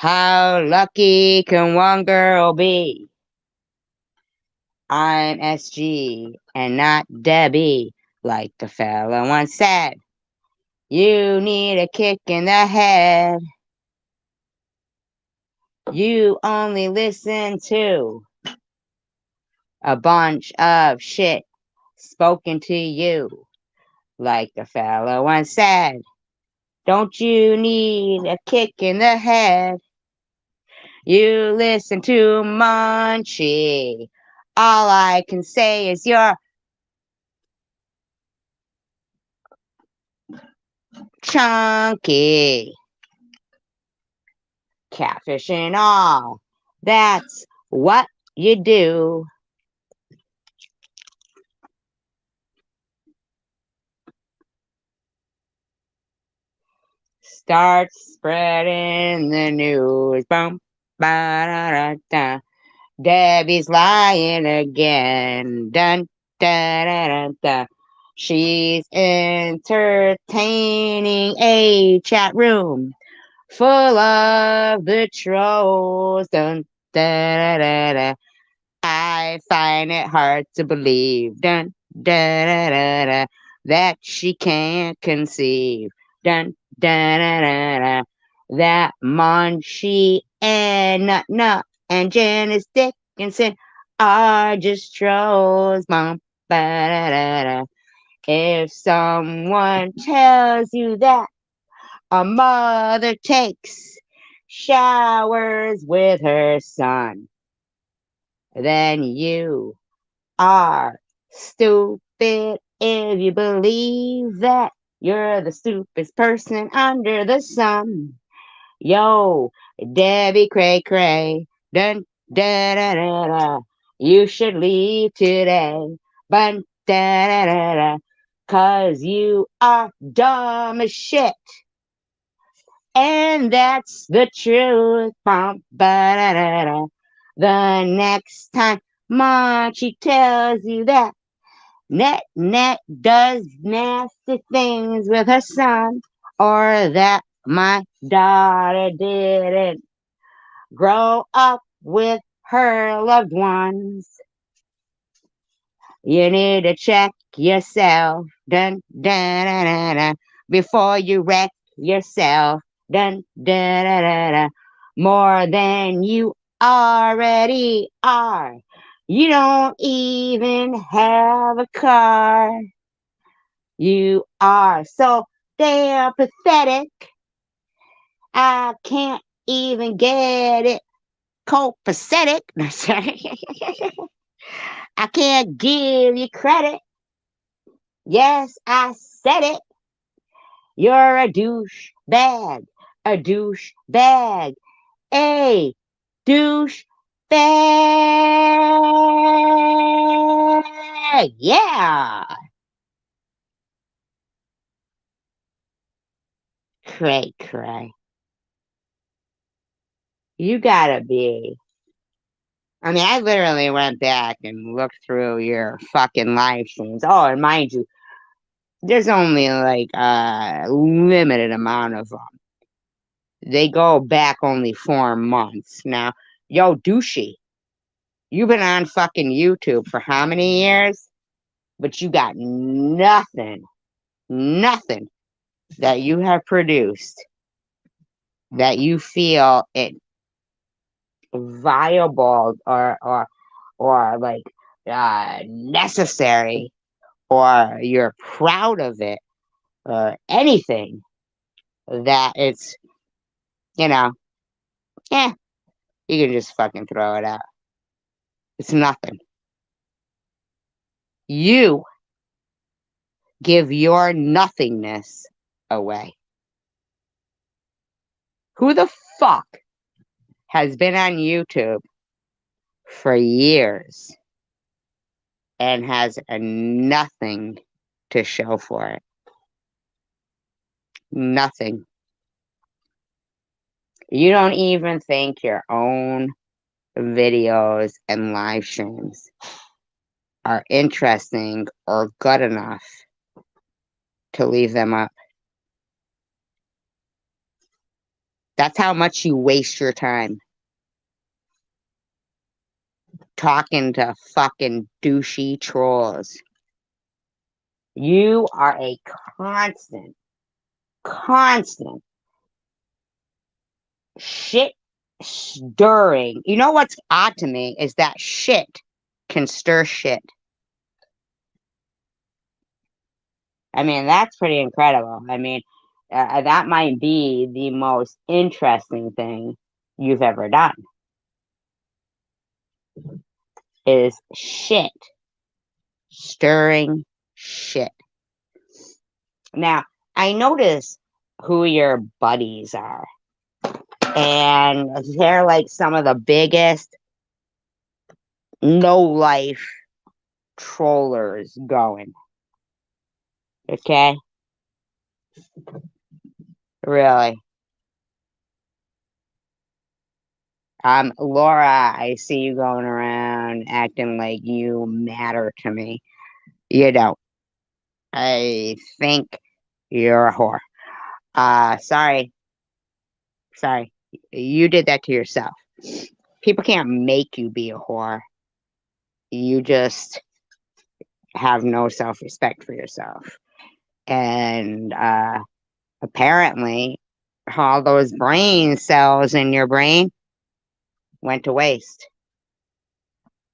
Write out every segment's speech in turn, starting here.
How lucky can one girl be? I'm SG and not Debbie, like the fella once said. You need a kick in the head. You only listen to a bunch of shit spoken to you, like the fella once said. Don't you need a kick in the head? You listen to Munchie. All I can say is you're chunky. Catfish and all. That's what you do. Start spreading the news. Bum, ba-da-da-da. Debbie's lying again. Dun, da-da-da-da. She's entertaining a chat room full of the trolls. Dun, da-da-da-da. I find it hard to believe. Dun, da-da-da-da. That she can't conceive. Dun, da-da-da-da. That Munchie and Nut Nut and Janice Dickinson are just trolls. Bum, ba-da-da-da. If someone tells you that a mother takes showers with her son, then you are stupid. If you believe that, you're the stupidest person under the sun. Yo, Debbie Cray Cray, dun da da da da. You should leave today, bun da da da da. 'Cause you are dumb as shit. And that's the truth. Bum, ba da da da. The next time Monty tells you that Net does nasty things with her son, or that my daughter didn't grow up with her loved ones, you need to check yourself, dun, dun, dun, dun, dun, before you wreck yourself, dun, dun, dun, dun, dun, more than you already are. You don't even have a car. You are so damn pathetic. I can't even get it copacetic. I can't give you credit. Yes, I said it. You're a douche bag. A douche bag. A douche bag. Yeah. Cray, cray. You gotta be. I mean, I literally went back and looked through your fucking live streams. Oh, and mind you, there's only like a limited amount of them. They go back only 4 months. Now, yo, douchey, you've been on fucking YouTube for how many years? But you got nothing that you have produced that you feel it viable or like necessary, or you're proud of it, or anything that it's, you know, yeah, you can just fucking throw it out. It's nothing. You give your nothingness away. Who the fuck has been on YouTube for years and has nothing to show for it? Nothing. You don't even think your own videos and live streams are interesting or good enough to leave them up. That's how much you waste your time talking to fucking douchey trolls. You are a constant shit stirring. You know what's odd to me is that shit can stir shit. I mean, that's pretty incredible. I mean, that might be the most interesting thing you've ever done is shit, stirring shit. Now, I notice who your buddies are, and they're like some of the biggest no life trollers going. Okay? Really. Laura, I see you going around acting like you matter to me. You don't. I think you're a whore. Sorry. Sorry. You did that to yourself. People can't make you be a whore. You just have no self-respect for yourself. And apparently, all those brain cells in your brain went to waste.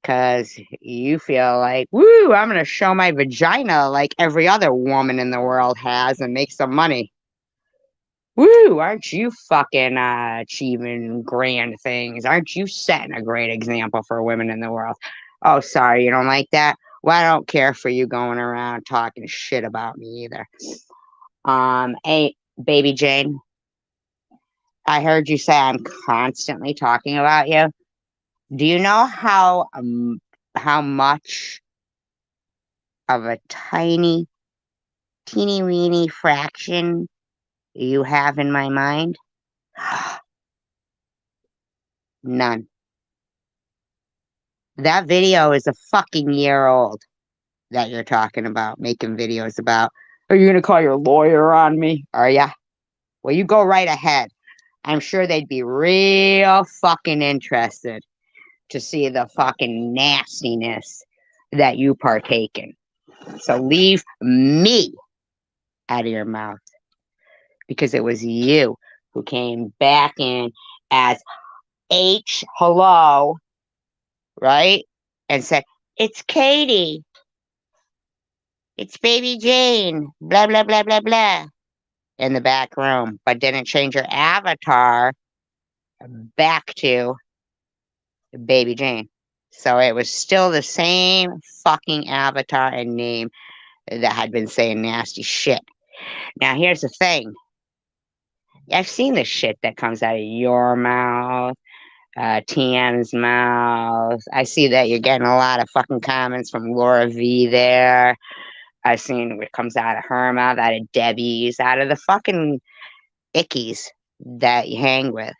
Because you feel like, woo, I'm going to show my vagina like every other woman in the world has and make some money. Woo, aren't you fucking achieving grand things? Aren't you setting a great example for women in the world? Oh, sorry, you don't like that? Well, I don't care for you going around talking shit about me either. Hey, baby Jane, I heard you say I'm constantly talking about you. Do you know how much of a teeny weeny fraction you have in my mind? None. That video is a fucking year old that you're talking about, making videos about. Are you gonna call your lawyer on me? Are ya? Well, you go right ahead. I'm sure they'd be real fucking interested to see the fucking nastiness that you partake in. So leave me out of your mouth because it was you who came back in as H hello, right? And said, it's Katie. It's baby Jane. Blah, blah, blah, blah, blah. In the back room, but didn't change your avatar back to baby Jane. So it was still the same fucking avatar and name that had been saying nasty shit. Now, here's the thing. I've seen the shit that comes out of your mouth, TM's mouth. I see that you're getting a lot of fucking comments from Laura V there. I've seen what comes out of her mouth, out of Debbie's, out of the fucking ickies that you hang with.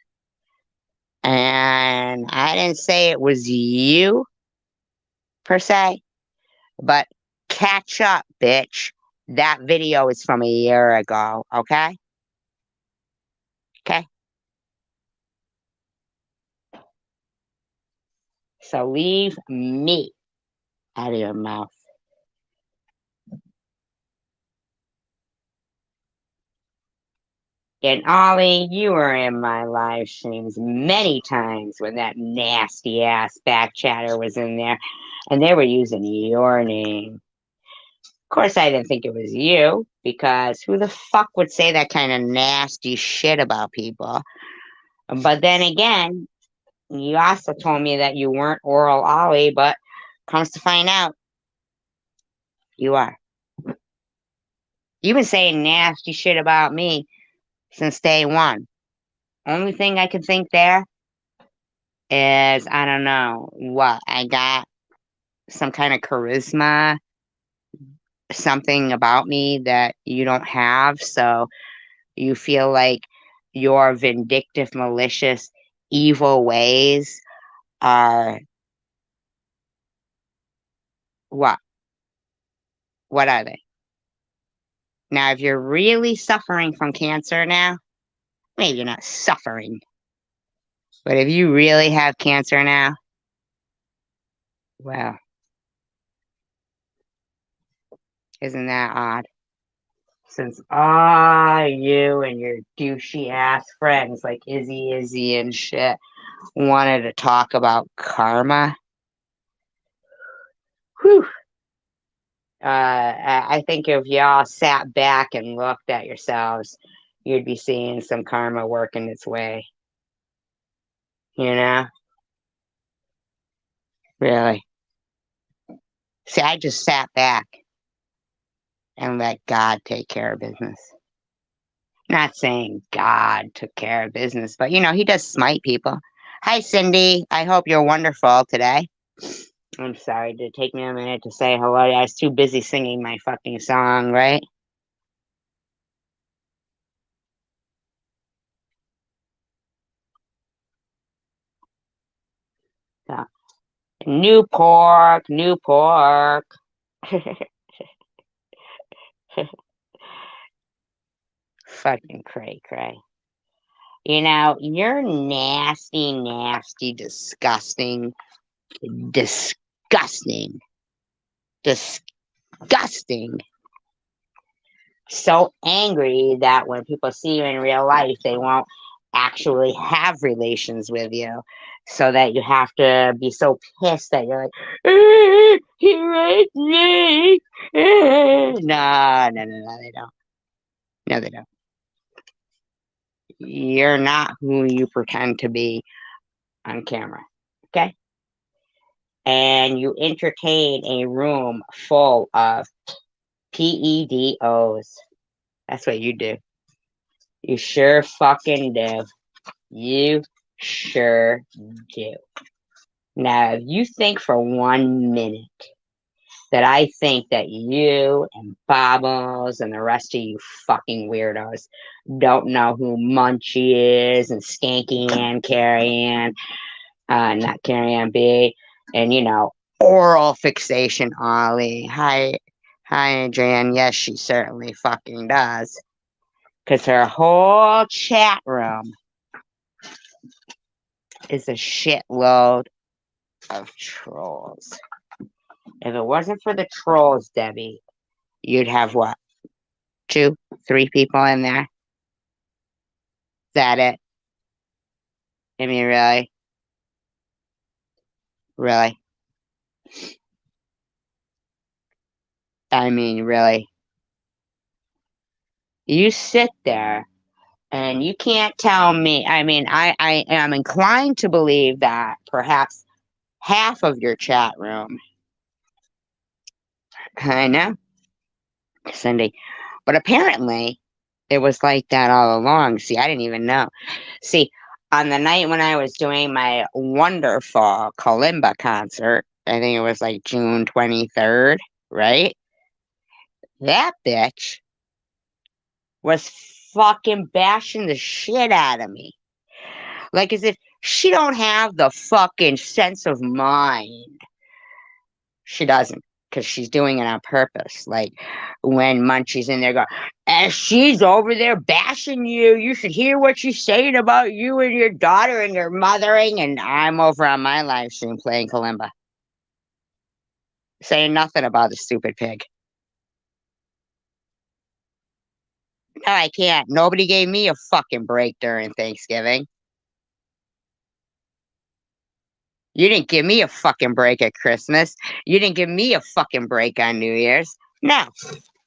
And I didn't say it was you, per se, but catch up, bitch. That video is from a year ago, okay? Okay? So leave me out of your mouth. And Ollie, you were in my live streams many times when that nasty ass back chatter was in there, and they were using your name. Of course, I didn't think it was you, because who the fuck would say that kind of nasty shit about people? But then again, you also told me that you weren't Oral Ollie, but comes to find out, you are. You've been saying nasty shit about me since day one. Only thing I can think there is, I don't know, what, I got some kind of charisma, something about me that you don't have, so you feel like your vindictive, malicious, evil ways are what? What are they? Now, if you're really suffering from cancer now, Maybe you're not suffering. But if you really have cancer now, well, isn't that odd? Since all you and your douchey ass friends like Izzy and shit wanted to talk about karma, whew. I think if y'all sat back and looked at yourselves, you'd be seeing some karma working its way. You know? Really. See, I just sat back and let God take care of business. Not saying God took care of business, but he does smite people. Hi, Cindy. I hope you're wonderful today. I'm sorry, did it take me a minute to say hello? I was too busy singing my fucking song, right? So, new pork, new pork. Fucking cray cray. You're nasty, nasty, disgusting, disgusting, disgusting. So angry that when people see you in real life, they won't actually have relations with you. So that you have to be so pissed that you're like, he raped me. No, no, no, no, they don't. No, they don't. You're not who you pretend to be on camera. Okay? And you entertain a room full of PEDOs. That's what you do. You sure fucking do. You sure do. Now, if you think for 1 minute that I think that you and Bobbles and the rest of you fucking weirdos don't know who Munchie is and Skanky Ann, Carrie Ann, not Carrie Ann B, and oral fixation Ollie. Hi, Adrienne. Yes, she certainly fucking does. Because her whole chat room is a shitload of trolls. If it wasn't for the trolls, Debbie, you'd have what? 2, 3 people in there? Is that it? I mean, really? Really? I mean, really? You sit there and you can't tell me. I mean, I am inclined to believe that perhaps half of your chat room. I know, Cindy. But apparently, it was like that all along. See, I didn't even know. See, on the night when I was doing my wonderful kalimba concert, I think it was like June 23rd, right? That bitch was fucking bashing the shit out of me. Like as if she don't have the fucking sense of mind. She doesn't, because she's doing it on purpose. Like when Munchie's in there going, and she's over there bashing you. You should hear what she's saying about you and your daughter and your mothering. And I'm over on my live stream playing kalimba, saying nothing about the stupid pig. No, I can't. Nobody gave me a fucking break during Thanksgiving. You didn't give me a fucking break at Christmas. You didn't give me a fucking break on New Year's. No,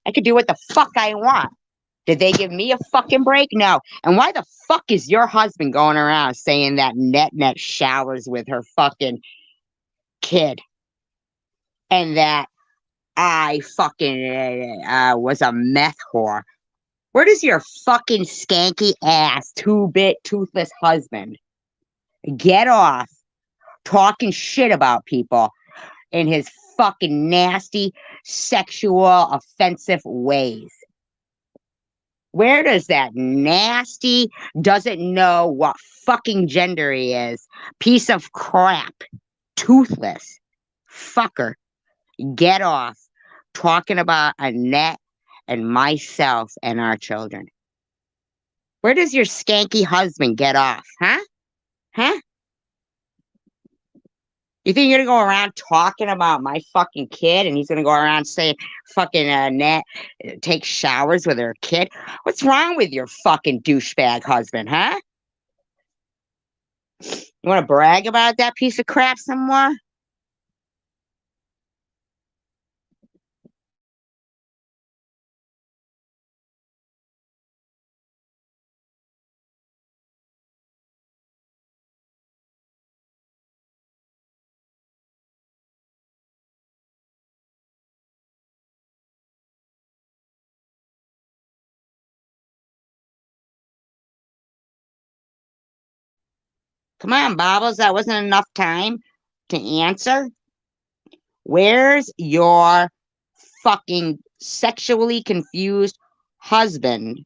I could do what the fuck I want. Did they give me a fucking break? No. And why the fuck is your husband going around saying that Net showers with her fucking kid? And that I fucking was a meth whore? Where does your fucking skanky ass, 2-bit toothless husband get off talking shit about people in his fucking nasty, sexual, offensive ways? Where does that nasty, doesn't know what fucking gender he is, piece of crap, toothless fucker get off talking about Annette and myself and our children? Where does your skanky husband get off? Huh? Huh? You think you're gonna go around talking about my fucking kid and he's gonna go around saying fucking Nat take showers with her kid? What's wrong with your fucking douchebag husband, huh? You wanna brag about that piece of crap some more? Come on, Bobbles, that wasn't enough time to answer. Where's your fucking sexually confused husband?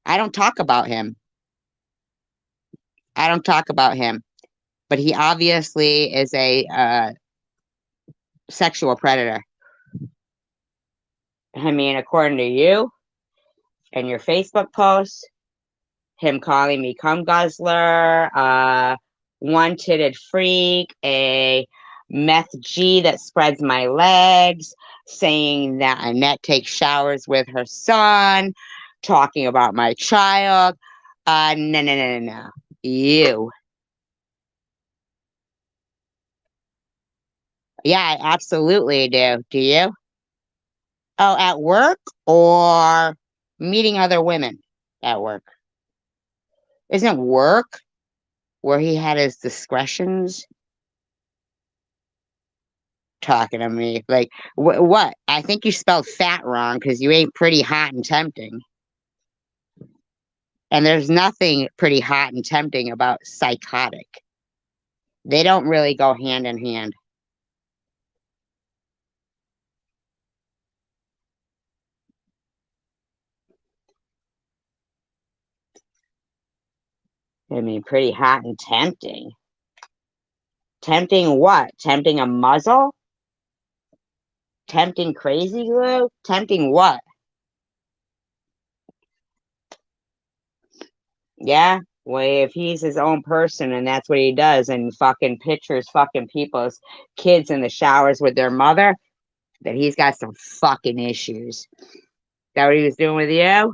I don't talk about him. I don't talk about him. But he obviously is a sexual predator. I mean, according to you and your Facebook posts, him calling me cum guzzler, one-titted freak, a meth G that spreads my legs, saying that Annette takes showers with her son, talking about my child. No, no, no, no, no. You. Yeah, I absolutely do. Do you? Oh, at work or meeting other women at work? Isn't work where he had his discretions talking to me? Like, what? I think you spelled fat wrong because you ain't pretty hot and tempting. And there's nothing pretty hot and tempting about psychotic. They don't really go hand in hand. I mean, pretty hot and tempting. Tempting what? Tempting a muzzle? Tempting crazy glue? Tempting what? Yeah. Well, if he's his own person and that's what he does and fucking pictures fucking people's kids in the showers with their mother, then he's got some fucking issues. Is that what he was doing with you?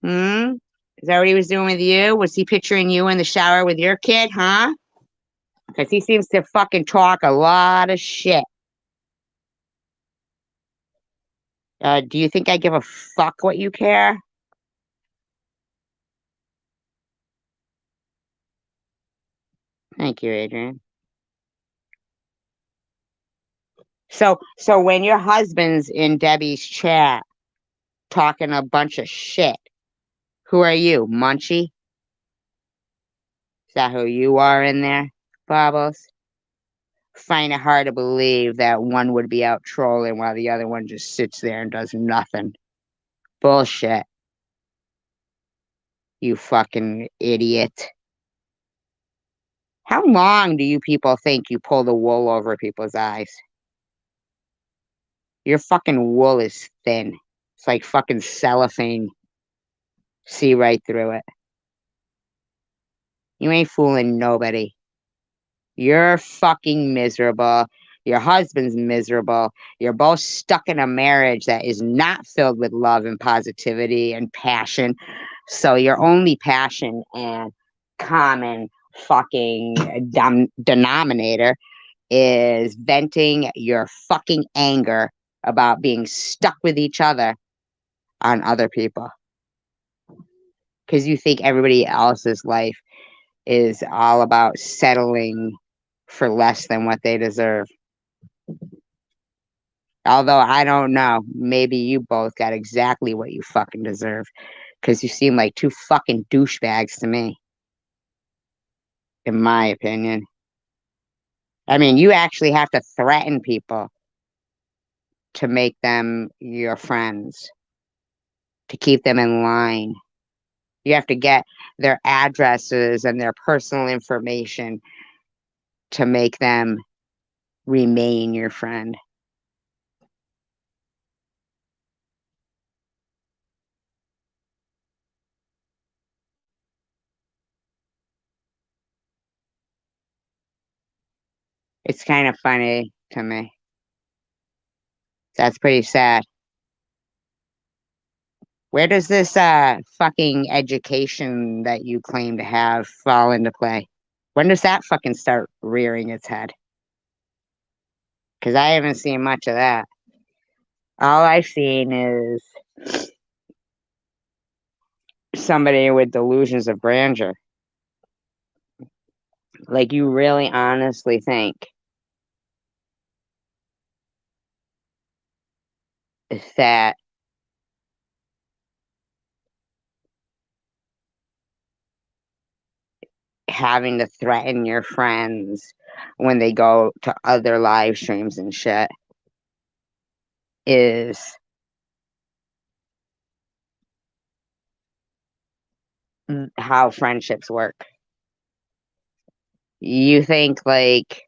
Hmm? Is that what he was doing with you? Was he picturing you in the shower with your kid, huh? Because he seems to fucking talk a lot of shit. Do you think I give a fuck what you care? Thank you, Adrian. So when your husband's in Debbie's chat talking a bunch of shit, who are you, Munchie? Is that who you are in there, Bobbles? Find it hard to believe that one would be out trolling while the other one just sits there and does nothing. Bullshit, you fucking idiot. How long do you people think you pull the wool over people's eyes? Your fucking wool is thin. It's like fucking cellophane. See right through it. You ain't fooling nobody. You're fucking miserable. Your husband's miserable. You're both stuck in a marriage that is not filled with love and positivity and passion. So your only passion and common fucking denominator is venting your fucking anger about being stuck with each other on other people. Because you think everybody else's life is all about settling for less than what they deserve. Although I don't know, maybe you both got exactly what you fucking deserve because you seem like two fucking douchebags to me, in my opinion. I mean, you actually have to threaten people to make them your friends, to keep them in line. You have to get their addresses and their personal information to make them remain your friend. It's kind of funny to me. That's pretty sad. Where does this fucking education that you claim to have fall into play? When does that fucking start rearing its head? Because I haven't seen much of that. All I've seen is somebody with delusions of grandeur. Like, you really honestly think that having to threaten your friends when they go to other live streams and shit is how friendships work? You think, like,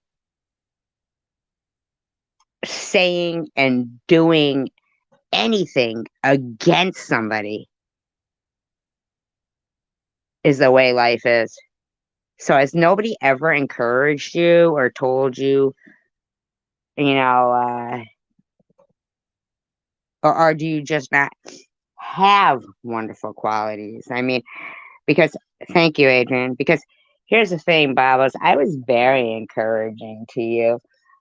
saying and doing anything against somebody is the way life is. So has nobody ever encouraged you or told you, you know, or do you just not have wonderful qualities? I mean, because, thank you, Adrian, because here's the thing, Babos, I was very encouraging to you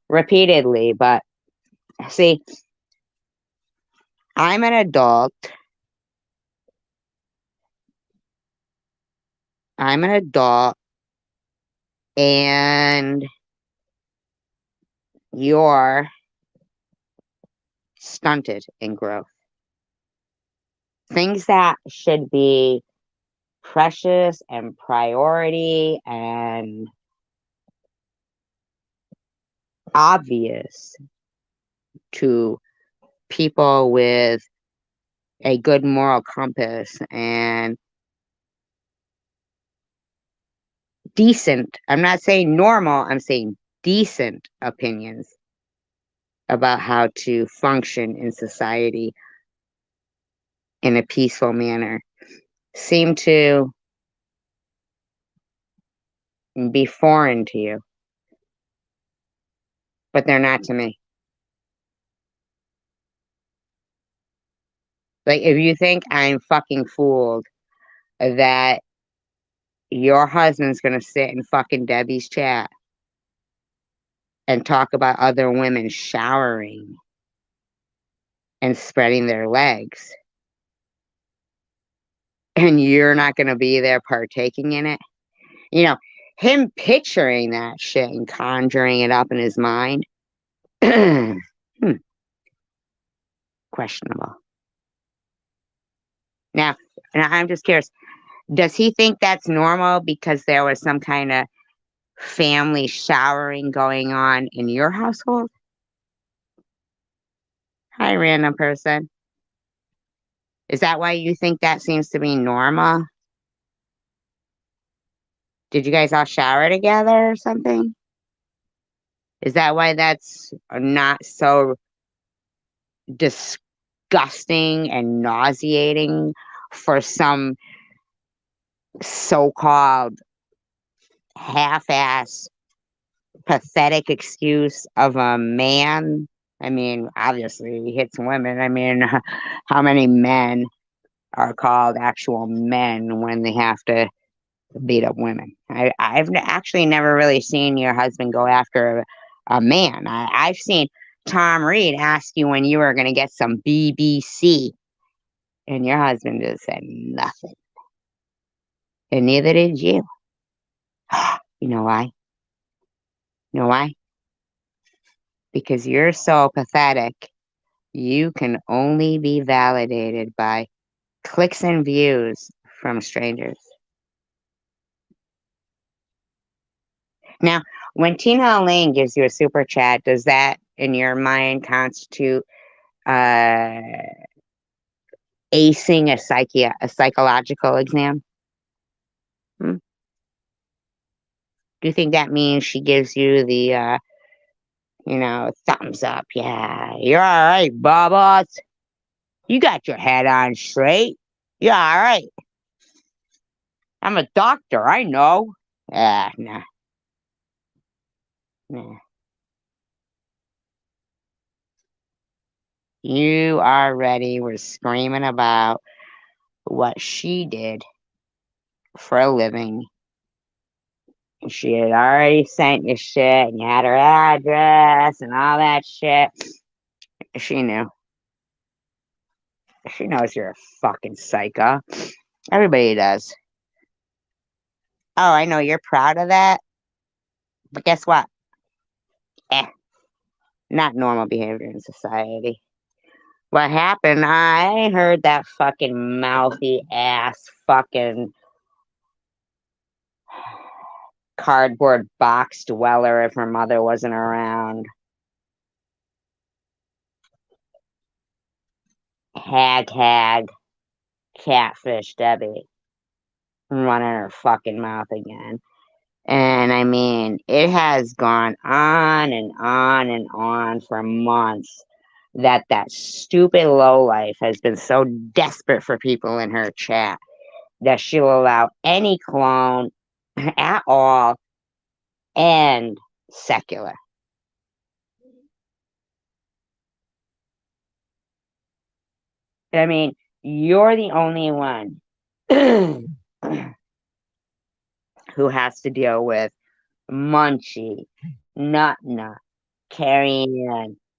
repeatedly, but see, I'm an adult. I'm an adult, and you're stunted in growth. Things that should be precious and priority and obvious to people with a good moral compass and decent, I'm not saying normal, I'm saying decent opinions about how to function in society in a peaceful manner seem to be foreign to you, but they're not to me. Like, if you think I'm fucking fooled that your husband's gonna sit in fucking Debbie's chat and talk about other women showering and spreading their legs, and you're not gonna be there partaking in it, you know, him picturing that shit and conjuring it up in his mind, questionable. Now, and I'm just curious, does he think that's normal because there was some kind of family showering going on in your household? Hi, random person. Is that why you think that seems to be normal? Did you guys all shower together or something? Is that why that's not so disgusting and nauseating for some so-called half-ass pathetic excuse of a man? I mean, obviously he hits women. I mean, how many men are called actual men when they have to beat up women? I've actually never really seen your husband go after a man. I've seen Tom Reed ask you when you were going to get some BBC, and your husband just said nothing. And neither did you. You know why? You know why? Because you're so pathetic. You can only be validated by clicks and views from strangers. Now, when Tina Lane gives you a super chat, does that, in your mind, constitute uh, acing a psychological exam? Hmm? Do you think that means she gives you the, thumbs up? Yeah, you're all right, Bubbles. You got your head on straight. You're all right. I'm a doctor, I know. Nah. Nah. You already were screaming about what she did for a living. She had already sent you shit and you had her address and all that shit. She knew. She knows you're a fucking psycho. Everybody does. Oh, I know you're proud of that. But guess what? Eh, not normal behavior in society. What happened? I heard that fucking mouthy ass fucking cardboard box dweller if her mother wasn't around. Hag, catfish Debbie running her fucking mouth again. And I mean, it has gone on and on and on for months that stupid lowlife has been so desperate for people in her chat that she'll allow any clone at all and secular. I mean, you're the only one who has to deal with Munchie, Nut Nut, Carrie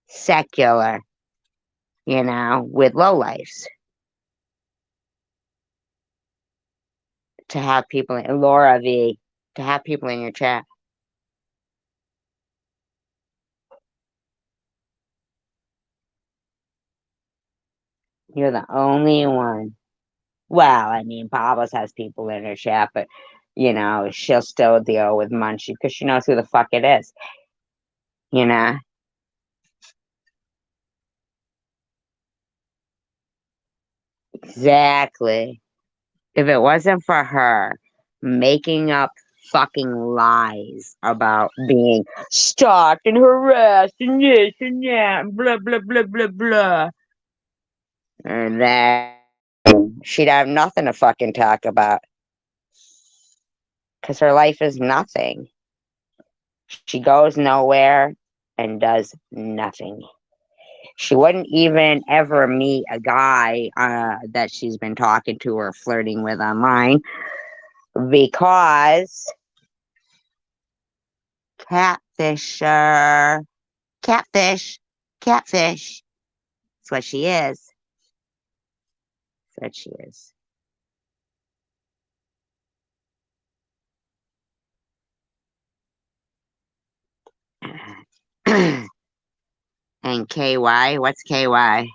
secular, with lowlifes. To have people, Laura V, to have people in your chat. You're the only one. Well, I mean, Pablos has people in her chat, but she'll still deal with Munchie because she knows who the fuck it is. You know? Exactly. If it wasn't for her making up fucking lies about being stalked and harassed and this and that, and blah, blah, blah, blah, blah, and then she'd have nothing to fucking talk about because her life is nothing. She goes nowhere and does nothing. She wouldn't even ever meet a guy that she's been talking to or flirting with online because catfisher, catfish. That's what she is. That's what she is. And KY, what's KY?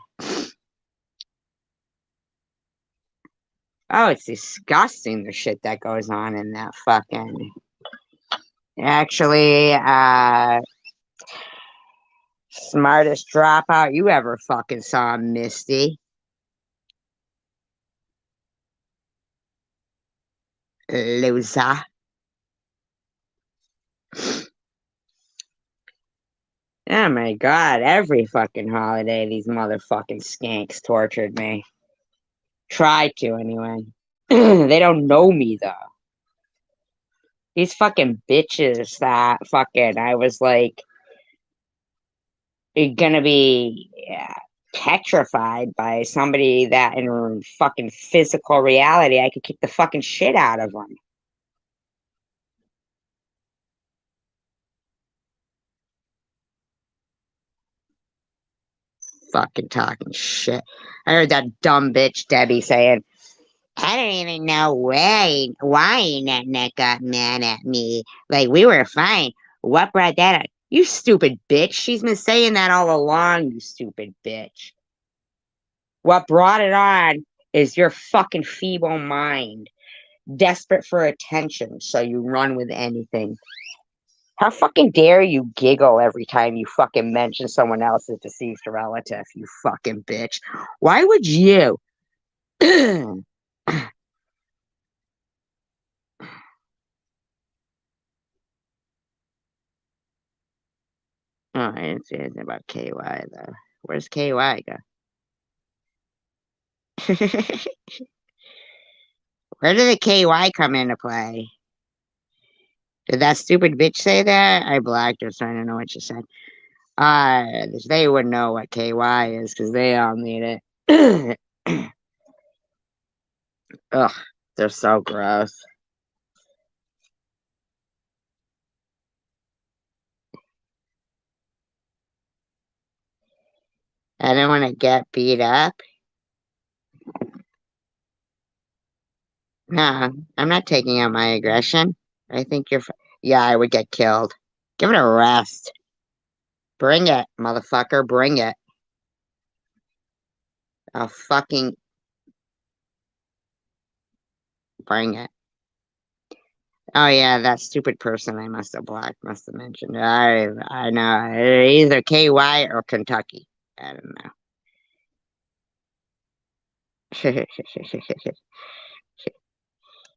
Oh, it's disgusting the shit that goes on in that fucking. Actually, smartest dropout you ever fucking saw, Misty. Loser. Oh my god, every fucking holiday these motherfucking skanks tortured me. Tried to, anyway. They don't know me, though. These fucking bitches that fucking, I was like, gonna be petrified by somebody that in fucking physical reality, I could kick the fucking shit out of them. Fucking talking shit. I heard that dumb bitch Debbie saying, I don't even know why Net got mad at me. Like, we were fine. What brought that up? You stupid bitch. She's been saying that all along, you stupid bitch. What brought it on is your fucking feeble mind, desperate for attention, so you run with anything. How fucking dare you giggle every time you fucking mention someone else's deceased relative, you fucking bitch. Why would you? Oh, I didn't say anything about KY though. Where's KY go? Where did the KY come into play? Did that stupid bitch say that? I blocked her, so I don't know what she said. They would know what KY is because they all need it. Ugh, they're so gross. I don't want to get beat up. No, I'm not taking out my aggression. I think yeah, I would get killed. Give it a rest. Bring it, motherfucker. Bring it. I'll fucking bring it. Oh yeah, that stupid person I must have blocked must have mentioned. I know. Either KY or Kentucky. I don't know.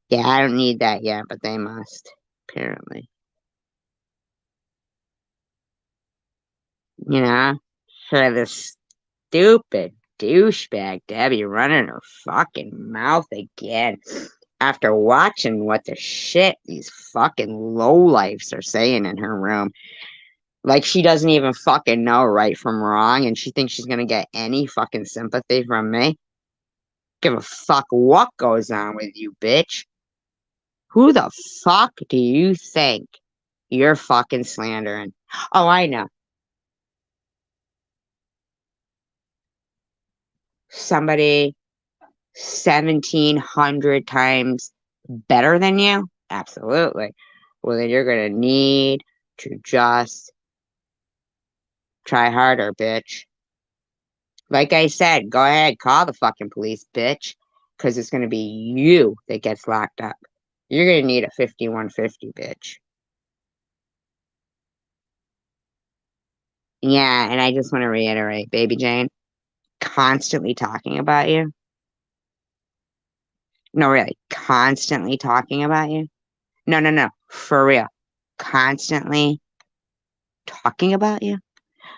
Yeah, I don't need that yet, but they must, apparently. You know? For this stupid douchebag Debbie running her fucking mouth again after watching what the shit these fucking lowlifes are saying in her room. Like she doesn't even fucking know right from wrong and she thinks she's gonna get any fucking sympathy from me. Give a fuck what goes on with you, bitch. Who the fuck do you think you're fucking slandering? Oh, I know. Somebody 1,700 times better than you? Absolutely. Well, then you're going to need to just try harder, bitch. Like I said, go ahead, call the fucking police, bitch, because it's going to be you that gets locked up. You're going to need a 5150, bitch. Yeah, and I just want to reiterate, Baby Jane, constantly talking about you. No, really, constantly talking about you. No, no, no, for real. Constantly talking about you.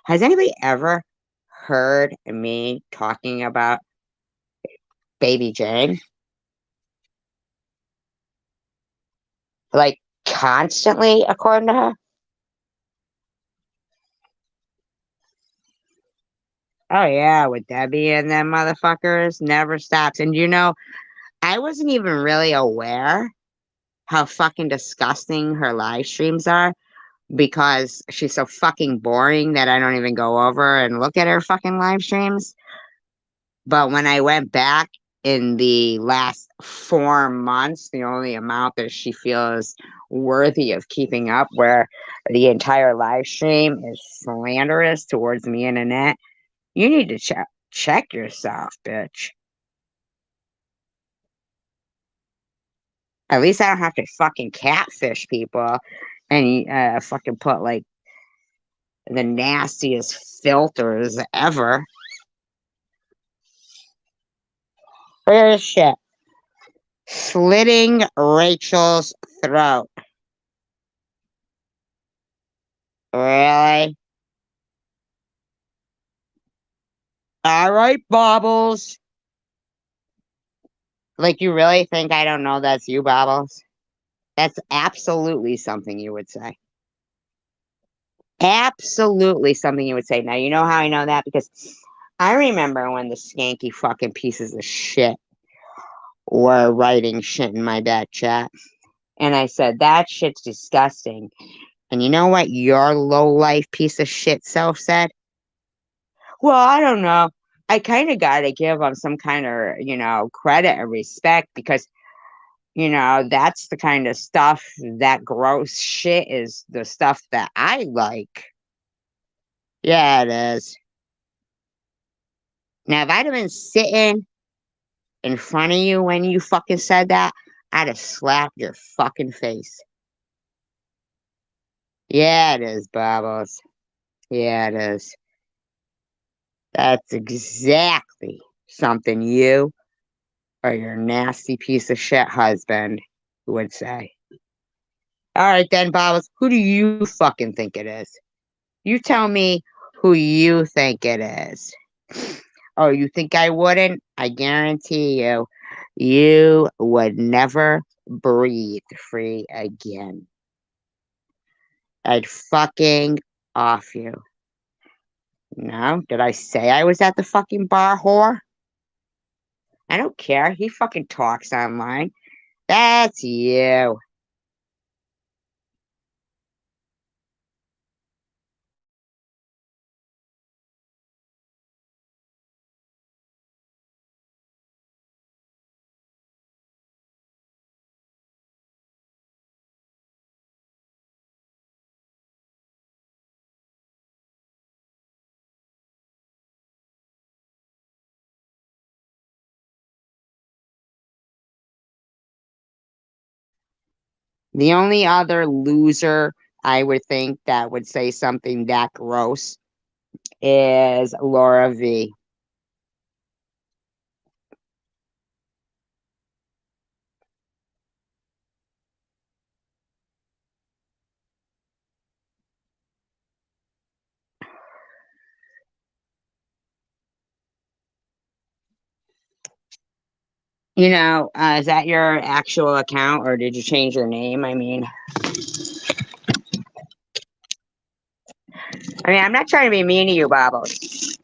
Has anybody ever heard me talking about Baby Jane? Like constantly, according to her? Oh yeah, with Debbie and them motherfuckers never stops. And I wasn't even really aware how fucking disgusting her live streams are because she's so fucking boring that I don't even go over and look at her fucking live streams. But when I went back in the last 4 months, the only amount that she feels worthy of keeping up, where the entire live stream is slanderous towards me and Annette, you need to check yourself, bitch. At least I don't have to fucking catfish people and fucking put like the nastiest filters ever. Where is shit? Slitting Rachel's throat. Really? All right, Bobbles. Like, you really think I don't know that's you, Bobbles? That's absolutely something you would say. Absolutely something you would say. Now, you know how I know that? Because I remember when the skanky fucking pieces of shit were writing shit in my back chat. And I said, that shit's disgusting. And you know what your low life piece of shit self said? Well, I don't know. I kind of got to give them some kind of, credit and respect because, that's the kind of stuff, that gross shit is the stuff that I like. Yeah, it is. Now, if I'd have been sitting in front of you when you fucking said that, I'd have slapped your fucking face. Yeah, it is, Bubbles. Yeah, it is. That's exactly something you or your nasty piece of shit husband would say. All right, then, Bubbles, who do you fucking think it is? You tell me who you think it is. Oh, you think I wouldn't? I guarantee you, you would never breathe free again. I'd fucking off you. No, did I say I was at the fucking bar, whore? I don't care. He fucking talks online. That's you. The only other loser I would think that would say something that gross is Laura V. Is that your actual account or did you change your name? I'm not trying to be mean to you, Bobbles,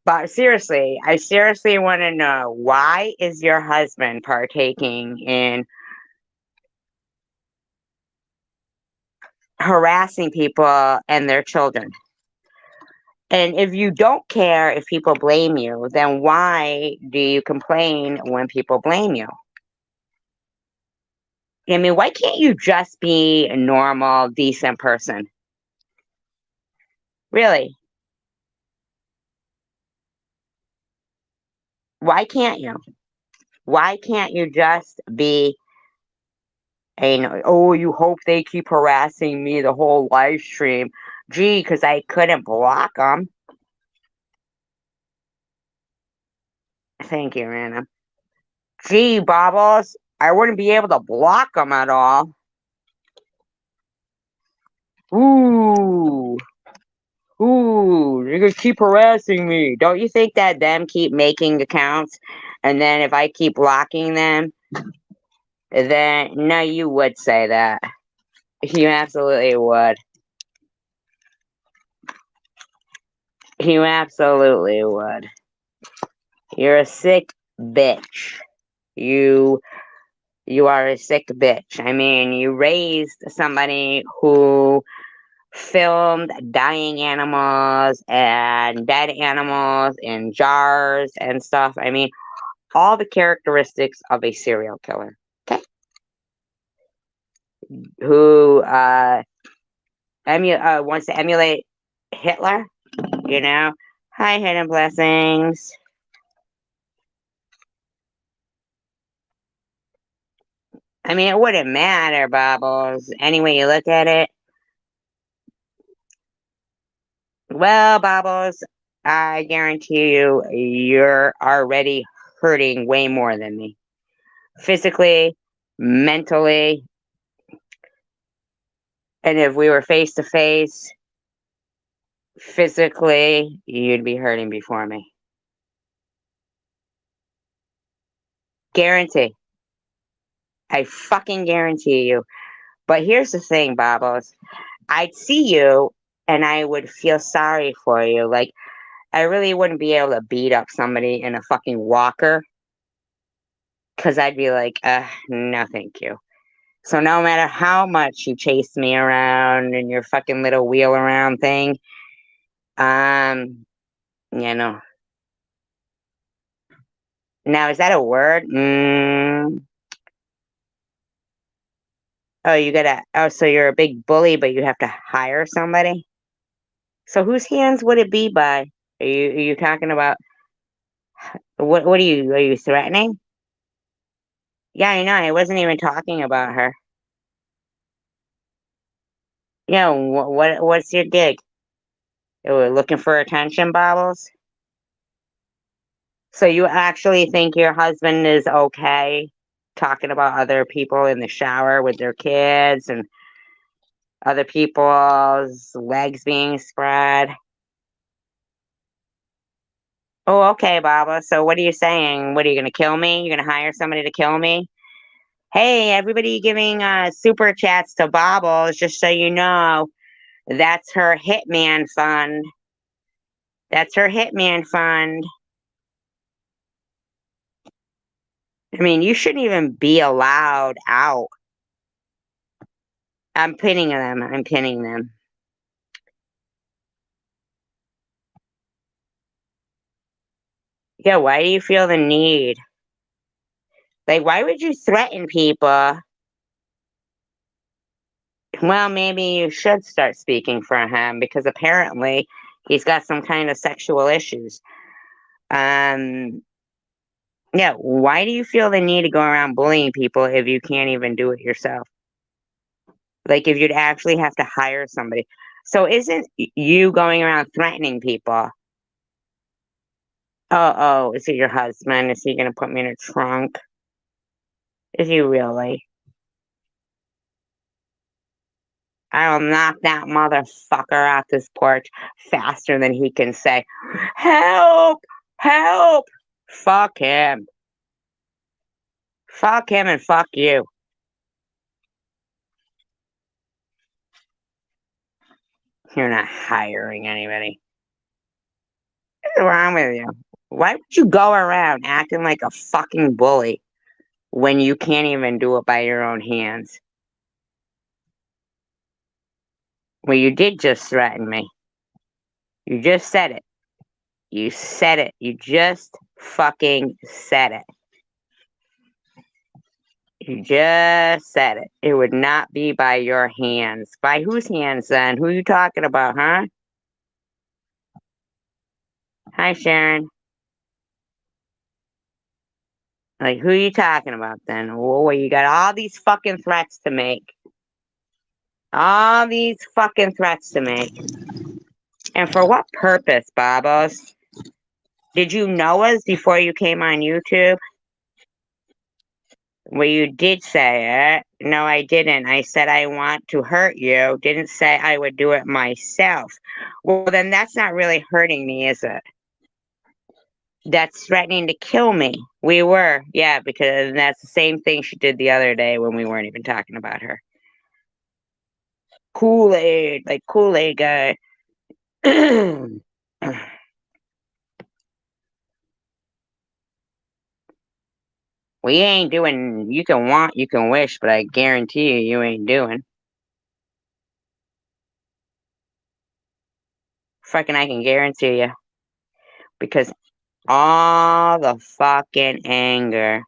but seriously, I seriously want to know why is your husband partaking in harassing people and their children? And if you don't care if people blame you, then why do you complain when people blame you? Why can't you just be a normal, decent person? Really? Why can't you? Why can't you just be oh, you hope they keep harassing me the whole live stream? Gee, because I couldn't block them. Thank you, Rana. Gee, Bobbles, I wouldn't be able to block them at all. Ooh. Ooh, you're gonna keep harassing me. Don't you think that them keep making accounts and then if I keep blocking them, then no, you would say that. You absolutely would. You absolutely would. You're a sick bitch. You you are a sick bitch. You raised somebody who filmed dying animals and dead animals in jars and stuff. All the characteristics of a serial killer. Okay. Who wants to emulate Hitler, you know? Hi, hidden blessings. It wouldn't matter, Bubbles. Any way you look at it. Well, Bubbles, I guarantee you, you're already hurting way more than me. Physically, mentally, and if we were face to face, physically, you'd be hurting before me. Guarantee. I fucking guarantee you. But here's the thing, Bobos. I'd see you and I would feel sorry for you. Like, I really wouldn't be able to beat up somebody in a fucking walker. Because I'd be like, no, thank you. So no matter how much you chase me around in your fucking little wheel around thing, um, you know. Now, is that a word? So you're a big bully, but you have to hire somebody? So whose hands would it be by? Are you talking about what are you threatening? Yeah, I know. I wasn't even talking about her. Yeah, what's your gig? We're looking for attention, Bobbles? So you actually think your husband is okay talking about other people in the shower with their kids and other people's legs being spread? Oh, okay, Baba. So what are you saying? What are you going to kill me? You're going to hire somebody to kill me? Hey, everybody giving super chats to Bobbles, just so you know, that's her hitman fund. That's her hitman fund. I mean, you shouldn't even be allowed out. I'm pinning them. I'm pinning them. Yeah, why do you feel the need? Like, why would you threaten people? Well, maybe you should start speaking for him because apparently he's got some kind of sexual issues. Um, yeah, why do you feel the need to go around bullying people if you can't even do it yourself? Like, if you'd actually have to hire somebody. So, isn't you going around threatening people? Oh, is it your husband? Is he gonna put me in a trunk? Is he really? I'll knock that motherfucker off this porch faster than he can say, "Help! Help!" Fuck him. Fuck him and fuck you. You're not hiring anybody. What's wrong with you? Why would you go around acting like a fucking bully when you can't even do it by your own hands? Well, you did just threaten me. You just said it. You said it. You just fucking said it. You just said it. It would not be by your hands. By whose hands then? Who you talking about, huh? Hi, Sharon. Like, who you talking about then? Oh, you got all these fucking threats to make. All these fucking threats to make. And for what purpose, Babos? Did you know us before you came on YouTube? Well, you did say it. No, I didn't. I said I want to hurt you. Didn't say I would do it myself. Well, then that's not really hurting me, is it? That's threatening to kill me. We were, yeah, because that's the same thing she did the other day when we weren't even talking about her. Kool-Aid, like Kool-Aid guy. We ain't doing, you can want, you can wish, but I guarantee you, you ain't doing. Fucking, I can guarantee you. Because all the fucking anger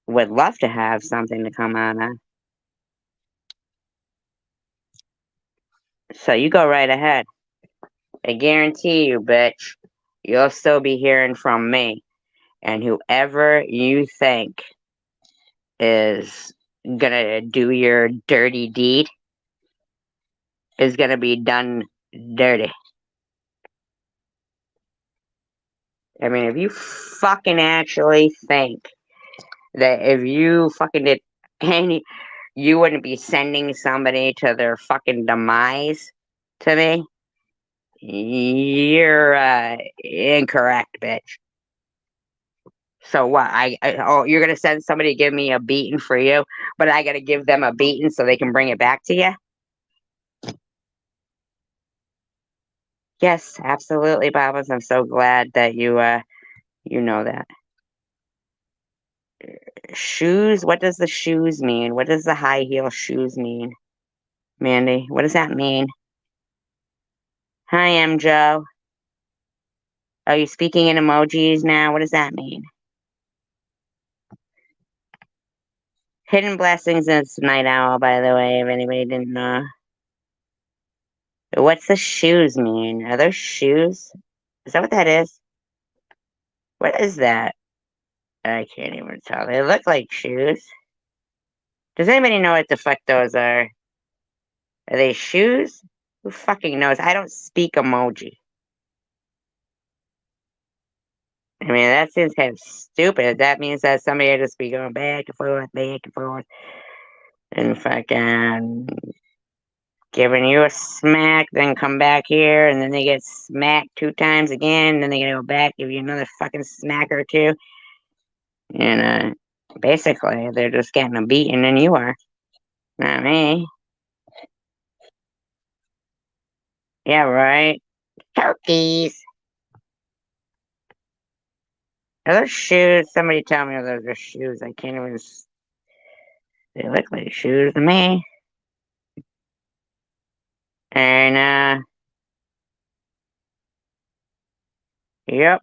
would love to have something to come out of. So you go right ahead. I guarantee you, bitch, you'll still be hearing from me. And whoever you think is gonna do your dirty deed is gonna be done dirty. I mean, if you fucking actually think that if you fucking did any, you wouldn't be sending somebody to their fucking demise to me, you're incorrect, bitch. So what? Oh, you're gonna send somebody to give me a beating for you, but I gotta give them a beating so they can bring it back to you? Yes, absolutely, Babas. I'm so glad that you know that. Shoes? What does the shoes mean? What does the high heel shoes mean? Mandy, what does that mean? Hi, I'm Joe. Are you speaking in emojis now? What does that mean? Hidden Blessings is Night Owl, by the way, if anybody didn't know. What's the shoes mean? Are those shoes? Is that what that is? What is that? I can't even tell. They look like shoes. Does anybody know what the fuck those are? Are they shoes? Who fucking knows? I don't speak emoji. I mean, that seems kind of stupid. That means that somebody will just be going back and forth, and fucking giving you a smack, then come back here, and then they get smacked 2 times again, and then they gotta go back, give you another fucking smack or two. And basically, they're just getting a beating than you are. Not me. Yeah, right. Turkeys. Are those shoes? Somebody tell me those are shoes. I can't even. They look like shoes to me. And, yep.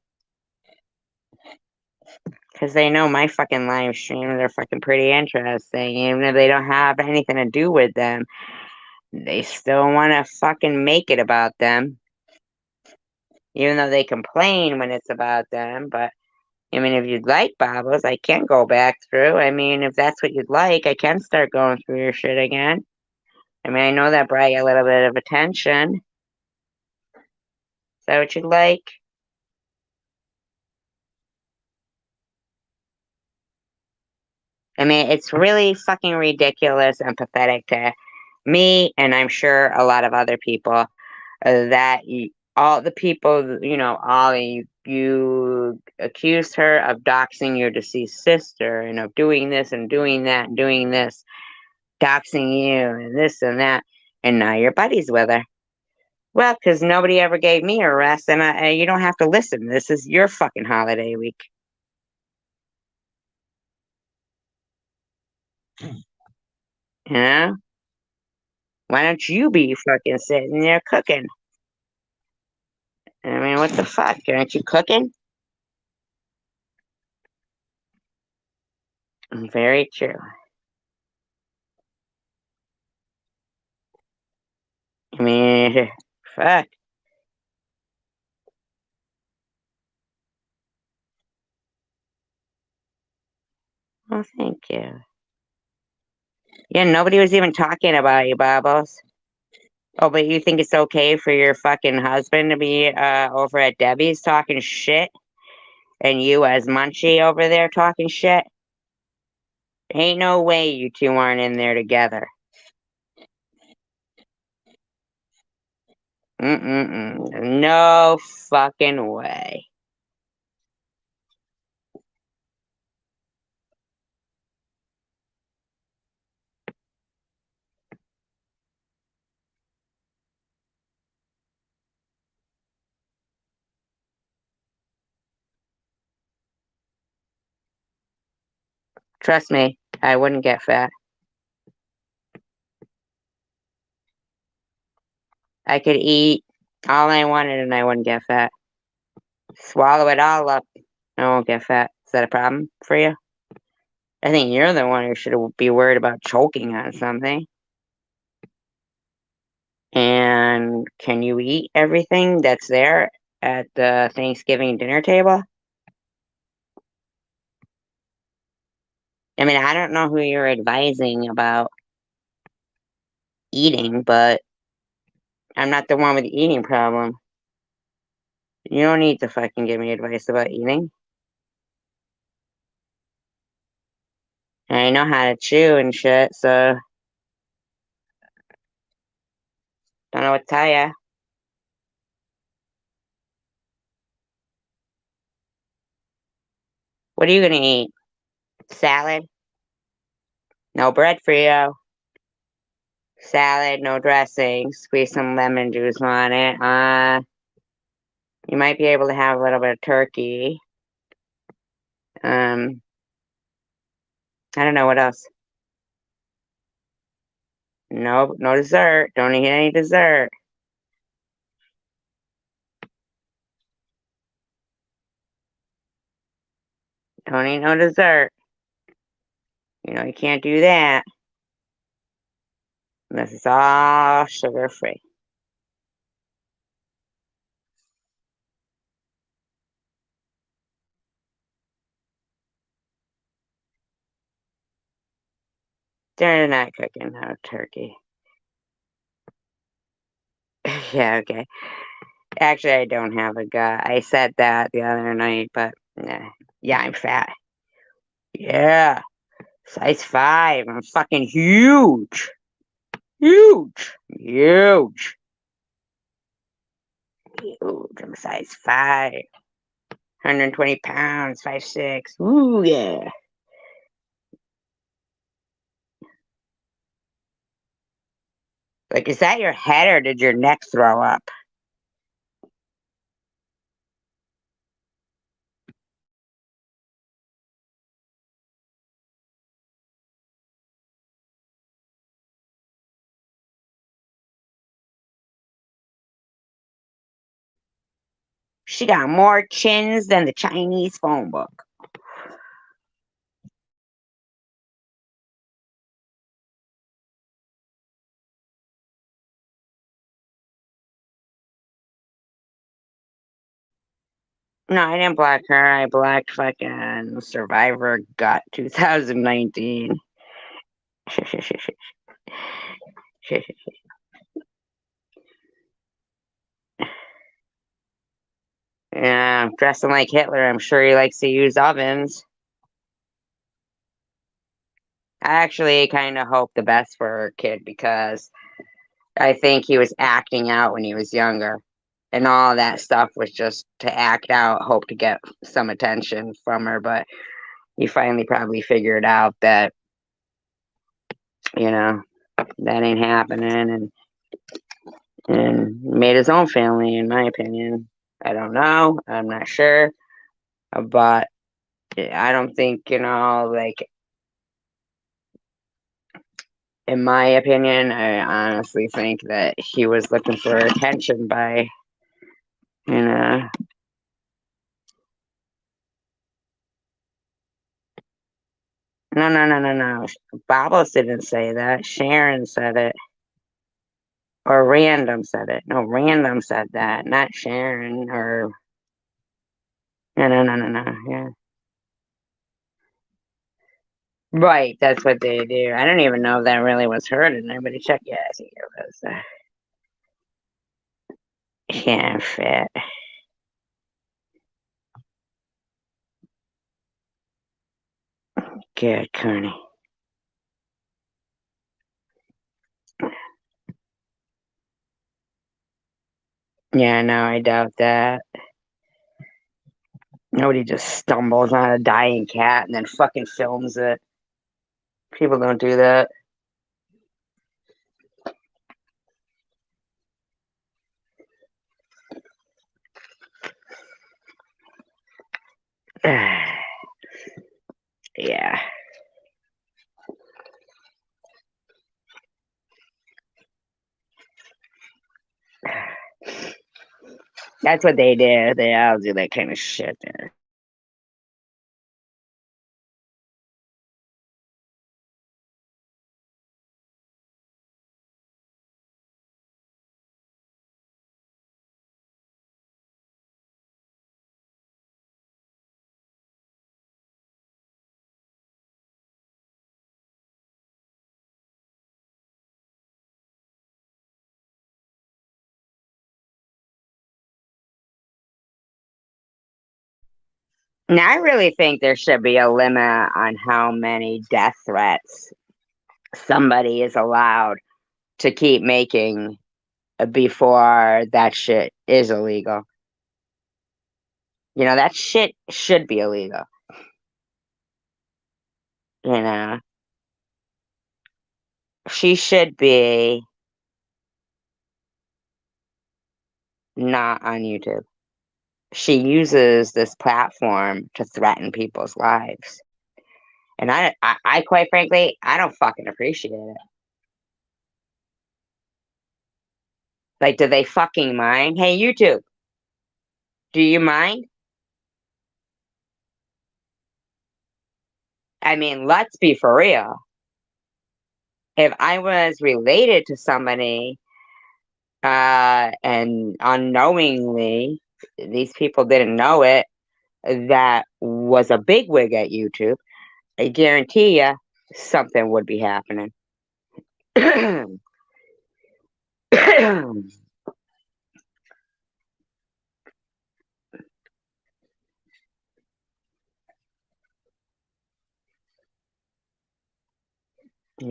Because they know my fucking live streams are fucking pretty interesting. Even if they don't have anything to do with them, they still want to fucking make it about them. Even though they complain when it's about them. But, I mean, if you'd like, Bobbles, I can go back through. I mean, if that's what you'd like, I can start going through your shit again. I mean, I know that brought you a little bit of attention. Is that what you'd like? I mean, it's really fucking ridiculous and pathetic to me, and I'm sure a lot of other people, that all the people, all you accused her of doxing your deceased sister and of doing this and doing that and doing this, doxing you and this and that, and now you're buddies with her. Well, because nobody ever gave me a rest, and you don't have to listen. This is your fucking holiday week. You know? Why don't you be fucking sitting there cooking? I mean, what the fuck? Aren't you cooking? Very true. I mean, fuck. Well, thank you. Yeah, nobody was even talking about you, Bobbles. Oh, but you think it's okay for your fucking husband to be over at Debbie's talking shit, and you as Munchie over there talking shit? Ain't no way you two aren't in there together. Mm-mm-mm. No fucking way. Trust me, I wouldn't get fat. I could eat all I wanted and I wouldn't get fat. Swallow it all up. I won't get fat. Is that a problem for you? I think you're the one who should be worried about choking on something. And can you eat everything that's there at the Thanksgiving dinner table? I mean, I don't know who you're advising about eating, but I'm not the one with the eating problem. You don't need to fucking give me advice about eating. I know how to chew and shit, so don't know what to tell ya. What are you gonna eat? Salad? No bread for you. Salad, no dressing. Squeeze some lemon juice on it. You might be able to have a little bit of turkey. Um, I don't know what else. No, no dessert. Don't eat any dessert. Don't eat no dessert. You can't do that unless it's all sugar free. They're not cooking no turkey. Yeah, okay. Actually, I don't have a gut. I said that the other night, but nah. Yeah, I'm fat. Yeah, size 5. I'm fucking huge. Huge. Huge. Huge. I'm size 5. 120 pounds, 5'6". Ooh, yeah. Like, is that your head or did your neck throw up? She got more chins than the Chinese phone book. No, I didn't block her. I blocked fucking Survivor Gut 2019. Yeah, dressing like Hitler. I'm sure he likes to use ovens. I actually kind of hope the best for her kid because I think he was acting out when he was younger. And all that stuff was just to act out, hope to get some attention from her. But he finally probably figured out that, you know, that ain't happening and made his own family, in my opinion. I don't know. I'm not sure. But I don't think, like, in my opinion, I honestly think that he was looking for attention by, you know, no, no, no, no, no. Babos didn't say that. Sharon said it. Or Random said it. No, Random said that, not Sharon or no, no, no, no, no. Yeah. Right, that's what they do. I don't even know if that really was her. Did anybody check? Yeah, I think it was. Can't fit. Good, Connie. Yeah, no, I doubt that. Nobody just stumbles on a dying cat and then fucking films it. People don't do that. Yeah. That's what they do. They all do that kind of shit there. Now, I really think there should be a limit on how many death threats somebody is allowed to keep making before that shit is illegal. That shit should be illegal. You know, she should be not on YouTube. She uses this platform to threaten people's lives. And I quite frankly, I don't fucking appreciate it. Like, do they fucking mind? Hey, YouTube, do you mind? I mean, let's be for real. If I was related to somebody, and unknowingly, these people didn't know it, that was a bigwig at YouTube, I guarantee you something would be happening. you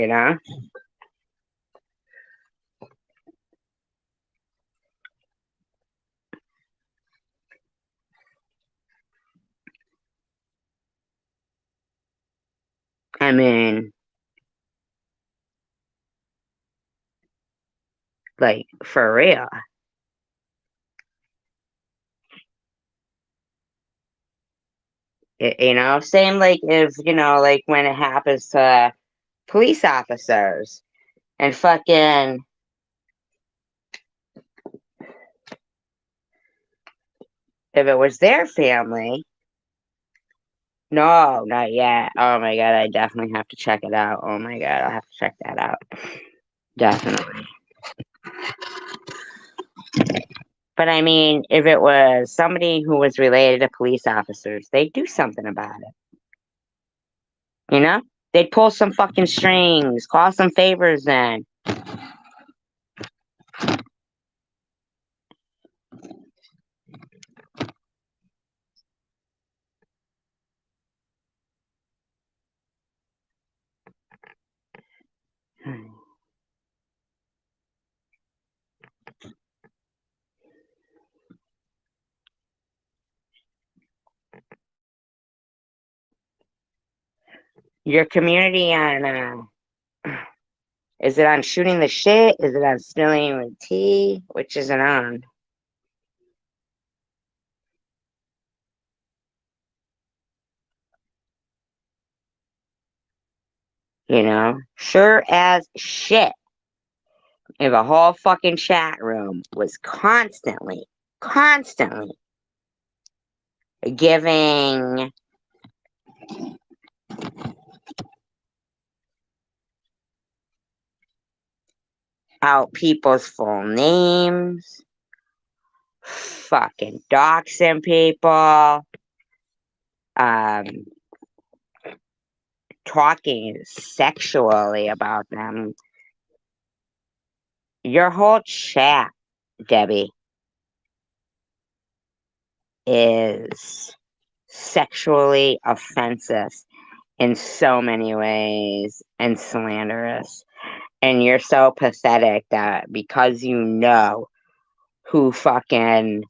know? I mean, Like, for real. Same like if, like when it happens to police officers and fucking, if it was their family. No, not yet. Oh my god, I definitely have to check it out. Oh my god, I'll have to check that out. Definitely. But I mean, if it was somebody who was related to police officers, they'd do something about it. You know? They'd pull some fucking strings, call some favors in. Your community on, is it on shooting the shit? Is it on spilling the tea? Which is it on? Sure as shit. If a whole fucking chat room was constantly giving out people's full names, fucking doxing people, um, talking sexually about them. Your whole chat, Debbie, is sexually offensive in so many ways and slanderous. And you're so pathetic that because you know who fucking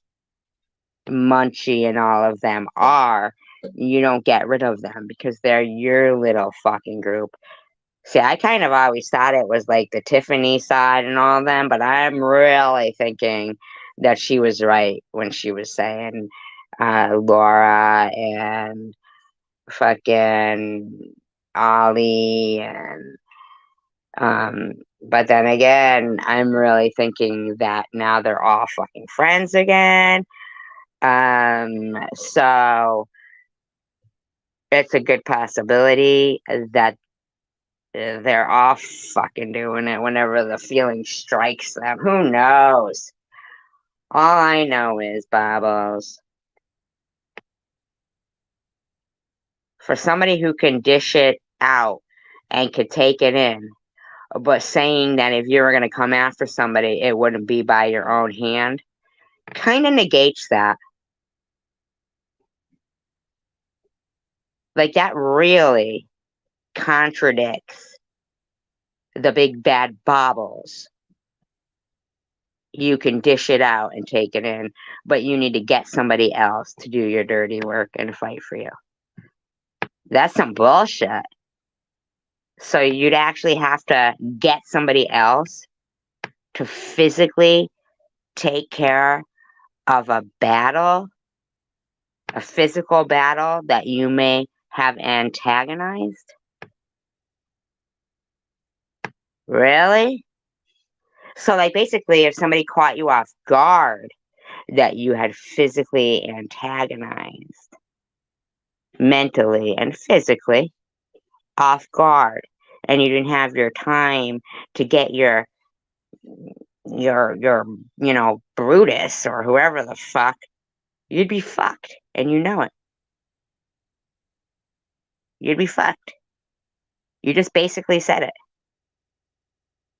Munchie and all of them are, you don't get rid of them because they're your little fucking group. See, I kind of always thought it was like the Tiffany side and all of them, but I'm really thinking that she was right when she was saying Laura and fucking Ollie and but then again, I'm really thinking that now they're all fucking friends again. So it's a good possibility that they're all fucking doing it whenever the feeling strikes them. Who knows? All I know is, Bobbles, for somebody who can dish it out and could take it in, but saying that if you were going to come after somebody, it wouldn't be by your own hand, kind of negates that. Like, that really contradicts the big bad Bobbles. You can dish it out and take it in, but you need to get somebody else to do your dirty work and fight for you. That's some bullshit. So you'd actually have to get somebody else to physically take care of a battle, a physical battle that you may have antagonized? Really? So, like, basically, if somebody caught you off guard that you had physically antagonized, mentally and physically off guard, and you didn't have your time to get your Brutus or whoever the fuck, you'd be fucked, and you know it. You'd be fucked. You just basically said it.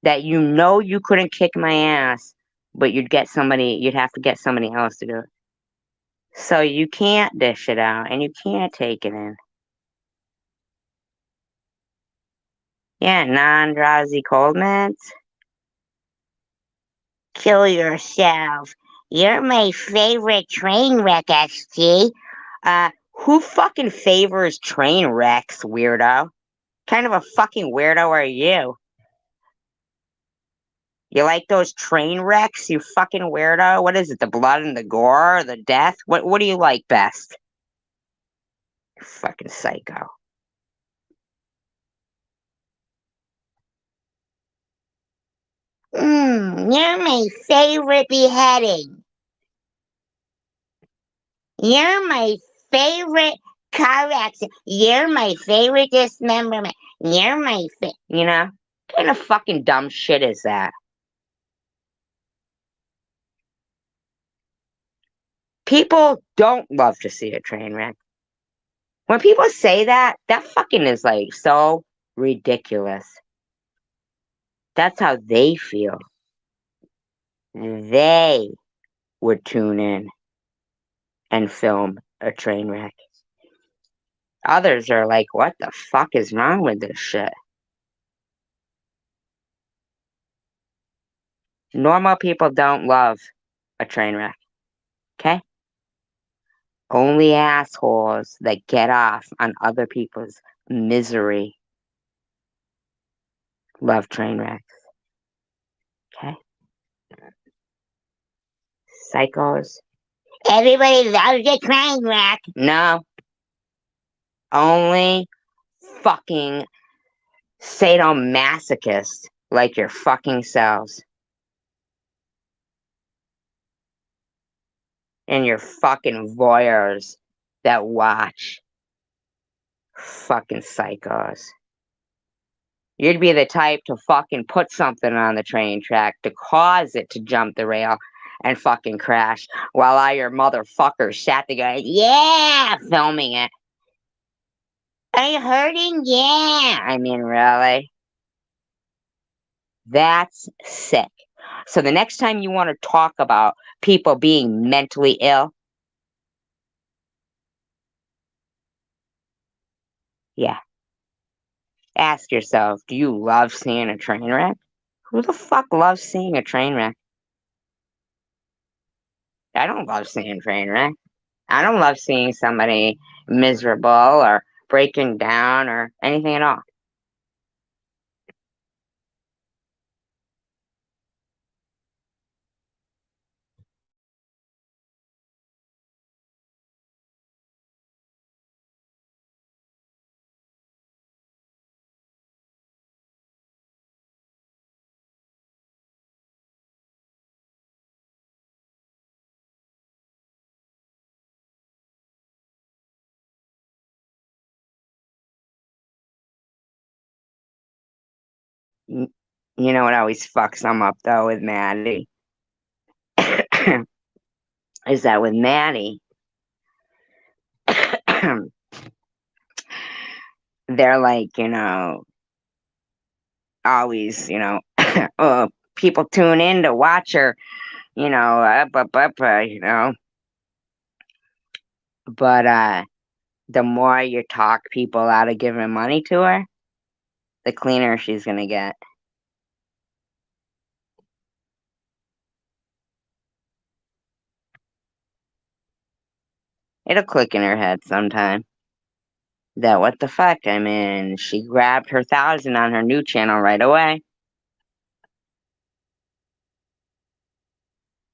That you couldn't kick my ass, but you'd have to get somebody else to do it. So you can't dish it out, and you can't take it in. Yeah, non-drowsy cold meds? Kill yourself. You're my favorite train wreck, SG. Who fucking favors train wrecks, weirdo? Kind of a fucking weirdo are you? You like those train wrecks, you fucking weirdo? What is it, the blood and the gore, or the death? What do you like best? You fucking psycho. You're my favorite beheading. You're my favorite car accident. You're my favorite dismemberment. You're my You know? What kind of fucking dumb shit is that? People don't love to see a train wreck. When people say that, that fucking is like so ridiculous. That's how they feel. They would tune in and film a train wreck. Others are like, what the fuck is wrong with this shit? Normal people don't love a train wreck. Okay? Only assholes that get off on other people's misery love train wrecks. Okay? Psychos. Everybody loves a train wreck. No. Only fucking sadomasochists like your fucking selves. And your fucking voyeurs that watch. Fucking psychos. You'd be the type to fucking put something on the train track to cause it to jump the rail and fucking crash while all your motherfuckers sat there going, yeah, filming it. Are you hurting? Yeah. I mean, really? That's sick. So the next time you want to talk about people being mentally ill, yeah, ask yourself, do you love seeing a train wreck? Who the fuck loves seeing a train wreck? I don't love seeing train wreck. I don't love seeing somebody miserable or breaking down or anything at all. You know what always fucks them up though with Maddie? Is that with Maddie, they're like, always, people tune in to watch her, but the more you talk people out of giving money to her, the cleaner she's gonna get. It'll click in her head sometime that what the fuck? I mean, she grabbed her 1,000 on her new channel right away.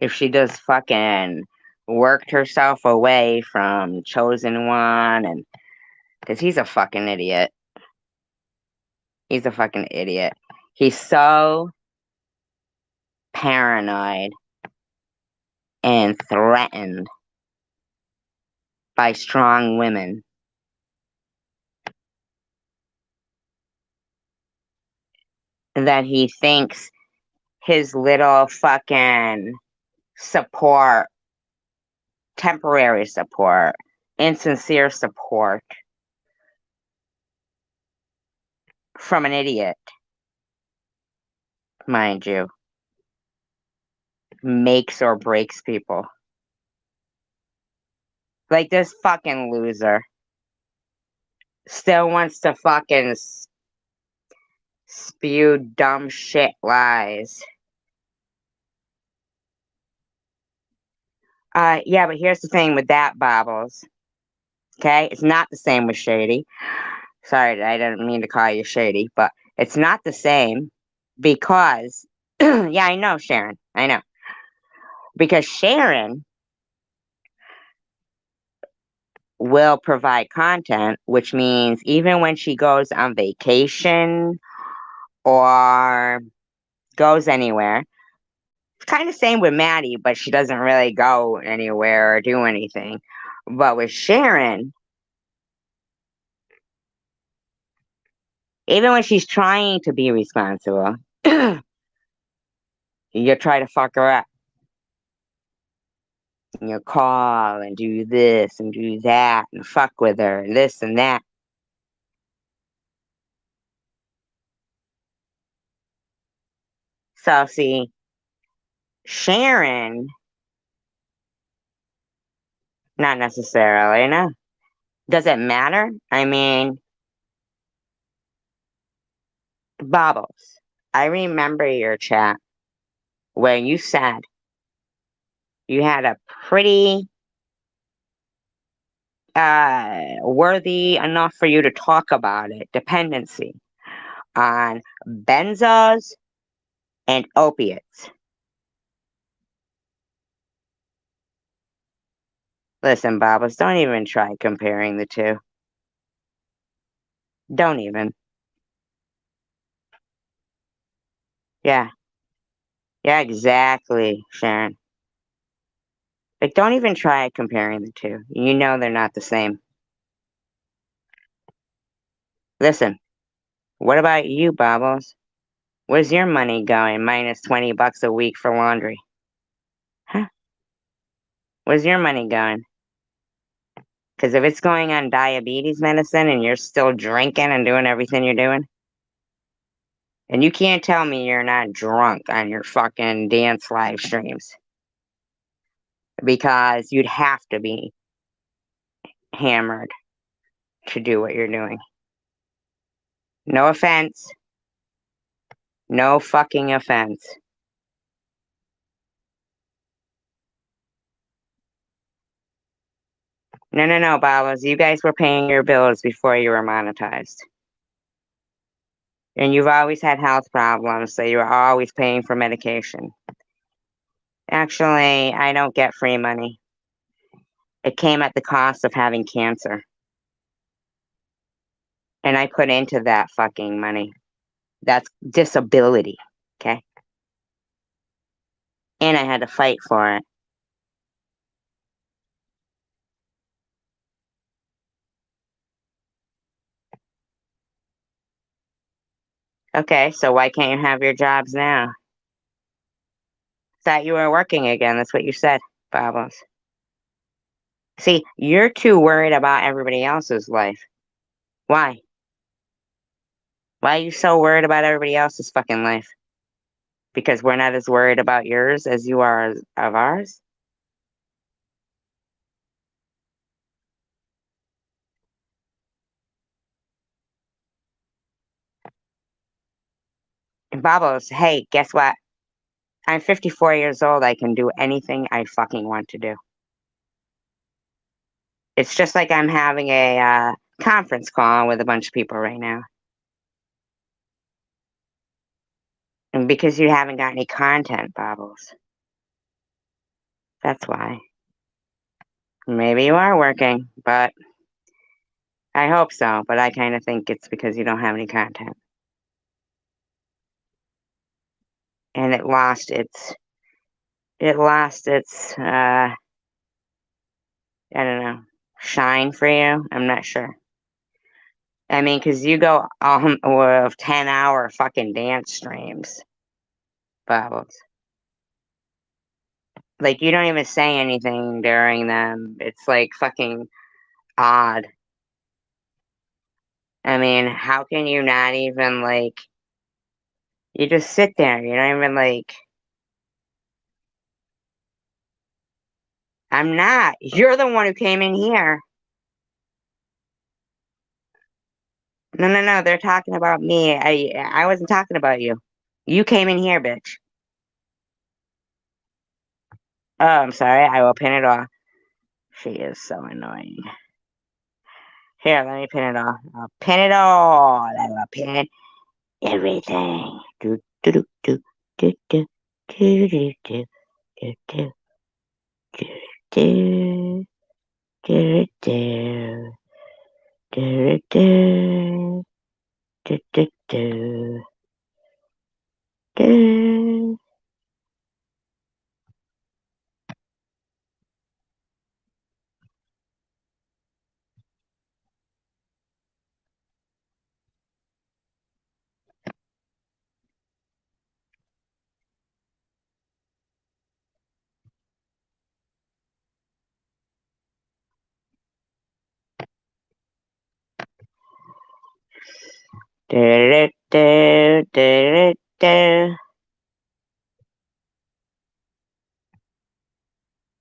If she just fucking worked herself away from Chosen One, and because he's a fucking idiot. He's a fucking idiot. He's so paranoid and threatened by strong women that he thinks his little fucking support, temporary support, insincere support from an idiot, mind you, makes or breaks people. Like this fucking loser still wants to fucking spew dumb shit lies. Yeah, but here's the thing with that, Bobbles. Okay, it's not the same with Shady. Sorry, I didn't mean to call you Shady, but it's not the same because Yeah, I know, Sharon. I know. Because Sharon will provide content, which means even when she goes on vacation or goes anywhere, it's kind of same with Maddie, but she doesn't really go anywhere or do anything. But with Sharon, even when she's trying to be responsible, you try to fuck her up. And you call and do this and do that and fuck with her and this and that. So see, Sharon, not necessarily, no. Does it matter? I mean, Bubbles, I remember your chat where you said you had a pretty worthy enough for you to talk about it dependency on benzos and opiates. Listen, Bubbles, don't even try comparing the two. Don't even. Yeah. Yeah, exactly, Sharon. Like, don't even try comparing the two. You know they're not the same. Listen, what about you, Bubbles? Where's your money going? Minus $20 a week for laundry. Huh? Where's your money going? Because if it's going on diabetes medicine and you're still drinking and doing everything you're doing, and you can't tell me you're not drunk on your fucking dance live streams. Because you'd have to be hammered to do what you're doing. No offense. No fucking offense. No, Babas. You guys were paying your bills before you were monetized. And you've always had health problems, so you were always paying for medication. Actually, I don't get free money. It came at the cost of having cancer. And I put into that fucking money. That's disability, okay? And I had to fight for it. Okay, so why can't you have your jobs now? Thought you were working again. That's what you said, Babos. See, you're too worried about everybody else's life. Why? Why are you so worried about everybody else's fucking life? Because we're not as worried about yours as you are of ours? And Babos, hey, guess what? I'm 54 years old. I can do anything I fucking want to do. It's just like I'm having a conference call with a bunch of people right now. And because you haven't got any content, Babos. That's why. Maybe you are working, but I hope so. But I kind of think it's because you don't have any content. And it lost its I don't know, shine for you. I'm not sure. I mean, because you go on with 10-hour fucking dance streams, Bubbles. Like, you don't even say anything during them. It's like fucking odd. I mean, how can you not even like, you just sit there, you don't even like, I'm not. You're the one who came in here. No, they're talking about me. I wasn't talking about you. You came in here, bitch. Oh, I'm sorry. I will pin it off. She is so annoying. Here, let me pin it off. I'll pin it all. I will pin everything. Do, do, do, do. do do do do do do do do do do do do do do do do. Do, do, do, do.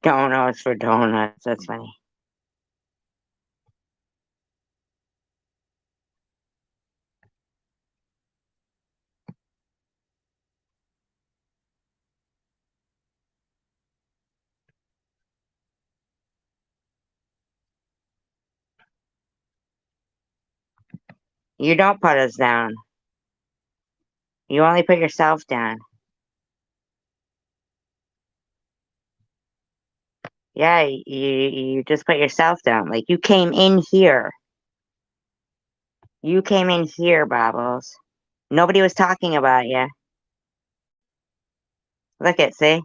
Donuts for donuts. That's funny. You don't put us down. You only put yourself down. Yeah, you just put yourself down. Like you came in here. You came in here, Bobbles. Nobody was talking about you. Look at, see?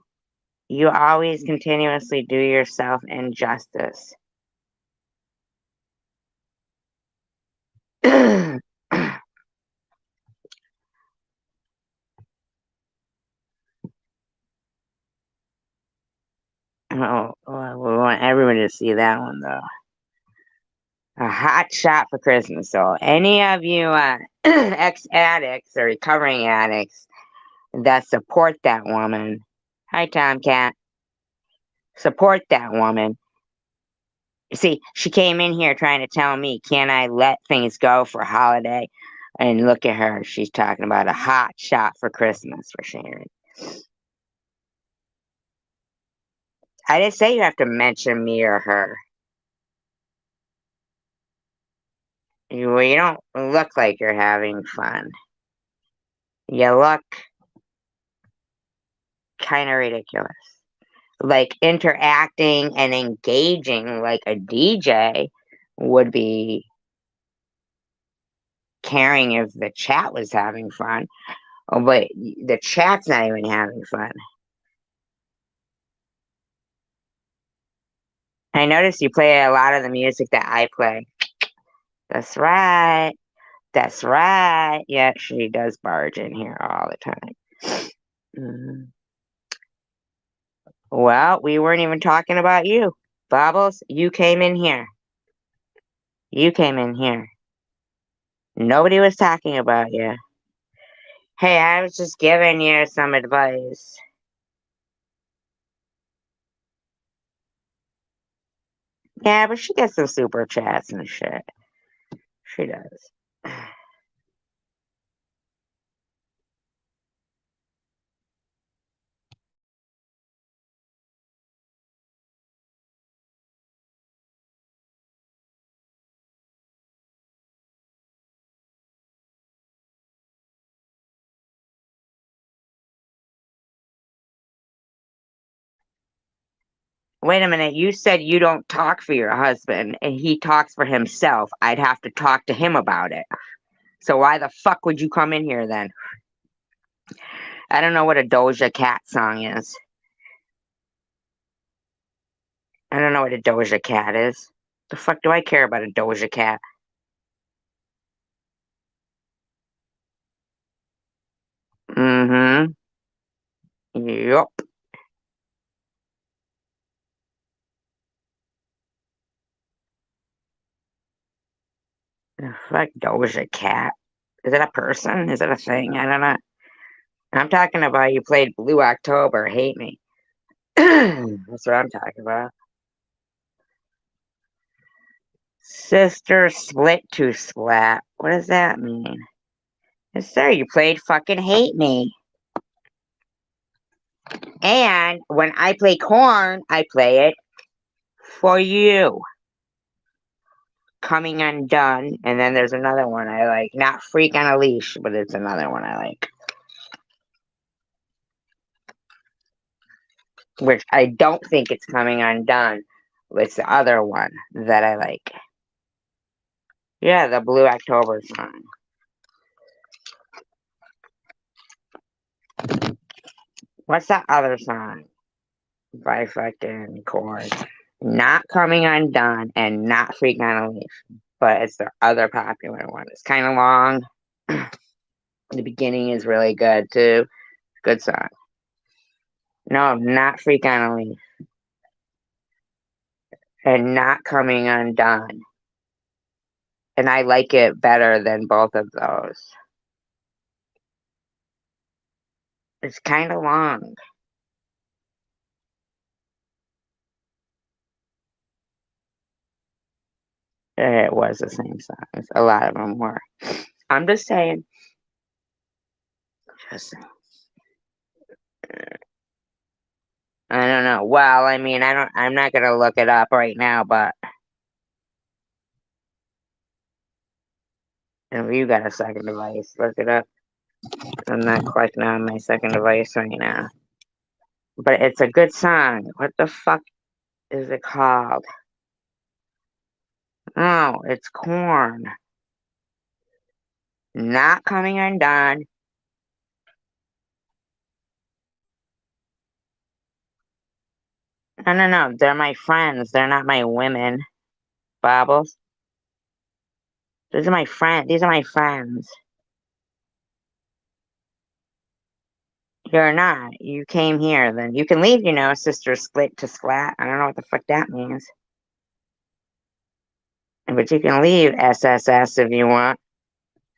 You always continuously do yourself injustice. Oh, well, we want everyone to see that one, though. A hot shot for Christmas. So, any of you ex-addicts or recovering addicts that support that woman, hi, Tomcat, support that woman. See, she came in here trying to tell me, can I let things go for holiday? And look at her. She's talking about a hot shot for Christmas for Sharon. I didn't say you have to mention me or her. You don't look like you're having fun. You look kind of ridiculous. Like interacting and engaging like a DJ would be caring if the chat was having fun. Oh, but the chat's not even having fun. I noticed you play a lot of the music that I play. That's right. That's right. Yeah, she does barge in here all the time. Mhm. Well, we weren't even talking about you. Bobbles, you came in here. You came in here. Nobody was talking about you. Hey, I was just giving you some advice. Yeah, but she gets some super chats and shit. She does. Wait a minute, you said you don't talk for your husband and he talks for himself. I'd have to talk to him about it. So why the fuck would you come in here then? I don't know what a Doja Cat song is. I don't know what a Doja Cat is. The fuck do I care about a Doja Cat? Mm-hmm. Yup. The fuck Doja Cat? Is it a person? Is it a thing? I don't know. I'm talking about you played Blue October, Hate Me. That's what I'm talking about. Sister split to splat. What does that mean? Yes, sir, you played fucking Hate Me. And when I play Corn, I play it for you. Coming Undone. And then there's another one I like. Not Freak on a Leash, but it's another one I like. which I don't think it's coming undone. It's the other one that I like. Yeah, the Blue October song. What's that other song by fucking Chord? Not Coming Undone and Not Freak on a Leash. But it's the other popular one. It's kind of long. The beginning is really good too. Good song. No, Not Freak on a Leash. And Not Coming Undone. And I like it better than both of those. It's kind of long. It was the same song. A lot of them were. I'm just saying. Just saying. I don't know. Well, I mean, I'm not gonna look it up right now, but if you got a second device, look it up. I'm not clicking on my second device right now. But it's a good song. What the fuck is it called? Oh, it's Corn. Not Coming Undone. No. They're my friends. They're not my women. Bobbles. These are my friends. These are my friends. You're not. You came here. Then you can leave, sister split to splat. I don't know what the fuck that means. But you can leave SSS if you want.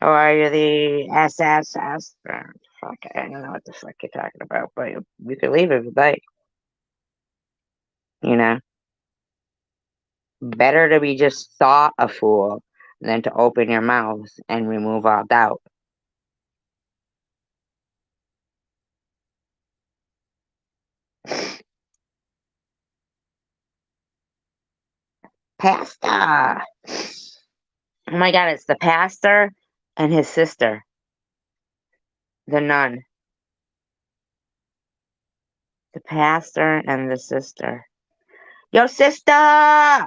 Or are you the SSS? Fuck, I don't know what the fuck you're talking about, but you can leave if you like. You know? Better to be just thought a fool than to open your mouth and remove all doubt. Pastor! Oh my god, it's the pastor and his sister. The nun. The pastor and the sister. Yo, sister!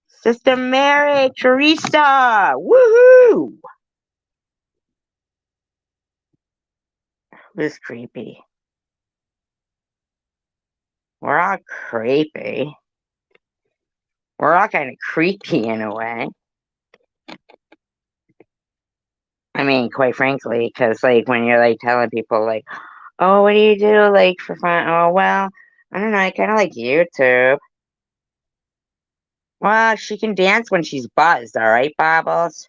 Sister Mary, Teresa! Woohoo! Who's creepy? We're all creepy. We're all kind of creepy in a way. I mean, quite frankly, because, like, when you're, like, telling people, like, oh, what do you do, like, for fun? Oh, well, I don't know, I kind of like YouTube. Well, she can dance when she's buzzed, alright, Bobbles?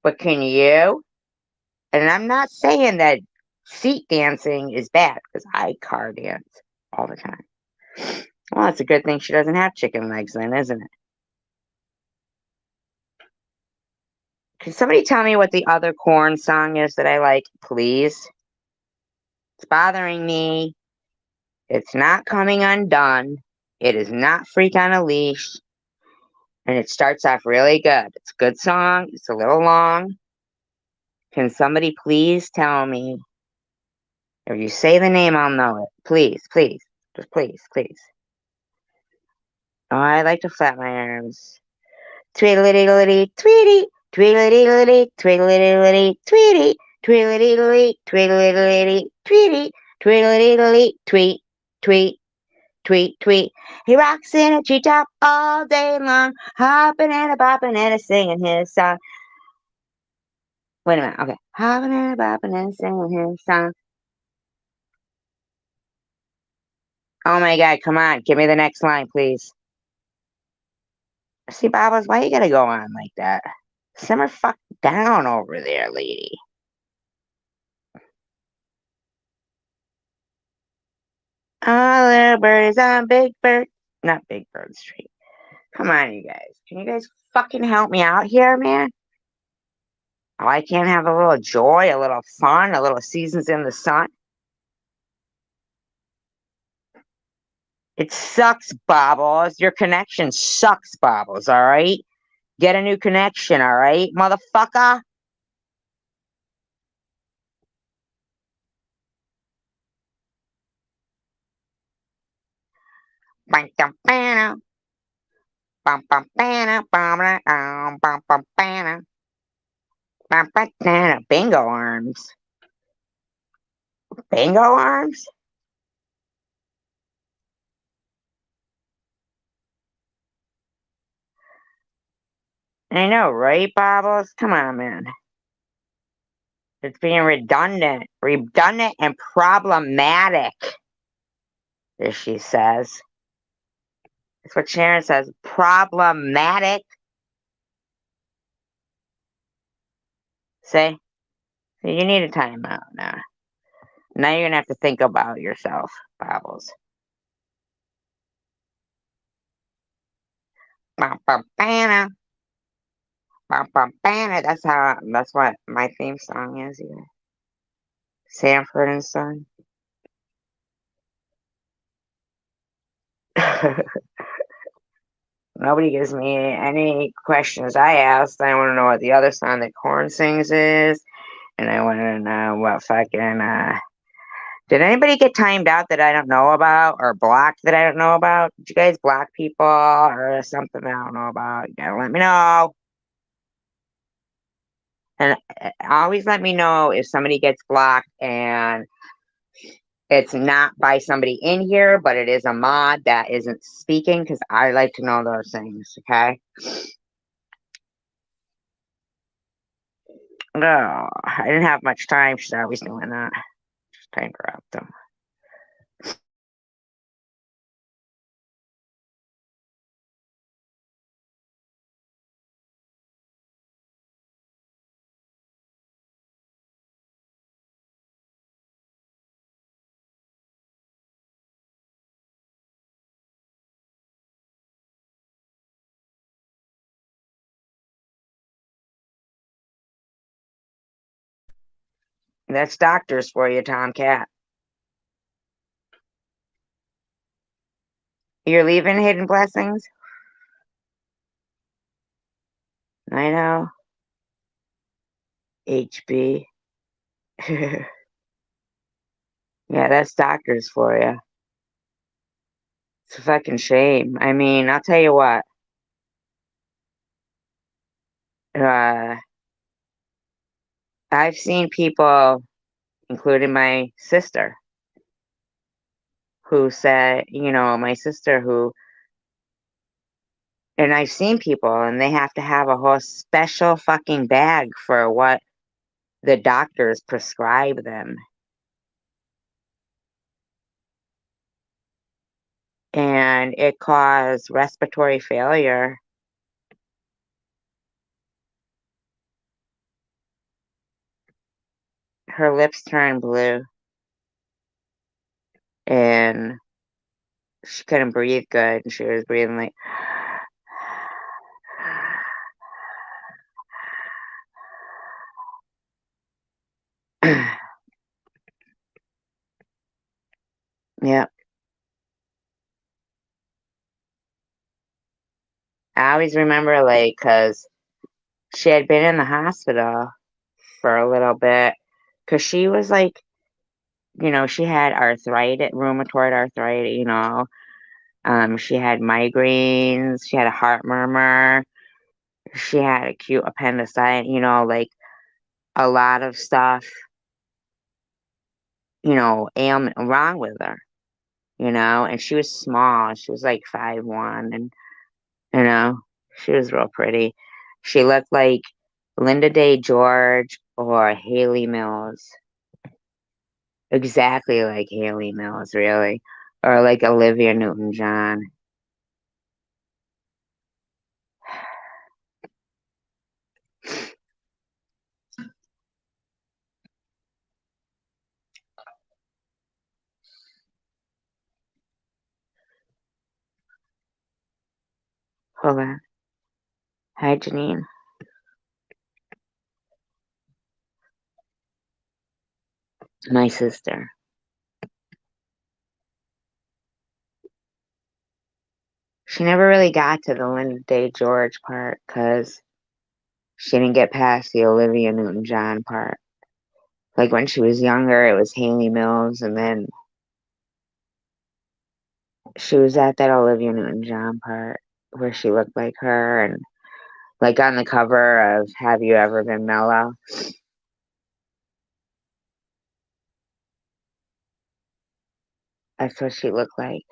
But can you? And I'm not saying that seat dancing is bad, because I car dance all the time. Well, it's a good thing she doesn't have chicken legs then, isn't it? Can somebody tell me what the other Corn song is that I like, please? It's bothering me. It's not coming undone. It is not Freak on a Leash. And it starts off really good. It's a good song. It's a little long. Can somebody please tell me? If you say the name, I'll know it. Please, please. Just please, please. Oh, I like to flap my arms. Tweedledee, tweety, tweedledee, tweedledee, tweety, tweedledee, tweedledee, tweety, tweedledee, tweet, tweet, tweet, tweet. He rocks in a treetop all day long, hopping and a bopping and a singing his song. Wait a minute, okay. Hopping and a bopping and singing his song. Oh my god, come on, give me the next line, please. See, Bobbles, why you gotta go on like that? Simmer fuck down over there, lady. Oh, little bird is on Big Bird. Not Big Bird Street. Come on, you guys. Can you guys fucking help me out here, man? Oh, I can't have a little joy, a little fun, a little seasons in the sun. It sucks, Bobbles. Your connection sucks, Bobbles, alright? Get a new connection, alright, motherfucker? Bingo arms. Bingo arms? I know, right, Bobbles? Come on, man. It's being redundant. Redundant and problematic, as she says. That's what Sharon says. Problematic. Say, you need a timeout now. Now you're gonna have to think about yourself, Bobbles. That's what my theme song is. Yeah. Sanford and Son. Nobody gives me any questions I asked. I want to know what the other song that Korn sings is, and I want to know what fucking did anybody get timed out that I don't know about, or blocked that I don't know about? Did you guys block people or something I don't know about? You gotta let me know. And always let me know if somebody gets blocked and it's not by somebody in here, but it is a mod that isn't speaking, because I like to know those things, okay? Oh, I didn't have much time. She's always doing that. Just to interrupt them. That's doctors for you, Tomcat. You're leaving Hidden Blessings? I know. HB. Yeah, that's doctors for you. It's a fucking shame. I mean, I'll tell you what. Uh, I've seen people, including my sister, who said, my sister who, and I've seen people and they have to have a whole special fucking bag for what the doctors prescribe them. And it caused respiratory failure. Her lips turned blue and she couldn't breathe good. And she was breathing like, yeah. I always remember, like, because she had been in the hospital for a little bit, because she was like, she had arthritis, rheumatoid arthritis, she had migraines, she had a heart murmur, she had acute appendicitis, like a lot of stuff, ailment wrong with her, and she was small. She was like 5'1", and, you know, she was real pretty. She looked like Linda Day George or Haley Mills. Exactly like Haley Mills, really. Or like Olivia Newton-John. Hold on. Hi, Janine. My sister. She never really got to the Linda Day George part because she didn't get past the Olivia Newton-John part. Like when she was younger, it was Haley Mills, and then She was at that Olivia Newton-John part where she looked like her and like on the cover of Have You Ever Been Mellow? That's what she looked like.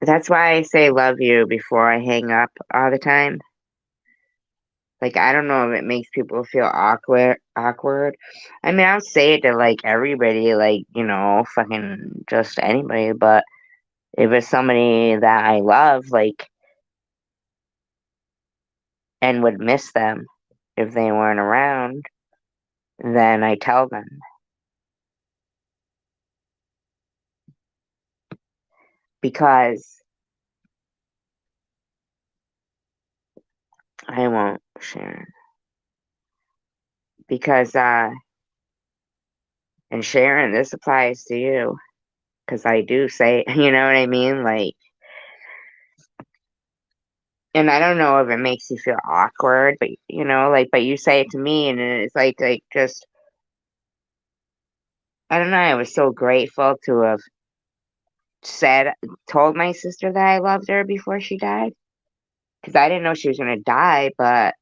That's why I say love you before I hang up all the time. Like, I don't know if it makes people feel awkward. I mean, I'll say it to like everybody, like, fucking just anybody, but if it's somebody that I love, like, and would miss them if they weren't around, then I tell them because I won't share. Because, and Sharon, this applies to you because I do say, you know what I mean? Like, and I don't know if it makes you feel awkward, but like, but you say it to me, and it's like just, I don't know. I was so grateful to have said, told my sister that I loved her before she died because I didn't know she was gonna die, but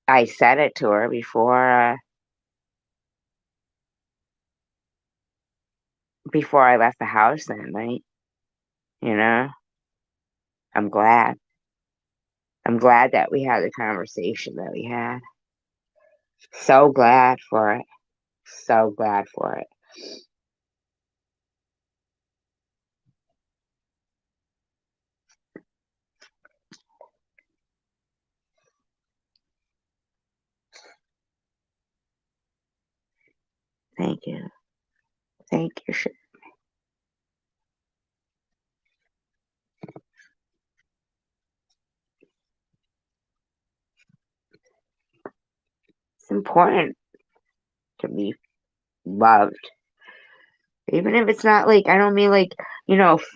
I said it to her before I left the house that night. You know, I'm glad. I'm glad that we had the conversation that we had. So glad for it. So glad for it. Thank you. Thank you. It's important to be loved. Even if it's not like, I don't mean like,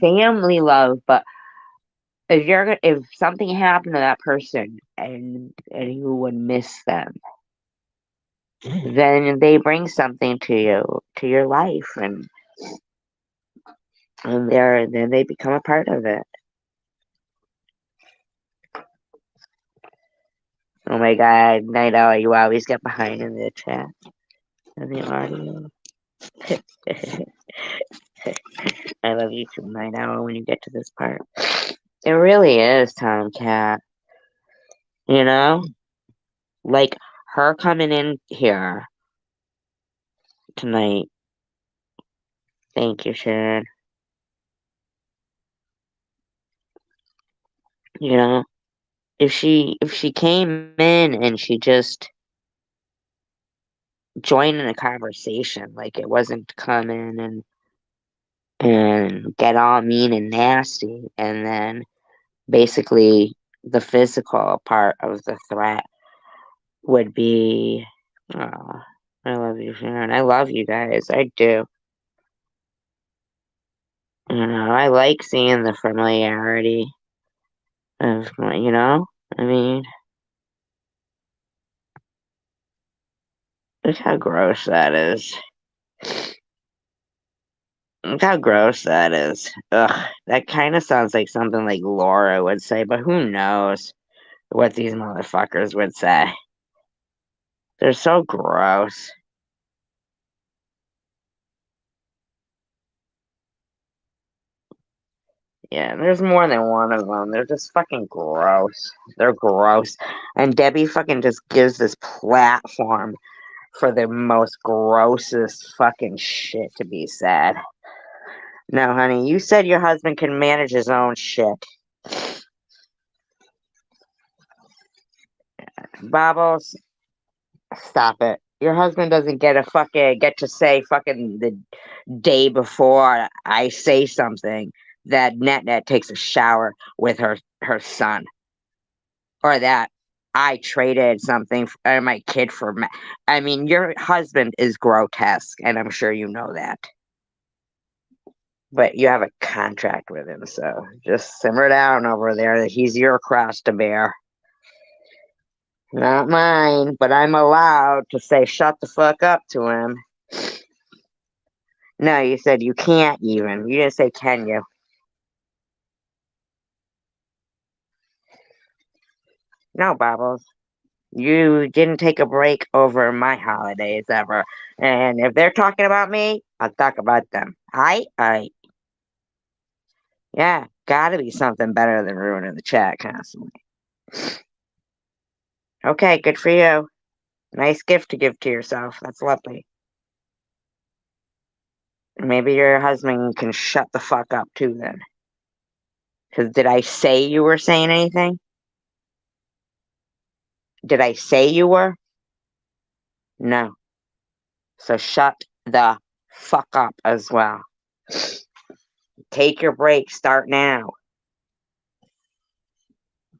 family love, but if something happened to that person and you would miss them, then they bring something to you, to your life, and then they become a part of it. Oh my God, Night Owl, you always get behind in the chat and the audio. I love you too, Night Owl, when you get to this part. It really is, Tomcat. You know? Like her coming in here tonight. Thank you, Sharon. You know, if she came in and she just joined in a conversation, like it wasn't to come in and get all mean and nasty, and then basically the physical part of the threat would be, oh, I love you, Sharon. I love you guys. I do. I like seeing the familiarity of, I mean, look how gross that is. Look how gross that is. Ugh, that kind of sounds like something like Laura would say, but who knows? what these motherfuckers would say. They're so gross. Yeah, there's more than one of them. They're just fucking gross. They're gross. And Debbie fucking just gives this platform for the most grossest fucking shit to be said. No, honey, you said your husband can manage his own shit. Bobbles, stop it. Your husband doesn't get to say fucking the day before I say something that Net takes a shower with her son, or that I traded something my kid for. I mean, your husband is grotesque, and I'm sure you know that. But you have a contract with him, so just simmer down over there. He's your cross to bear. Not mine, but I'm allowed to say shut the fuck up to him. No, you said you can't even. You didn't say can you. No, Bubbles. You didn't take a break over my holidays ever. And if they're talking about me, I'll talk about them. I. Yeah, gotta be something better than ruining the chat constantly. Okay, good for you. Nice gift to give to yourself. That's lovely. Maybe your husband can shut the fuck up too then. Because did I say you were saying anything? Did I say you were? No. So shut the fuck up as well. Take your break. Start now.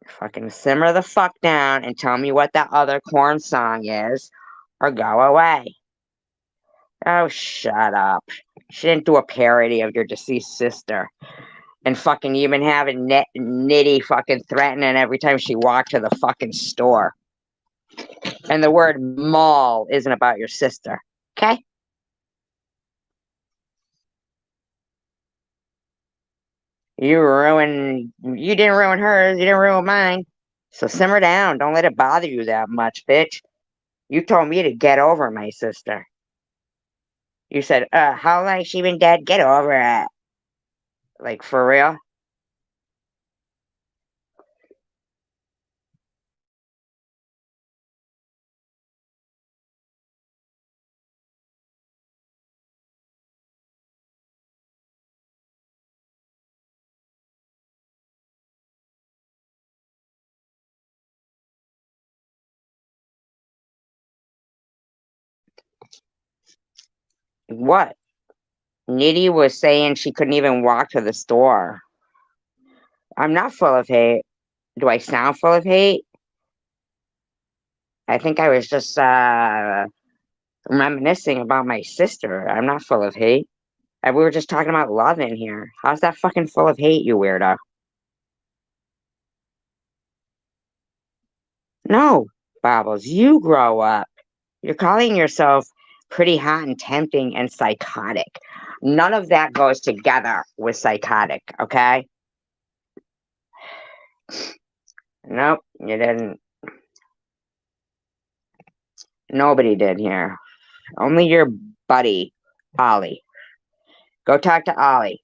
Fucking simmer the fuck down and tell me what that other corn song is, or go away. Oh, shut up. She didn't do a parody of your deceased sister. And fucking even having Nitty fucking threatening every time she walked to the fucking store. And the word mall isn't about your sister. Okay? You didn't ruin hers, you didn't ruin mine. So simmer down. Don't let it bother you that much, bitch. You told me to get over my sister. You said, how long she been dead? Get over it. Like, for real? What? Nitty was saying she couldn't even walk to the store. I'm not full of hate. Do I sound full of hate? I think I was just reminiscing about my sister. I'm not full of hate. We were just talking about love in here. How's that fucking full of hate, you weirdo? No, Bobbles, you grow up. You're calling yourself pretty hot and tempting and psychotic. None of that goes together with psychotic, okay? Nope, you didn't. Nobody did here. Only your buddy, Ollie. Go talk to Ollie.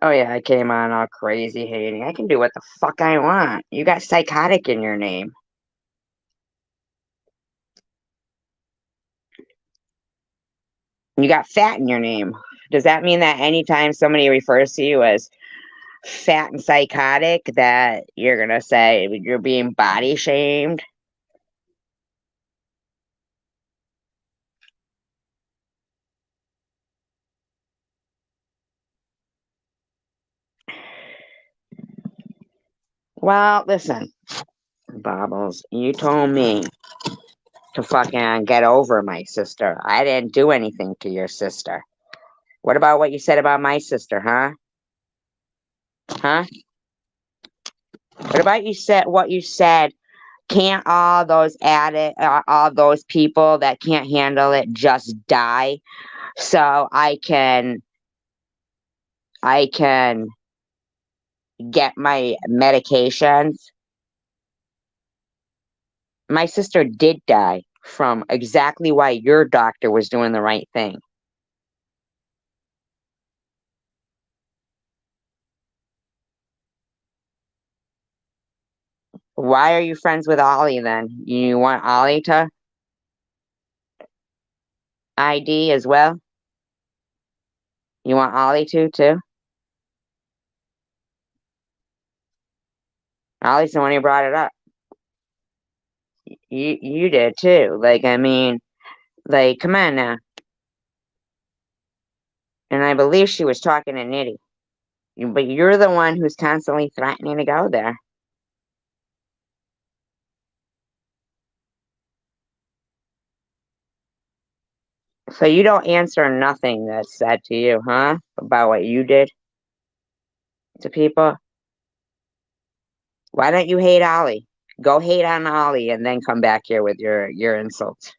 Oh yeah, I came on all crazy hating. I can do what the fuck I want. You got psychotic in your name. You got fat in your name. Does that mean that anytime somebody refers to you as fat and psychotic, that you're gonna say you're being body shamed? Well, listen, Bobbles, you told me to fucking get over my sister. I didn't do anything to your sister. What about what you said about my sister, huh? Huh? What about what you said? Can't all those people that can't handle it just die so I can get my medications? My sister did die from exactly why your doctor was doing the right thing. Why are you friends with Ollie then? You want Ollie to ID as well? You want Ollie to too? Ollie's the one who brought it up. You did too. Like, I mean, like, come on now. And I believe she was talking to Nitty. But you're the one who's constantly threatening to go there. So you don't answer nothing that's said to you, huh? About what you did to people? Why don't you hate Ollie? Go hate on Ollie and then come back here with your insults.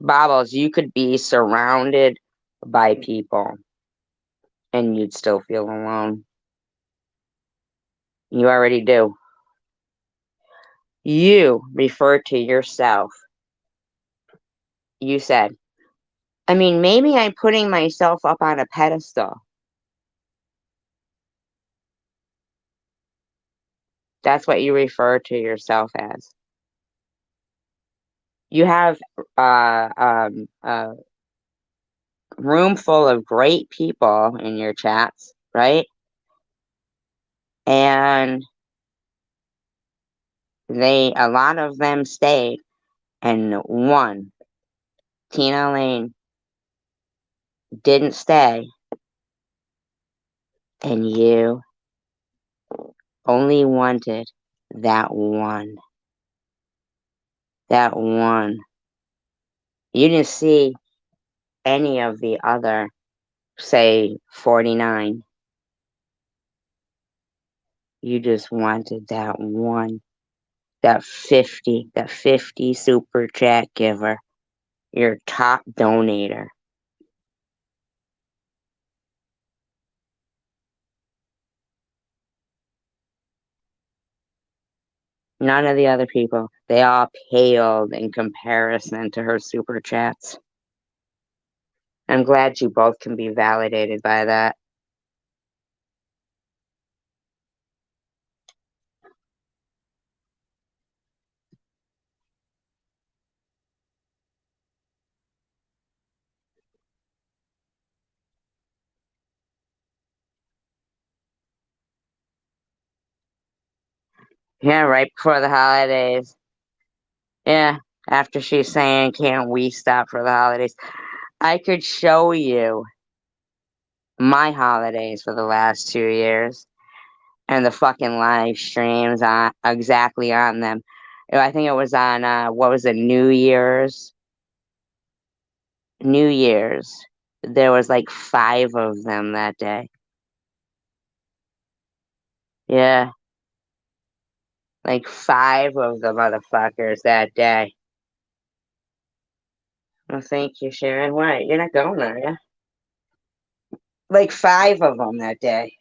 Bobbles, you could be surrounded by people and you'd still feel alone. You already do. You refer to yourself. You said, I mean, maybe I'm putting myself up on a pedestal. That's what you refer to yourself as. You have a room full of great people in your chats, right? And a lot of them stayed, and one, Tina Lane, didn't stay, and you only wanted that one. That one. You didn't see any of the other, say, 49. You just wanted that one. That 50 super chat giver, your top donator. None of the other people. They all paled in comparison to her super chats. I'm glad you both can be validated by that. Yeah, right before the holidays. Yeah, after she's saying, can't we stop for the holidays? I could show you my holidays for the last 2 years and the fucking live streams on exactly on them. I think it was on what was it, New Year's? New Year's. There was like 5 of them that day. Yeah, like 5 of the motherfuckers that day. Well, thank you, Sharon. What? You're not going, are you? Like 5 of them that day.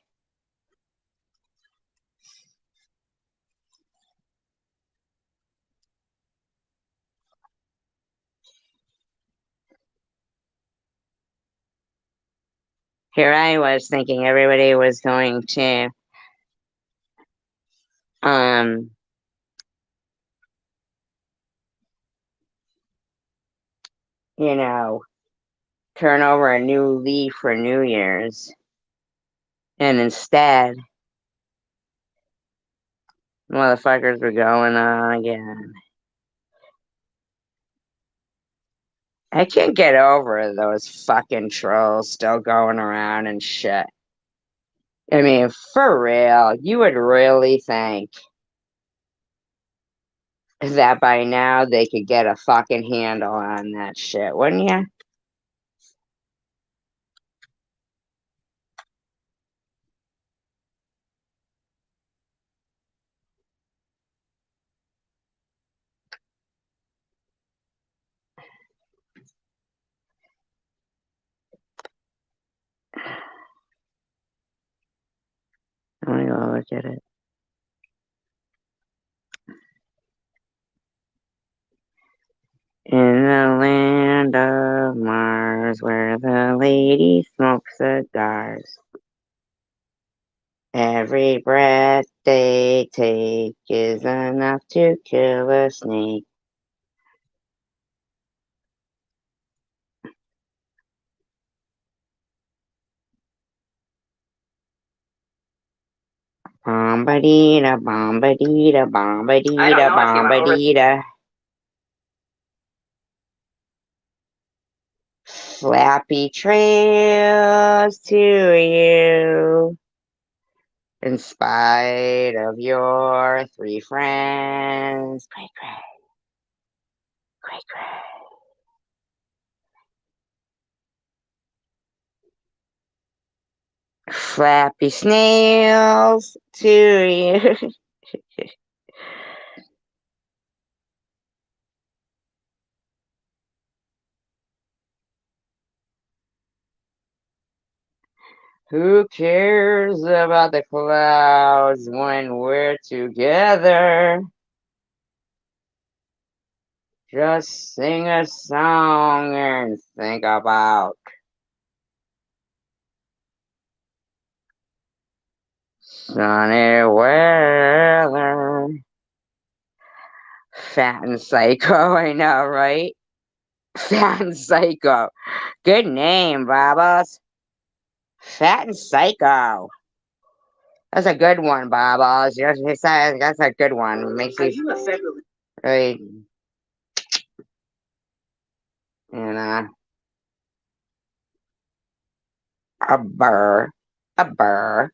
Here I was thinking everybody was going to, um, you know, turn over a new leaf for New Year's. And instead, motherfuckers were going on again. I can't get over those fucking trolls still going around and shit. I mean, for real, you would really think that by now they could get a fucking handle on that shit, wouldn't ya? Let me go look at it. In the land of Mars, where the lady smokes cigars, every breath they take is enough to kill a snake. Bombadita, bombadita, bombadita, bombadita. Flappy trails to you. In spite of your three friends. Cray, cray. Cray, cray. Flappy snails to you. Who cares about the clouds when we're together? Just sing a song and think about sunny weather. Fat and Psycho, I know, right? Fat and Psycho. Good name, Babas. Fat and Psycho. That's a good one, Babas. That's a good one. Makes you really, you know, a burr. A burr.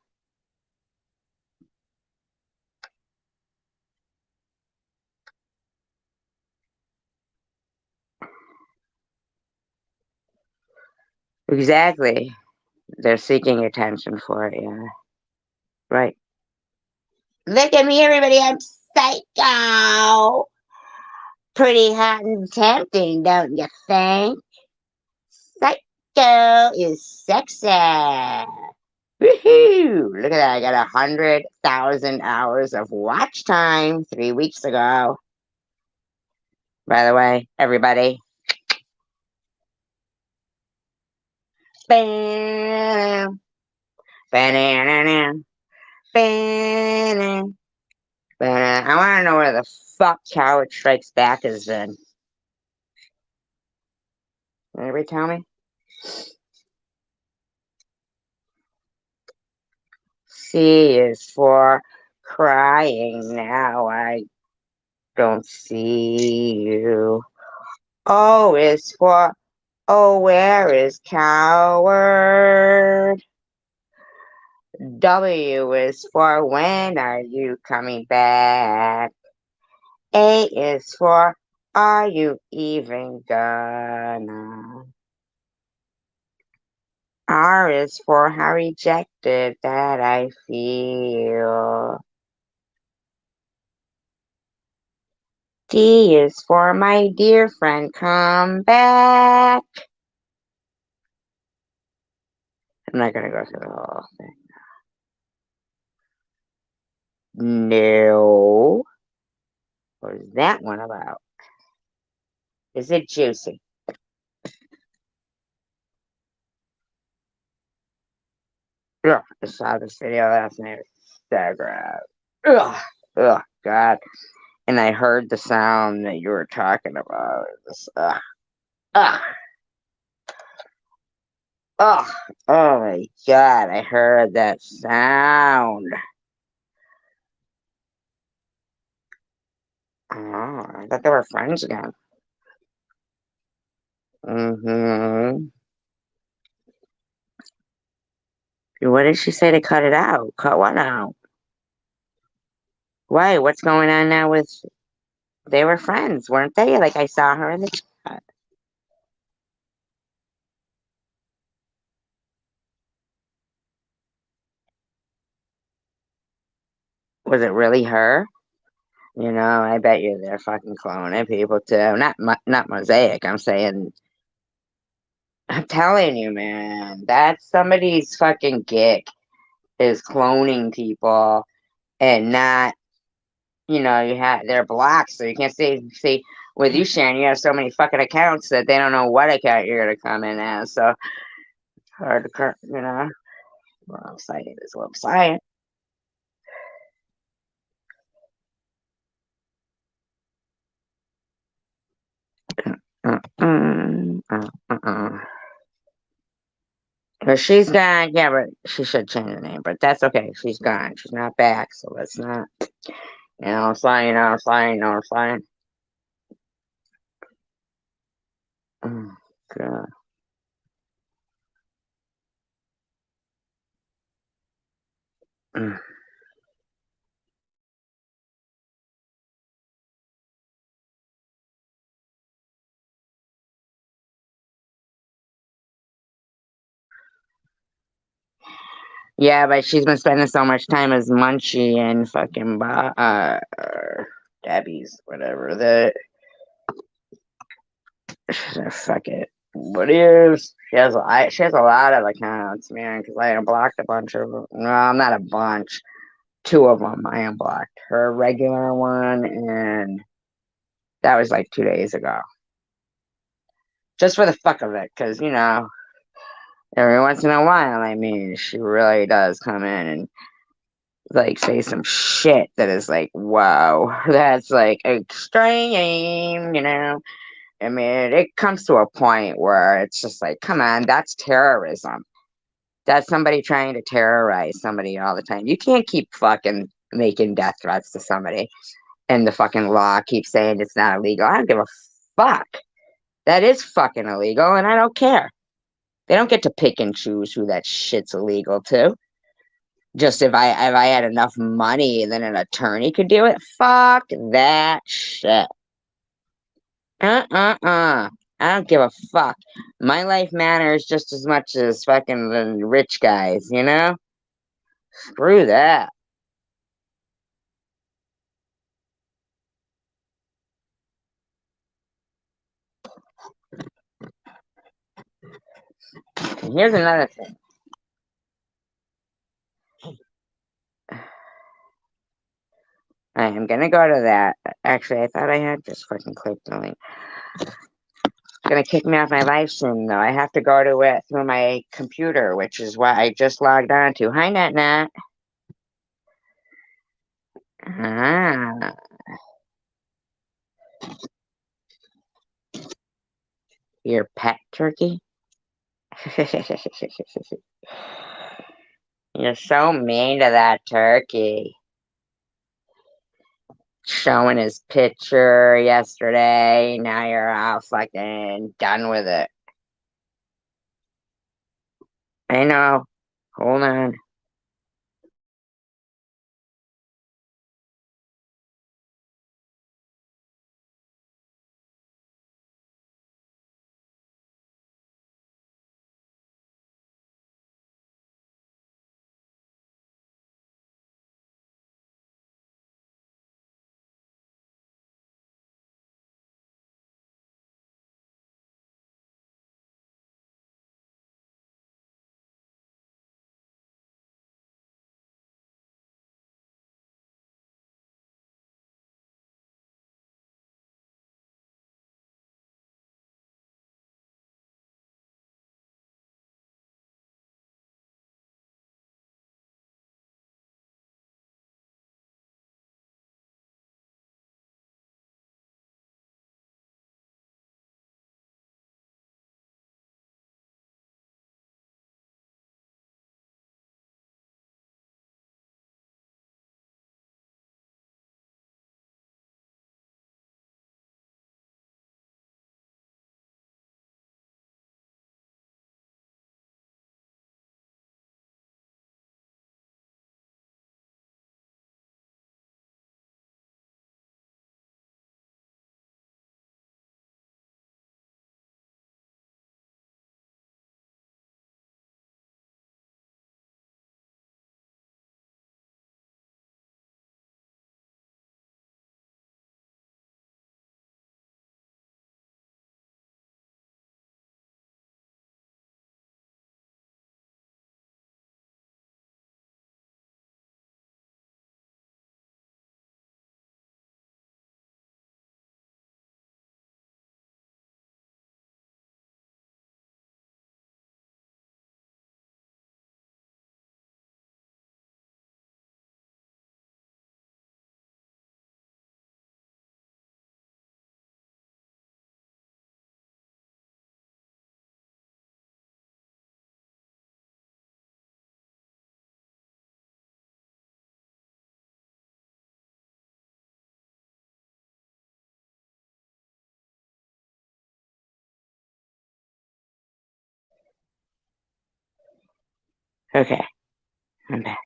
Exactly. They're seeking attention for it, yeah. Right. Look at me, everybody. I'm psycho. Pretty hot and tempting, don't you think? Psycho is sexy. Woohoo! Look at that. I got 100,000 hours of watch time 3 weeks ago. By the way, everybody. Bam, banana, banana, banana. I want to know where the fuck Coward Strikes Back has been. Anybody tell me? C is for crying now. I don't see you. O is for, oh, where is Coward? W is for, when are you coming back? A is for, are you even gonna? R is for, how rejected that I feel. D is for, my dear friend, come back. I'm not gonna go through the whole thing. No. What is that one about? Is it juicy? Ugh, I saw this video last night. So gross. Ugh, ugh, God. And I heard the sound that you were talking about. Ugh, ugh, ugh. Oh my God, I heard that sound. Oh, I thought they were friends again. Mm-hmm. What did she say to cut it out? Cut what out? Why? What's going on now with They were friends, weren't they? Like I saw her in the chat. Was it really her? I bet you they're fucking cloning people too. Not Mosaic. I'm telling you, man, that's somebody's fucking gig is cloning people and not, they're blocked, so you can't see with you, Sharon, you have so many fucking accounts that they don't know what account you're gonna come in as. So it's hard to, website is website. But she's gone. Yeah, but she should change her name. But that's okay. She's gone. She's not back. So let's not. It's fine. It's fine. It's fine. Oh, God. Mm. Yeah, but she's been spending so much time as Munchie and fucking Debbie's, whatever. Fuck it. What is? She has a lot of accounts, man. Because I unblocked a bunch of them. No, not a bunch. Two of them I unblocked. Her regular one, and that was like 2 days ago. Just for the fuck of it, because every once in a while, she really does come in and like say some shit that is like, wow, that's like extreme. It comes to a point where it's just like, come on, that's terrorism. That's somebody trying to terrorize somebody all the time. You can't keep fucking making death threats to somebody and the fucking law keeps saying it's not illegal. I don't give a fuck. That is fucking illegal and I don't care. They don't get to pick and choose who that shit's illegal to. Just if I had enough money, then an attorney could do it. Fuck that shit. I don't give a fuck. My life matters just as much as fucking the rich guys. Screw that. And here's another thing. I am gonna go to that. Actually, I thought I had just fucking clicked the link. It's gonna kick me off my live stream though. I have to go to it through my computer, which is what I just logged on to. Hi, Nat. Ah, your pet turkey? You're so mean to that turkey. Showing his picture yesterday. Now you're all fucking done with it. I know. Hold on. Okay, I'm back.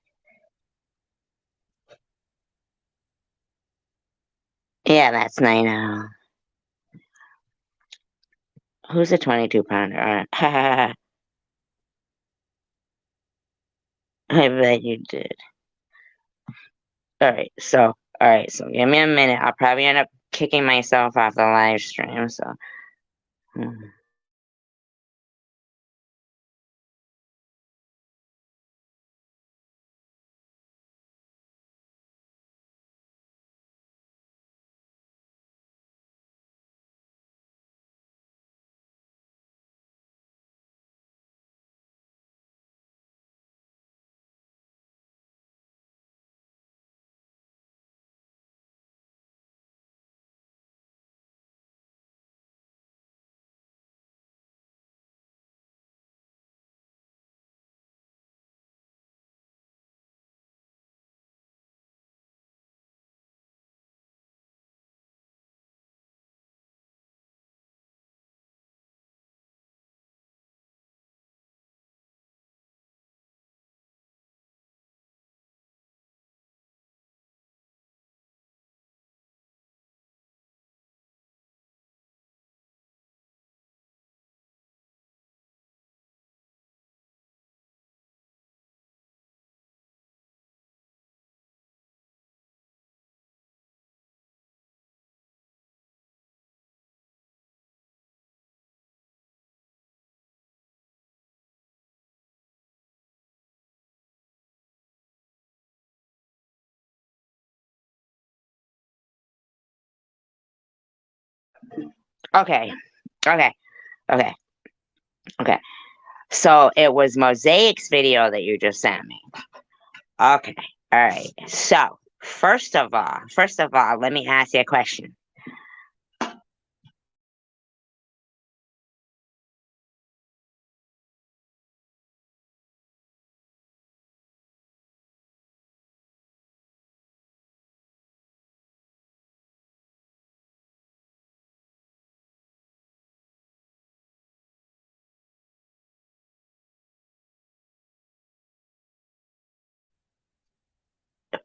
Yeah, that's 9. Who's a 22-pounder? I bet you did. All right, so give me a minute. I'll probably end up kicking myself off the live stream. So, hmm. Okay, okay, okay, okay. So it was Mosaic's video that you just sent me. Okay, all right. So first of all, let me ask you a question.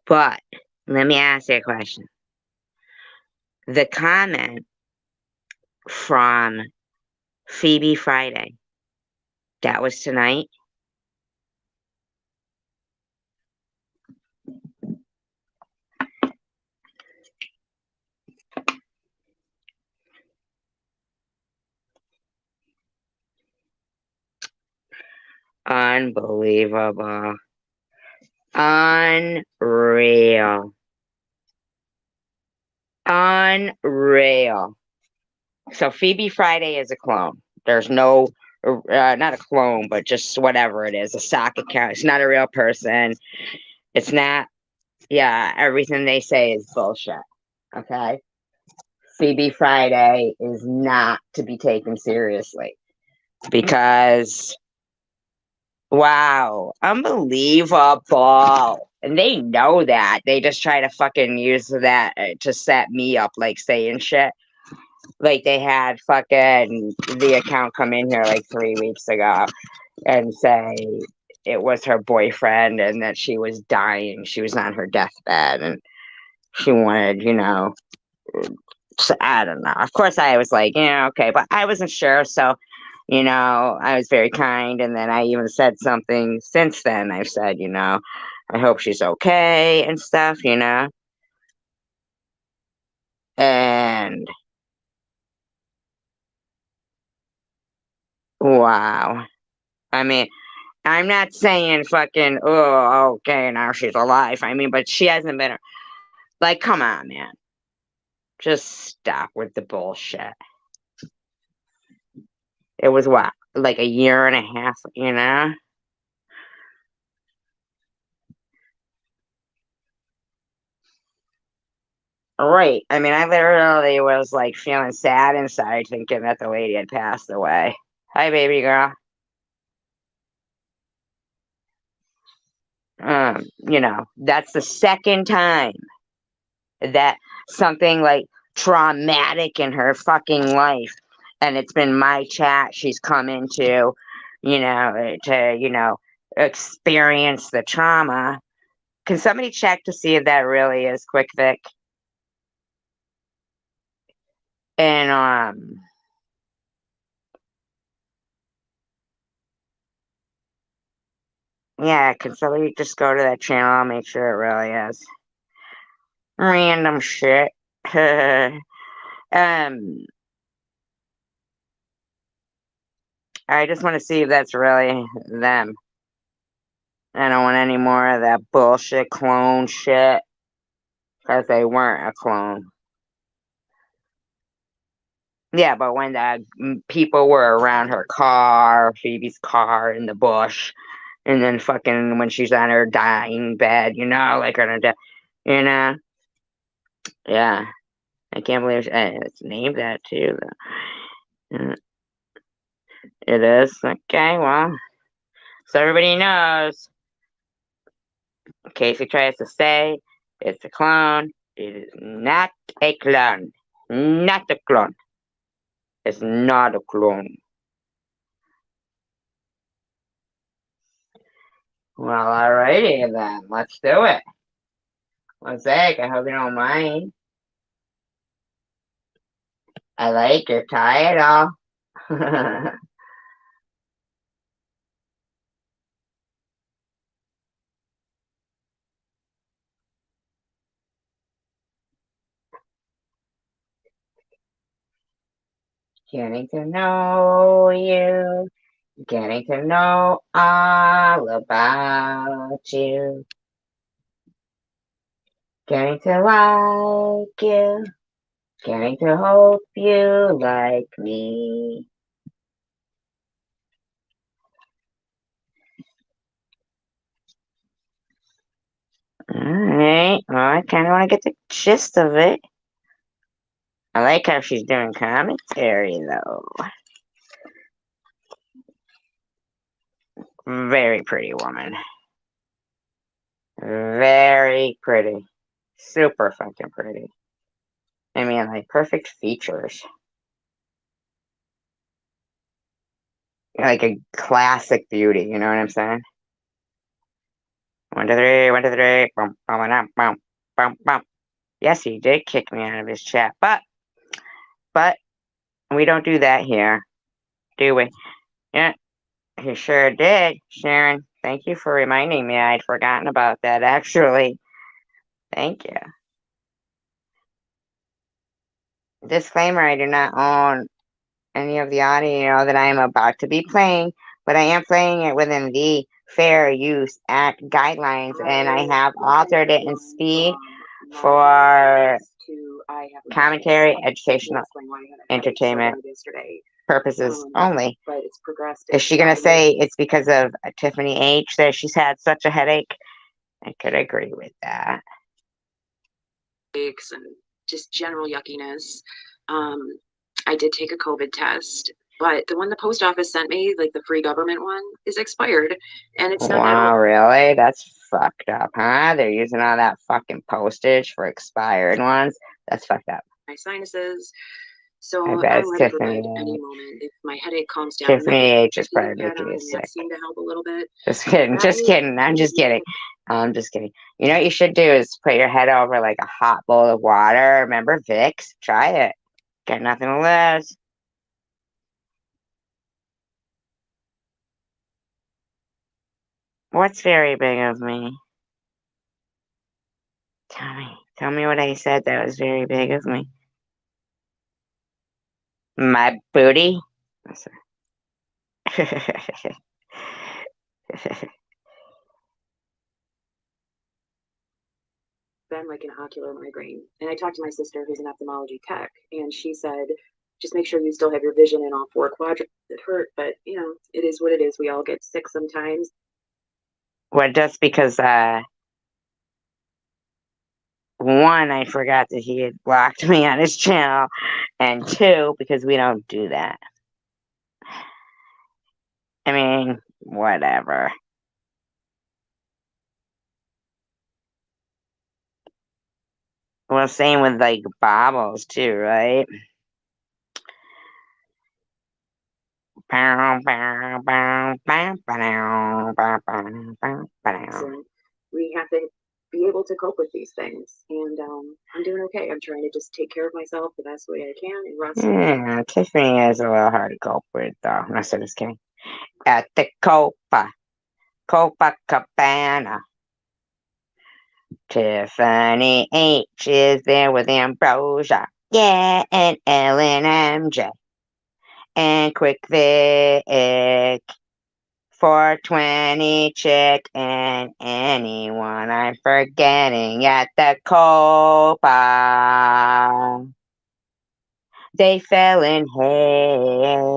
But let me ask you a question. The comment from Phoebe Friday, that was tonight? Unbelievable. Unreal. Unreal. So Phoebe Friday is a clone. There's no, not a clone, but just whatever it is, a sock account. It's not a real person. It's not, yeah, everything they say is bullshit. Okay? Phoebe Friday is not to be taken seriously because, wow, unbelievable. And they know that. They just try to fucking use that to set me up, like saying shit. Like they had fucking the account come in here like 3 weeks ago and say it was her boyfriend and that she was dying. She was on her deathbed and she wanted, so I don't know. Of course, I was like, yeah, okay, but I wasn't sure. So, I was very kind. And then I even said something since then. I've said, I hope she's okay and stuff. And wow. I mean, I'm not saying fucking, oh, okay, now she's alive. I mean, but she hasn't been, like, come on, man. Just stop with the bullshit. It was what, like a year and a half? Right. I mean, I literally was like feeling sad inside thinking that the lady had passed away. Hi, baby girl. That's the second time that something like traumatic in her fucking life, and it's been my chat she's come into, to experience the trauma. Can somebody check to see if that really is Quick Vic? And yeah, can somebody just go to that channel? I'll make sure it really is random shit. I just want to see if that's really them. I don't want any more of that bullshit clone shit, because they weren't a clone. Yeah, but when the people were around her car, Phoebe's car in the bush, and then fucking when she's on her dying bed, like on her death, you know? Yeah. I can't believe it's named that too. It is? Okay, well, so everybody knows. Casey tries to say it's a clone. It is not a clone. Not a clone. It's not a clone. Well, alrighty then. Let's do it. Mosaic, I hope you don't mind. I like your title. Getting to know you. Getting to know all about you. Getting to like you. Getting to hope you like me. Alright, well, I kind of want to get the gist of it. I like how she's doing commentary, though. Very pretty woman. Very pretty. Super fucking pretty. I mean, like, perfect features. Like a classic beauty, you know what I'm saying? 1, 2, 3, 1, 2, 3. Boom, boom, boom, boom, boom. Yes, he did kick me out of his chat, but we don't do that here, do we? Yeah, he sure did, Sharon. Thank you for reminding me. I'd forgotten about that, actually. Thank you. Disclaimer, I do not own any of the audio that I am about to be playing, but I am playing it within the Fair Use Act guidelines, and I have altered it in speed for commentary, educational, entertainment purposes only. Is she going to say it's because of Tiffany H. that she's had such a headache? I could agree with that. And just general yuckiness. I did take a COVID test, but the one the post office sent me, like the free government one, is expired, and it's not. Wow, really? That's fucked up, huh? They're using all that fucking postage for expired ones. That's fucked up. My sinuses. So I bet it's Tiffany. Any moment, if my headache calms down, Tiffany H is probably making you sick. Seem to help a little bit. Just kidding. Just kidding. I'm just kidding. I'm just kidding. You know what you should do is put your head over like a hot bowl of water. Remember Vicks? Try it. Got nothing to lose. What's very big of me? Tell me what I said that was very big of me. My booty? Been like an ocular migraine. And I talked to my sister who's an ophthalmology tech, and she said, just make sure you still have your vision in all 4 quadrants. It hurt, but it is what it is. We all get sick sometimes. Well, just because one, I forgot that he had blocked me on his channel, and 2, because we don't do that. I mean, whatever. Well, same with like baubles too, right? We have to be able to cope with these things, and I'm doing okay. I'm trying to just take care of myself the best way I can and rest. Yeah, Tiffany is a little hard to cope with, though. No, so just kidding. At the Copacabana, Tiffany H is there with Ambrosia. Yeah, and Ellen MJ. And Quick Vic. 420 chick and anyone I'm forgetting at the Copa. They fell in hate.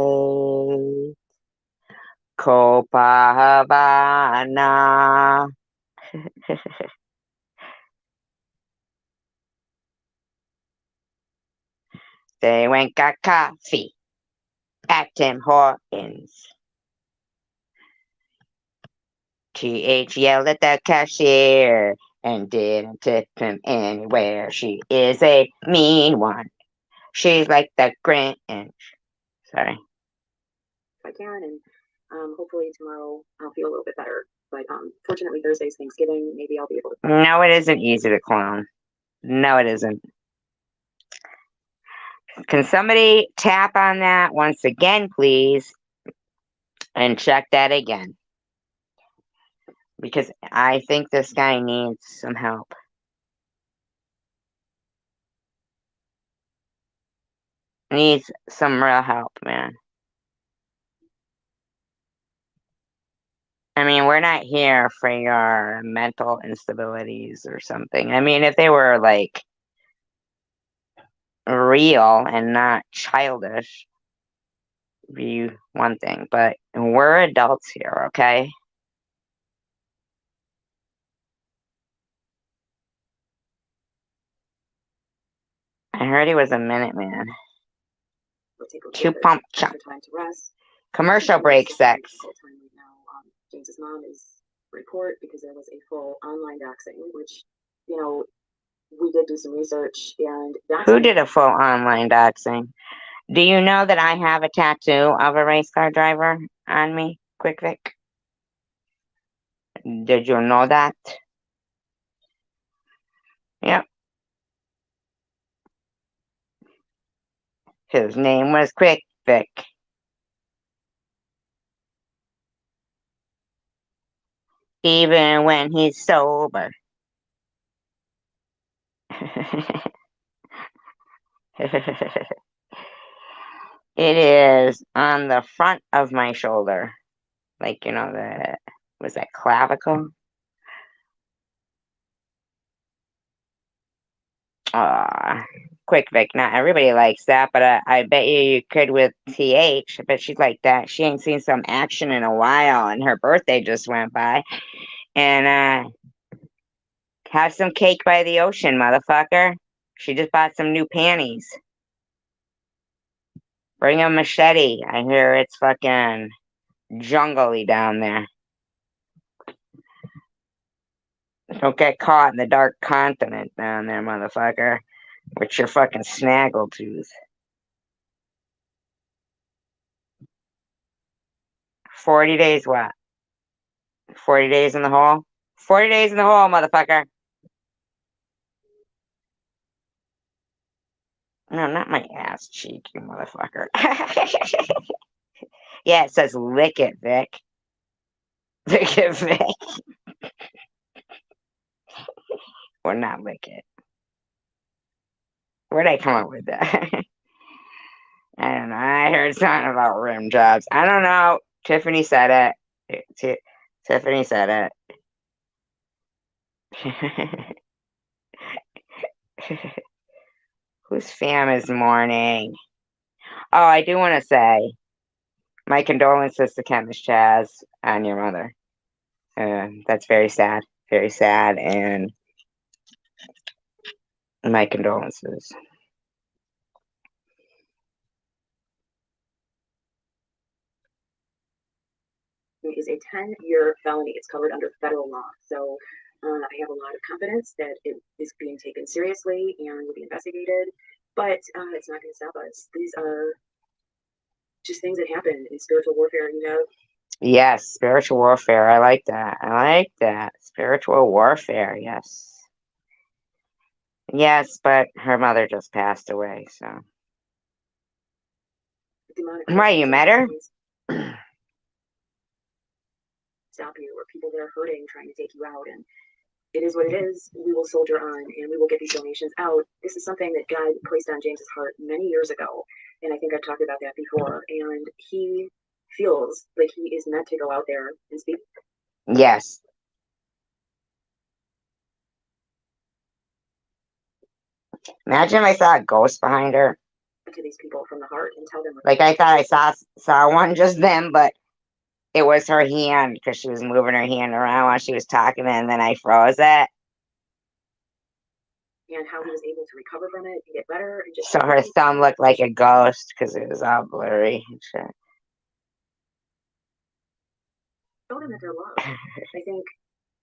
Copa Havana. They went got coffee at Tim Hortons. TH yelled at the cashier and didn't tip him anywhere. She is a mean one. She's like the Grinch. Sorry. If I can, and hopefully tomorrow I'll feel a little bit better. But fortunately, Thursday's Thanksgiving. Maybe I'll be able to. No, it isn't easy to clone. No, it isn't. Can somebody tap on that once again, please? And check that again. Because I think this guy needs some help. Needs some real help, man. I mean, we're not here for your mental instabilities or something. I mean, if they were like real and not childish, be one thing. But we're adults here, okay? I heard he was a Minuteman. Two pump chump. Commercial break sex. James's mom is report because there was a full online doxing, which, we did do some research and who did a full online doxing? Do you know that I have a tattoo of a race car driver on me, Quick Vic? Did you know that? Yep. His name was Quick Vic. Even when he's sober. It is on the front of my shoulder. Like, was that clavicle? Quick Vic. Not everybody likes that, but I bet you could with TH. I bet she's like that. She ain't seen some action in a while, and her birthday just went by. And, have some cake by the ocean, motherfucker. She just bought some new panties. Bring a machete. I hear it's fucking jungly down there. Don't get caught in the dark continent down there, motherfucker, with your fucking snaggletooth. 40 days what? 40 days in the hole? 40 days in the hole, motherfucker. No, not my ass cheek, you motherfucker. Yeah, it says lick it, Vic. Lick it, Vic. Or not lick it. Where'd I come up with that? I don't know. I heard something about rim jobs. I don't know. Tiffany said it. Tiffany said it. Whose fam is mourning? Oh, I do want to say my condolences to Chemist Chaz on your mother. That's very sad. Very sad. And my condolences. Is a 10-year felony. It's covered under federal law. So I have a lot of confidence that it is being taken seriously and will be investigated. But it's not going to stop us. These are just things that happen in spiritual warfare. You know, Yes, spiritual warfare. I like that. I like that. Spiritual warfare. Yes. Yes, but her mother just passed away, so. demonic Why, you forces met her? stop you, or people that are hurting trying to take you out, and it is what it is. We will soldier on, and we will get these donations out. This is something that God placed on James's heart many years ago, and I think I've talked about that before. And he feels like he is meant to go out there and speak Yes. Imagine if I saw a ghost behind her. to these people from the heart and tell them. Like I thought I saw one just then, but it was her hand because she was moving her hand around while she was talking, and then I froze it. And how he was able to recover from it and get better. And just So her thumb looked like a ghost because it was all blurry and shit. show them that they're loved. I think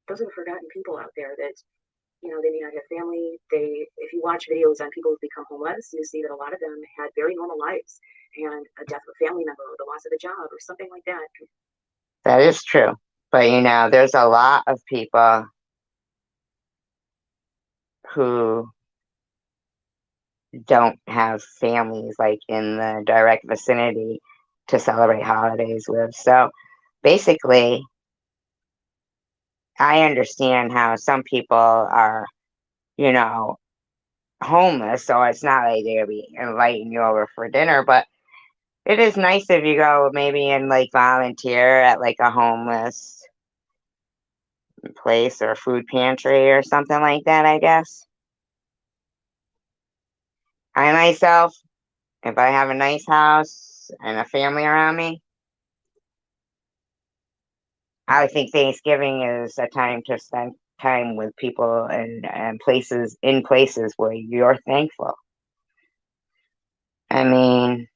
those are the forgotten people out there that, you know, they may not have family. If you watch videos on people who've become homeless, you see that a lot of them had very normal lives, and a death of a family member or the loss of a job or something like that. That is true. But there's a lot of people who don't have families like in the direct vicinity to celebrate holidays with. So basically, I understand how some people are, you know, homeless, so it's not like they'll be inviting you over for dinner, but it is nice if you go maybe and like volunteer at like a homeless place or food pantry or something like that, I guess. I myself, if I have a nice house and a family around me, I think Thanksgiving is a time to spend time with people and places where you're thankful. I mean,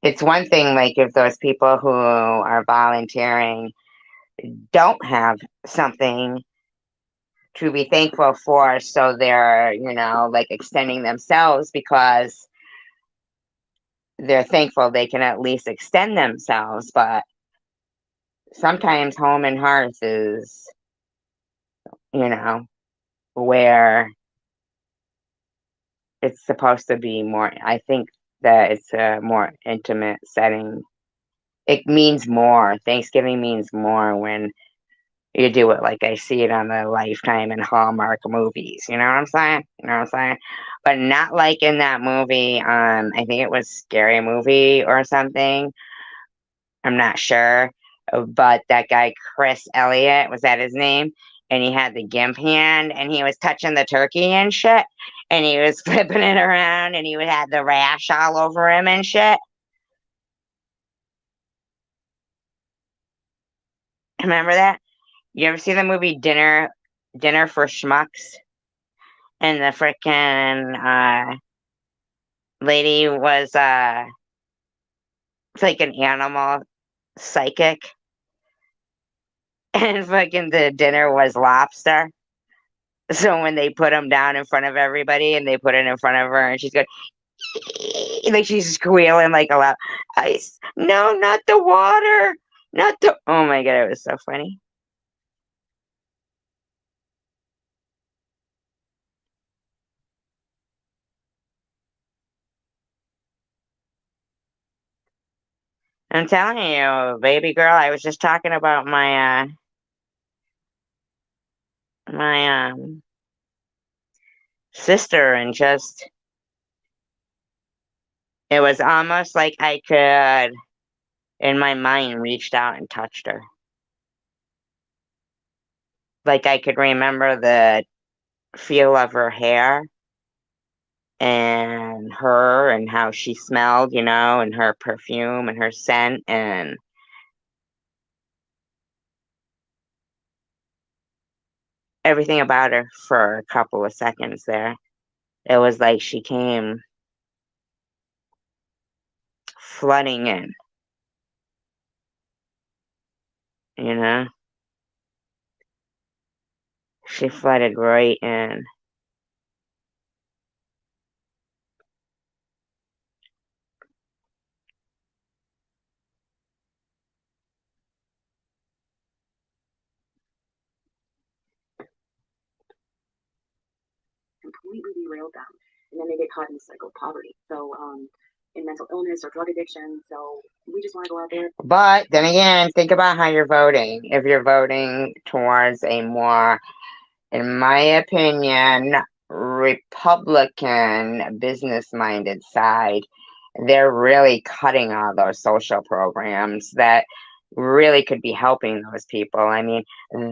it's one thing like if those people who are volunteering don't have something to be thankful for, so they're, like extending themselves because they're thankful they can at least extend themselves. But sometimes home and hearth is, where it's supposed to be more. I think that it's a more intimate setting. It means more. Thanksgiving means more when you do it like I see it on the Lifetime and Hallmark movies. You know what I'm saying? You know what I'm saying? But not like in that movie. I think it was Scary Movie or something. I'm not sure. But that guy, Chris Elliott, was that his name? And he had the gimp hand and he was touching the turkey and shit. And he was flipping it around and he would have the rash all over him and shit. Remember that? You ever see the movie Dinner for Schmucks? And the frickin' lady was like an animal psychic. And fucking the dinner was lobster. So when they put him down in front of everybody and they put it in front of her and she's going like she's squealing like a lot. Ice. No, not the water. Not the Oh my god, it was so funny. I'm telling you, baby girl, I was just talking about my sister and just it was almost like I could in my mind reached out and touched her. Like I could remember the feel of her hair and her and how she smelled, and her perfume and her scent and everything about her for a couple of seconds there. It was like she came flooding in, you know? She flooded right in. completely derailed them, and then they get caught in the cycle of poverty. So, in mental illness or drug addiction. So we just want to go out there. But then again, think about how you're voting. If you're voting towards a more, in my opinion, Republican business-minded side, they're really cutting all those social programs that really could be helping those people. I mean,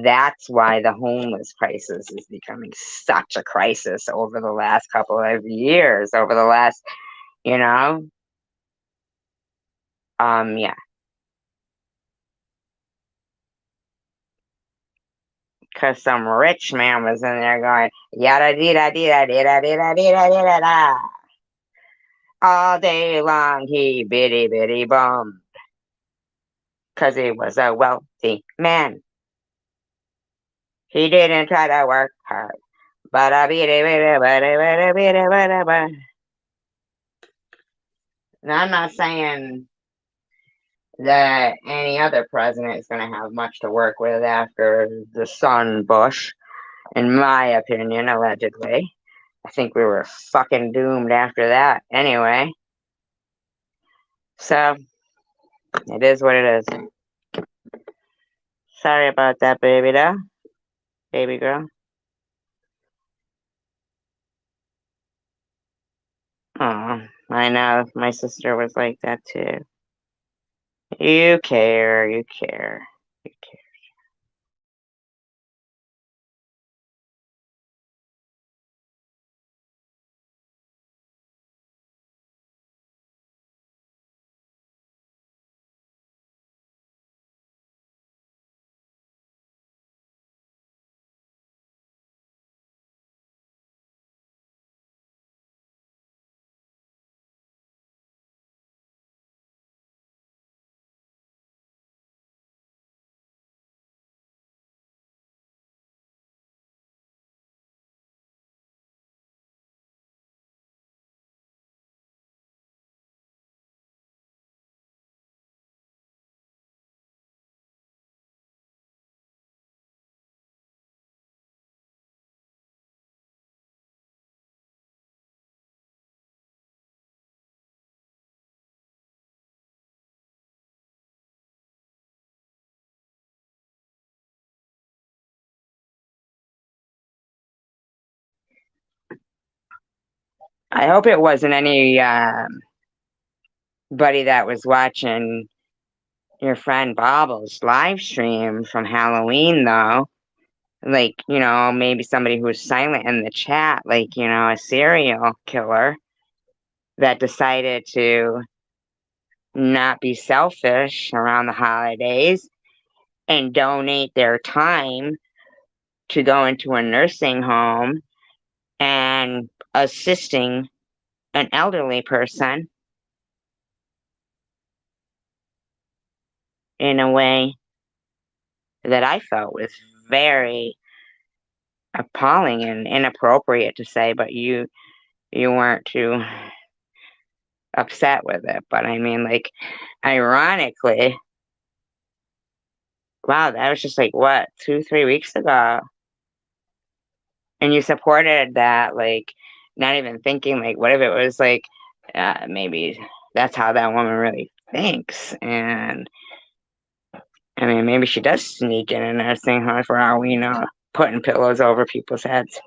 that's why the homeless crisis is becoming such a crisis over the last couple of years, over the last, you know, yeah. Because some rich man was in there going, yada dee da dee da dee da dee da dee da dee da da. All day long he bitty bitty bummed. Because he was a wealthy man. He didn't try to work hard. But a bitty bitty bitty bitty bitty bitty bitty. Now, I'm not saying that any other president is going to have much to work with after the son Bush, in my opinion, allegedly. I think we were fucking doomed after that anyway. So, it is what it is. Sorry about that, baby doll. Baby girl. Oh, I know. My sister was like that too. You care, you care, you care. I hope it wasn't any buddy that was watching your friend Bobble's live stream from Halloween, though. Like, maybe somebody who was silent in the chat, like, a serial killer that decided to not be selfish around the holidays and donate their time to go into a nursing home and assisting an elderly person in a way that I felt was very appalling and inappropriate to say, but you weren't too upset with it. But I mean, like, ironically, wow, that was just like what, 2, 3 weeks ago, and you supported that, like, not even thinking, like, what if it was like, maybe that's how that woman really thinks, and I mean, maybe she does sneak in a nursing home for all we know, putting pillows over people's heads.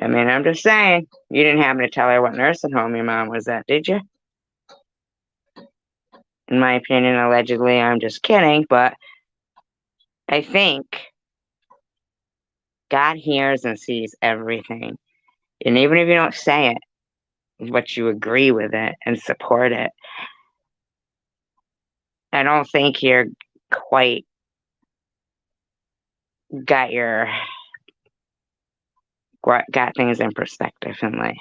I mean, I'm just saying, you didn't happen to tell her what nursing home your mom was at, did you? In my opinion, allegedly, I'm just kidding, but I think God hears and sees everything. And even if you don't say it, but you agree with it and support it, I don't think you're quite got your got things in perspective in life.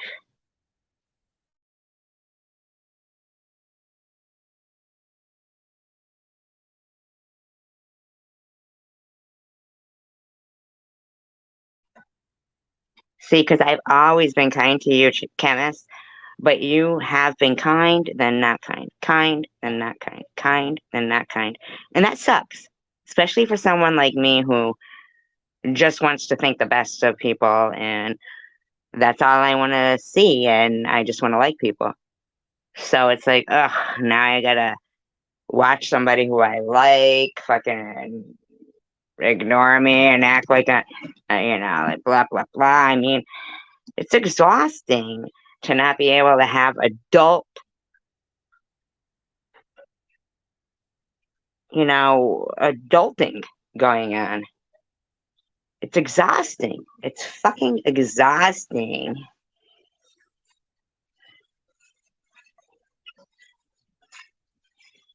See, because I've always been kind to you, chemist, but you have been kind, then not kind, kind, then not kind, kind, then not kind. And that sucks, especially for someone like me who just wants to think the best of people, and that's all I want to see, and I just want to like people. So it's like, ugh, now I gotta watch somebody who I like fucking ignore me and act like like blah blah blah. I mean, it's exhausting to not be able to have adulting going on. It's exhausting. It's fucking exhausting.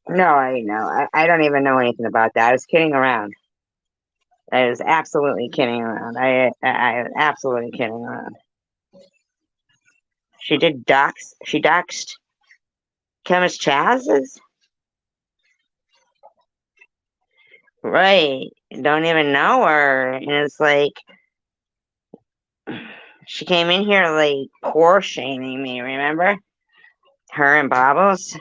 No, I know. I don't even know anything about that. I was kidding around. I was absolutely kidding around. I was absolutely kidding around. She did dox. She doxed Chemist Chaz's. Right. Don't even know her. And it's like, she came in here like poor shaming me, remember? Her and Bobbles.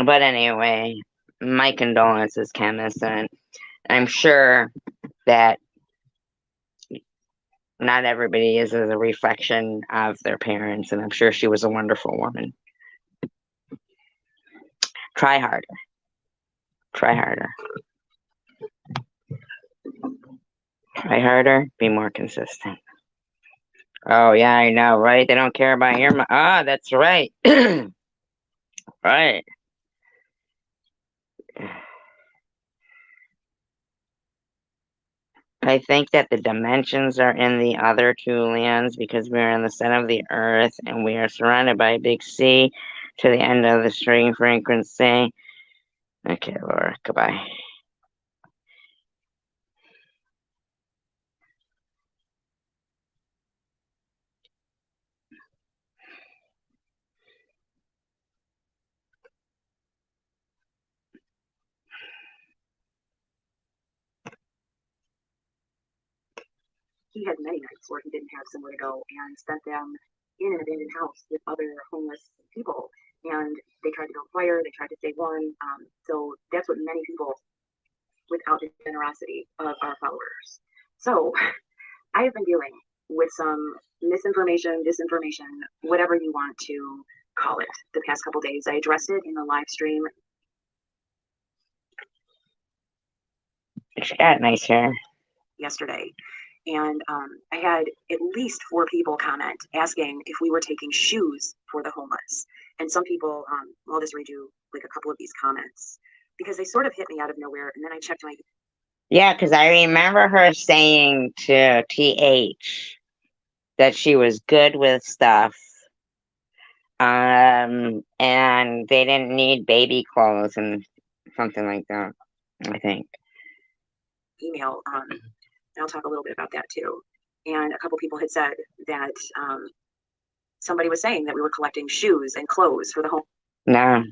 But anyway, my condolences, Chemist, and I'm sure that not everybody is a reflection of their parents, and I'm sure she was a wonderful woman. Try harder. Try harder. Try harder. Be more consistent. Oh, yeah, I know, right? They don't care about your that's right. Right. I think that the dimensions are in the other two lands because we are in the center of the earth and we are surrounded by a big sea to the end of the string frequency. Okay, Laura, goodbye. He had many nights where he didn't have somewhere to go and spent them in an abandoned house with other homeless people. And they tried to build fire, they tried to stay warm. So that's what many people, without the generosity of our followers. So I have been dealing with some misinformation, disinformation, whatever you want to call it, the past couple days. I addressed it in the live stream She got nice hair. yesterday. And I had at least 4 people comment asking if we were taking shoes for the homeless. And some people, I'll just read you like a couple of these comments because they sort of hit me out of nowhere. And then I checked my. Yeah, because I remember her saying to TH that she was good with stuff. And they didn't need baby clothes and something like that, I think. Email. And I'll talk a little bit about that too. And a couple people had said that somebody was saying that we were collecting shoes and clothes for the No,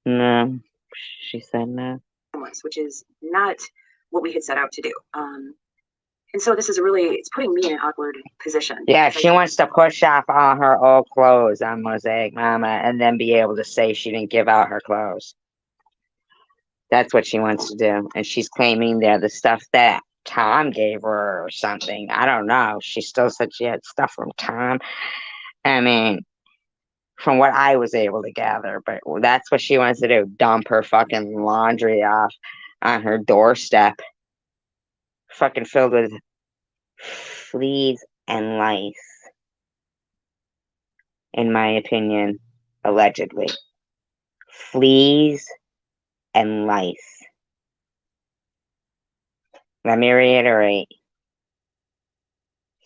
no, she said no. homeless, which is not what we had set out to do. And so this is it's putting me in an awkward position. Yeah, she wants to push off all her old clothes on Mosaic Mama and then be able to say she didn't give out her clothes. That's what she wants to do. And she's claiming they're the stuff that Tom gave her or something. I don't know. She still said she had stuff from Tom. I mean, from what I was able to gather, but that's what she wants to do. Dump her fucking laundry off on her doorstep. Fucking filled with fleas and lice. In my opinion, allegedly. Fleas and lice. Let me reiterate.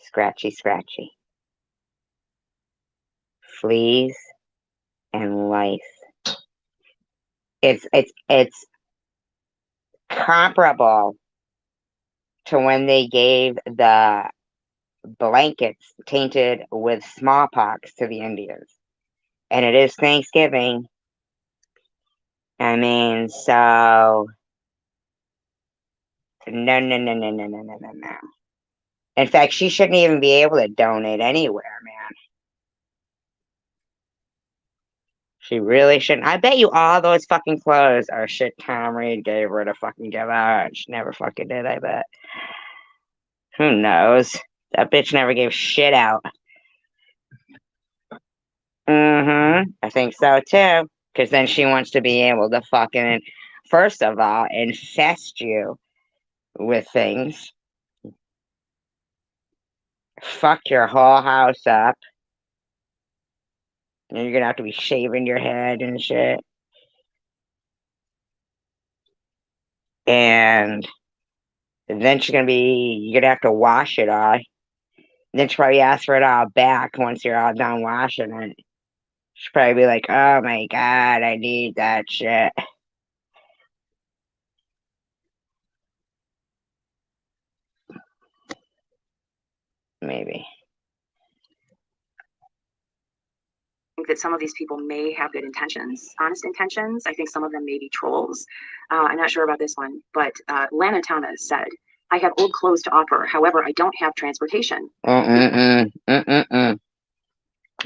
Scratchy, scratchy. Fleas and lice. It's comparable to when they gave the blankets tainted with smallpox to the Indians. And it is Thanksgiving. I mean, so no, no, no, no, no, no, no, no, no. In fact, she shouldn't even be able to donate anywhere, man. She really shouldn't. I bet you all those fucking clothes are shit Tom Reed gave her to fucking give out. She never fucking did, I bet. Who knows? That bitch never gave shit out. I think so too. Because then she wants to be able to fucking, first of all, infest you with things. Fuck your whole house up. And you're gonna have to be shaving your head and shit. And then you're gonna have to wash it all. Then she'll probably ask for it all back once you're all done washing it. She'll probably be like, oh my god, I need that shit. Maybe. I think that some of these people may have good intentions, honest intentions. I think some of them may be trolls. I'm not sure about this one, but Lana Thomas said, I have old clothes to offer. However, I don't have transportation. No,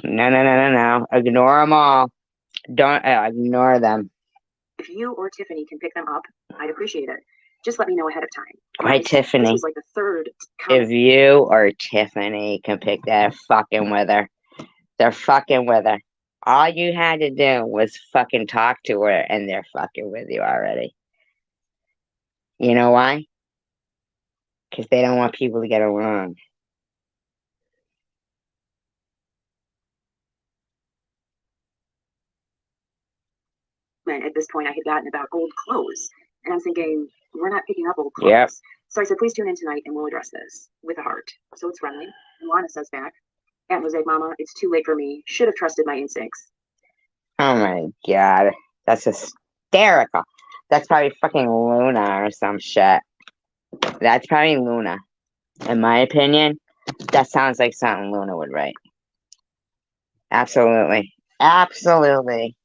no, no, no, no. Ignore them all. Don't ignore them. If you or Tiffany can pick them up, I'd appreciate it. Just let me know ahead of time. Right, Tiffany. This was like the third comment. If you or Tiffany can pick that fucking with her, they're fucking with her. All you had to do was fucking talk to her and they're fucking with you already. You know why? Because they don't want people to get along. At this point, I had gotten about old clothes. And I'm thinking, we're not picking up old clothes. Yep. So I said, please tune in tonight and we'll address this with a heart. So it's friendly. And Lana says back, Aunt Mosaic Mama, it's too late for me. Should have trusted my instincts. Oh my god. That's hysterical. That's probably fucking Luna or some shit. That's probably Luna. In my opinion, that sounds like something Luna would write. Absolutely. Absolutely.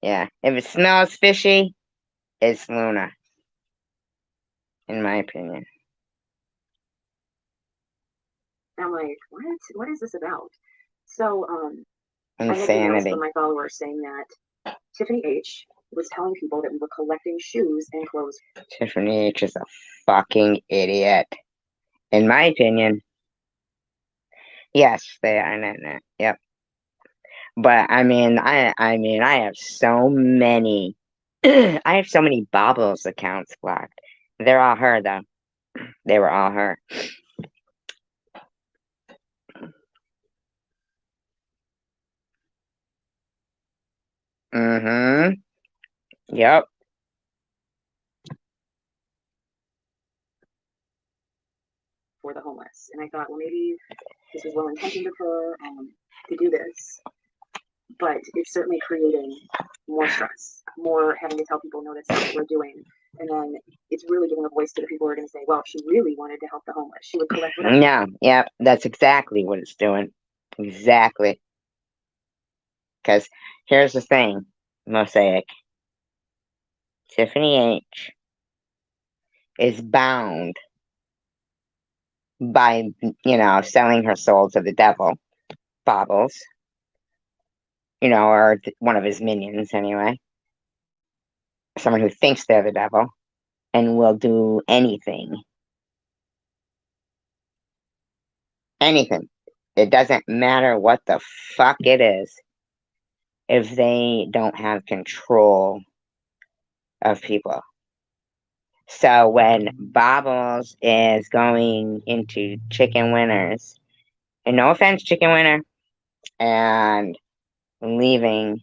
Yeah. If it smells fishy, it's Luna. In my opinion. I'm like, what? What is this about? So, Insanity. I had emails from my followers saying that Tiffany H was telling people that we were collecting shoes and clothes. Tiffany H is a fucking idiot. In my opinion. Yes, they are. Yep. But I mean, I have so many, I have so many Bobbles accounts blocked. They're all her though. They were all her. Yep. For the homeless. And I thought, well, maybe this was well intentioned of her to do this, but it's certainly creating more stress, more having to tell people, no, that's not what we're doing. And then it's really giving a voice to the people who are going to say, well, if she really wanted to help the homeless, she would collect whatever. Yeah, yep. That's exactly what it's doing. Exactly. Because here's the thing, Mosaic. Tiffany H is bound by, selling her soul to the devil, Bobbles, or one of his minions anyway. Someone who thinks they're the devil and will do anything. Anything. It doesn't matter what the fuck it is if they don't have control of people. So when Bobbles is going into Chicken Winners, and no offense, Chicken Winner, and leaving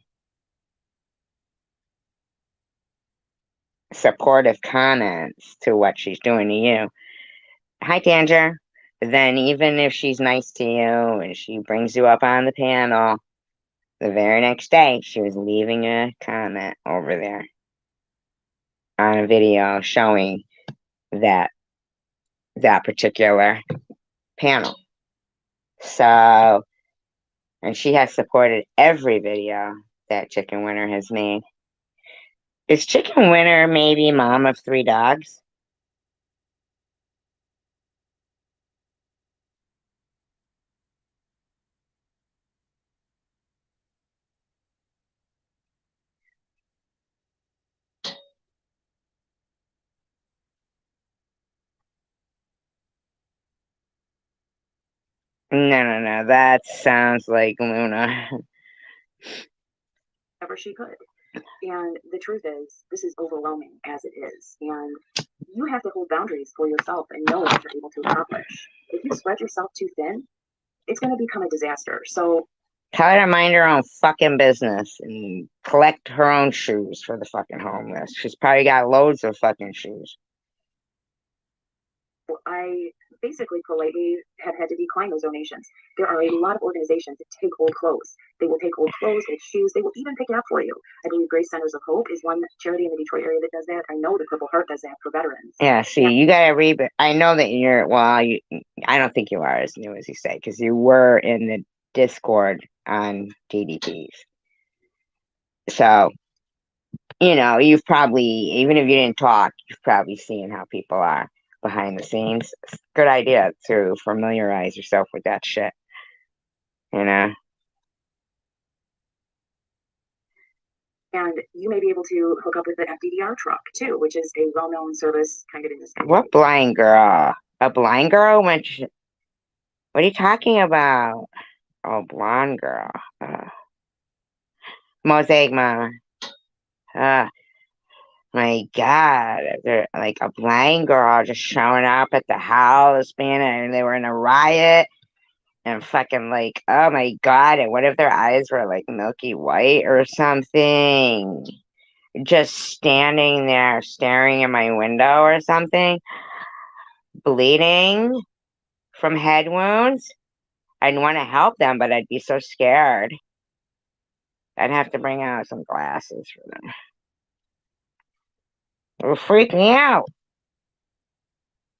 supportive comments to what she's doing to you. Hi, Danger. But then, even if she's nice to you and she brings you up on the panel, the very next day she was leaving a comment over there on a video showing that particular panel. So, and she has supported every video that Chicken Winner has made. Is Chicken Winner maybe mom of 3 dogs? No. That sounds like Luna. Whatever she could. And the truth is, this is overwhelming as it is. And you have to hold boundaries for yourself and know what you're able to accomplish. If you spread yourself too thin, it's going to become a disaster. So Tell her to mind her own fucking business and collect her own shoes for the fucking homeless. She's probably got loads of fucking shoes. I basically politely have had to decline those donations. There are a lot of organizations that take old clothes. They will take old clothes, old shoes. They will even pick it up for you. I believe Grace Centers of Hope is one charity in the Detroit area that does that. I know the Purple Heart does that for veterans. Yeah, see, you gotta read. I know that you're. Well, I don't think you are as new as you say, because you were in the Discord on DDPs. So, you've probably, even if you didn't talk, you've probably seen how people are behind the scenes. It's a good idea to familiarize yourself with that shit. You know. And you may be able to hook up with the FDDR truck too, which is a well-known service kind of in this community. What blind girl? A blind girl? What are you talking about? Oh, blonde girl. Mosaic Mama. Uh, my God. They're like a blind girl just showing up at the house, man, and they were in a riot. And fucking like, oh my God. And what if their eyes were like milky white or something? Just standing there staring in my window or something, bleeding from head wounds. I'd want to help them, but I'd be so scared. I'd have to bring out some glasses for them. It would freak me out.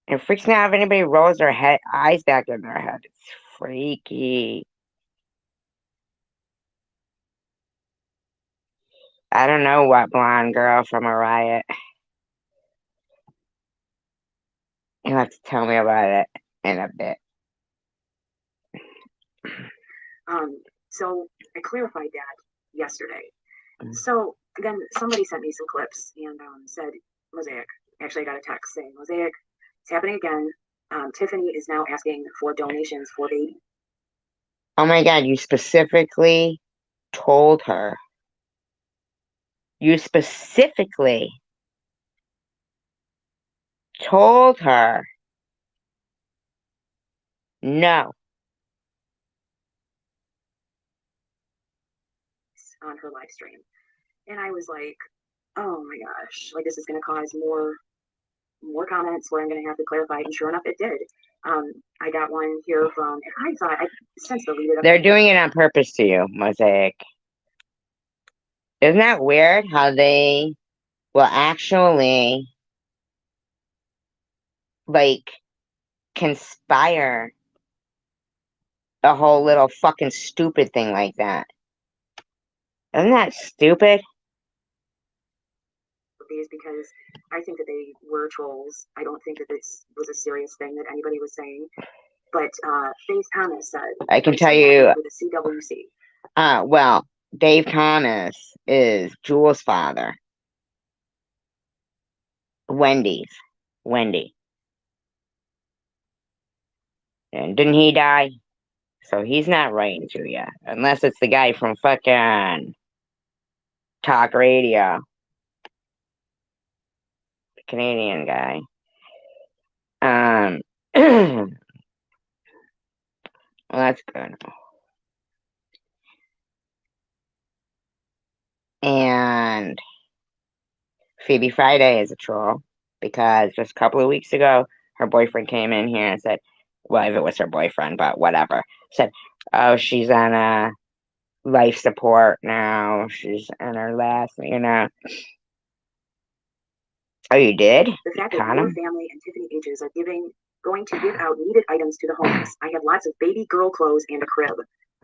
It freaks me out if anybody rolls their eyes back in their head. It's freaky. I don't know what blonde girl from a riot. You'll have to tell me about it in a bit. So I clarified that yesterday. So then somebody sent me some clips and said, Mosaic, actually I got a text saying, Mosaic, it's happening again. Tiffany is now asking for donations for baby. Oh my God, you specifically told her. You specifically told her no. On her live stream. And I was like, oh my gosh, like this is going to cause more comments where I'm going to have to clarify. And sure enough, it did. I got one here from, and I thought I since deleted it. They're doing it on purpose to you, Mosaic. Isn't that weird how they will actually like conspire a whole little fucking stupid thing like that? Isn't that stupid? These because I think that they were trolls. I don't think that this was a serious thing that anybody was saying. But Faith Thomas said, I can tell you. With the CWC. Well, Dave Thomas is Jewel's father. Wendy. And didn't he die? So he's not writing to you. Unless it's the guy from fucking Talk Radio. The Canadian guy. Well, that's good. And Phoebe Friday is a troll because just a couple of weeks ago, her boyfriend came in here and said, well, if it was her boyfriend, but whatever, said, oh, she's on life support now. She's in her last, Oh, you did? The fact that your family and Tiffany H's are going to give out needed items to the homeless. I have lots of baby girl clothes and a crib.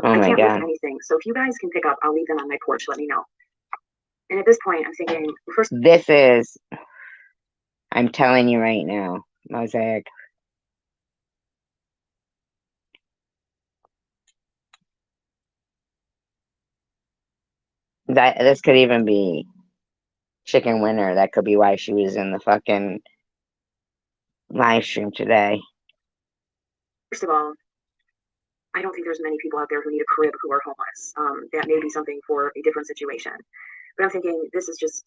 Oh I my can't God. lift anything, so if you guys can pick up, I'll leave them on my porch. Let me know. And at this point, I'm thinking, first, I'm telling you right now, Mosaic. This could even be chicken winner. That could be why she was in the fucking live stream today. First of all, I don't think there's many people out there who need a crib who are homeless. That may be something for a different situation. But I'm thinking, this is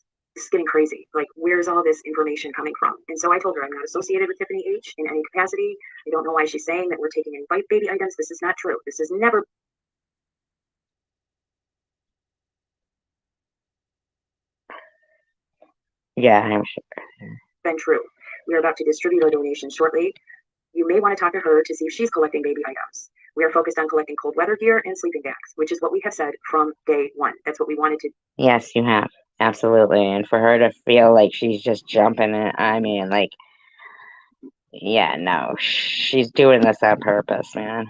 getting crazy. Like, where's all this information coming from? And so I told her I'm not associated with Tiffany H in any capacity. I don't know why she's saying that we're taking any baby items. This is not true. This has never I'm sure. been true. We are about to distribute our donations shortly. You may want to talk to her to see if she's collecting baby items. We are focused on collecting cold weather gear and sleeping bags, which is what we have said from day one. That's what we wanted to. Yes, you have. Absolutely. And for her to feel like she's just jumping it, yeah, no, she's doing this on purpose, man.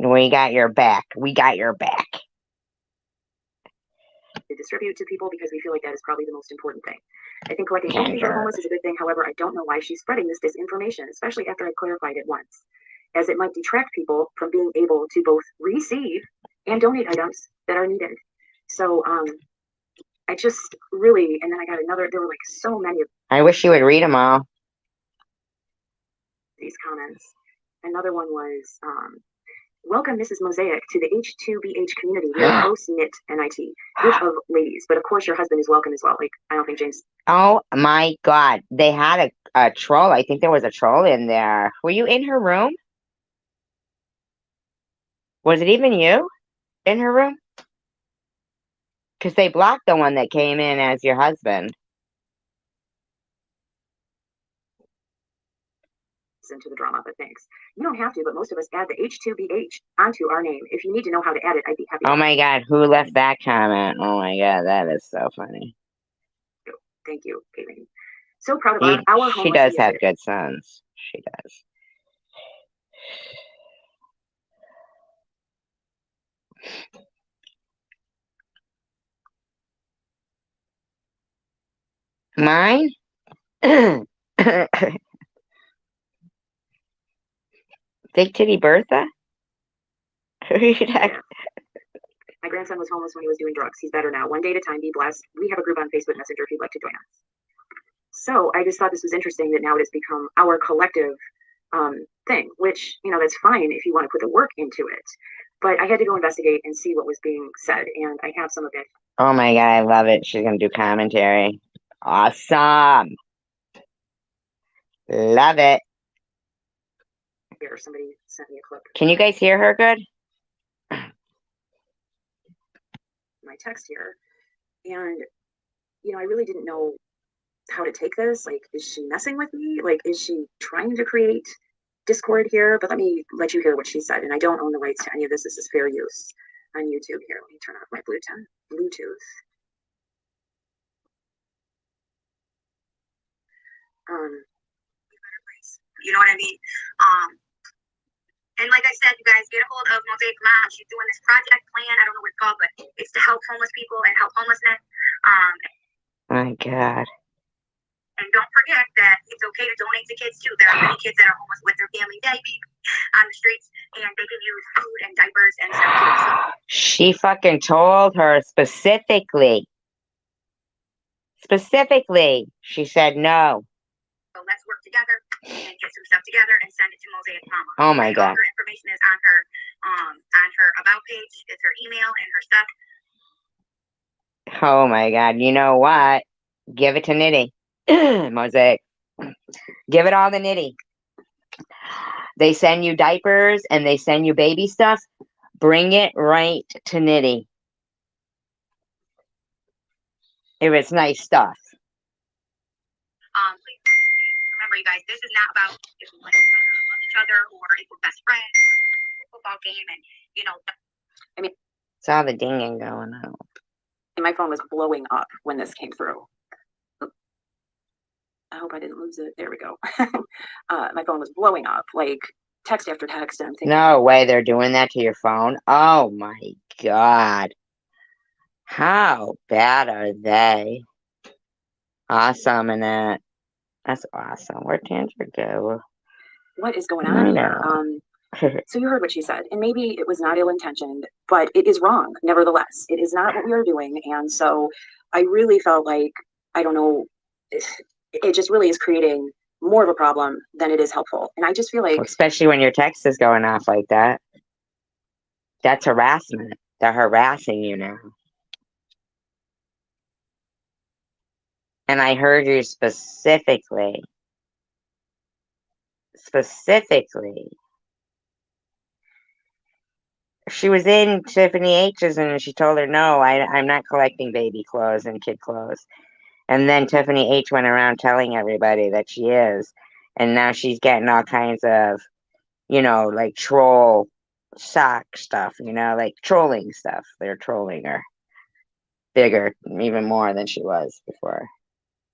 We got your back. We got your back. To distribute to people because we feel like that is probably the most important thing. I think collecting empathy for the homeless is a good thing. However, I don't know why she's spreading this disinformation, especially after I clarified it once, as it might detract people from being able to both receive and donate items that are needed. So I just really, and then I got another, there were like so many of I wish you would read them all. These comments. Another one was, welcome, Mrs. Mosaic, to the H2BH community. We are close-knit NIT, group of ladies. But of course, your husband is welcome as well. Like, I don't think James. Oh my God. They had a troll. I think there was a troll in there. Were you in her room? Was it even you in her room? Because they blocked the one that came in as your husband. Into the drama, but thanks. You don't have to, but most of us add the H2BH onto our name. If you need to know how to add it, I'd be happy. Oh my God, who left that comment? Oh my God, that is so funny. Thank you, Caitlin. So proud of our She does have good sons. She does. Mine? Big Titty Bertha? My grandson was homeless when he was doing drugs. He's better now. One day at a time, be blessed. We have a group on Facebook Messenger if you'd like to join us. So I just thought this was interesting that now it has become our collective thing, which, that's fine if you want to put the work into it. But I had to go investigate and see what was being said, and I have some of it. Oh my God, I love it. She's going to do commentary. Awesome. Love it. Here, somebody sent me a clip. Can you guys hear her good? My text here. And, I really didn't know how to take this. Like, is she messing with me? Like, is she trying to create discord here? But let me let you hear what she said. And I don't own the rights to any of this. This is fair use on YouTube. Here, let me turn off my Bluetooth. You know what I mean? And like I said, you guys get a hold of Mosaic Mom. She's doing this project plan. I don't know what it's called, but it's to help homeless people and help homelessness. My God. And don't forget that it's okay to donate to kids too. There are many kids that are homeless with their family baby on the streets, and they can use food and diapers and stuff too. So she fucking told her specifically. She said no. So let's work together and get some stuff together and send it to Mosaic Mama. Oh my God. All her information is on her about page. It's her email and her stuff. Oh my God. You know what? Give it to Nitty. Mosaic. Give it all to Nitty. They send you diapers and they send you baby stuff. Bring it right to Nitty. If it's nice stuff. Please remember, you guys, this is not about if we like each other or if we're best friends or a football game, and I mean, Saw the dinging going on. and my phone was blowing up when this came through. I hope I didn't lose it. There we go. My phone was blowing up, like text after text, and I'm thinking, No way they're doing that to your phone. Oh my God. How bad are they? Awesome in it. That's awesome. Where'd Tantra go? what is going I on know. here? So you heard what she said, and maybe it was not ill-intentioned, but it is wrong. Nevertheless, it is not what we are doing, and so I really felt like, I don't know, it just really is creating more of a problem than it is helpful. And I just feel like, Especially when your text is going off like that. That's harassment. They're harassing you now. And I heard you specifically. She was in Tiffany H's and she told her, no, I'm not collecting baby clothes and kid clothes. And then Tiffany H went around telling everybody that she is. And now she's getting all kinds of, like troll sock stuff, like trolling stuff. They're trolling her bigger, even more than she was before.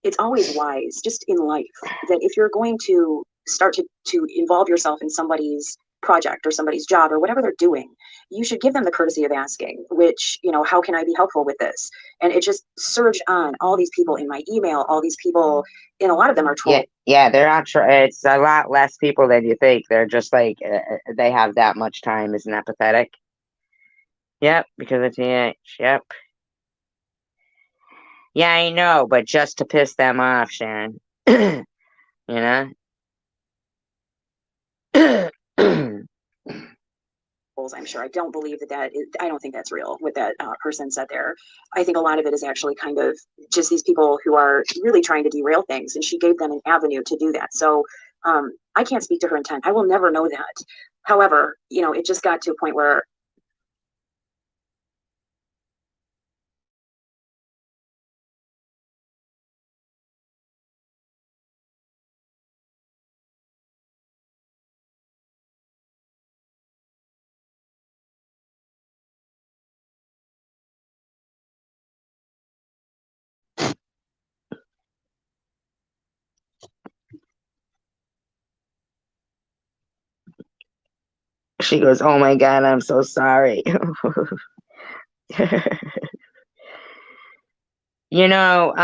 it's always wise, just in life, that if you're going to start to involve yourself in somebody's project or somebody's job or whatever they're doing, you should give them the courtesy of asking, which, how can I be helpful with this? And it just surged on all these people in my email, all these people, and a lot of them are trolls. Yeah, they're not. It's a lot less people than you think. They're just like they have that much time. Isn't that pathetic? Yep, because of TH. Yep. Yeah, I know, but just to piss them off, Sharon. you know. I'm sure. I don't believe I don't think that's real, what that person said there. I think a lot of it is actually kind of just these people who are really trying to derail things, and she gave them an avenue to do that. So I can't speak to her intent. I will never know that. However, it just got to a point where She goes, "Oh my God, I'm so sorry." you know,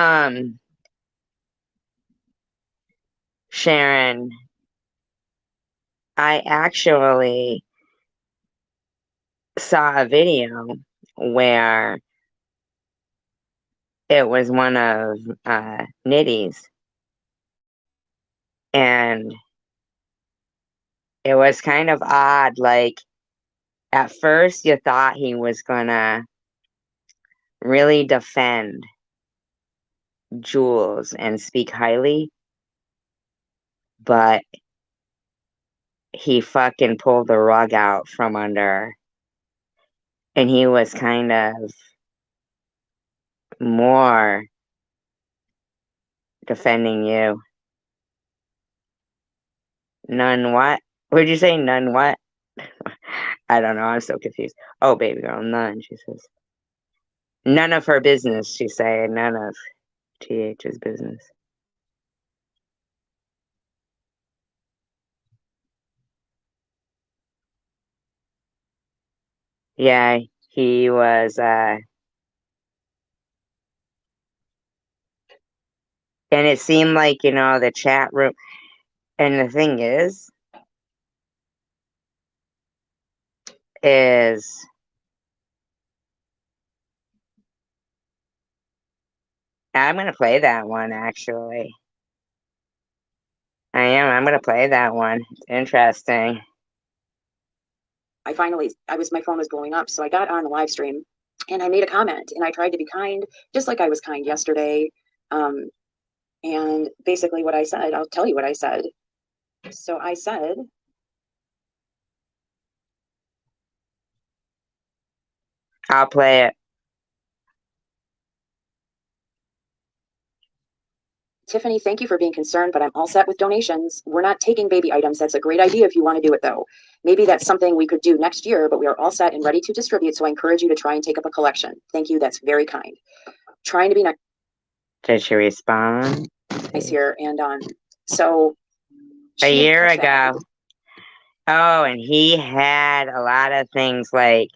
Sharon, I actually saw a video where it was one of Nitty's, and it was kind of odd. Like, at first, you thought he was gonna really defend Jules and speak highly, but he fucking pulled the rug out from under, and he was kind of more defending you. None what? Would you say none what? I don't know. I'm so confused. Oh, baby girl, none, she says. None of her business, she's saying. None of TH's business. Yeah, he was, and it seemed like, the chat room, and the thing is, I'm going to play that one, actually. I am. I'm going to play that one. It's interesting. my phone was blowing up. So I got on the live stream and I made a comment and I tried to be kind, just like I was kind yesterday. And basically what I said, I'll tell you what I said. So I said, I'll play it. Tiffany, thank you for being concerned, but I'm all set with donations. We're not taking baby items. That's a great idea if you want to do it, though. Maybe that's something we could do next year, but we are all set and ready to distribute, so I encourage you to try and take up a collection. Thank you. That's very kind. Trying to be nice. Did she respond? Nice here. And so a year ago. Oh, and he had a lot of things like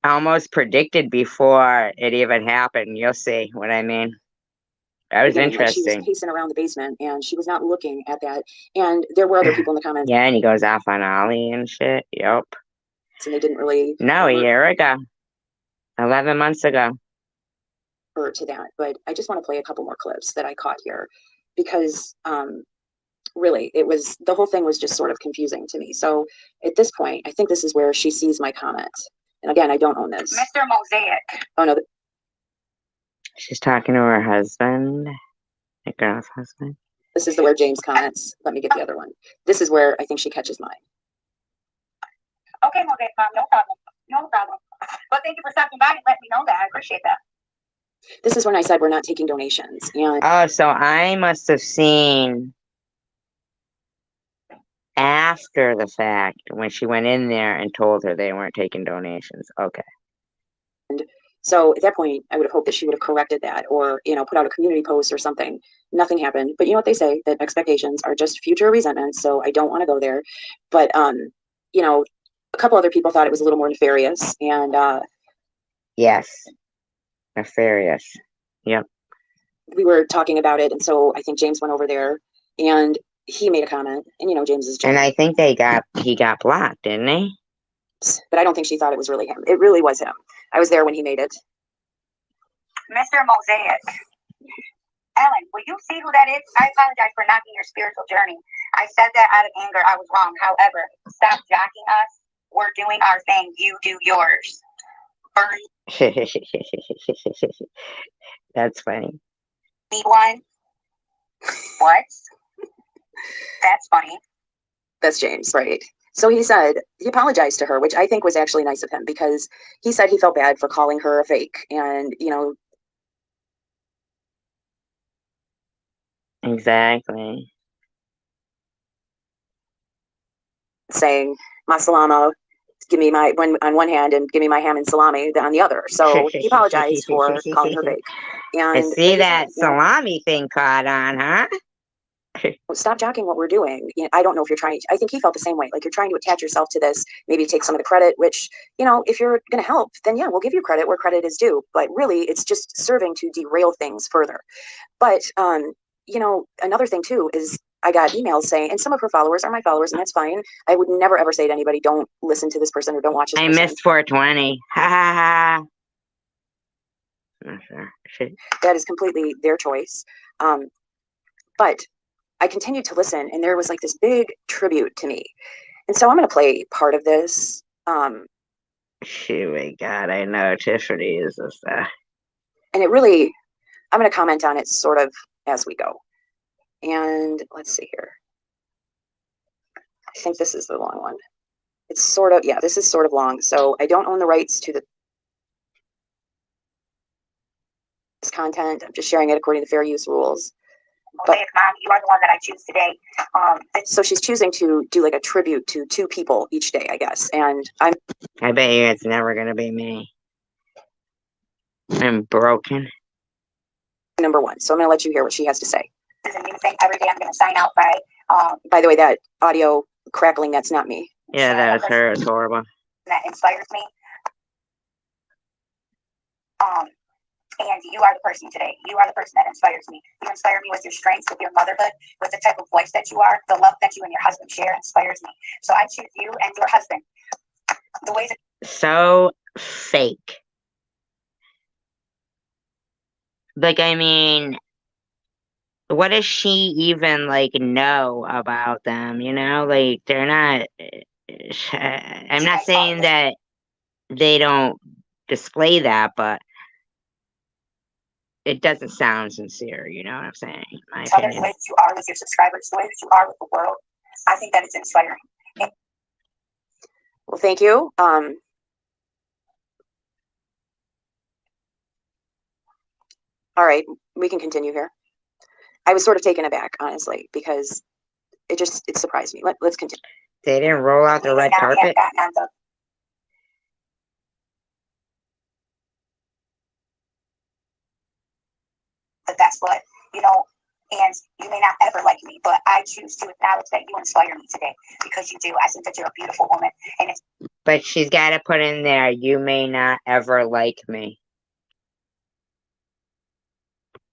almost predicted before it even happened. You'll see what I mean. That was interesting. She was pacing around the basement, and she was not looking at that. And there were other people in the comments. Yeah, and he goes off on Ollie and shit. Yep. And they didn't really. No, a year ago. 11 months ago. To that, but I just want to play a couple more clips that I caught here, because really, it was, the whole thing was just sort of confusing to me. So at this point, I think this is where she sees my comment. And again, I don't own this. Mr. Mosaic. Oh no. She's talking to her husband, the girl's husband. This is where James comments. Let me get the other one. This is where I think she catches mine. Okay, Mosaic, Mom, no problem. No problem. Well, thank you for stopping by and letting me know that. I appreciate that. This is when I said we're not taking donations. And oh, so I must have seen after the fact when she went in there and told her they weren't taking donations. Okay. And so at that point, I would have hoped that she would have corrected that, or, you know, put out a community post or something. Nothing happened. But you know what they say, that expectations are just future resentments. So I don't want to go there. But, you know, a couple other people thought it was a little more nefarious. And yes. Nefarious. Yep. We were talking about it, and so I think James went over there and he made a comment, and you know, James is James. And I think he got blocked, didn't he? But I don't think she thought it was really him. It really was him. I was there when he made it. Mr. Mosaic. Ellen, will you see who that is? I apologize for knocking your spiritual journey. I said that out of anger. I was wrong. However, stop jocking us. We're doing our thing. You do yours. That's funny. Need one? What? That's funny. That's James, right? So he said, he apologized to her, which I think was actually nice of him, because he said he felt bad for calling her a fake, and, you know. Exactly. Saying, Masalama, give me my, on one hand, and give me my ham and salami on the other. So he apologized for calling her fake. And I see that salami thing caught on, huh? Stop jocking what we're doing. You know, I don't know if you're trying, I think he felt the same way. Like, you're trying to attach yourself to this, maybe take some of the credit, which, you know, if you're going to help, then yeah, we'll give you credit where credit is due. But really, it's just serving to derail things further. But, you know, another thing too is I got emails saying, and some of her followers are my followers, and that's fine. I would never ever say to anybody, don't listen to this person or don't watch this person. I missed 420. Ha ha ha. That is completely their choice. But I continued to listen, and there was like this big tribute to me. And so I'm going to play part of this. Oh my God, I know Tiffany is this. And it really, I'm going to comment on it sort of as we go. And let's see here. I think this is the long one. It's sort of, yeah, this is sort of long. So I don't own the rights to this content. I'm just sharing it according to fair use rules. But Mom, you are the one that I choose today. So she's choosing to do like a tribute to 2 people each day, I guess. And I bet you it's never going to be me. I'm broken. Number 1. So I'm going to let you hear what she has to say. This is a new thing. Every day I'm going to sign out by the way, that audio crackling, that's not me. Yeah, that was her. It's horrible. That inspires me. And you are the person today. You are the person that inspires me. You inspire me with your strengths, with your motherhood, with the type of voice that you are. The love that you and your husband share inspires me. So I choose you and your husband. The ways that so fake. Like, I mean, what does she even, like, know about them, you know? Like, they're not... I'm not saying that they don't display that, but it doesn't sound sincere, you know what I'm saying? My opinion. The way that you are with your subscribers, the way that you are with the world, I think that it's inspiring. Well, thank you. All right, we can continue here. I was sort of taken aback, honestly, because it surprised me. Let's continue. They didn't roll out the red carpet? The best, but and you may not ever like me, but I choose to acknowledge that you inspire me today because you do. I think that you're a beautiful woman, and it's. But she's got to put in there, you may not ever like me.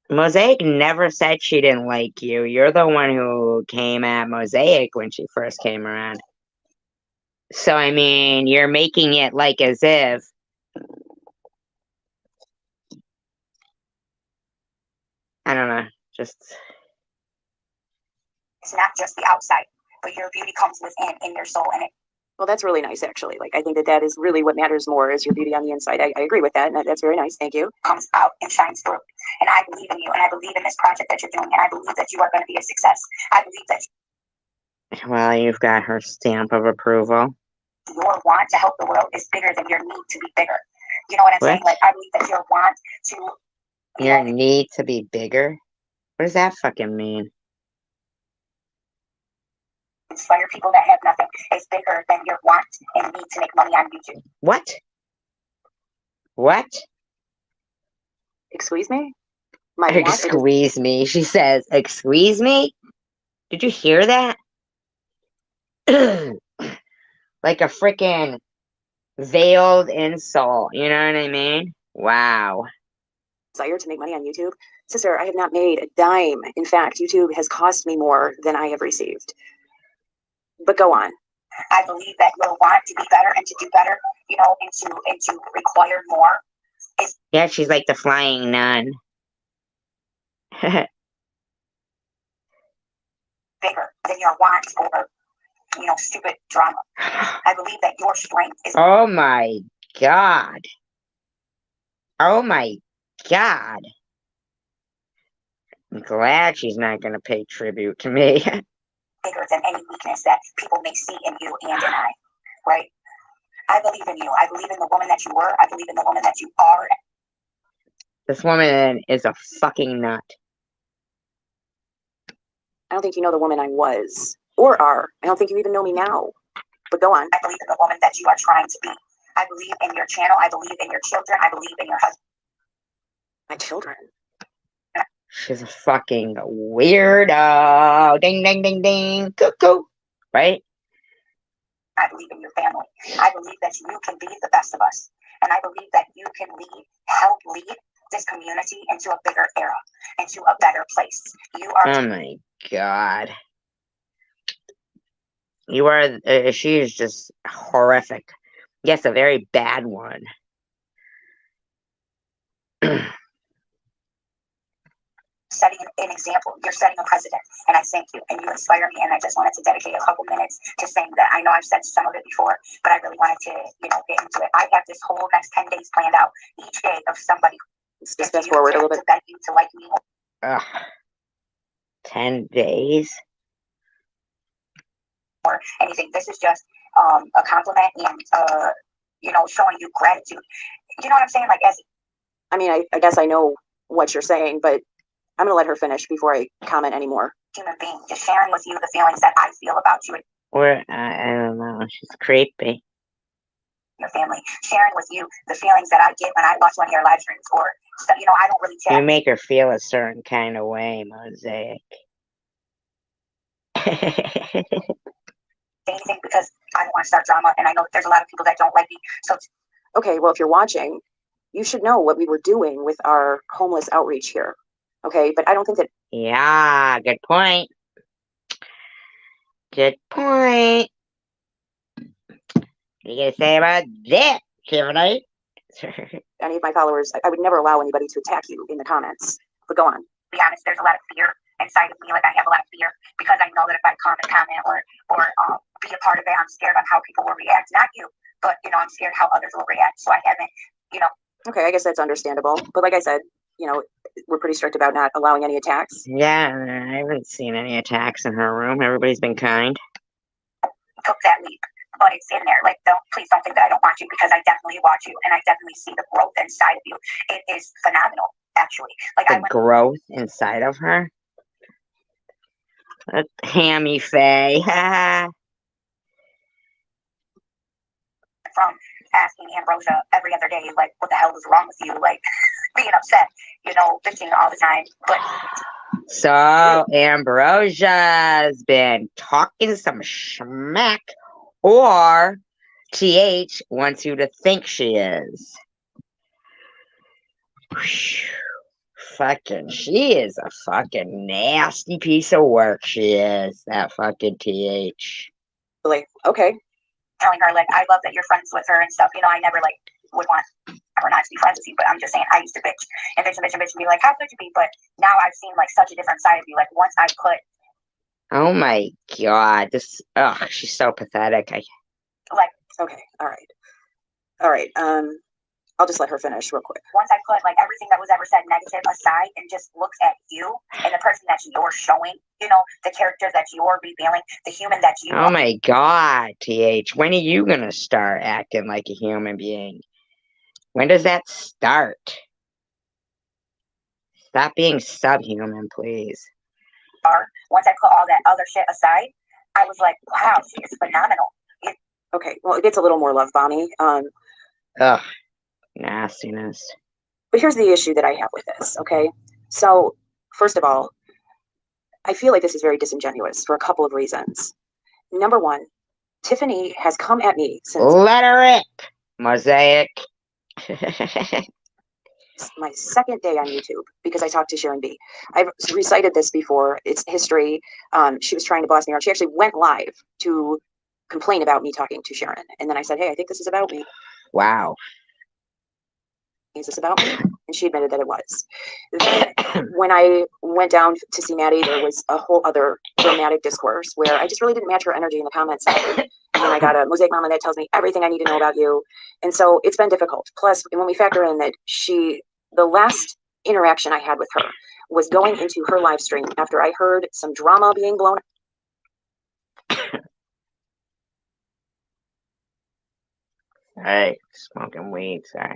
Mosaic never said she didn't like you. You're the one who came at Mosaic when she first came around. So, I mean, you're making it like as if. I don't know, just. It's not just the outside, but your beauty comes within, in your soul, and it. Well, that's really nice, actually. Like, I think that is really what matters more is your beauty on the inside. I agree with that, and that's very nice. Thank you. Comes out and shines through. And I believe in you, and I believe in this project that you're doing, and I believe that you are going to be a success. I believe that. Well, you've got her stamp of approval. Your want to help the world is bigger than your need to be bigger. You know what I'm saying? Like, I believe that your want to. Your need to be bigger? What does that fucking mean? Inspire people that have nothing is bigger than your want and need to make money on YouTube. What? What? Excuse me? Excuse me. She says, excuse me? Did you hear that? Like a freaking veiled insult. You know what I mean? Wow. Desire to make money on YouTube? Sister, I have not made a dime. In fact, YouTube has cost me more than I have received. But go on. I believe that your want to be better and to do better, and to require more. Yeah, she's like the flying nun. Bigger than your want over, stupid drama. I believe that your strength is. Oh my God. Oh my God. I'm glad she's not going to pay tribute to me. Bigger than any weakness that people may see in you and in I, right? I believe in you. I believe in the woman that you were. I believe in the woman that you are. This woman is a fucking nut. I don't think you know the woman I was or are. I don't think you even know me now. But go on. I believe in the woman that you are trying to be. I believe in your channel. I believe in your children. I believe in your husband. My children. She's a fucking weirdo. Ding, ding, ding, ding. Cuckoo. Right? I believe in your family. I believe that you can be the best of us. And I believe that you can help lead this community into a bigger era, into a better place. You are. Oh my God. You are, she is just horrific. Yes, a very bad one. Setting an example. You're setting a precedent, and I thank you, and you inspire me. And I just wanted to dedicate a couple minutes to saying that. I know I've said some of it before, but I really wanted to, get into it. I have this whole next 10 days planned out. Each day of somebody. Just fast forward a little bit. To beg you to like me. 10 days. Or anything. This is just a compliment and showing you gratitude. You know what I'm saying? Like, I guess I know what you're saying, but I'm gonna let her finish before I comment anymore. Human being, just sharing with you the feelings that I feel about you. Or I don't know. She's creepy. Your family, sharing with you the feelings that I get when I watch one of your live streams, or I don't really chat. You make her feel a certain kind of way, Mosaic. Anything because I don't want to start drama, and I know that there's a lot of people that don't like me. So, okay, well, if you're watching, you should know what we were doing with our homeless outreach here. Okay, but I don't think that. Yeah, good point. Good point. What are you gonna say about that, Kimberly? Any of my followers, I would never allow anybody to attack you in the comments. But go on. To be honest, there's a lot of fear inside of me. Like, I have a lot of fear because I know that if I comment or be a part of it, I'm scared on how people will react. Not you, but I'm scared how others will react. So I haven't, Okay, I guess that's understandable. But like I said, we're pretty strict about not allowing any attacks. Yeah, I haven't seen any attacks in her room. Everybody's been kind. Took that leap, but it's in there. Like, please don't think that I don't watch you, because I definitely watch you, and I definitely see the growth inside of you. It is phenomenal, actually. Like, the growth inside of her. Hammy Faye. From asking Ambrosia every other day, like, what the hell is wrong with you? Like, being upset, bitching all the time. But So Ambrosia's been talking some smack, or TH wants you to think she is. She is a fucking nasty piece of work. She is, that fucking TH. Like, okay. Telling her, like, I love that you're friends with her and stuff. I never, like, would want her not to be friends with you, but I'm just saying, I used to bitch and bitch and bitch and bitch and be like, how could you be? But now I've seen, like, such a different side of you. Like, once I put. Oh my god, she's so pathetic. Like, okay, all right. I'll just let her finish real quick. Once I put, like, everything that was ever said negative aside and just looked at you and the person that you're showing, the character that you're revealing, the human that you are. Oh my god, TH, when are you gonna start acting like a human being? When does that start? Stop being subhuman, please. Once I put all that other shit aside, I was like, wow, she is phenomenal. Okay, well, it gets a little more love bomby. Ugh, nastiness. But here's the issue that I have with this, okay? So, first of all, I feel like this is very disingenuous for a couple of reasons. Number one, Tiffany has come at me since... Let her rip, Mosaic. my second day on YouTube, because I talked to Sharon B. I've recited this before. It's history. She was trying to boss me around. She actually went live to complain about me talking to Sharon. And then I said, hey, I think this is about me. Wow. Is this about me? And she admitted that it was. Then when I went down to see Maddie, there was a whole other dramatic discourse where I just really didn't match her energy in the comments section. And then I got a Mosaic Mama that tells me everything I need to know about you. And so it's been difficult. Plus, when we factor in that the last interaction I had with her was going into her live stream after I heard some drama being blown Hey, smoking weed, sorry.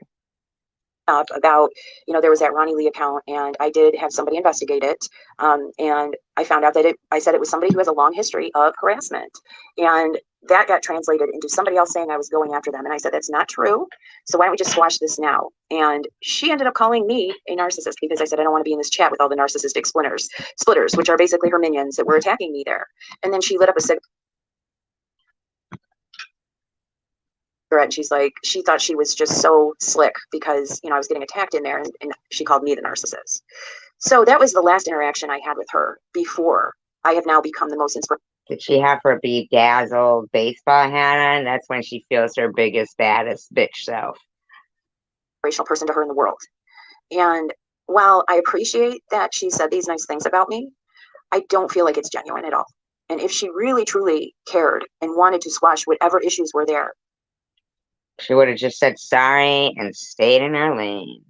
up about, there was that Ronnie Lee account, and I did have somebody investigate it. And I found out that I said it was somebody who has a long history of harassment. And that got translated into somebody else saying I was going after them. And I said, that's not true. So why don't we just squash this now? And she ended up calling me a narcissist because I said, I don't want to be in this chat with all the narcissistic splitters, which are basically her minions that were attacking me there. And then she lit up a cigarette. And she's like, she thought she was just so slick because, I was getting attacked in there, and she called me the narcissist. So that was the last interaction I had with her before I have now become the most inspirational. Did she have her bedazzled baseball hat on? That's when she feels her biggest, baddest bitch self. Inspirational person to her in the world. And while I appreciate that she said these nice things about me, I don't feel like it's genuine at all. And if she really, truly cared and wanted to squash whatever issues were there, she would have just said sorry and stayed in her lane.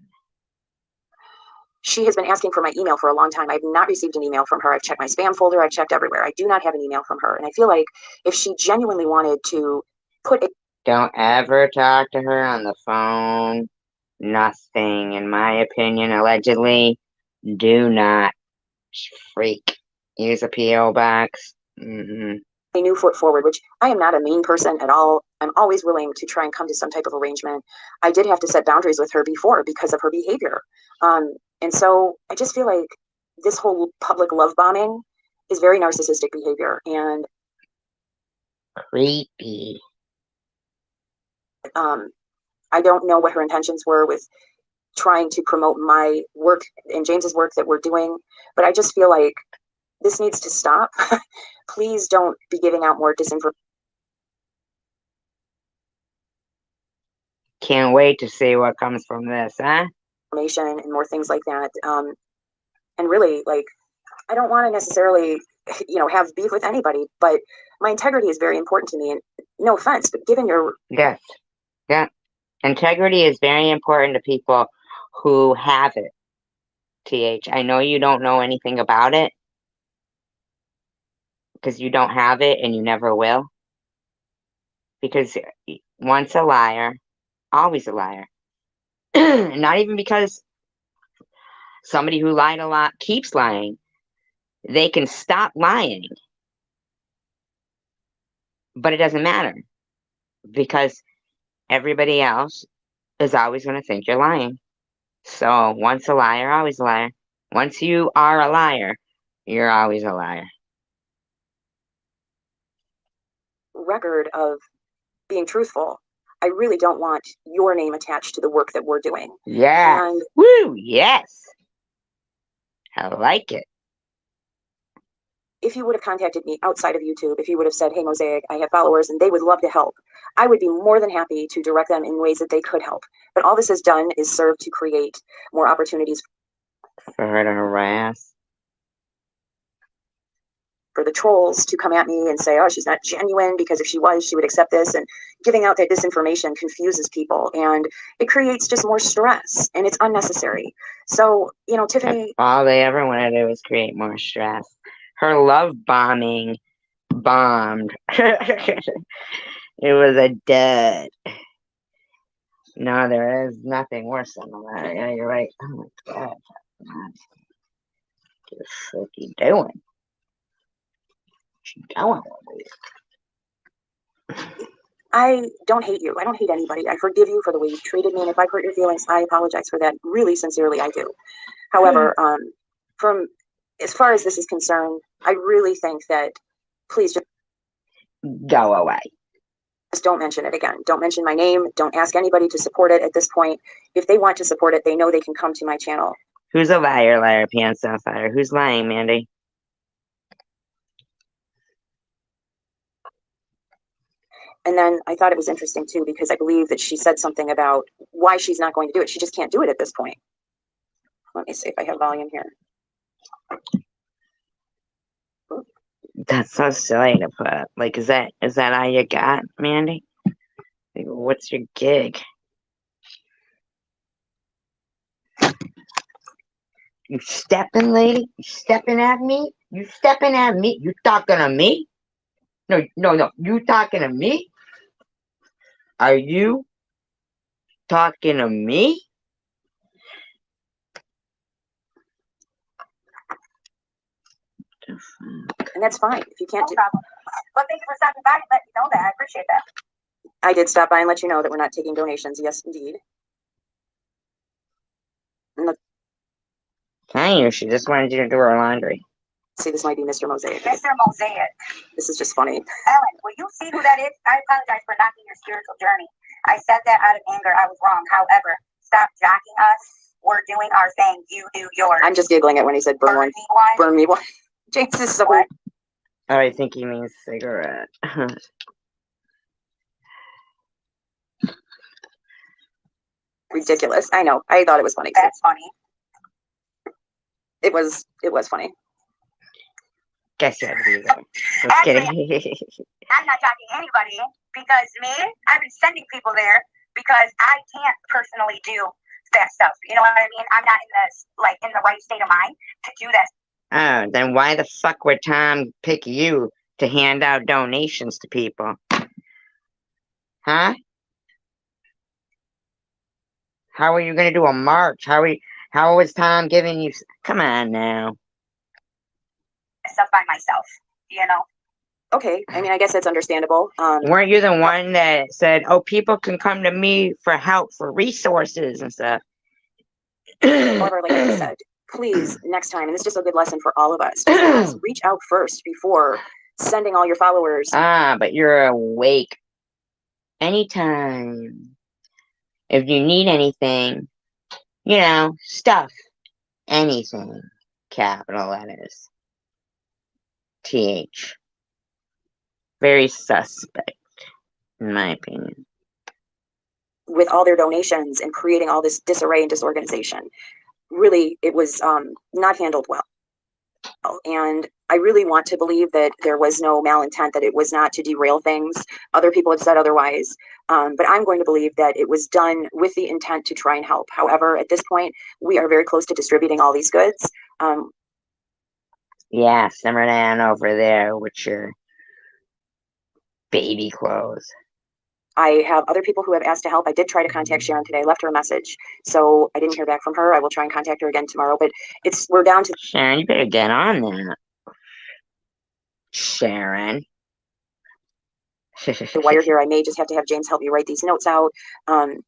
She has been asking for my email for a long time. I've not received an email from her. I've checked my spam folder. I've checked everywhere. I do not have an email from her. And I feel like if she genuinely wanted to put Don't ever talk to her on the phone. Nothing, in my opinion, allegedly. Do not freak. Use a P.O. box. a new foot forward, which I am not a mean person at all. I'm always willing to try and come to some type of arrangement. I did have to set boundaries with her before because of her behavior. And so I just feel like this whole public love bombing is very narcissistic behavior and creepy. I don't know what her intentions were with trying to promote my work and James's work that we're doing, but I just feel like this needs to stop. Please don't be giving out more disinformation. Can't wait to see what comes from this, huh? And more things like that. And really, like, I don't want to necessarily, have beef with anybody, but my integrity is very important to me. And no offense, but given your... Yes. Yeah. Integrity is very important to people who have it, TH. I know you don't know anything about it because you don't have it and you never will. Because once a liar, always a liar. Not even because somebody who lied a lot keeps lying. they can stop lying, but it doesn't matter because everybody else is always going to think you're lying. So once a liar, always a liar. Once you are a liar, you're always a liar. Record of being truthful. I really don't want your name attached to the work that we're doing. Yes. And woo, yes. I like it. if you would have contacted me outside of YouTube, if you would have said, hey, Mosaic, I have followers and they would love to help, I would be more than happy to direct them in ways that they could help. But all this has done is serve to create more opportunities For her to harass. for the trolls to come at me and say, oh, she's not genuine, because if she was, she would accept this. And giving out that disinformation confuses people and it creates just more stress and it's unnecessary. So, you know, Tiffany. All they ever want to do is create more stress. Her love bombing bombed. It was a dud. No, there is nothing worse than that. Yeah, you're right. Oh my god. What the fuck you doing? What you doing with me? I don't hate you. I don't hate anybody. I forgive you for the way you treated me. And if I've hurt your feelings, I apologize for that. Really, sincerely, I do. However, from as far as this is concerned, I really think that please just go away. Just don't mention it again. Don't mention my name. Don't ask anybody to support it at this point. If they want to support it, they know they can come to my channel. Who's a liar, liar, pants on fire? Who's lying, Mandy? And then I thought it was interesting too, because I believe that she said something about why she's not going to do it. She just can't do it at this point. Let me see if I have volume here. That's so silly to put up. Like, is that all you got, Mandy? Like, what's your gig? You stepping, lady? You stepping at me? You stepping at me? You talking to me? No. You talking to me? Are you talking to me? And that's fine. If you can't do problem. But thank you for stopping by and letting me know that. I appreciate that. I did stop by and let you know that we're not taking donations. Yes, indeed. Telling you, she just wanted you to do her laundry. See, this might be Mr. Mosaic. Mr. Mosaic. This is just funny. Ellen, will you see who that is? I apologize for knocking your spiritual journey. I said that out of anger. I was wrong. However, stop jocking us. We're doing our thing. You do yours. I'm just giggling at when he said burn one. Burn me one. James is so what? Oh, I think he means cigarette. Ridiculous. I know. I thought it was funny. That's funny. It was funny. Guess you have to be there. Just kidding. I'm not jocking anybody because me, I've been sending people there because I can't personally do that stuff. You know what I mean? I'm not in the right state of mind to do that. Oh, then why the fuck would Tom pick you to hand out donations to people? Huh? How are you going to do a march? How was Tom giving you... Come on now. Stuff by myself, you know? Okay. I mean, I guess that's understandable. Weren't you the one that said, oh, people can come to me for help, for resources and stuff? However, like I said, please, next time, and this is just a good lesson for all of us, please reach out first before sending all your followers. Ah, but you're awake anytime. If you need anything, you know, stuff, anything, capital letters, TH. Very suspect, in my opinion. With all their donations and creating all this disarray and disorganization. Really, it was not handled well. And I really want to believe that there was no malintent, that it was not to derail things. Other people have said otherwise. But I'm going to believe that it was done with the intent to try and help. However, at this point, we are very close to distributing all these goods. Yeah, simmer down over there with your baby clothes. I have other people who have asked to help. I did try to contact Sharon today. I left her a message. So I didn't hear back from her. I will try and contact her again tomorrow. But we're down to... Sharon, you better get on that. Sharon. The wire here. I may just have to have James help me write these notes out.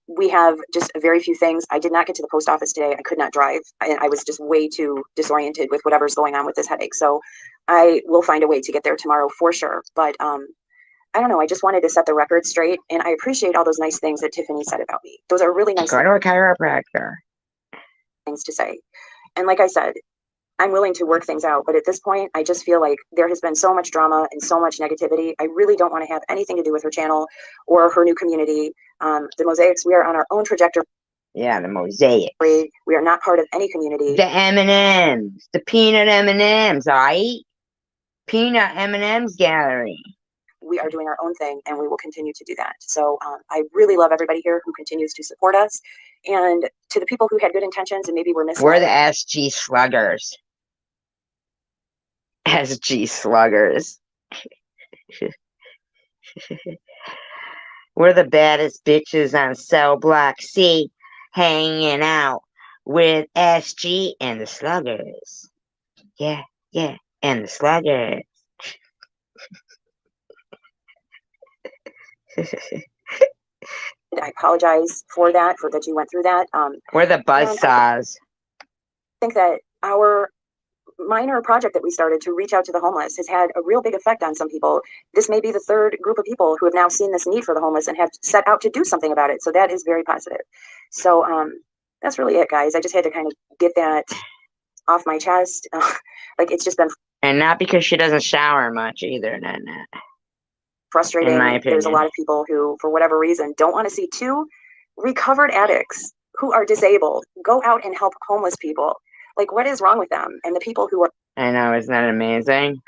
We have just very few things. I did not get to the post office today. I could not drive. I was just way too disoriented with whatever's going on with this headache. So I will find a way to get there tomorrow for sure. But I don't know. I just wanted to set the record straight. And I appreciate all those nice things that Tiffany said about me. Those are really nice Go to a chiropractor. things to say. And like I said, I'm willing to work things out, but at this point, I just feel like there has been so much drama and so much negativity. I really don't want to have anything to do with her channel or her new community. The Mosaics, we are on our own trajectory. Yeah, the Mosaic. We are not part of any community. The M&Ms, the peanut M&Ms, all right? Peanut M&Ms gallery. We are doing our own thing, and we will continue to do that. So I really love everybody here who continues to support us. And to the people who had good intentions and maybe were misled. We're the SG sluggers. SG sluggers. We're the baddest bitches on cell block C, hanging out with SG and the sluggers. Yeah, and the sluggers. I apologize for that you went through that. We're the buzzsaws. I think that our minor project that we started to reach out to the homeless has had a real big effect on some people. This may be the third group of people who have now seen this need for the homeless and have set out to do something about it. So that is very positive. So that's really it, guys. I just had to kind of get that off my chest. Like, it's just been, and not because she doesn't shower much either. frustrating. In my opinion. There's a lot of people who, for whatever reason, don't want to see two recovered addicts who are disabled go out and help homeless people. Like, what is wrong with them? And the people who I know, isn't that amazing?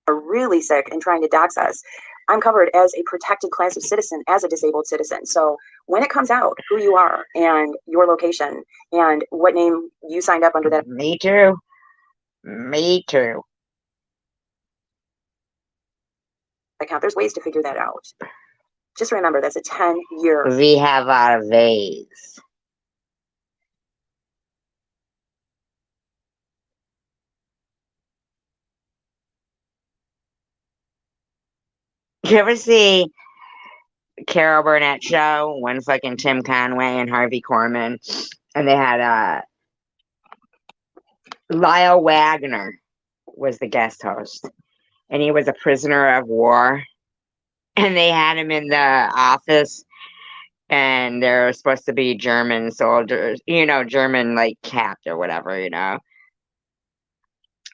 Are really sick and trying to dox us. I'm covered as a protected class of citizen, as a disabled citizen. So when it comes out who you are and your location and what name you signed up under that. Me too. Me too. Account, there's ways to figure that out. Just remember, that's a 10-year. We have our ways. You ever see Carol Burnett show when fucking Tim Conway and Harvey Korman, and they had Lyle Wagner was the guest host, and he was a prisoner of war, and they had him in the office, and they're supposed to be German soldiers, German like capped or whatever,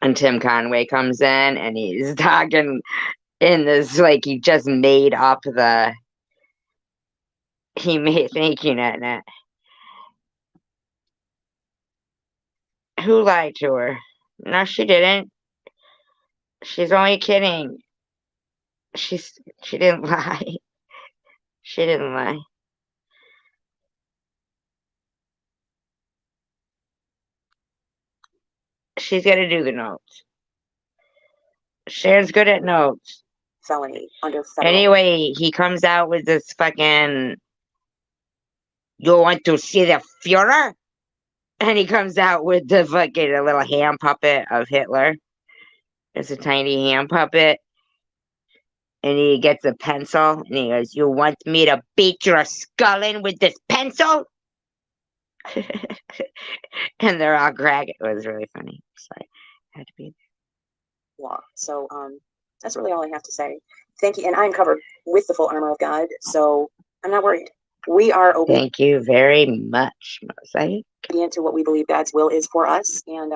and Tim Conway comes in and he's talking in this, like, he just made up thinking it. Who lied to her? No, she didn't. She's only kidding. She didn't lie. She didn't lie. She's got to do the notes. Sharon's good at notes. Felony under federal. Anyway, he comes out with this fucking, you want to see the Führer? And he comes out with the fucking a little hand puppet of Hitler. It's a tiny hand puppet. And he gets a pencil and he goes, you want me to beat your skull in with this pencil? And they're all cracking. It was really funny. Sorry. I had to be there. Law. So that's really all I have to say. Thank you. And I'm covered with the full armor of God, so I'm not worried. We are obedient. Thank you very much, Mosaic. To what we believe God's will is for us. And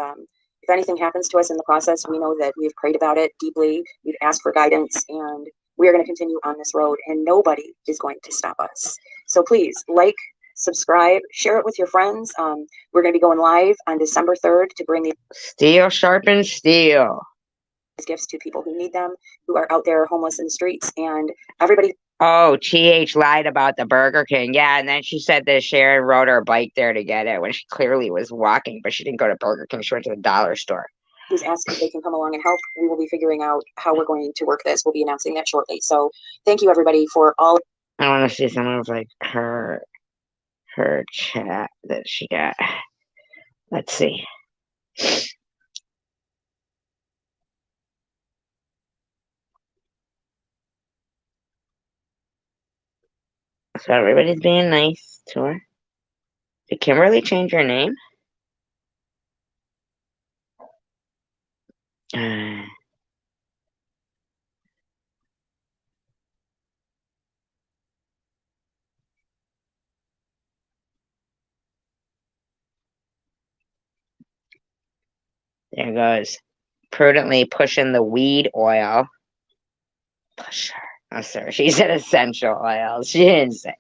if anything happens to us in the process, we know that we've prayed about it deeply. We've asked for guidance, and we are going to continue on this road, and nobody is going to stop us. So please like, subscribe, share it with your friends. We're going to be going live on December 3rd to bring these Steel sharpens steel. gifts to people who need them, who are out there homeless in the streets, and everybody. Oh, TH lied about the Burger King. Yeah, and then she said that Sharon rode her bike there to get it when she clearly was walking, but she didn't go to Burger King. She went to the dollar store. Who's asked if they can come along and help. We will be figuring out how we're going to work this. We'll be announcing that shortly. So thank you, everybody, for all. I want to see some of like her chat that she got. Let's see. So everybody's being nice to her. Did Kimberly change her name? There goes. Prudently pushing the weed oil. Push her. Oh, sorry. She said essential oils. She didn't say.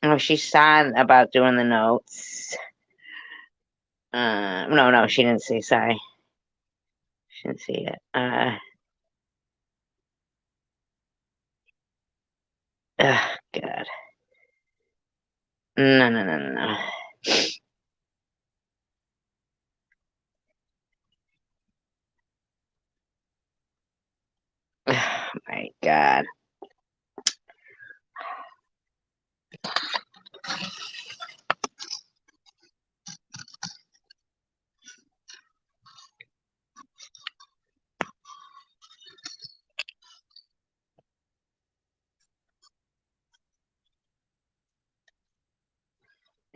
Oh, she's sad about doing the notes. No, she didn't see. Sorry. She didn't see it. God. No. Oh, my God.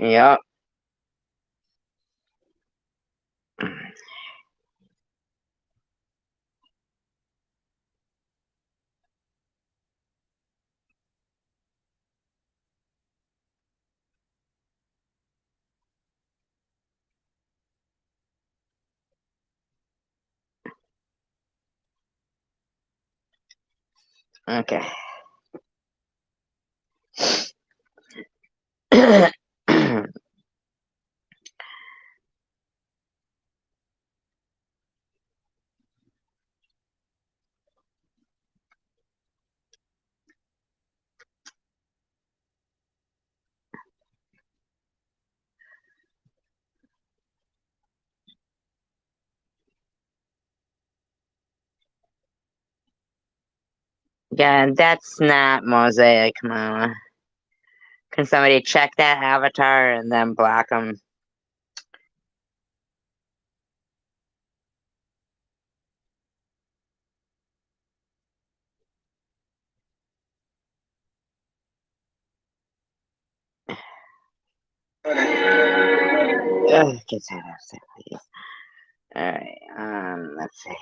Yep. Okay. Yeah, that's not Mosaic, Mama. Can somebody check that avatar and then block them? Get that upset, please. Alright, let's see.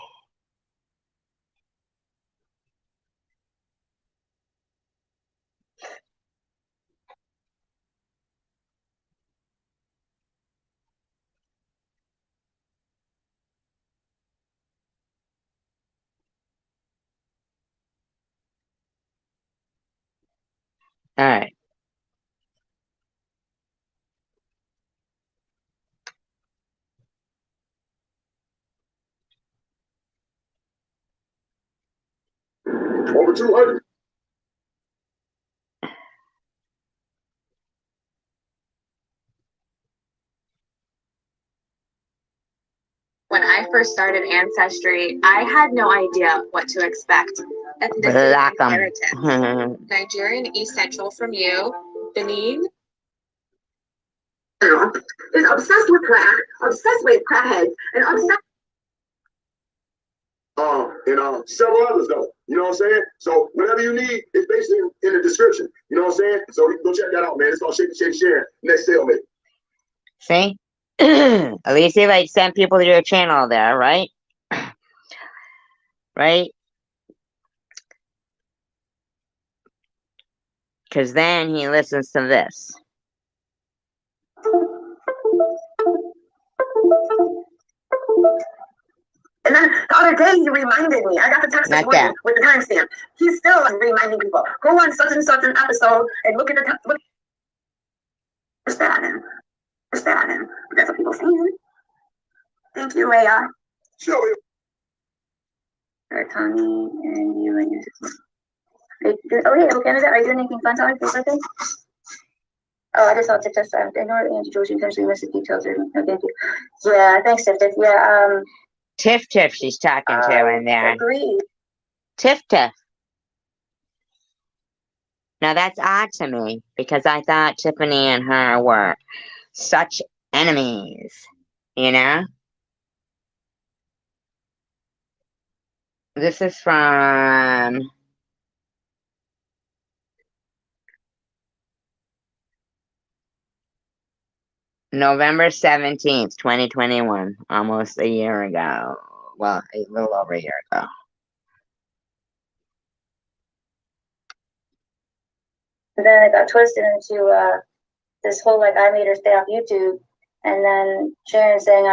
Alright. Over 200. When I first started Ancestry, I had no idea what to expect. Ethnicity Block and 'em. heritage. Nigerian East Central from you, Benin. Is obsessed with crack, obsessed with crackheads, and obsessed. And several others though. You know what I'm saying? So whatever you need is basically in the description. You know what I'm saying? So you can go check that out, man. It's called Shake Shake Share. Next stalemate. See? At least he like sent people to your channel there, right? Right? Because then he listens to this. And then the other day he reminded me. I got the text this morning with the timestamp. He's still reminding people. Go on such and such an episode and look at the look. Understand. That's what people saying. Thank you, Rhea. Sure. Tommy and you and your. Oh yeah, Canada. Are you doing anything fun, Tommy, for your birthday? Oh, I just thought to just I know Angie George intentionally missed the details. No, thank you. Yeah, thanks, Tiff. Yeah. Tiff, she's talking to in there. Agreed. Tiff. Now that's odd to me because I thought Tiffany and her were such enemies, you know? This is from November 17th, 2021, almost a year ago. Well, a little over a year ago. And then it got twisted into this whole like I made her stay off YouTube, and then Sharon saying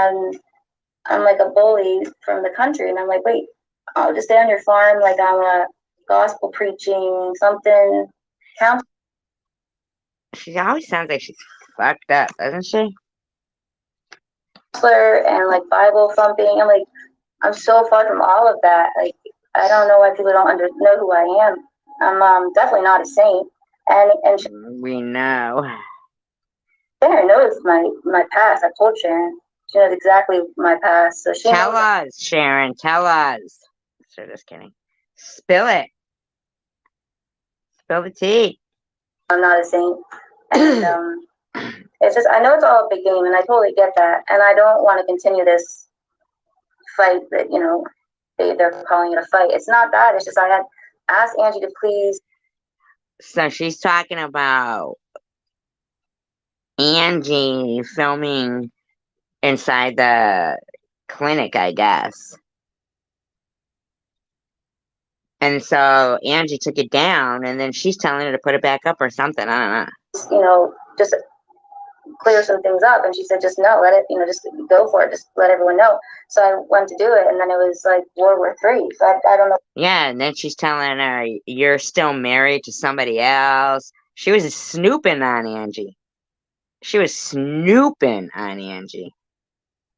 I'm like a bully from the country, and I'm like, wait, I'll just stay on your farm, like I'm a gospel preaching something counselor. She always sounds like she's fucked up, doesn't she? And like Bible thumping. I'm like, I'm so far from all of that. Like, I don't know why people don't know who I am. I'm definitely not a saint, and We know. Sharon knows my past. I told Sharon. She knows exactly my past. So she Tell knows. us, Sharon, tell us. So just kidding. Spill it. Spill the tea. I'm not a saint. And it's just, I know it's all a big game, and I totally get that. And I don't want to continue this fight that, they're calling it a fight. It's not that. It's just I had asked Angie to please. So she's talking about Angie filming inside the clinic, I guess. And so Angie took it down, and then she's telling her to put it back up or something. I don't know. Just clear some things up. And she said, just no, let it, just go for it. Just let everyone know. So I went to do it, and then it was like World War III. So I don't know. Yeah, and then she's telling her, you're still married to somebody else. She was snooping on Angie. She was snooping on Angie.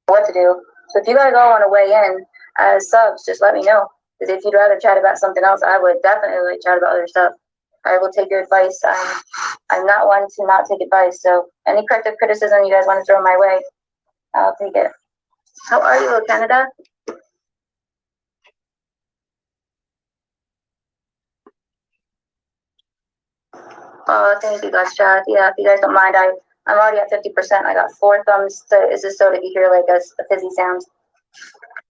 What to do. So if you guys all want to weigh in as subs, just let me know. Because if you'd rather chat about something else, I would definitely chat about other stuff. I will take your advice. I'm not one to not take advice. So any corrective criticism you guys want to throw my way, I'll take it. How are you, Canada? Thank you guys, chat. Yeah, if you guys don't mind, I'm already at 50%. I got 4 thumbs. So is this so that you hear like a fizzy sound?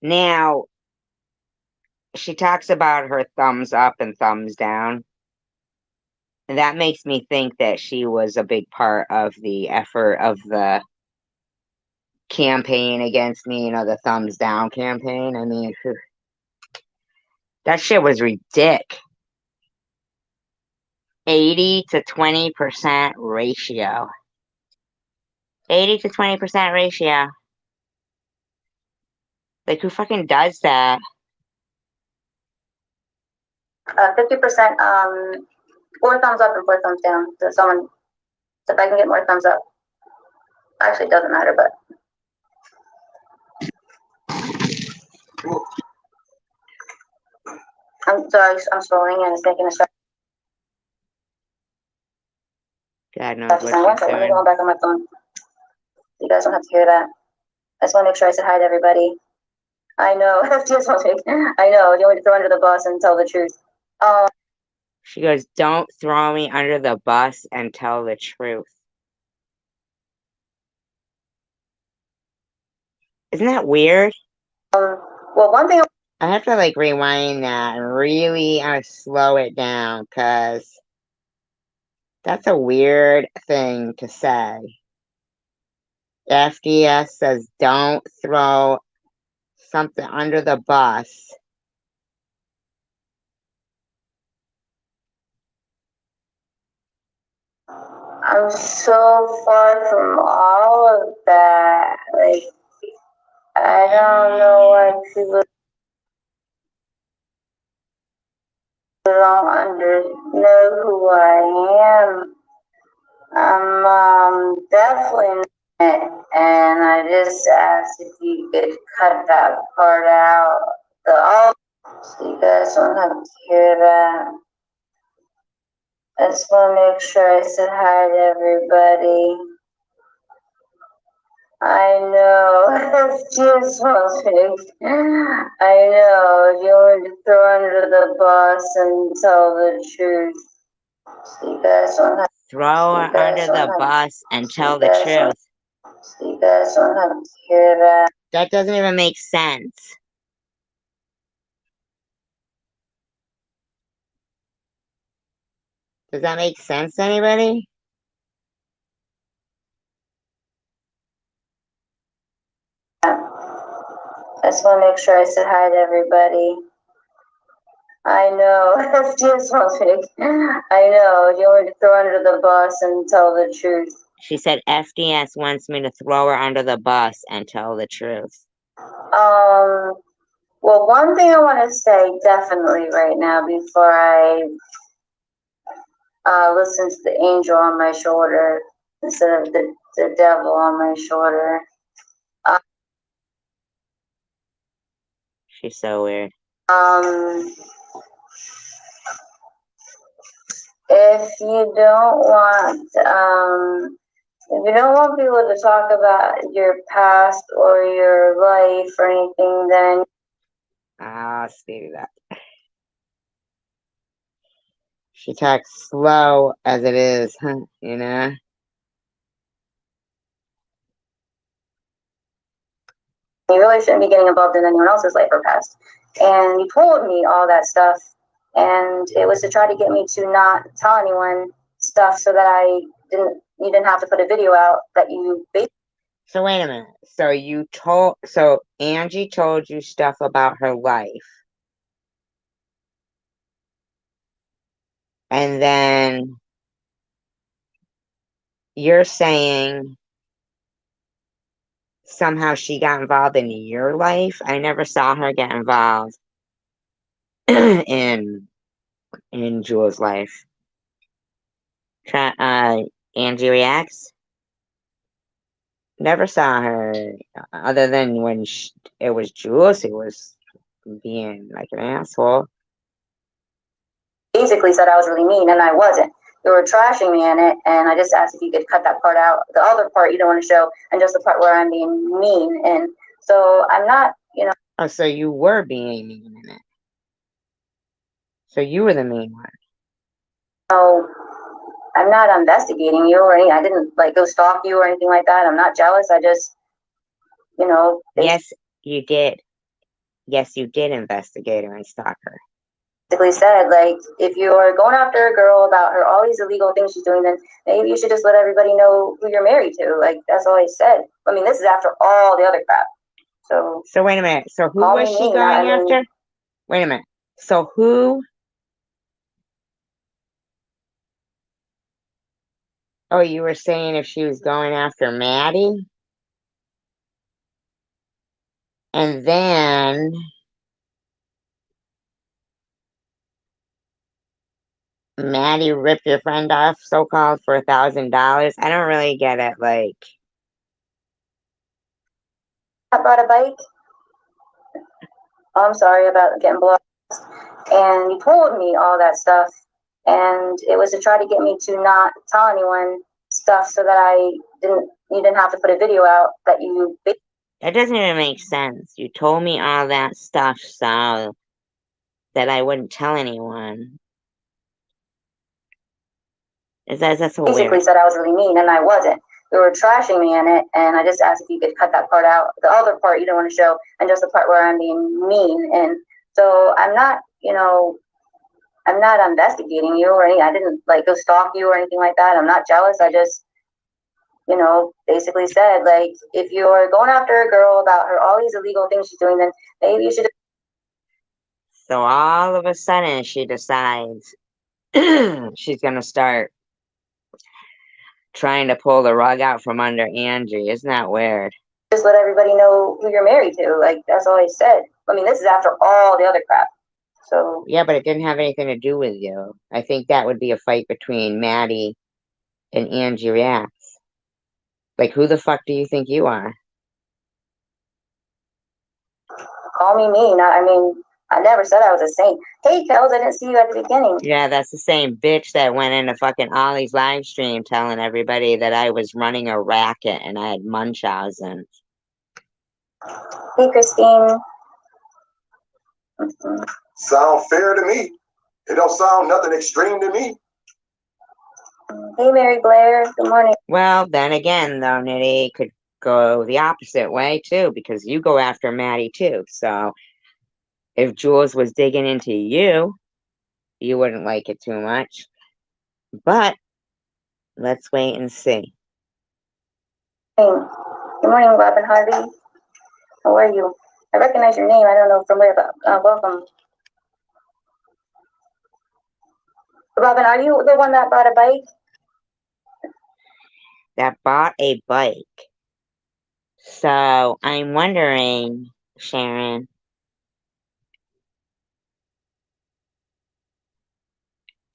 Now, she talks about her thumbs up and thumbs down. And that makes me think that she was a big part of the effort of the campaign against me, the thumbs down campaign. I mean, that shit was ridiculous. 80 to 20% ratio. 80 to 20% ratio. Like, who fucking does that? 50%, 4 thumbs up and 4 thumbs down. So if I can get more thumbs up. Actually, it doesn't matter, but. I'm sorry, I'm scrolling and it's making a start. God knows what she's doing. Let me go back on my phone. You guys don't have to hear that. I just want to make sure I said hi to everybody. I know. I know. You want me to throw under the bus and tell the truth. She goes, don't throw me under the bus and tell the truth. Isn't that weird? Well, one thing I have to like rewind that and really slow it down because that's a weird thing to say. FDS says don't throw something under the bus. I'm so far from all of that. Like, I don't know why people don't know who I am. I'm definitely not, and I just asked if you could cut that part out. So you guys don't have to hear that. I just want to make sure I said hi to everybody. I know, just I know, you want to throw under the bus and tell the truth. Throw her under the bus and tell the truth. That doesn't even make sense. Does that make sense to anybody? I just want to make sure I said hi to everybody. I know. That's just I know. You want me to throw under the bus and tell the truth. She said FDS wants me to throw her under the bus and tell the truth. Well, one thing I want to say definitely right now before I listen to the angel on my shoulder instead of the devil on my shoulder. She's so weird. If you don't want people to talk about your past or your life or anything, then I'll speed it up. She talks slow as it is, you know? you really shouldn't be getting involved in anyone else's life or past. And you told me all that stuff, and it was to try to get me to not tell anyone stuff so that you didn't have to put a video out that you basically. So wait a minute. So Angie told you stuff about her life. And then you're saying somehow she got involved in your life. I never saw her get involved in Jewel's life. Angie reacts. Never saw her other than when it was Jules who was being like an asshole. Basically said I was really mean, and I wasn't. You were trashing me in it, and I just asked if you could cut that part out. The other part you don't want to show, and just the part where I'm being mean. And so I'm not, Oh, so you were being mean in it. So you were the mean one. No, I'm not investigating you or anything. I didn't go stalk you or anything like that. I'm not jealous. I just, Yes, you did. Yes, you did investigate her and stalk her. Basically said, if you are going after a girl about her all these illegal things she's doing, then maybe you should just let everybody know who you're married to. That's all I said. I mean, this is after all the other crap. So wait a minute. So who was she going after? Wait a minute. So who? Oh, you were saying if she was going after Maddie? And then Maddie ripped your friend off, so-called, for $1,000. I don't really get it. I bought a bike. Oh, I'm sorry about getting blocked. And you told me all that stuff, and it was to try to get me to not tell anyone stuff so that you didn't have to put a video out that you. That doesn't even make sense. You told me all that stuff so that I wouldn't tell anyone. That's so basically weird. Said I was really mean, and I wasn't. You were trashing me in it, and I just asked if you could cut that part out. The other part you don't want to show, and just the part where I'm being mean. And so I'm not, I'm not investigating you or anything. I didn't go stalk you or anything like that. I'm not jealous. I just, basically said, if you're going after a girl about her all these illegal things she's doing, then maybe you should. So all of a sudden she decides she's going to start trying to pull the rug out from under Angie. Isn't that weird? Just let everybody know who you're married to. That's all I said. I mean, this is after all the other crap. So yeah, but it didn't have anything to do with you. I think that would be a fight between Maddie and Angie reacts. Who the fuck do you think you are? Call me mean. I mean, I never said I was a saint. Hey, Kels, I didn't see you at the beginning. Yeah, that's the same bitch that went into fucking Ollie's live stream telling everybody that I was running a racket and I had Munchausen. Hey, Christine. Sound fair to me. It don't sound nothing extreme to me. Hey, Mary Blair. Good morning. Well, then again, though, Nitty could go the opposite way too, because you go after Maddie too. So if Jules was digging into you, you wouldn't like it too much. But let's wait and see. Hey. Good morning, Robin Harvey. How are you? I recognize your name. I don't know from where, but welcome. Robin, are you the one that bought a bike? That bought a bike. So I'm wondering, Sharon,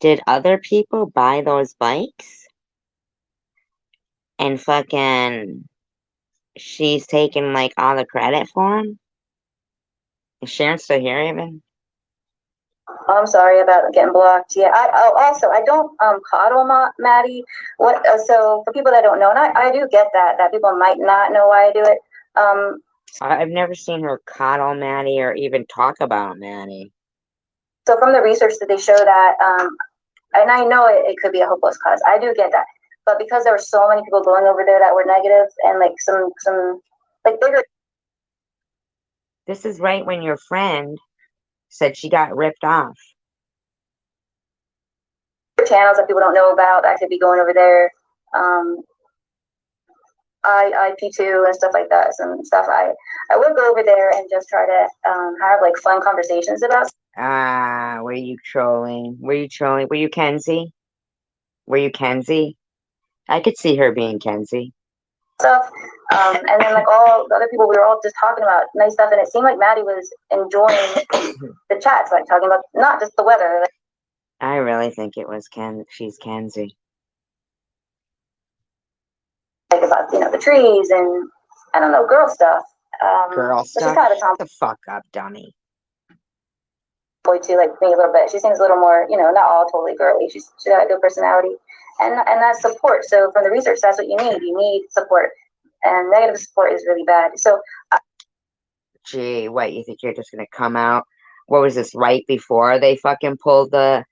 did other people buy those bikes? And fucking she's taking like all the credit for them? Is Sharon still here even? Oh, I'm sorry about getting blocked. Yeah, I don't coddle Maddie. What? So for people that don't know, and I do get that people might not know why I do it. I've never seen her coddle Maddie or even talk about Maddie. So from the research that they show that, and I know it could be a hopeless cause. I do get that, but because there were so many people going over there that were negative and like some like bigger. This is right when your friend said she got ripped off. Channels that people don't know about that could be going over there. IP2 and stuff like that. Some stuff I would go over there and just try to have like fun conversations about. Were you trolling? Were you trolling? Were you Kenzie? Were you Kenzie? I could see her being Kenzie. Stuff. And then like all the other people, we were all just talking about nice stuff, and it seemed like Maddie was enjoying the chats, like talking about not just the weather. Like, I really think it was she's Kenzie. like about the trees and I don't know girl stuff. Girl stuff. She's kind of a Shut the fuck up, dummy. tomboy too, like me a little bit. She seems a little more, not all totally girly. She's got a good personality, and that's support. So from the research, that's what you need. You need support, and negative support is really bad. So. Gee, what, you think you're just gonna come out? What was this, right before they fucking pulled the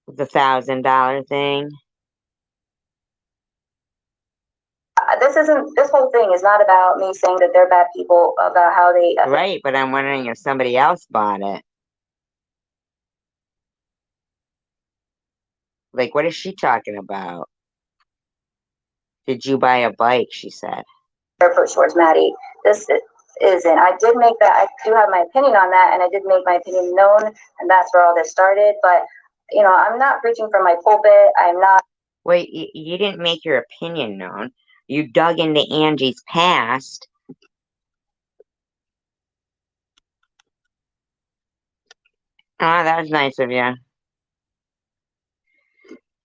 $1,000 thing? This whole thing is not about me saying that they're bad people, about how they. Right, but I'm wondering if somebody else bought it. Like, what is she talking about? Did you buy a bike? She said. Approach towards Maddie. This isn't. I did make that. I do have my opinion on that, and I did make my opinion known, and that's where all this started. But I'm not preaching from my pulpit. I'm not. Wait, you didn't make your opinion known. You dug into Angie's past. Ah, that was nice of you.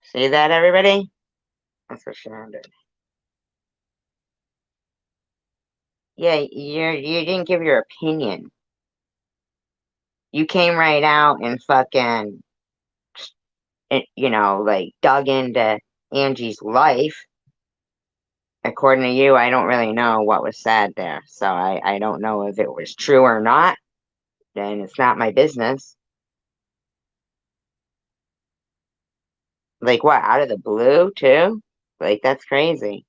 See that, everybody? That's what Sharon did. Yeah, you didn't give your opinion. You came right out and fucking, like dug into Angie's life. According to you, I don't really know what was said there. So I don't know if it was true or not. Then it's not my business. Like what, out of the blue too? Like that's crazy.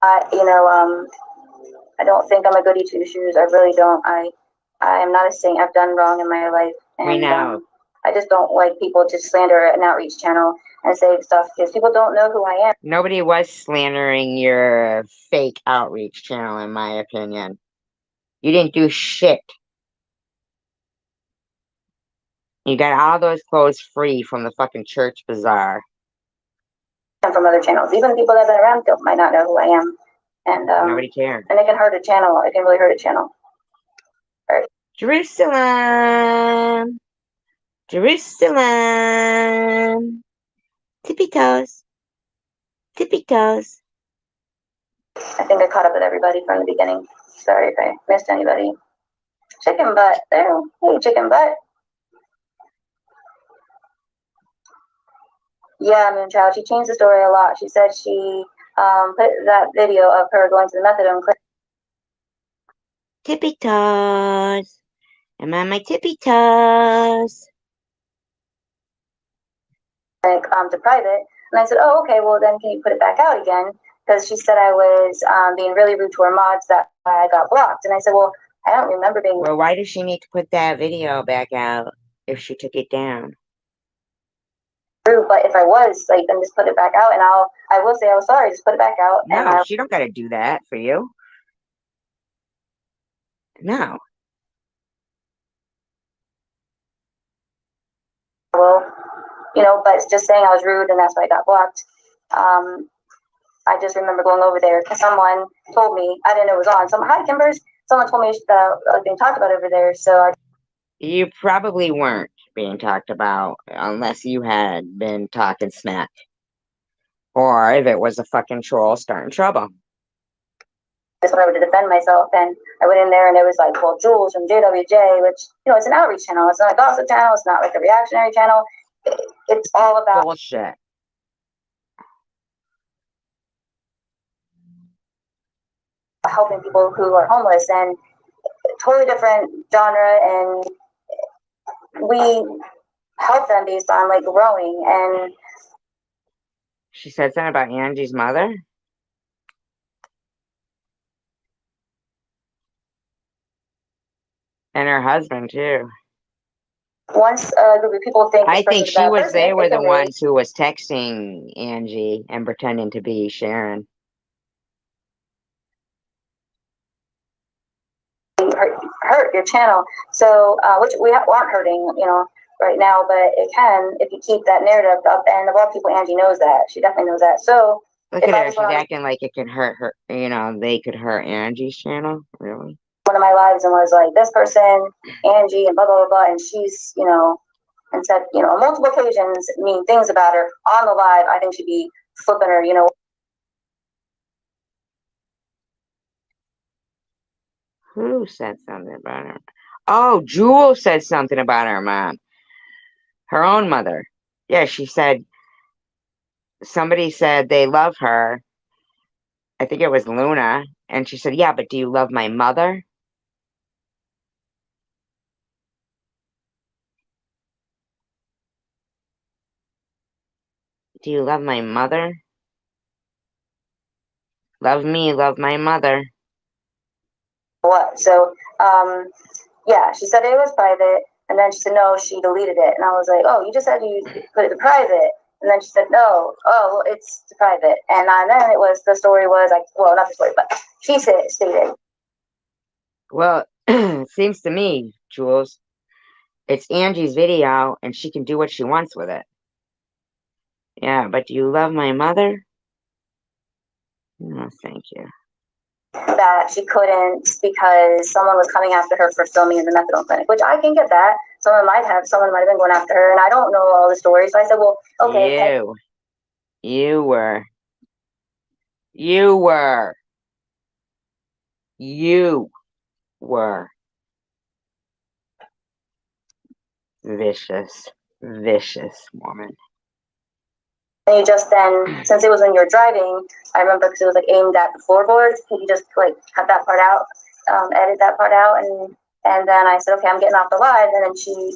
I don't think I'm a goody two shoes. I really don't. I am not a saint. I've done wrong in my life, and We know. I just don't like people to slander an outreach channel and say stuff because people don't know who I am. Nobody was slandering your fake outreach channel, in my opinion. You didn't do shit. You got all those clothes free from the fucking church bazaar. And from other channels, even people that have been around might not know who I am, and Nobody cared. And it can hurt a channel. It can really hurt a channel. Right. Jerusalem. Jerusalem. Tippy toes. Tippy toes. I think I caught up with everybody from the beginning. Sorry if I missed anybody. Chicken butt. There. Hey, chicken butt. Yeah, Moonchild. She changed the story a lot. She said she put that video of her going to the methadone clinic. tippy toes. I'm on my tippy toes. Like to private, and I said, oh, okay, well then can you put it back out again? Because she said I was being really rude to her mods, that I got blocked. And I said, well, I don't remember being Well, why does she need to put that video back out if she took it down? rude, but if I was, like, then just put it back out, and I will say I was sorry, just put it back out. No, and she don't gotta do that for you. No. I will, but it's just saying I was rude and that's why I got blocked. I just remember going over there because someone told me, I didn't know it was on. Hi, Kimbers. Someone told me that I was being talked about over there, so You probably weren't being talked about unless you had been talking smack. Or if it was a fucking troll starting trouble. just went over to defend myself, and I went in there and it was like, well, Jules from JWJ, which, it's an outreach channel. It's not a gossip channel. It's not like a reactionary channel. It's all about Bullshit. helping people who are homeless, and totally different genre, and we help them based on like growing. And She said something about Angie's mother? And her husband, too. once a group of people think I think she was, they were the ones who was texting Angie and pretending to be Sharon. hurt your channel. So, which we aren't hurting, right now, but it can if you keep that narrative up. And of all people, Angie knows that. She definitely knows that. So, Look at her. She's acting like it can hurt her. They could hurt Angie's channel. Really? One of my lives and was like, this person, Angie, and blah, blah, blah, blah. And she's, and said, on multiple occasions, mean things about her on the live. I think she'd be flipping her, Who said something about her? Oh, Jewel said something about her mom. Her own mother. Yeah, she said, somebody said they love her. I think it was Luna. And she said, yeah, but do you love my mother? Do you love my mother? Love me, love my mother. What? So, yeah, she said it was private, and then she said no, she deleted it, and I was like, oh, you just said you put it to private, and then she said no, oh, well, it's private, and then it was the story was like, well, not the story, but she stated. Well, it seems to me, Jules, it's Angie's video, and she can do what she wants with it. Yeah, but do you love my mother? No, thank you. That she couldn't because someone was coming after her for filming in the methadone clinic, which I can get that. Someone might have been going after her, and I don't know all the stories. So I said, well, okay. You were vicious woman. And you just then, since it was when you were driving, I remember because it was like aimed at the floorboards, you just like cut that part out, edit that part out, and then I said, okay, I'm getting off the live, and then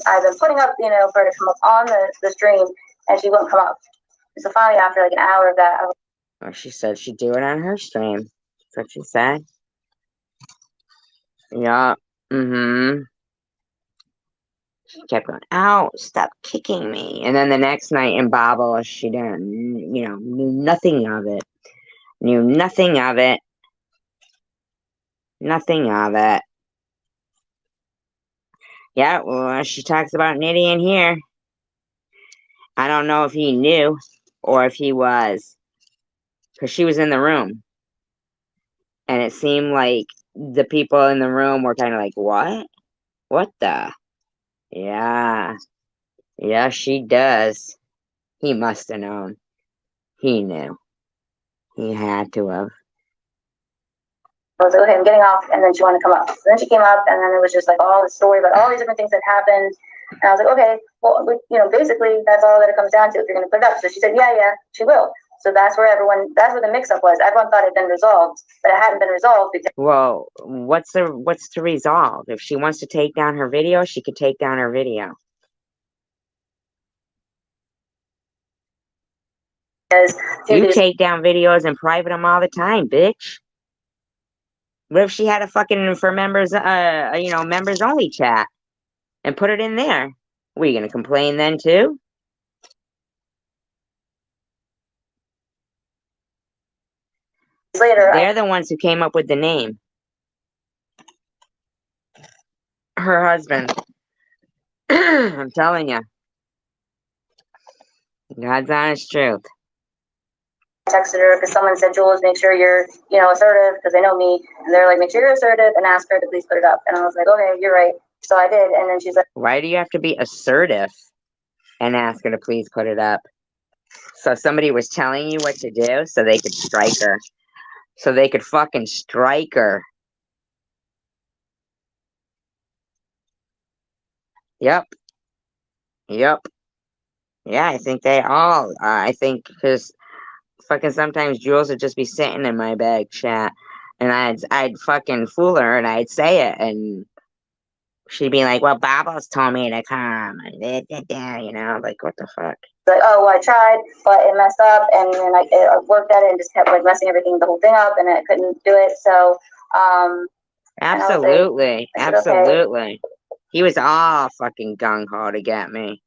I've been putting up, for her to come up on the stream, and she wouldn't come up. So finally, after like an hour of that, Well, she said she'd do it on her stream. That's what she said. Yeah. She kept going, ow, stop kicking me. And then the next night in Babel, she didn't, knew nothing of it. Knew nothing of it. Nothing of it. Yeah, well, she talks about Nitty in here. I don't know if he knew or if he was, because she was in the room. And it seemed like the people in the room were kind of like, what? What the? Yeah. Yeah, she does. He must have known. He knew. He had to have. I was like, okay, I'm getting off, and then she wanted to come up. So then she came up, and then it was just like all the story about all these different things that happened. And I was like, okay, well, basically that's all that it comes down to if you're going to put it up. So she said, yeah, she will. So that's where the mix-up was. Everyone thought it had been resolved, but it hadn't been resolved because Well, what's to resolve? If she wants to take down her video, she could take down her video. You take down videos and private them all the time, bitch. What if she had a fucking for members, members only chat and put it in there? Were you gonna complain then too? later They're the ones who came up with the name. Her husband. I'm telling you. God's honest truth. I texted her because someone said, Jules, make sure you're, assertive, because they know me. And they're like, make sure you're assertive and ask her to please put it up. And I was like, okay, you're right. So I did. And then she's like, why do you have to be assertive and ask her to please put it up? So somebody was telling you what to do so they could strike her. So they could fucking strike her. Yep. Yeah, I think they all. I think because fucking sometimes Jules would just be sitting in my bag chat, and I'd fucking fool her and I'd say it, and she'd be like, "Well, Bubbles told me to come," and like what the fuck. Like, oh, well, I tried, but it messed up, and then I worked at it and just kept like messing the whole thing up, and I couldn't do it. So, absolutely, I said, absolutely. Okay. He was all fucking gung ho to get me.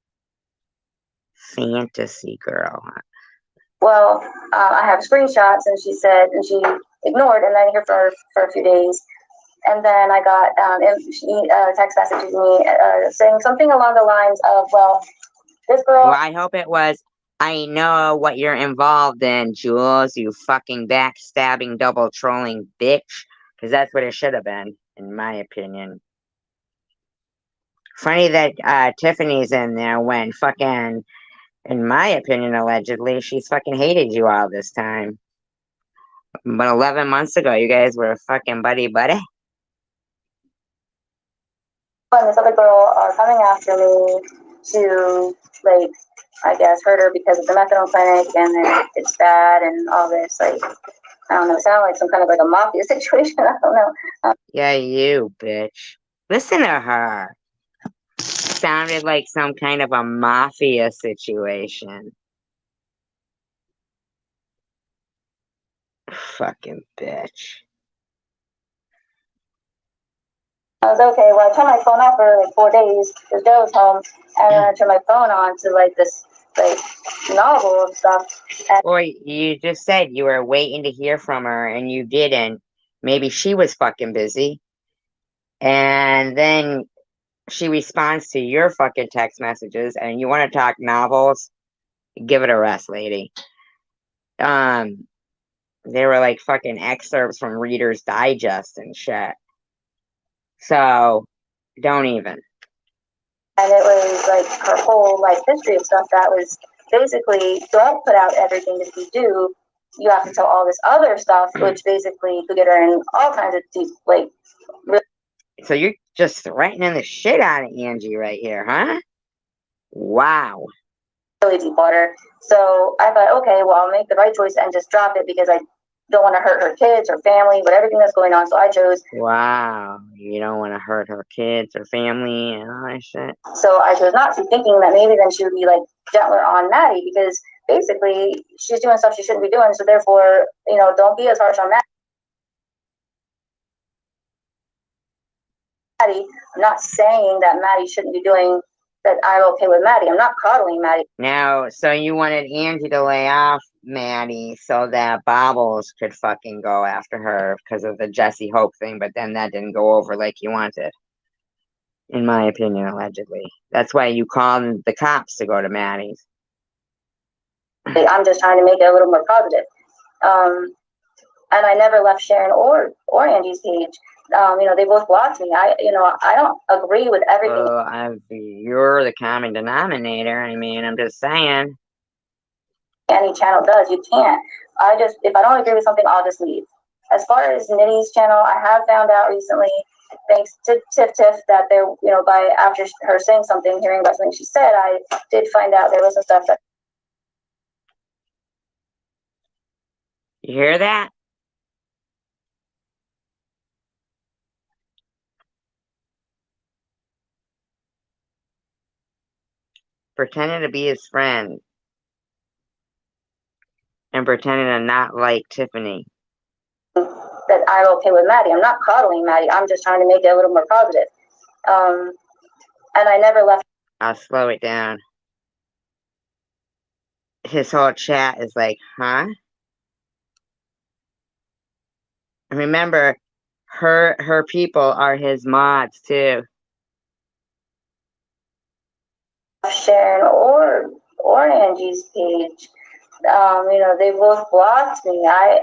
Fantasy girl. Well, I have screenshots, and she said, and she ignored, and then here for a few days. And then I got text messages me saying something along the lines of, well, this girl. Well, I hope it was, I know what you're involved in, Jules, you fucking backstabbing, double trolling bitch. Because that's what it should have been, in my opinion. Funny that Tiffany's in there when fucking, in my opinion, allegedly, she's fucking hated you all this time. But 11 months ago, you guys were fucking buddy-buddy. And this other girl are coming after me to, like, I guess, hurt her because of the methadone clinic, and then it's bad and all this, like, I don't know, it sounded like some kind of like a mafia situation. I don't know. Yeah, you bitch. Listen to her. Sounded like some kind of a mafia situation. Fucking bitch. I was okay. Well, I turned my phone off for like 4 days because Joe was home, and then I turned my phone on to like this like novel and stuff. Boy, you just said you were waiting to hear from her and you didn't. Maybe she was fucking busy. And then she responds to your fucking text messages and you want to talk novels? Give it a rest, lady. They were like fucking excerpts from Reader's Digest and shit. So, don't even. And it was like her whole life history of stuff that was basically, don't put out everything that you do. You have to tell all this other stuff, which basically could get her in all kinds of deep, like. Really. So you're just threatening the shit out of Angie right here, huh? Wow. Really deep water. So I thought, okay, well, I'll make the right choice and just drop it because I don't want to hurt her kids or family, but everything that's going on. So I chose. Wow. You don't want to hurt her kids or family and all that shit. So I chose not to, thinking that maybe then she would be like gentler on Maddie because basically she's doing stuff she shouldn't be doing. So therefore, don't be as harsh on Maddie. I'm not saying that Maddie shouldn't be doing that. I'm okay with Maddie. I'm not coddling Maddie. Now, so you wanted Angie to lay off Maddie so that Bobbles could fucking go after her because of the Jesse Hope thing, but then that didn't go over like you wanted. In my opinion, allegedly. That's why you called the cops to go to Maddie's. I'm just trying to make it a little more positive. And I never left Sharon or Angie's page. They both blocked me. I don't agree with everything. You're the common denominator. I mean, I'm just saying. Any channel does. You can't. If I don't agree with something, I'll just leave. As far as Nitty's channel, I have found out recently, thanks to Tiff, that there, after her saying something, hearing about something she said, I did find out there was some stuff that You hear that? Pretending to be his friend and pretending to not like Tiffany. That I'm okay with Maddie. I'm not coddling Maddie. I'm just trying to make it a little more positive. And I never left. I'll slow it down. His whole chat is like, huh? Remember, her people are his mods too. Sharon or Angie's page. They both blocked me. I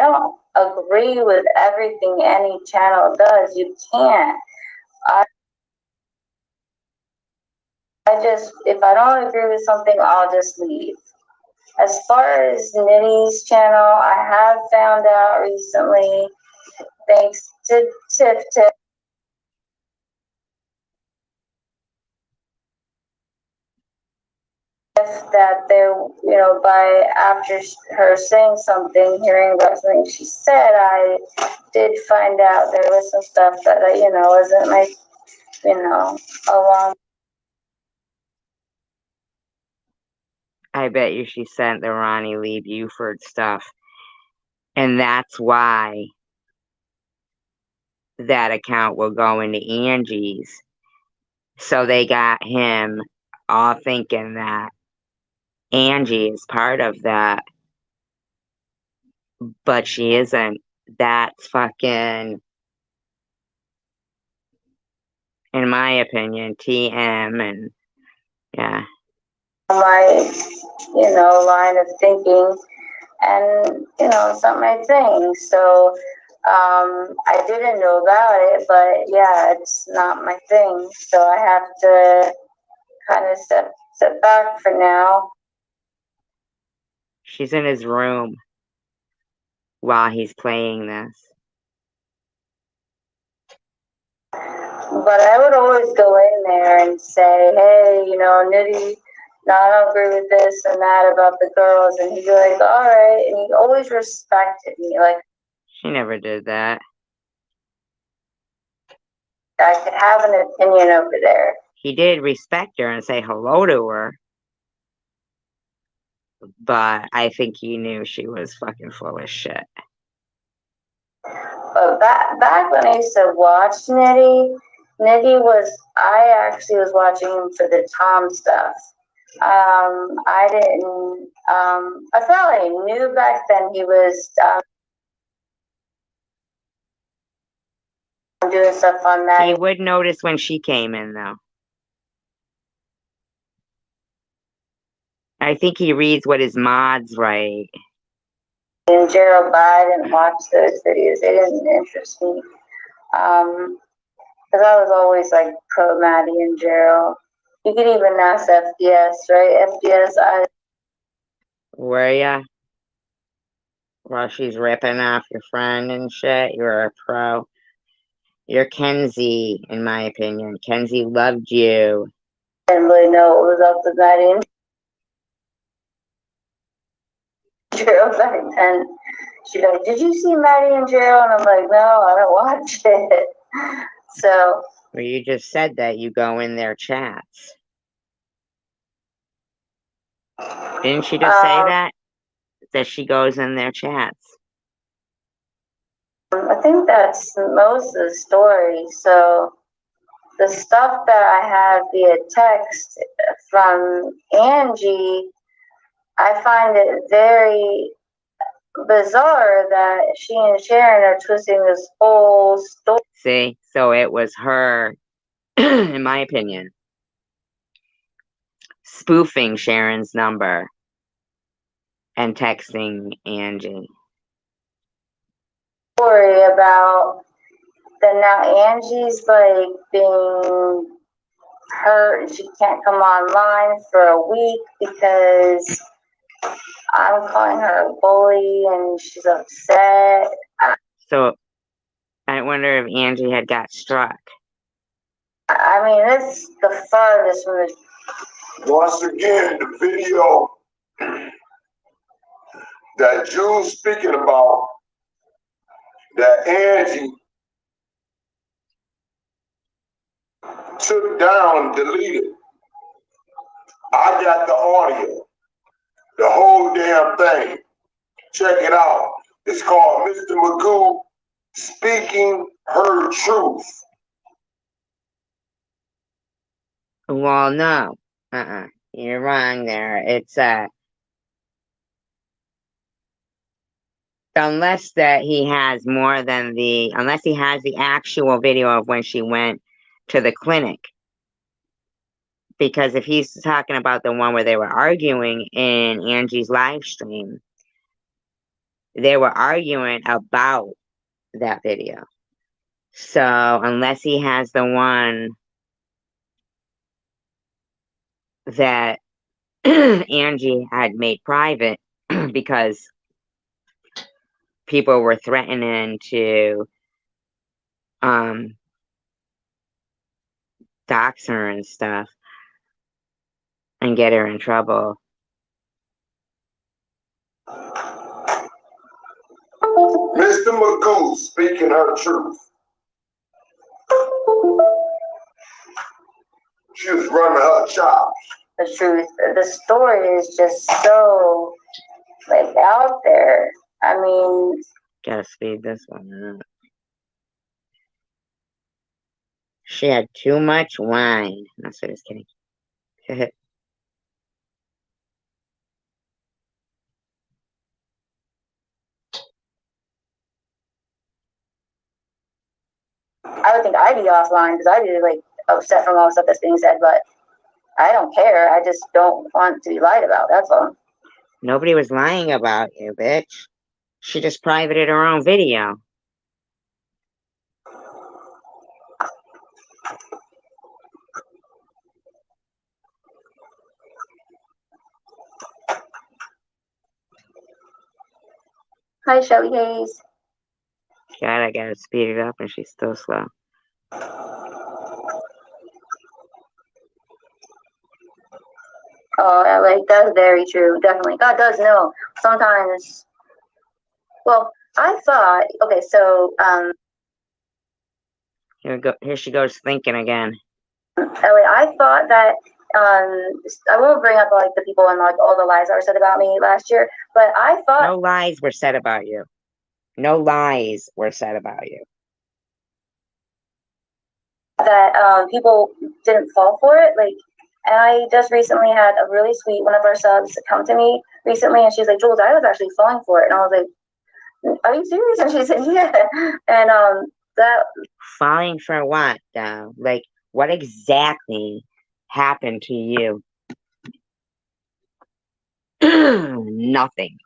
don't agree with everything any channel does. You can't. I just, if I don't agree with something, I'll just leave. As far as Nitty's channel, I have found out recently, thanks to Tiff, that there, by after her saying something, hearing about something she said, I did find out there was some stuff that, wasn't like, along. I bet you she sent the Ronnie Lee Buford stuff. And that's why that account will go into Angie's. So they got him all thinking that Angie is part of that. But she isn't. That's fucking, in my opinion, TM and yeah. My, line of thinking, and it's not my thing. So I didn't know about it, but yeah, it's not my thing. So I have to kind of step back for now. She's in his room while he's playing this. But I would always go in there and say, hey, Nitty, no, I don't agree with this and that about the girls. And he'd be like, all right. And he always respected me. Like, She never did that. I could have an opinion over there. He did respect her and say hello to her. But I think he knew she was fucking full of shit. But back when I used to watch Nitty I actually was watching him for the Tom stuff. I didn't, I felt like I knew back then he was doing stuff on that. He would notice when she came in, though. I think he reads what his mods write. And Gerald, but I didn't watch those videos. They didn't interest me. Because I was always like pro Maddie and Gerald. You could even ask FDS, right? FDS, Were ya? While she's ripping off your friend and shit, you're a pro. You're Kenzie, in my opinion. Kenzie loved you. I didn't really know what was up with Maddie and Gerald back then. She'd be like, did you see Maddie and Gerald? And I'm like, no, I don't watch it. So. Well, you just said that you go in their chats. Didn't she just say that? That she goes in their chats. I think that's most of the story. So the stuff that I have via text from Angie, I find it very bizarre that she and Sharon are twisting this whole story. See? So it was her, in my opinion, spoofing Sharon's number and texting Angie. Story about that now Angie's like being hurt and she can't come online for a week because I'm calling her a bully and she's upset. So I wonder if Angie had got struck. I mean, it's the farthest from the. Once again, the video that Jules speaking about that Angie took down, deleted. I got the audio, the whole damn thing. Check it out. It's called Mr. Magoo Speaking Her Truth. Well, no. You're wrong there. It's, unless that he has more than unless he has the actual video of when she went to the clinic. Because if he's talking about the one where they were arguing in Angie's live stream, they were arguing about that video. So unless he has the one that Angie had made private because people were threatening to dox her and stuff and get her in trouble. Mr. Magoo speaking her truth. She was running her chops. The truth. The story is just so like out there. I mean, Gotta speed this one up. She had too much wine. No, so just kidding. I would think I'd be offline because I'd be like upset from all the stuff that's being said, but I don't care. I just don't want to be lied about. That's all. Nobody was lying about you, bitch. She just privated her own video. Hi, Shelly Hayes. God, I gotta speed it up and she's still slow. Oh, yeah, like that's very true. Definitely, God does know. Sometimes, well, I thought. Okay, so Here she goes thinking again. I thought that I won't bring up like the people and like all the lies that were said about me last year, but I thought no lies were said about you. No lies were said about you. That people didn't fall for it. Like, and I just recently had a really sweet one of our subs come to me recently, and she's like, "Jules, I was actually falling for it," and I was like, "Are you serious?" And she said, "Yeah," and that falling for what though? Like, what exactly happened to you? Nothing.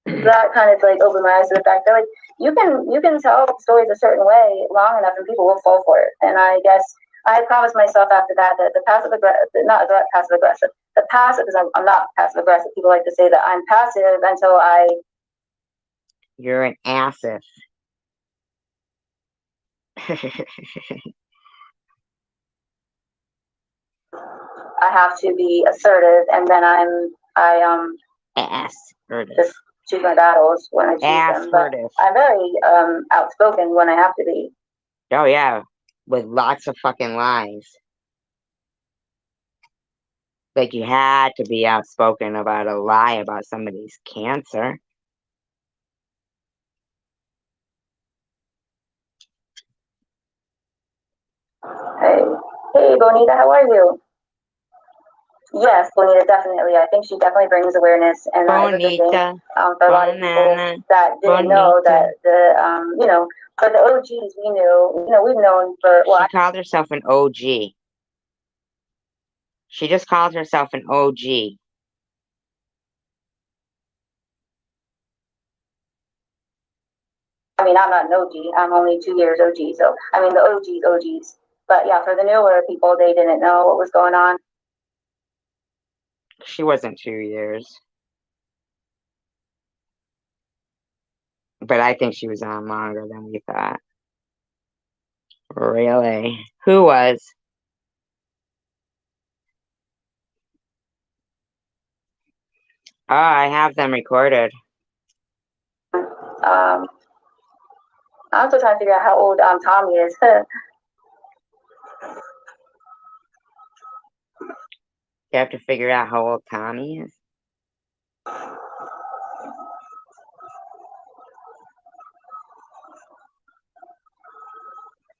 That kind of like opened my eyes to the fact that like you can tell stories a certain way long enough and people will fall for it. And I guess I promised myself after that that the passive aggressive, not passive aggressive, the passive, because I'm not passive aggressive. People like to say that I'm passive until You're an asset. I have to be assertive, and then assertive. Just choose my battles when I choose them. But I'm very outspoken when I have to be. Oh yeah, with lots of fucking lies. Like you had to be outspoken about a lie about somebody's cancer. Hey, Bonita, how are you? Yes, Bonita, definitely. I think she definitely brings awareness, and that is a good thing for a lot of people that didn't know that the for the OGs we knew, we've known for. Well, she called herself an OG. She just called herself an OG. I mean, I'm not an OG. I'm only 2 years OG. So, I mean, the OGs. But yeah, for the newer people, they didn't know what was going on. She wasn't 2 years. But I think she was on longer than we thought. Really? Who was? Oh, I have them recorded. I'm still trying to figure out how old Tommy is. You have to figure out how old Tommy is.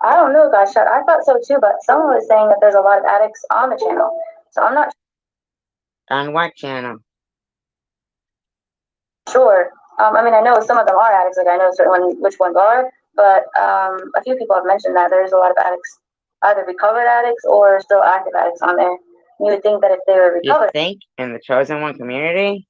I don't know, guys. I thought so too, but someone was saying that there's a lot of addicts on the channel, so I'm not On what channel? sure. I mean, I know some of them are addicts. Like I know certain which ones are, but a few people have mentioned that there's a lot of addicts, either recovered addicts or still active addicts on there. You would think that if they were You recovered think in the Chosen One community?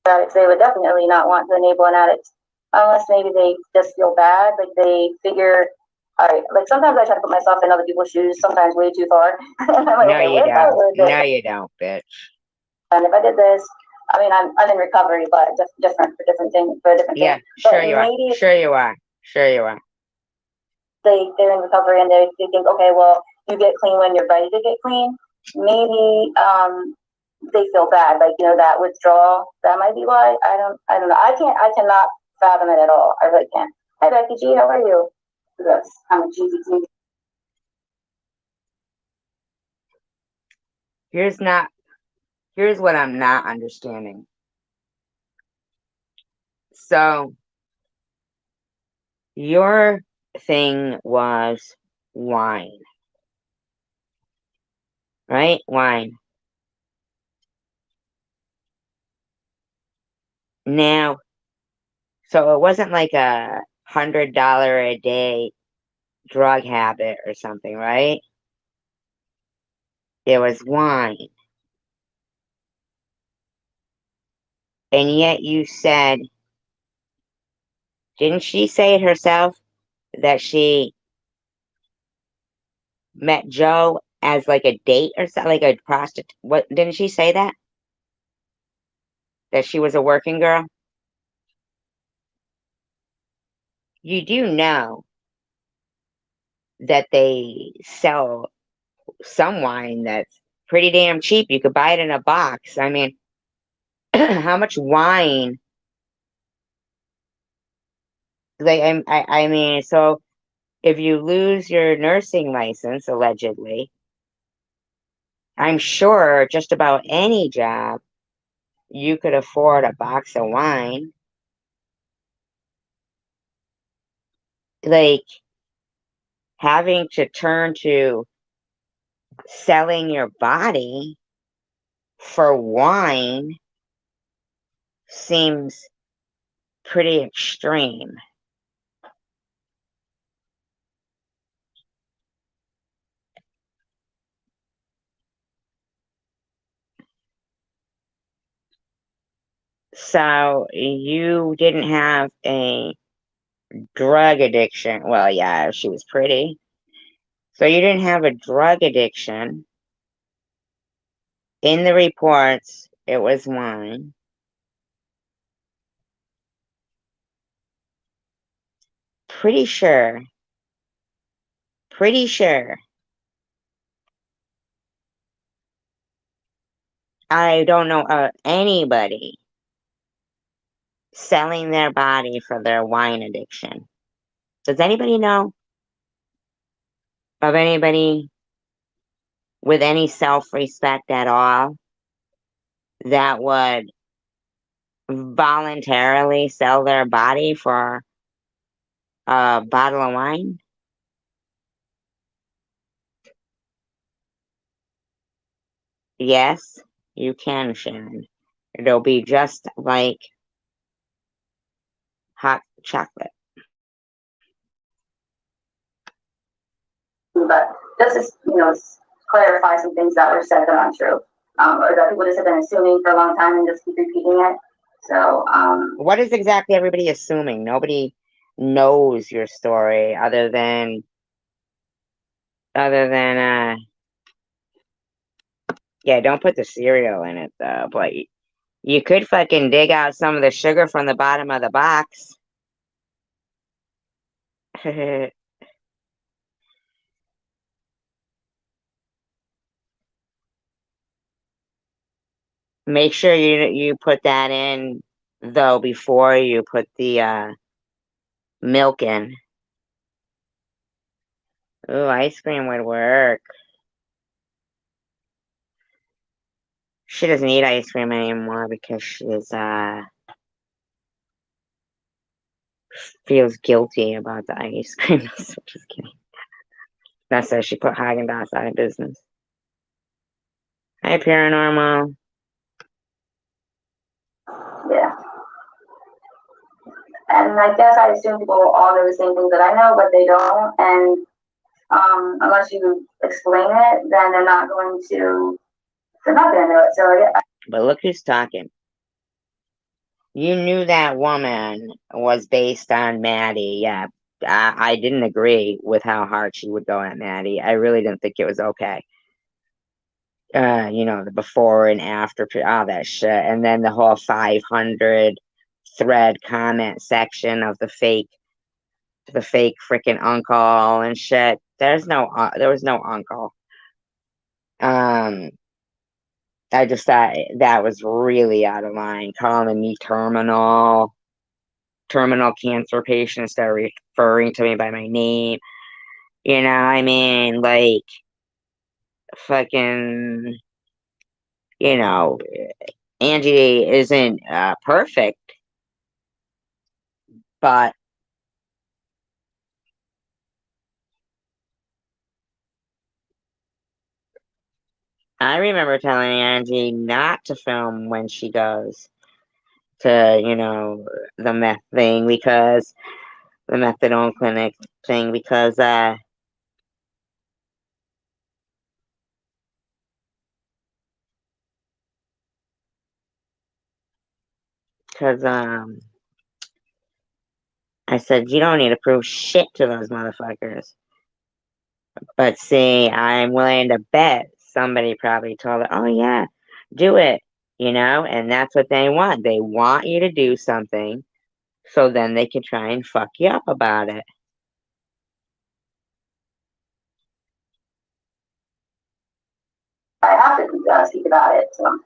addicts, they would definitely not want to enable an addict, unless maybe they just feel bad. Like they figure, all right. Like sometimes I try to put myself in other people's shoes, sometimes way too far. And I'm like, No, okay, you what if I don't. were this? No, you don't, bitch. And if I did this, I mean, I'm in recovery, but just different for different things, for a different Yeah, thing. sure But you are. maybe Sure you are. Sure you are. they're in recovery and they think, okay, well, you get clean when you're ready to get clean. Maybe they feel bad, like that withdrawal. That might be why. I don't know. I cannot fathom it at all. I really can't. Hi Becky G, how are you? That's kind of cheesy to me. Here's what I'm not understanding. So your thing was wine, right? Wine. Now, so it wasn't like a $100 a day drug habit or something, right? It was wine. And yet you said, didn't she say it herself that she met Joe as like a date or something, like a prostitute? What, didn't she say that? That she was a working girl? You do know that they sell some wine that's pretty damn cheap. You could buy it in a box. I mean, how much wine? Like, I mean, so if you lose your nursing license, allegedly, I'm sure just about any job you could afford a box of wine. Like, having to turn to selling your body for wine seems pretty extreme. So you didn't have a drug addiction. Well, yeah, she was pretty. So you didn't have a drug addiction. In the reports, it was wine. Pretty sure. Pretty sure. I don't know anybody selling their body for their wine addiction. Does anybody know of anybody with any self-respect at all that would voluntarily sell their body for a bottle of wine? Yes, you can, Sharon. It'll be just like hot chocolate. But just to clarify some things that were said that aren't true, or that people just have been assuming for a long time and just keep repeating it. So What is exactly everybody assuming? Nobody knows your story other than yeah, don't put the cereal in it though, but you could fucking dig out some of the sugar from the bottom of the box. Make sure you put that in though before you put the milk in. Ooh, ice cream would work. She doesn't eat ice cream anymore because she's feels guilty about the ice cream. Just kidding. That's why she put Haagen-Dazs out of business. Hi, Paranormal. Yeah. And I guess I assume people all know the same things that I know, but they don't. And unless you explain it, then they're not going to know it. So yeah. But look who's talking. You knew that woman was based on Maddie. Yeah, I didn't agree with how hard she would go at Maddie. I really didn't think it was okay. The before and after, all that shit. And then the whole 500 thread comment section of the fake freaking uncle and shit. There was no uncle. I just thought that was really out of line, calling me terminal cancer patient instead of referring to me by my name. I mean, like, fucking, Angie isn't perfect, but I remember telling Angie not to film when she goes to, the meth thing because the methadone clinic thing because I said you don't need to prove shit to those motherfuckers. But see, I'm willing to bet somebody probably told her, oh yeah, do it, and that's what they want. They want you to do something so then they can try and fuck you up about it. I have to speak about it. So.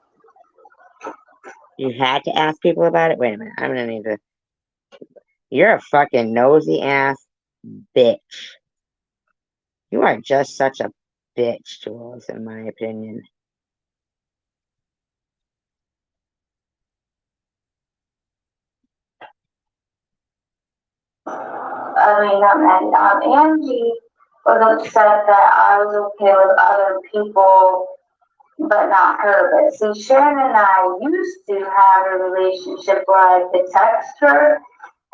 You had to ask people about it? Wait a minute, I'm gonna need to. You're a fucking nosy ass bitch. You are just such a bitch, Jules, in my opinion. I mean, not Maddie. Angie was upset that I was okay with other people, but not her. But see, Sharon and I used to have a relationship where I could text her,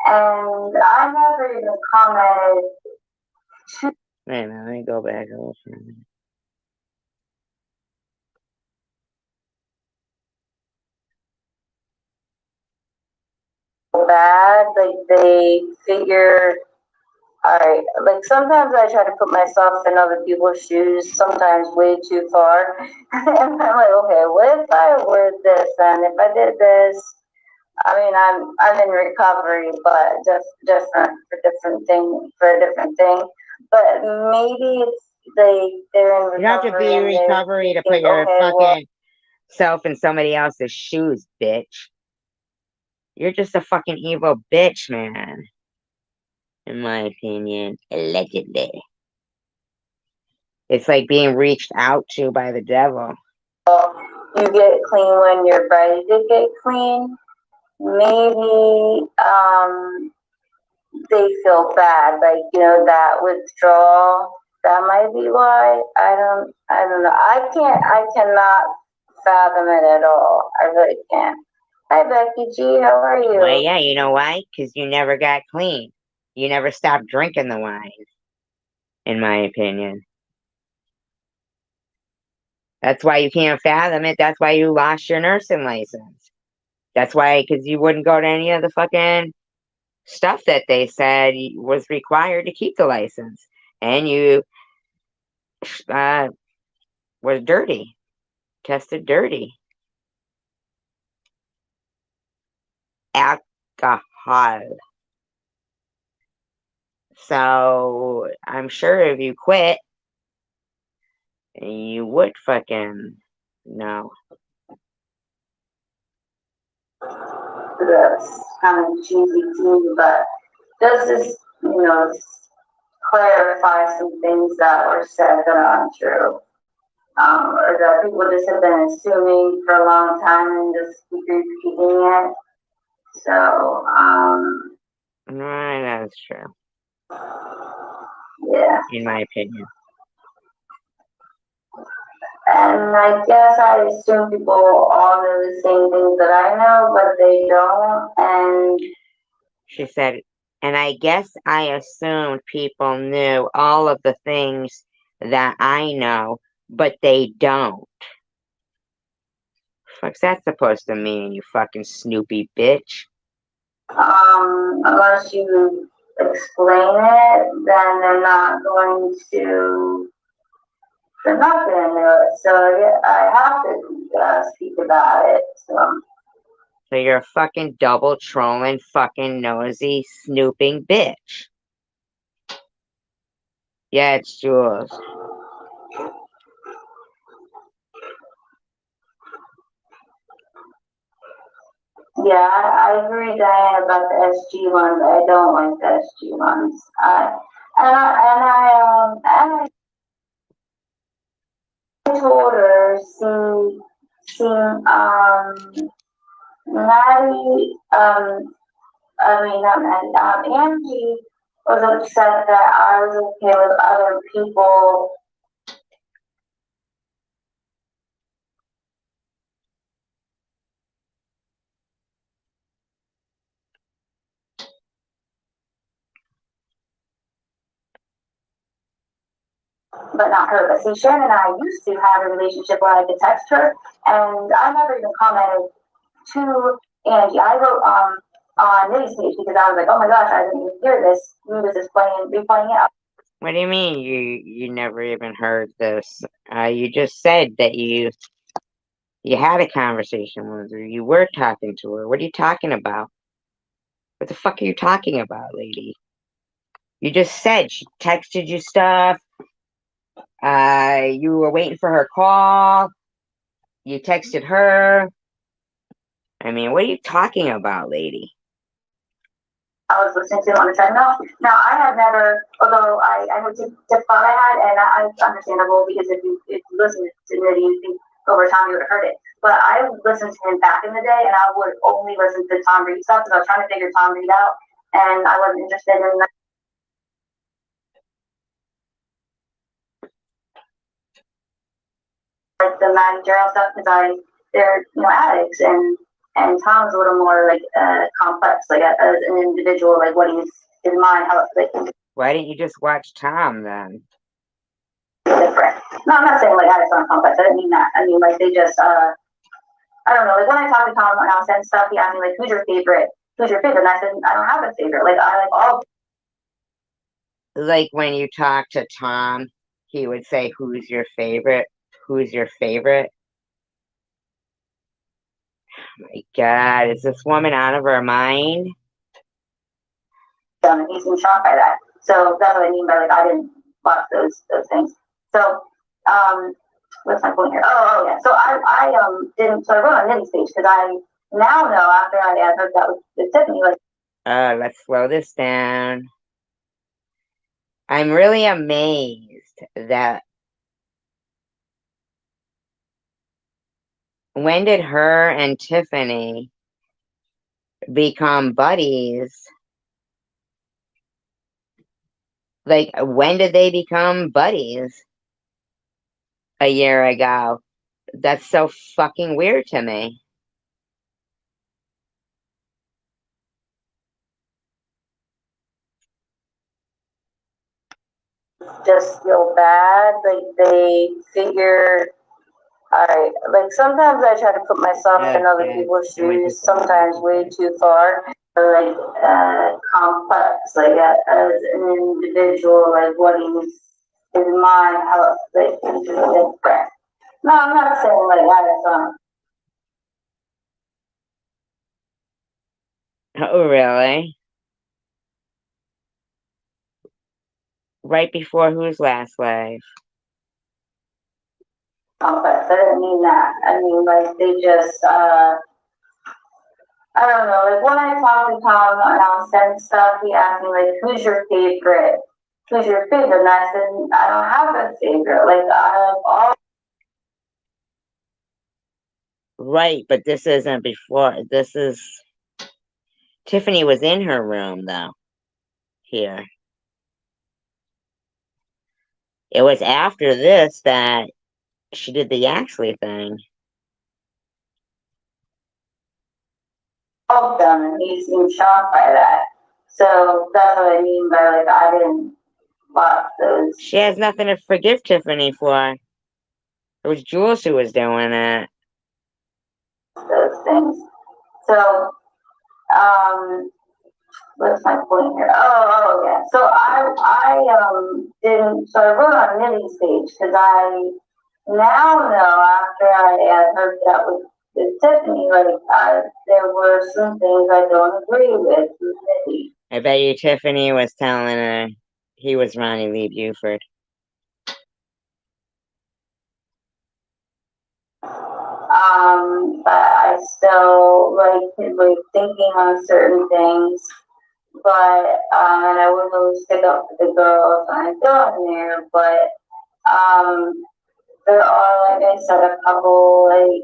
and I never even commented. Wait a minute, let me go back a little further. Bad, like they figure. Alright, like sometimes I try to put myself in other people's shoes, sometimes way too far. And I'm like, okay, what if I were this and if I did this? I mean, I'm in recovery, but just different for different thing for a different thing. But maybe it's they're in You don't have to be in recovery to put your fucking self in somebody else's shoes, bitch. You're just a fucking evil bitch, man. In my opinion, allegedly. It's like being reached out to by the devil. You get clean when you're ready to get clean. Maybe they feel bad, like that withdrawal. That might be why. I don't know. I cannot fathom it at all. I really can't. Hi Becky G, how are you? Well, yeah, you know why? Because you never got clean. You never stopped drinking the wine. In my opinion. That's why you can't fathom it. That's why you lost your nursing license. That's why, because you wouldn't go to any of the fucking stuff that they said was required to keep the license. And you was dirty. Tested dirty. Alcohol. So, I'm sure if you quit, you would fucking know. That's kind of cheesy to me, but just to, clarify some things that were said that are untrue. Or that people just have been assuming for a long time and just keep repeating it. So, That's true, yeah. in my opinion. And I guess I assume people all know the same things that I know, but they don't. And She said, and I guess I assumed people knew all of the things that I know, but they don't. What's that supposed to mean, you fucking Snoopy bitch? unless you explain it, then they're not going to know it. So yeah, I have to speak about it. So you're a fucking double trolling, fucking nosy, snooping bitch. Yeah, it's Jules. Yeah, I agree, Diane, about the SG ones. I don't like the SG ones. I told her, Maddie, I mean, not Maddie, Angie was upset that I was okay with other people, but not her. But see, Shannon and I used to have a relationship where I could text her, and I never even commented to Angie. I wrote on Nitty's page because I was like, oh my gosh, I didn't even hear this. He was just replaying it. What do you mean you never even heard this? You just said that you had a conversation with her. You were talking to her. What are you talking about? What the fuck are you talking about, lady? You just said she texted you stuff. You were waiting for her call. You texted her. I mean, what are you talking about, lady? I was listening to on the treadmill. Now, I have never, although I know tip thought I had, and I understandable because if you listen to Nitty, you think over time you would have heard it. But I listened to him back in the day, and I would only listen to Tom Reed stuff because I was trying to figure Tom Reed out, and I wasn't interested in like the Maddie Gerald stuff because they're addicts, and Tom's a little more like complex, like as an individual, like what he's his mind, how like Why didn't you just watch Tom then? different. No, I'm not saying like addicts aren't complex. I didn't mean that. I mean like they just I don't know. Like when I talk to Tom when I was saying stuff, he asked me like, "Who's your favorite? Who's your favorite?" And I said, "I don't have a favorite. Like I like all." Like when you talk to Tom, he would say, "Who's your favorite? Who's your favorite?" My God, is this woman out of her mind? And he's in shock by that. So that's what I mean by like I didn't watch those things. So what's my point here? Oh yeah. So I didn't. So I wrote on Nitty's page because I now know after I had heard that with Tiffany like. Let's slow this down. I'm really amazed that when did her and Tiffany become buddies? Like, when did they become buddies? A year ago. That's so fucking weird to me. Just feel bad. Like they figure, all right. Like sometimes I try to put myself in other people's shoes. Sometimes way too far. Like complex. Like as an individual, like what he's his mind, how like is different. No, I'm not saying like that. Oh, really? Right before whose last life? Complex. I didn't mean that. I mean like they just I don't know, like when I talk to Tom and I'll send stuff, he asks me like, who's your favorite? Who's your favorite? And I said, I don't have a favorite. Like I have all. Right, but this isn't before. This is Tiffany was in her room though. Here. It was after this that she did the Yaxley thing. Of them, and he seemed shocked by that. So that's what I mean by like I didn't watch those. She has nothing to forgive Tiffany for. It was Jules who was doing it. Those things. So what's my point here? Oh yeah. So I didn't. So I wrote on Millie's page because I now know after I heard that with Tiffany, like there were some things I don't agree with Millie. I bet you Tiffany was telling her he was Ronnie Lee Buford. But I still like thinking on certain things. But and I would always stick up for the girls, and I still am there. But there are, like I said, a couple like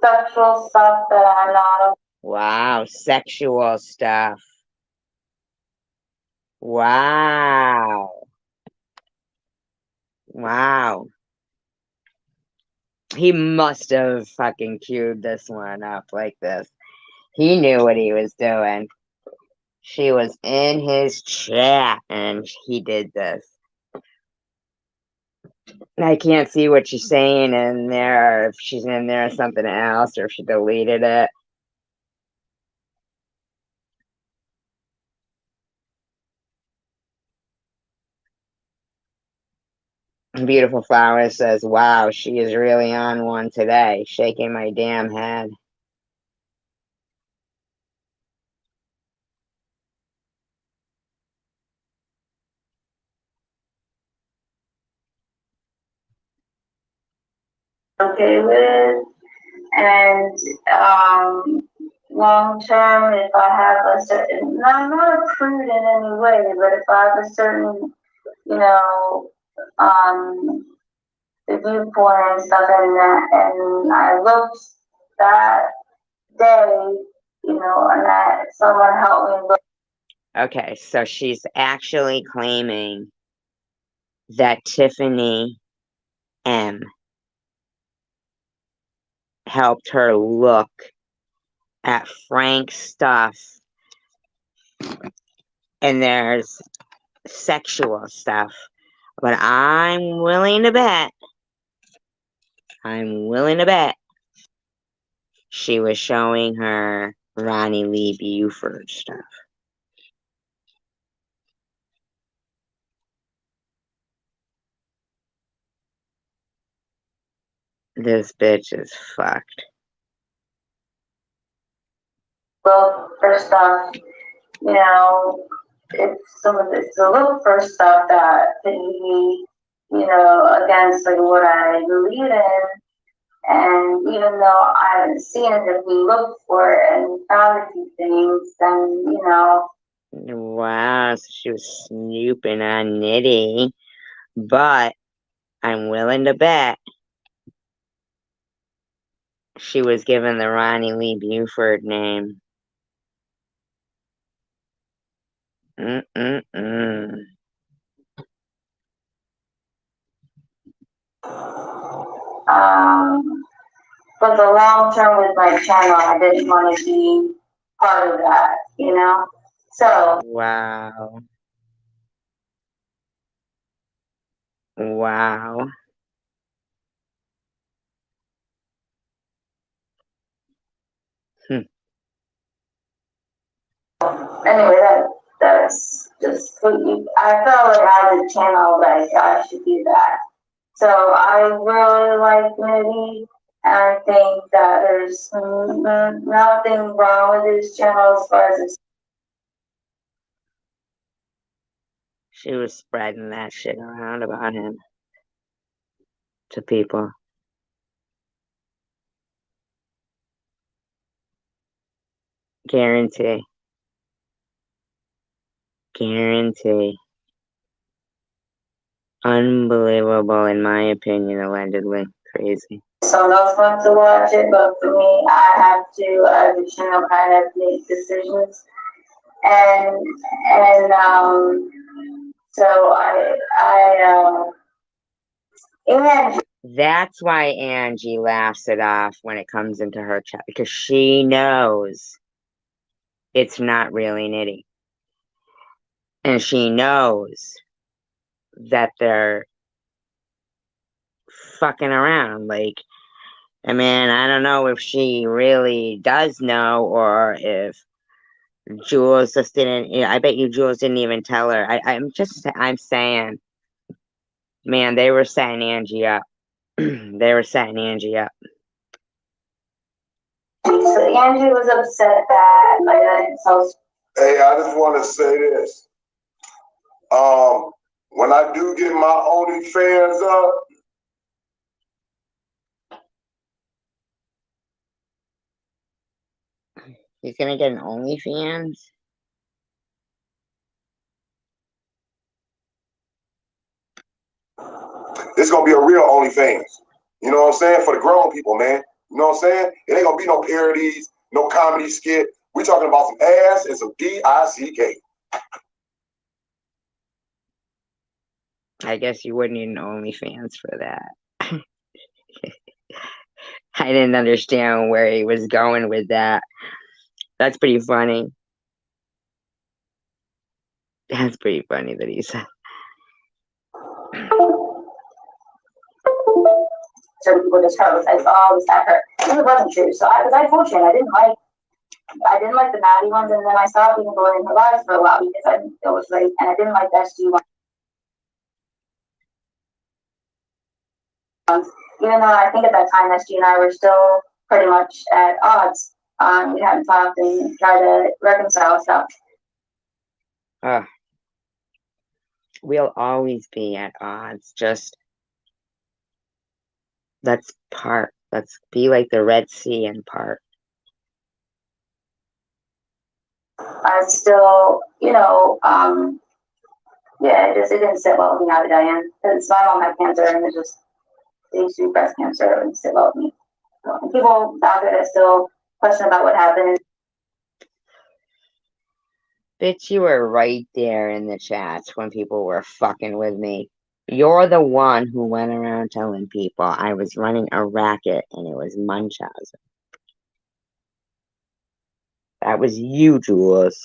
sexual stuff that I'm not. Wow, sexual stuff. Wow. Wow. He must have fucking queued this one up like this. He knew what he was doing. She was in his chat and he did this. I can't see what she's saying in there, or if she's in there something else, or if she deleted it. Beautiful Flower says, wow, she is really on one today, shaking my damn head. Okay with, and long term, if I have a certain, I'm not a prude in any way, but if I have a certain, you know, the viewpoint and stuff, and I looked that day, and that someone helped me look. Okay, so she's actually claiming that Tiffany M helped her look at Frank's stuff, and there's sexual stuff. But I'm willing to bet she was showing her Ronnie Lee Buford stuff. This bitch is fucked. Well, first off, it's some of this to look for stuff that can be, against like what I believe in. And even though I haven't seen it, if we looked for it and found a few things, then Wow, so she was snooping on Nitty. But I'm willing to bet she was given the Ronnie Lee Buford name. Mm-mm-mm. but the long term with my channel, I didn't want to be part of that. So Wow. Wow. anyway, that's just I felt like I had a channel that I should do that. So I really like Nitty, and I think that there's nothing wrong with his channel as far as it's. She was spreading that shit around about him to people. Guarantee. Guarantee. Unbelievable, in my opinion, allegedly. Crazy. Someone else wants to watch it, but for me, I have to, as a channel, kind of make decisions. And so and that's why Angie laughs it off when it comes into her chat, because she knows it's not really nitty. And she knows that they're fucking around. Like, I mean, I don't know if she really does know or if Jules just didn't. I bet you Jules didn't even tell her. I'm saying, man, they were setting Angie up. They were setting Angie up. So Angie was upset that my dad tells. Hey, I just want to say this. When I do get my OnlyFans up, He's gonna get an OnlyFans? it's gonna be a real OnlyFans. You know what I'm saying? For the grown people, man. You know what I'm saying? It ain't gonna be no parodies, no comedy skit. We talking about some ass and some D-I-C-K. I guess you wouldn't need an OnlyFans for that. I didn't understand where he was going with that. That's pretty funny. That's pretty funny that he said. Certain people just hurt. Like, oh, was that hurt? It wasn't true. So I told you, I didn't like the Maddie ones, and then I stopped even going in her lives for a while because I didn't feel it was right, and I didn't like the SG ones. Even though I think at that time SG and I were still pretty much at odds. We hadn't talked and tried to reconcile stuff. We'll always be at odds. Just let's part. Let's be like the Red Sea and part. I still, yeah, it didn't sit well with me out of Diane. Because my mom had cancer and it just stage 2 breast cancer. It didn't sit well with me. So, people out there that still question about what happened. Bitch, you were right there in the chats when people were fucking with me. You're the one who went around telling people I was running a racket and it was Munchausen. That was you, Jules.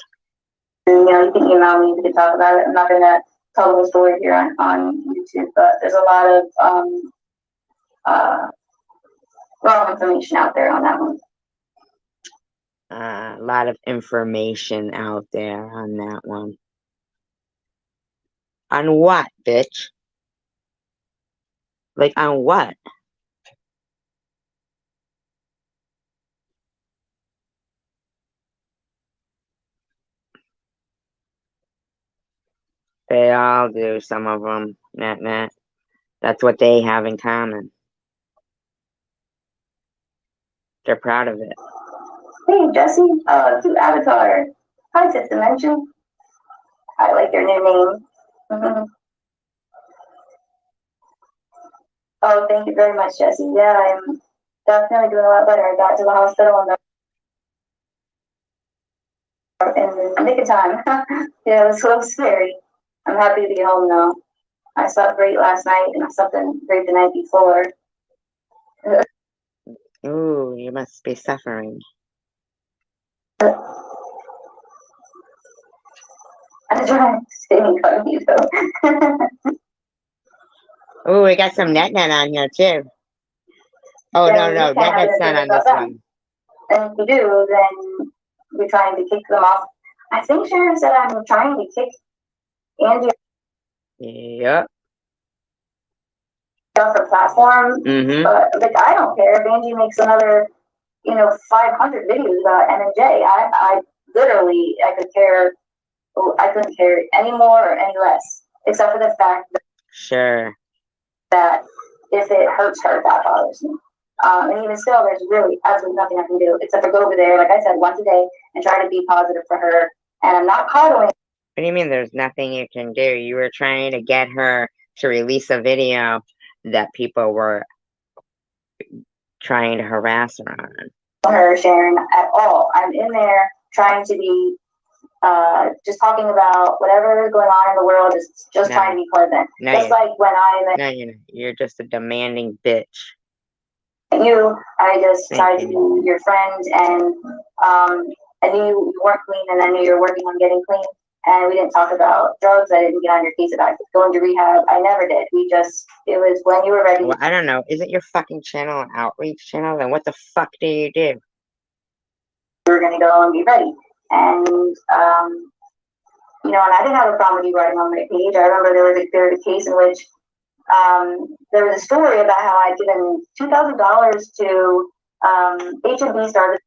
And, you can email me, we can talk about it. I'm not going to tell the whole story here on YouTube, but there's a lot of wrong information out there on that one. A lot of information out there on that one. On what, bitch? Like, on what? They all do, some of them, net. That's what they have in common. They're proud of it. Hey, Jesse, to Avatar. Hi, Fifth Dimension. I like your new name. Mm-hmm. Oh, thank you very much, Jesse. Yeah, I'm definitely doing a lot better. I got to the hospital in the nick of time. Yeah, it was a little scary. I'm happy to be home now. I slept great last night, and I slept great the night before. Ooh, you must be suffering. I'm trying to stay incognito. Ooh, we got some net on here, too. Oh, no, net's not on this one. And if you do, then we're trying to kick them off. I think Sharon said I'm trying to kick Angie Yep. off her platform, but like I don't care if Angie makes another, 500 videos about MJ. I literally I couldn't care any more or any less, except for the fact that if it hurts her, that bothers me. And even still, there's really absolutely nothing I can do except for go over there, like I said, once a day, and try to be positive for her. And I'm not coddling. What do you mean there's nothing you can do? You were trying to get her to release a video that people were trying to harass her on. Her sharing at all. I'm in there trying to be just talking about whatever is going on in the world, just trying to be pleasant. Just like when you're just a demanding bitch. You, I just tried to be your friend, and I knew you weren't clean, and I knew you were working on getting clean. And we didn't talk about drugs. I didn't get on your case about going to rehab. I never did. It was when you were ready. Well, I don't know. Isn't your fucking channel an outreach channel? Then what the fuck do you do? We were going to go and be ready. And, and I didn't have a problem with you writing on my page. I remember there was a case in which there was a story about how I'd given $2,000 to H&B stars.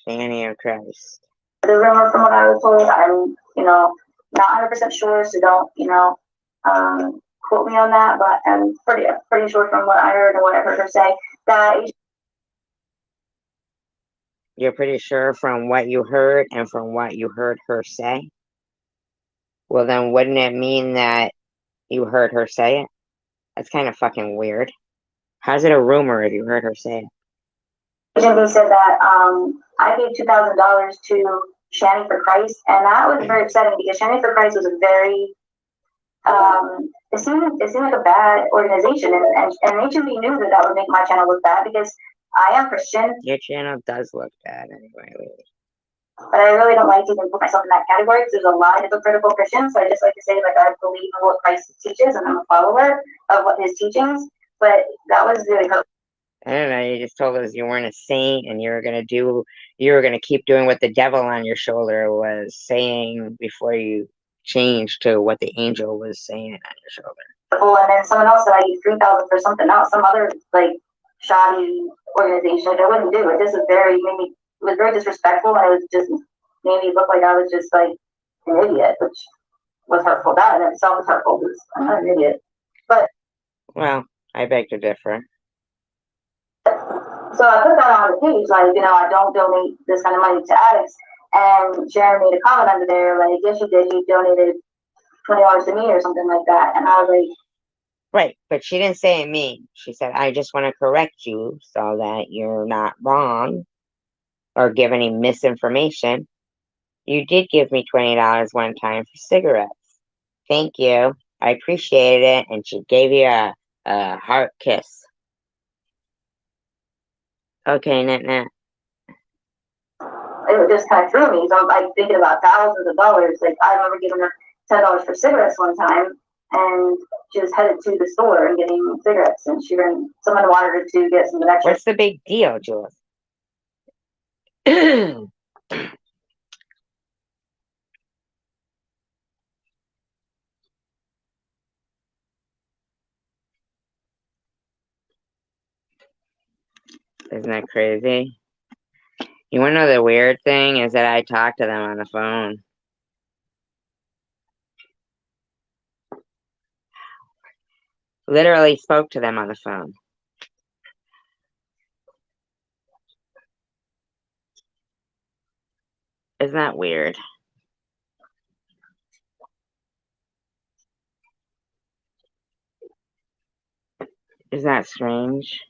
Fanny of Christ. The rumor, from what I was told, I'm, not 100% sure, so don't, quote me on that, but I'm pretty sure from what I heard and what I heard her say that. You're pretty sure from what you heard and from what you heard her say? Well, then wouldn't it mean that you heard her say it? That's kind of fucking weird. How's it a rumor if you heard her say it? Jimmy said that I gave $2,000 to Shanny for Christ, and that was very upsetting because Shanny for Christ was a very it seemed like a bad organization, and HMB knew that would make my channel look bad because I am Christian. Your channel does look bad anyway. But I really don't like to even put myself in that category because there's a lot of hypocritical Christians. So I just like to say, I believe in what Christ teaches, and I'm a follower of what his teachings. But that was really hurtful. I don't know. You just told us you weren't a saint, and you were gonna keep doing what the devil on your shoulder was saying before you changed to what the angel was saying on your shoulder. And then someone else said I gave $3,000 for something else, some other shoddy organization. I wouldn't do it. This was it was very disrespectful, and it was just made me look like I was just an idiot, which was hurtful. That in itself was hurtful because I'm not an idiot. But well, I beg to differ. So I put that on the page, I don't donate this kind of money to addicts. And Sharon made a comment under there, yes, you did. You donated $20 to me or something like that. And I was like, right, but she didn't say me. She said, I just want to correct you so that you're not wrong or give any misinformation. You did give me $20 one time for cigarettes. Thank you. I appreciated it. And she gave you a heart kiss. Okay, Nat. It just kind of threw me. So I'm thinking about thousands of dollars. I remember giving her $10 for cigarettes one time, and she was headed to the store and getting cigarettes, and someone wanted her to get some extra. What's the big deal, Jules? Isn't that crazy? You want to know the weird thing is that I talked to them on the phone. Literally spoke to them on the phone. Isn't that weird? Isn't that strange?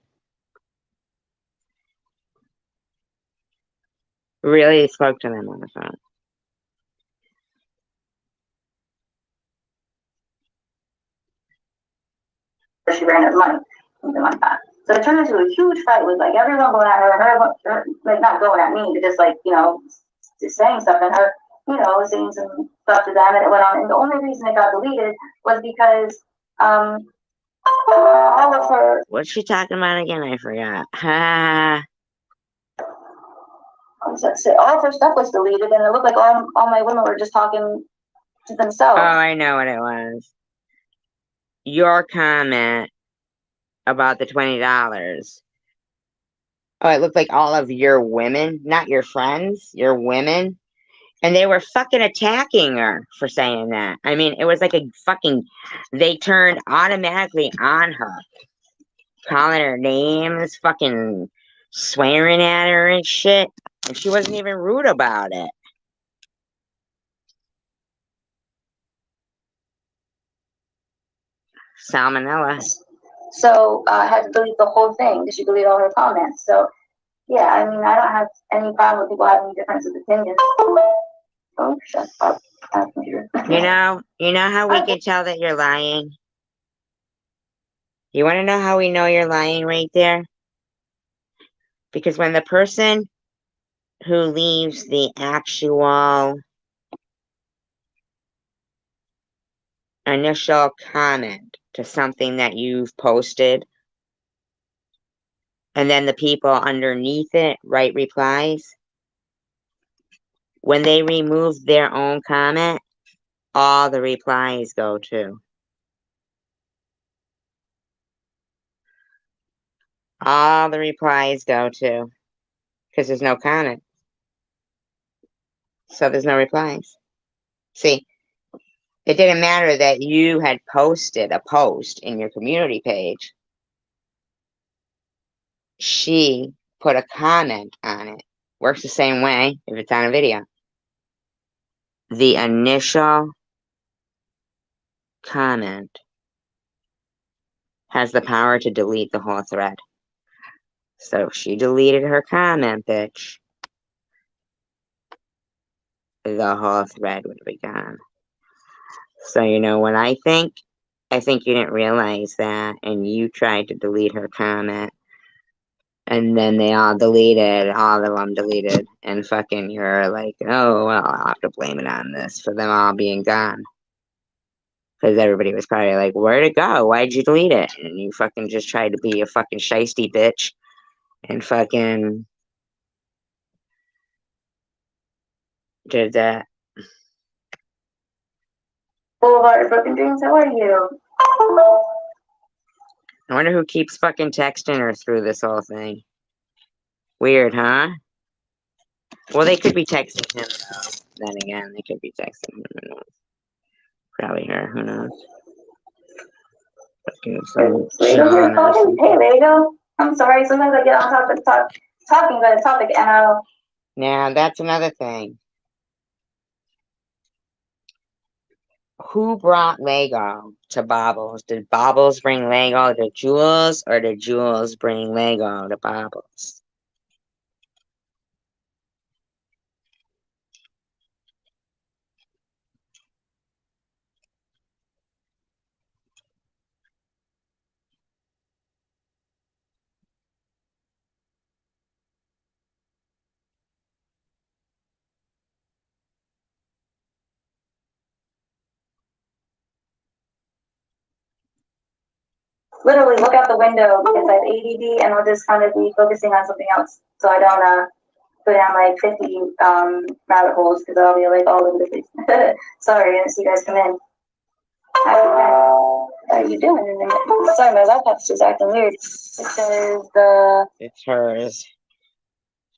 Really spoke to them on the phone. She ran out of money, something like that. So it turned into a huge fight with everyone going at her not going at me, but just just saying stuff, and her, saying some stuff to them, and it went on. And the only reason it got deleted was because all of her. What's she talking about again? I forgot. Ha. All of her stuff was deleted, and it looked like all my women were just talking to themselves. Oh, I know what it was. Your comment about the $20. Oh, it looked like all of your women, not your friends, your women. And they were fucking attacking her for saying that. I mean, it was like they turned automatically on her. Calling her names, fucking swearing at her and shit. And she wasn't even rude about it. Salmonella. So I had to delete the whole thing because she deleted all her comments. So yeah, I mean, I don't have any problem with people having differences of opinions. Oh, shut up. You know how we can tell that you're lying? You want to know how we know you're lying right there? Because when the person who leaves the actual initial comment to something that you've posted, and then the people underneath it write replies, when they remove their own comment, all the replies go to. All the replies go to. Because there's no comment. So there's no replies. See, it didn't matter that you had posted a post in your community page. She put a comment on it. Works the same way if it's on a video. The initial comment has the power to delete the whole thread. So if she deleted her comment, bitch, the whole thread would be gone. So you know what I think? I think you didn't realize that, and you tried to delete her comment, and then they all deleted, all of them deleted, and fucking you're like, oh, well, I'll have to blame it on this for them all being gone. Because everybody was probably like, where'd it go? Why'd you delete it? And you fucking just tried to be a fucking shiesty bitch, and fucking did that. Boulevard of Broken Dreams, how are you? I wonder who keeps fucking texting her through this whole thing. Weird, huh? Well, they could be texting him, though. Then again, they could be texting him. Who knows? Probably her. Who knows? Fucking some Sean or something. Hey, there you go. I'm sorry. Sometimes I get on topic, talking about a topic, and I'll. Now, that's another thing. Who brought Lego to Bobbles? Did Bobbles bring Lego to Jules, or did Jules bring Lego to Bobbles? Literally look out the window because I have ADD and I'll just kind of be focusing on something else so I don't go down like 50 rabbit holes because I'll be like all over the place. Sorry, I didn't see you guys come in. How are you doing? Sorry, my laptop's just acting weird. It says the. It's hers.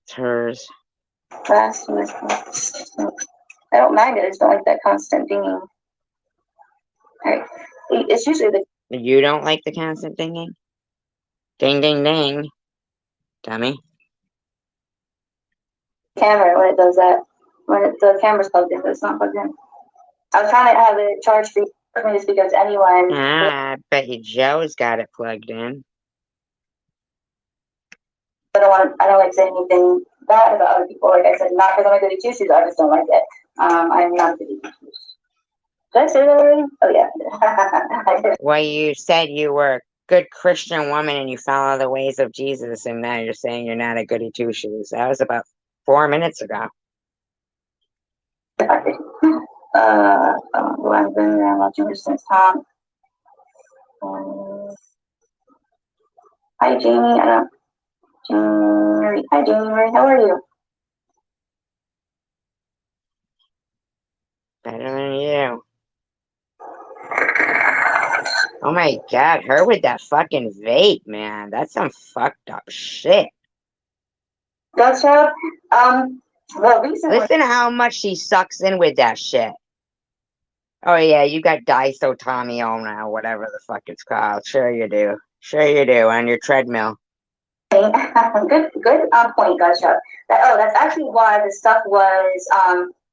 It's hers. Last one. I don't mind it. I just don't like that constant dinging. Alright. It's usually the. You don't like the constant dinging? Ding, ding, ding. Dummy. Camera when it does that. When the camera's plugged in, but it's not plugged in. I was trying to have it charged free just because anyone. I bet you Joe's got it plugged in. I don't like saying anything bad about other people. Like I said, not because I'm a goody two shoes. I just don't like it. I'm not a goody two shoes. Did I say that already? Oh yeah. Well, you said you were a good Christian woman and you follow the ways of Jesus, and now you're saying you're not a goody two shoes. That was about 4 minutes ago. Well, I've been around watching this since Tom. Hi, Jamie. Hi, Jamie. How are you? Better than you. Oh my god, her with that fucking vape, man. That's some fucked up shit. Gotcha. Well, recently. Listen to how much she sucks in with that shit. Oh yeah, you got disotomiona, whatever the fuck it's called. Sure you do. Sure you do, on your treadmill. Good point, Gotcha. That's actually why the stuff was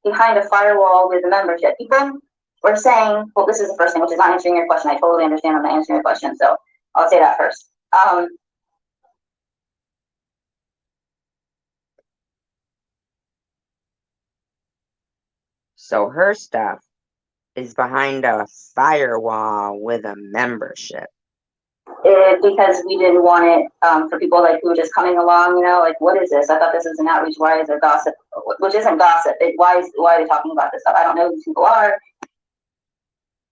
behind a firewall with the membership. People were saying, well, this is the first thing, which is not answering your question. I totally understand I'm not answering your question, so I'll say that first. So her stuff is behind a firewall with a membership. Because we didn't want it for people like who were just coming along, like, what is this? I thought this was an outreach. Why is there gossip? Which isn't gossip. Why are they talking about this stuff? I don't know who these people are.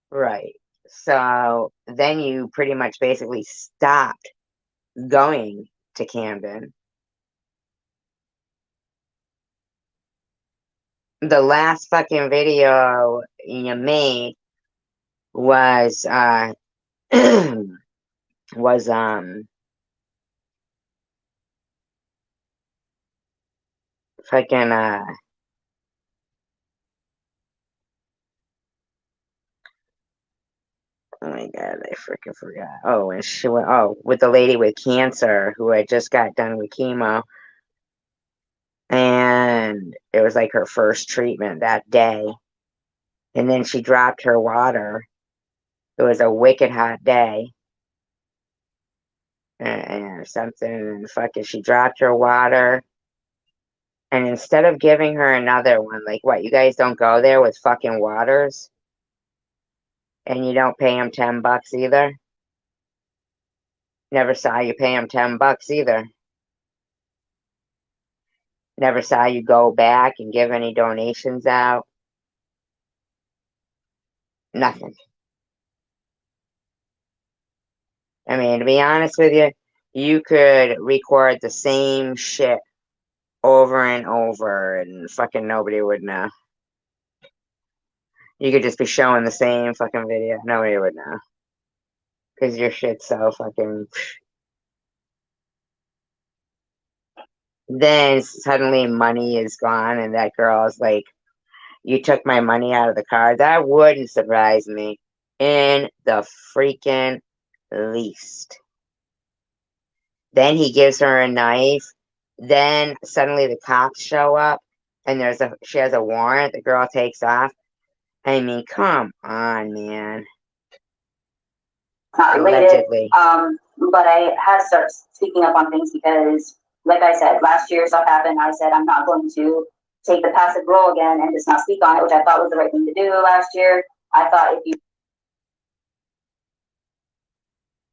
Right. So then you pretty much basically stopped going to Camden. The last fucking video you made was was fucking oh my god, I freaking forgot. Oh, and she went with the lady with cancer who had just got done with chemo. And it was like her first treatment that day. And then she dropped her water. It was a wicked hot day. And something, and fucking, she dropped her water. And instead of giving her another one, like, what, you guys don't go there with fucking waters? And you don't pay them $10 either? Never saw you pay them $10 either. Never saw you go back and give any donations out. Nothing. I mean, to be honest with you, you could record the same shit over and over and fucking nobody would know. You could just be showing the same fucking video. Nobody would know. Because your shit's so fucking... Then suddenly money is gone and that girl's like, you took my money out of the car. That wouldn't surprise me in the freaking least. Then he gives her a knife. Then suddenly the cops show up and she has a warrant. The girl takes off. I mean, come on, man. Not related. Allegedly. But I had to start speaking up on things because, like I said, last year stuff happened. I said I'm not going to take the passive role again and just not speak on it, which I thought was the right thing to do last year. I thought if you...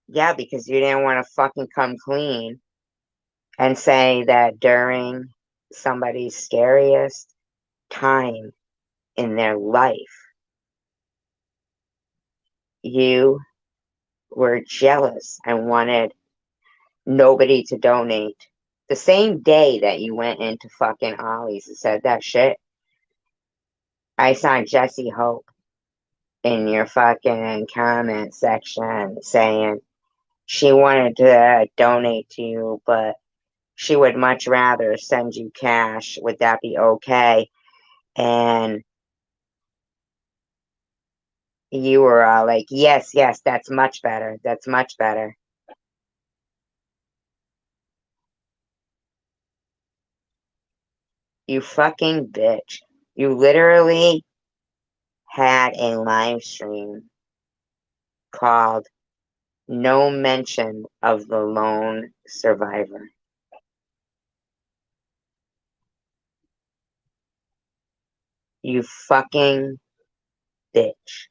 Yeah, because you didn't want to fucking come clean and say that during somebody's scariest time in their life, you were jealous and wanted nobody to donate. The same day that you went into fucking Ollie's and said that shit, I saw Jessie Hope in your fucking comment section saying she wanted to donate to you, but she would much rather send you cash. Would that be okay? And you were all like, yes, that's much better. That's much better. You fucking bitch. You literally had a live stream called No Mention of the Lone Survivor. You fucking bitch.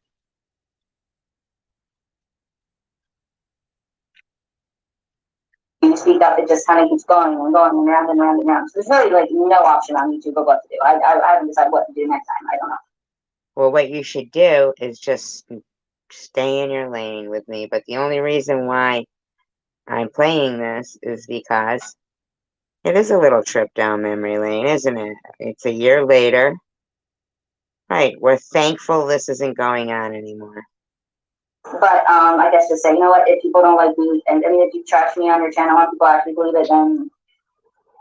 speak up, it just kind of keeps going and going and round and round and round. So there's really like no option on YouTube of what to do. I haven't decided what to do next time. I don't know. Well, what you should do is just stay in your lane with me. But the only reason why I'm playing this is because it is a little trip down memory lane, isn't it? It's a year later. Right, we're thankful this isn't going on anymore. But I guess just say, you know what, if people don't like me, and I mean, if you trash me on your channel and people actually believe it, then,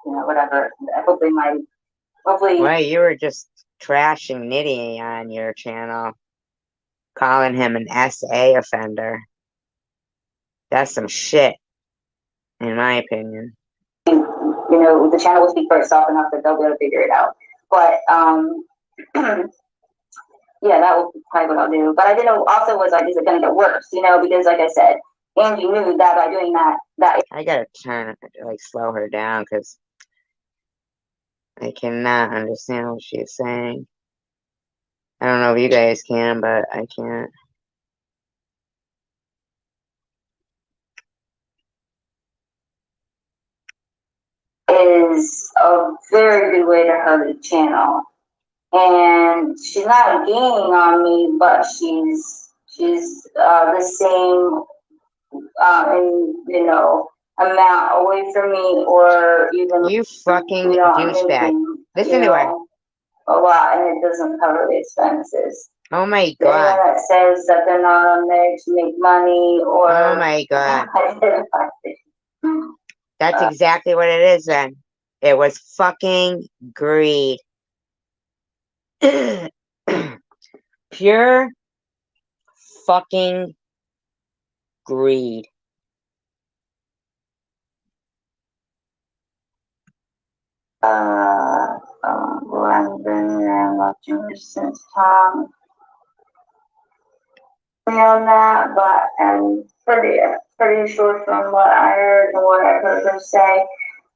whatever. Hopefully. Well, you were just trashing Nitty on your channel, calling him an SA offender. That's some shit, in my opinion. the channel will speak for itself enough that they'll be able to figure it out. But yeah, that will probably what I'll do. But I didn't know also was like, is it going to get worse? Because like I said, Angie knew that by doing that I gotta slow her down because I cannot understand what she's saying. I don't know if you guys can, but I can't. is a very good way to hurt a channel. And she's not gaining on me, but she's the same amount away from me, or even You fucking we don't douchebag. making, Listen to her. a lot, and it doesn't cover the expenses. Oh my Anyone god. that says that they're not on there to make money or Oh my god. That's exactly what it is then. It was fucking greed. Pure fucking greed. Well, I've been there watching her since Tom on that, but I'm pretty sure from what I heard and what I heard her say,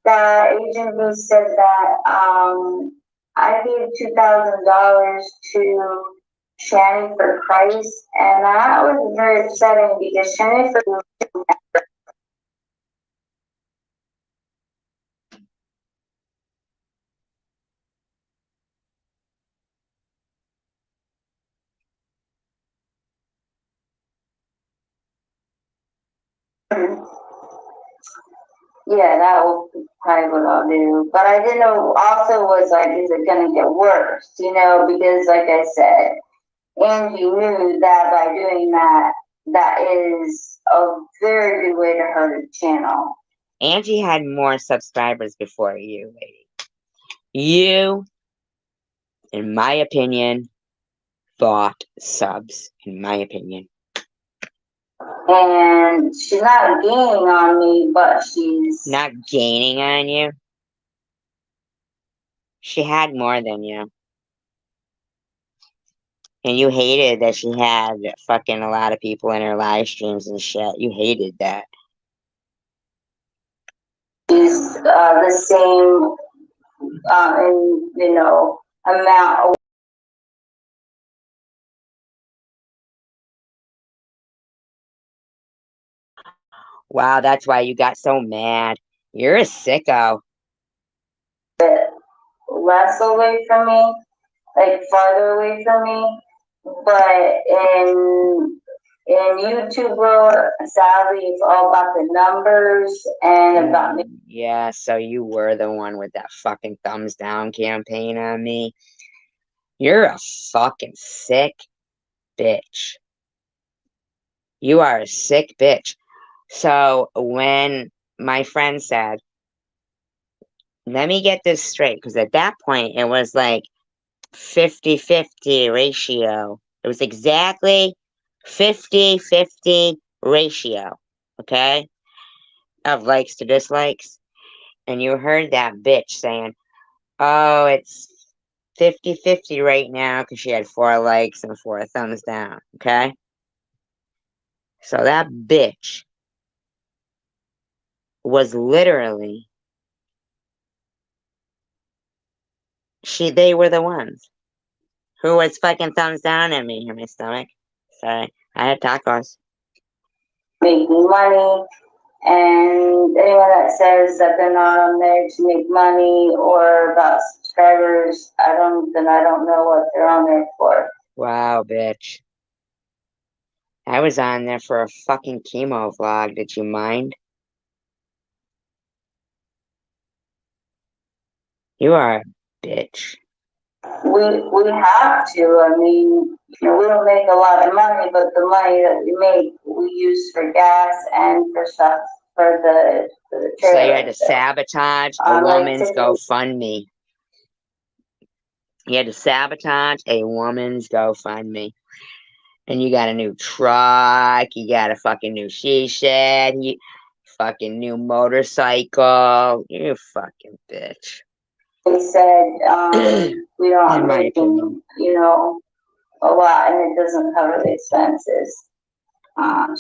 that agent B said that I gave $2,000 to Shannon for Christ, and that was very upsetting because Shannon for yeah, that will probably what I'll do. But I didn't know also was like, is it gonna get worse? Because like I said, Angie knew that by doing that, that is a very good way to hurt a channel. Angie had more subscribers before you, lady. You, in my opinion, bought subs, in my opinion. And she's not gaining on me, but she's not gaining on you. She had more than you. And you hated that she had fucking a lot of people in her live streams and shit. You hated that. She's the same, amount. Wow, that's why you got so mad. You're a sicko. Less away from me, like farther away from me. But in YouTube world, sadly, it's all about the numbers and about me. Yeah, so you were the one with that fucking thumbs down campaign on me. You're a fucking sick bitch. You are a sick bitch. So when my friend said, let me get this straight, because at that point it was like 50-50 ratio. It was exactly 50-50 ratio, okay, of likes to dislikes. And you heard that bitch saying, oh, it's 50-50 right now because she had 4 likes and 4 thumbs down, okay? So that bitch was literally, they were the ones who was fucking thumbs down at me in my stomach. Sorry, I had tacos. Making money, and anyone that says that they're not on there to make money or about subscribers, I don't know what they're on there for. Wow, bitch. I was on there for a fucking chemo vlog. Did you mind? You are a bitch. We have to. I mean, we don't make a lot of money, but the money that we make, we use for gas and for stuff for the trailer. So you had to sabotage a woman's GoFundMe. You had to sabotage a woman's GoFundMe. And you got a new truck, you got a fucking new she shed, fucking new motorcycle. You fucking bitch. They said we In aren't my making, opinion. you know, a lot, and it doesn't cover the expenses.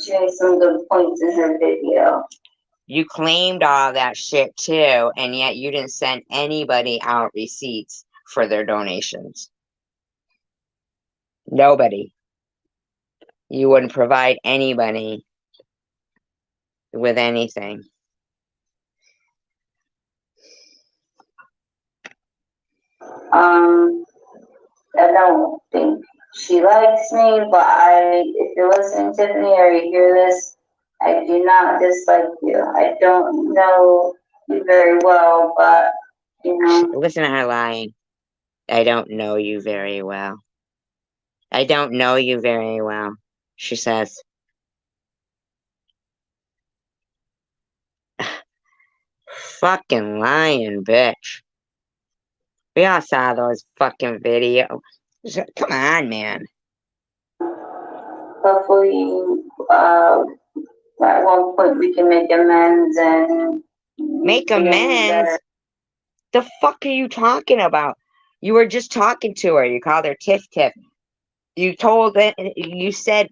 She made some good points in her video. You claimed all that shit too, and yet you didn't send anybody out receipts for their donations. Nobody. You wouldn't provide anybody with anything. I don't think she likes me, but if you're listening, Tiffany, or you hear this, I do not dislike you. I don't know you very well, but, you know. Listen to her lying. I don't know you very well. I don't know you very well, she says. Fucking lying, bitch. We all saw those fucking videos. Come on, man. Hopefully, at one point we can make amends and Make amends? The fuck are you talking about? You were just talking to her. You called her Tiff Tiff. You said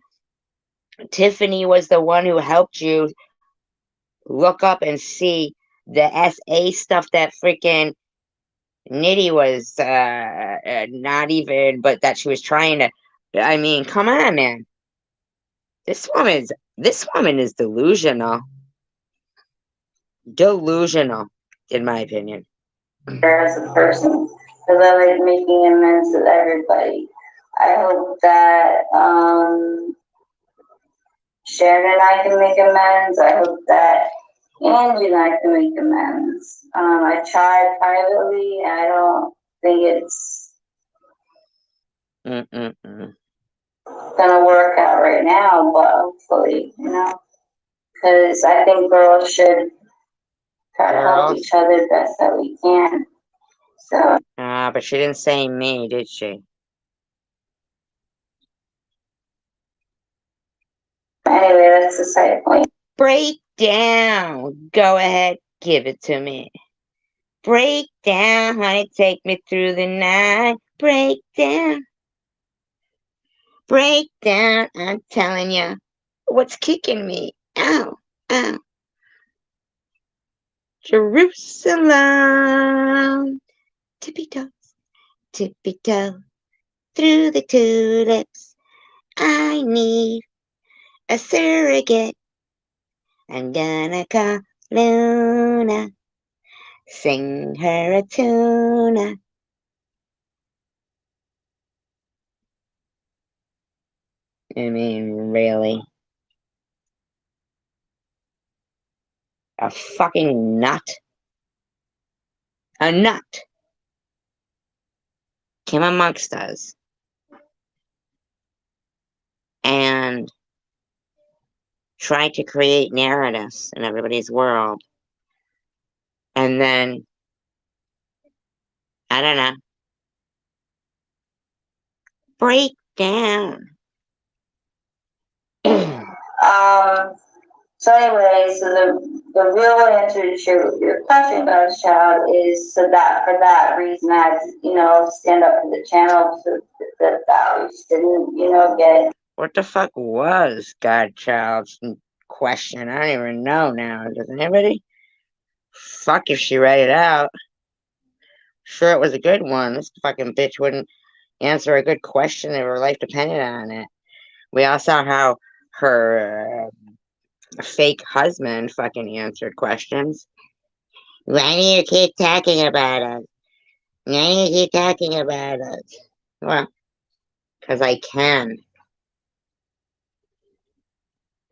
Tiffany was the one who helped you look up and see the SA stuff that freaking Nitty was not even, but that she was trying to. I mean, come on, man. This woman is delusional. Delusional, in my opinion. As a person, because I like making amends with everybody. I hope that Sharon and I can make amends. I hope that Angie and I can make amends. I tried privately, and I don't think it's gonna work out right now, but hopefully, you know, because I think girls should try to help each other best that we can. So. But she didn't say me, did she? Anyway, that's the side point. Break down. Go ahead, give it to me. Break down, honey, take me through the night. Break down. Break down, I'm telling you. What's kicking me? Ow, ow. Jerusalem. Tippy-toe, tippy-toe. Through the tulips. I need a surrogate. I'm gonna call Luna. Sing her a tuna. I mean, really? A fucking nut? A nut came amongst us and tried to create narratives in everybody's world. And then, I don't know, break down. So anyway, so the real answer to your question about his child is so that for that reason I had to, you know, stand up for the channel so that values didn't, you know, get. What the fuck was Godchild's question? I don't even know now. Does anybody? Fuck if she read it out. Sure, it was a good one. This fucking bitch wouldn't answer a good question if her life depended on it. We all saw how her fake husband fucking answered questions. Why do you keep talking about us? Why do you keep talking about us? Well, because I can.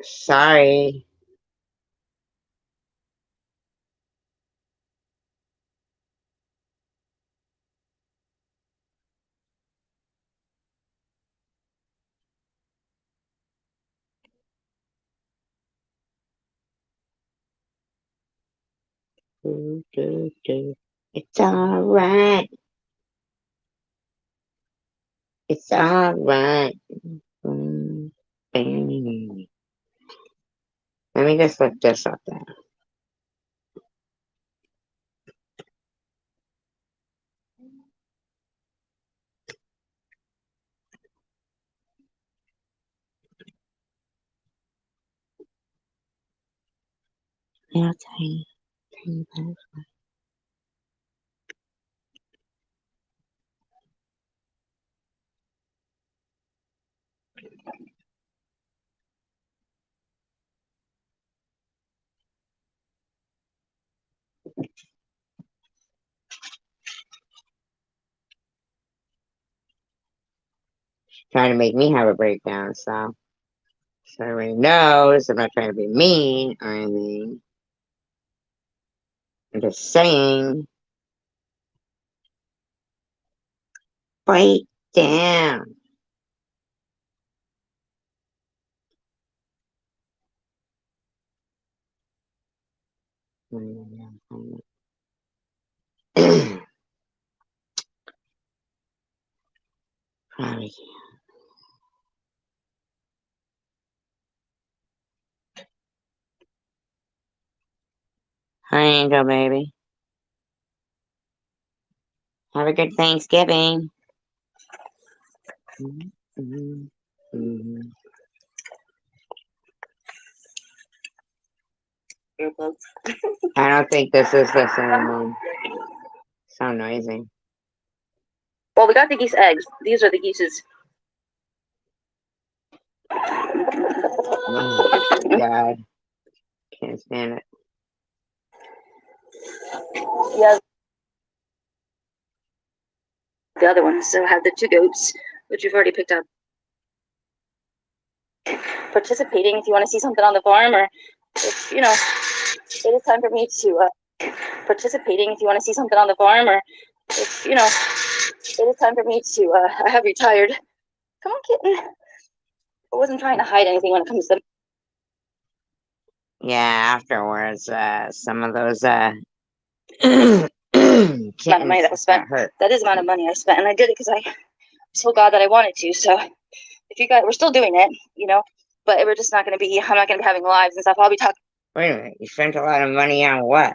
Sorry. It's alright. It's alright. Let me just look this up there. Little tiny, tiny butterfly. Trying to make me have a breakdown, so everybody knows I'm not trying to be mean or anything. I'm just saying, break down. Probably. Hi, Angel baby. Have a good Thanksgiving. I don't think this is the same one. So noisy. Well, we got the geese eggs. These are the geese's. Oh, God. Can't stand it. Yeah. The other one. So I have the 2 goats, which we've already picked up. Participating if you want to see something on the farm, or if, it is time for me to participating if you want to see something on the farm, or if, it is time for me to I have retired. Come on, kitten. I wasn't trying to hide anything when it comes to. Yeah, afterwards, some of those amount of money that was kittens spent. got hurt. That is the amount of money I spent, and I did it because I told God that I wanted to. So if you guys, we're still doing it, but we're just not going to be. I'm not going to be having lives and stuff. I'll be talking. Wait a minute, you spent a lot of money on what?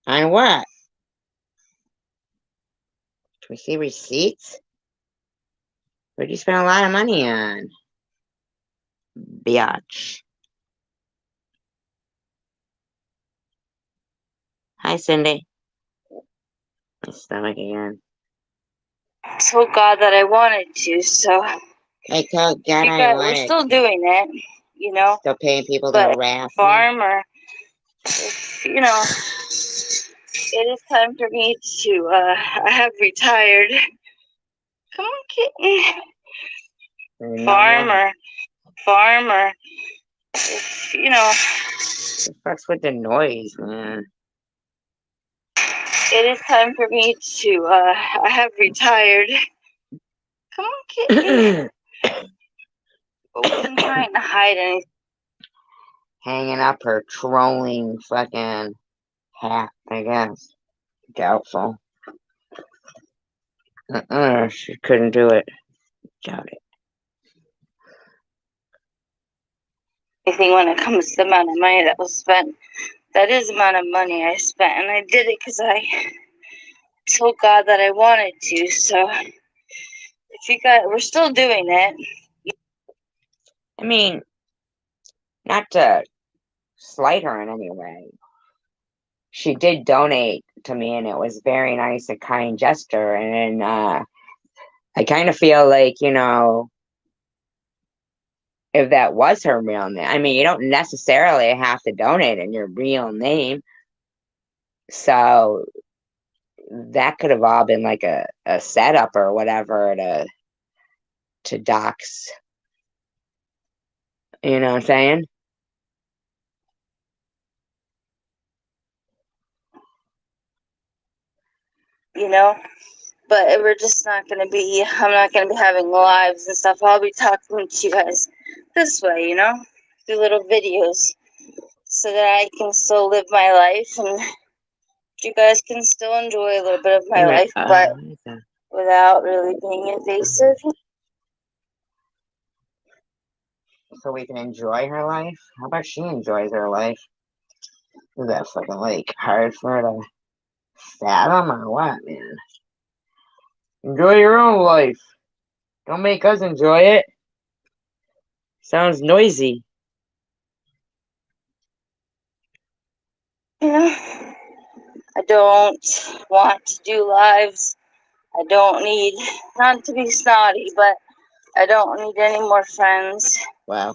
On what? Do we see receipts? What did you spend a lot of money on? Biatch. Hi, Cindy. My stomach again. I told God that I wanted to, so I told God I wanted. We're still doing it, Still paying people to but harass me. farm, or if, it is time for me to. I have retired. Come on, kitten. Farmer, if, The fuck's with the noise, man? it is time for me to. I have retired. Come on, kitten. I wasn't trying to hide anything. Hanging up her trolling fucking hat, I guess. Doubtful. She couldn't do it. Doubt it. Anything when it comes to the amount of money that was spent. That is the amount of money I spent, and I did it because I told God that I wanted to. So if you guys, we're still doing it. I mean, not to slight her in any way. She did donate to me, and it was very nice, a kind gesture. And I kind of feel like, if that was her real name, I mean, you don't necessarily have to donate in your real name. So that could have all been like a setup or whatever to dox. You know what I'm saying? But we're just not going to be. I'm not going to be having lives and stuff. I'll be talking to you guys this way, through little videos, so that I can still live my life and you guys can still enjoy a little bit of my life, but without really being invasive. So we can enjoy her life? How about she enjoys her life? Is that fucking like hard for her to fathom or what, man? Enjoy your own life. Don't make us enjoy it. Sounds noisy. I don't want to do lives. I don't need, not to be snotty, but I don't need any more friends. Wow.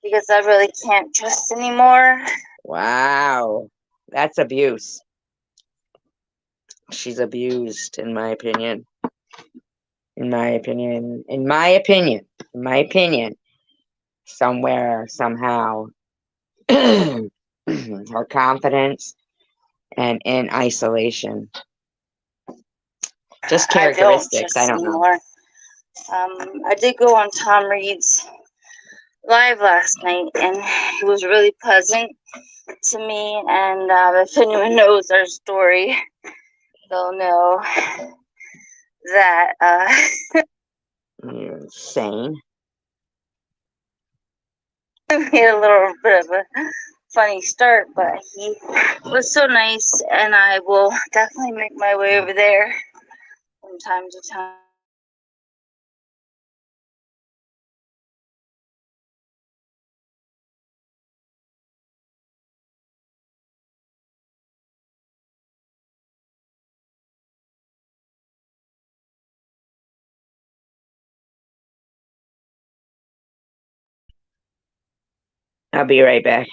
Because I really can't trust anymore. Wow. That's abuse. She's abused, in my opinion. In my opinion. In my opinion. In my opinion. Somewhere, somehow, her confidence and in isolation. Just characteristics. I don't know. I did go on Tom Reed's live last night, and he was really pleasant to me. And if anyone knows our story, they'll know that You're insane. we had a little bit of a funny start, but he was so nice, and I will definitely make my way over there from time to time. I'll be right back.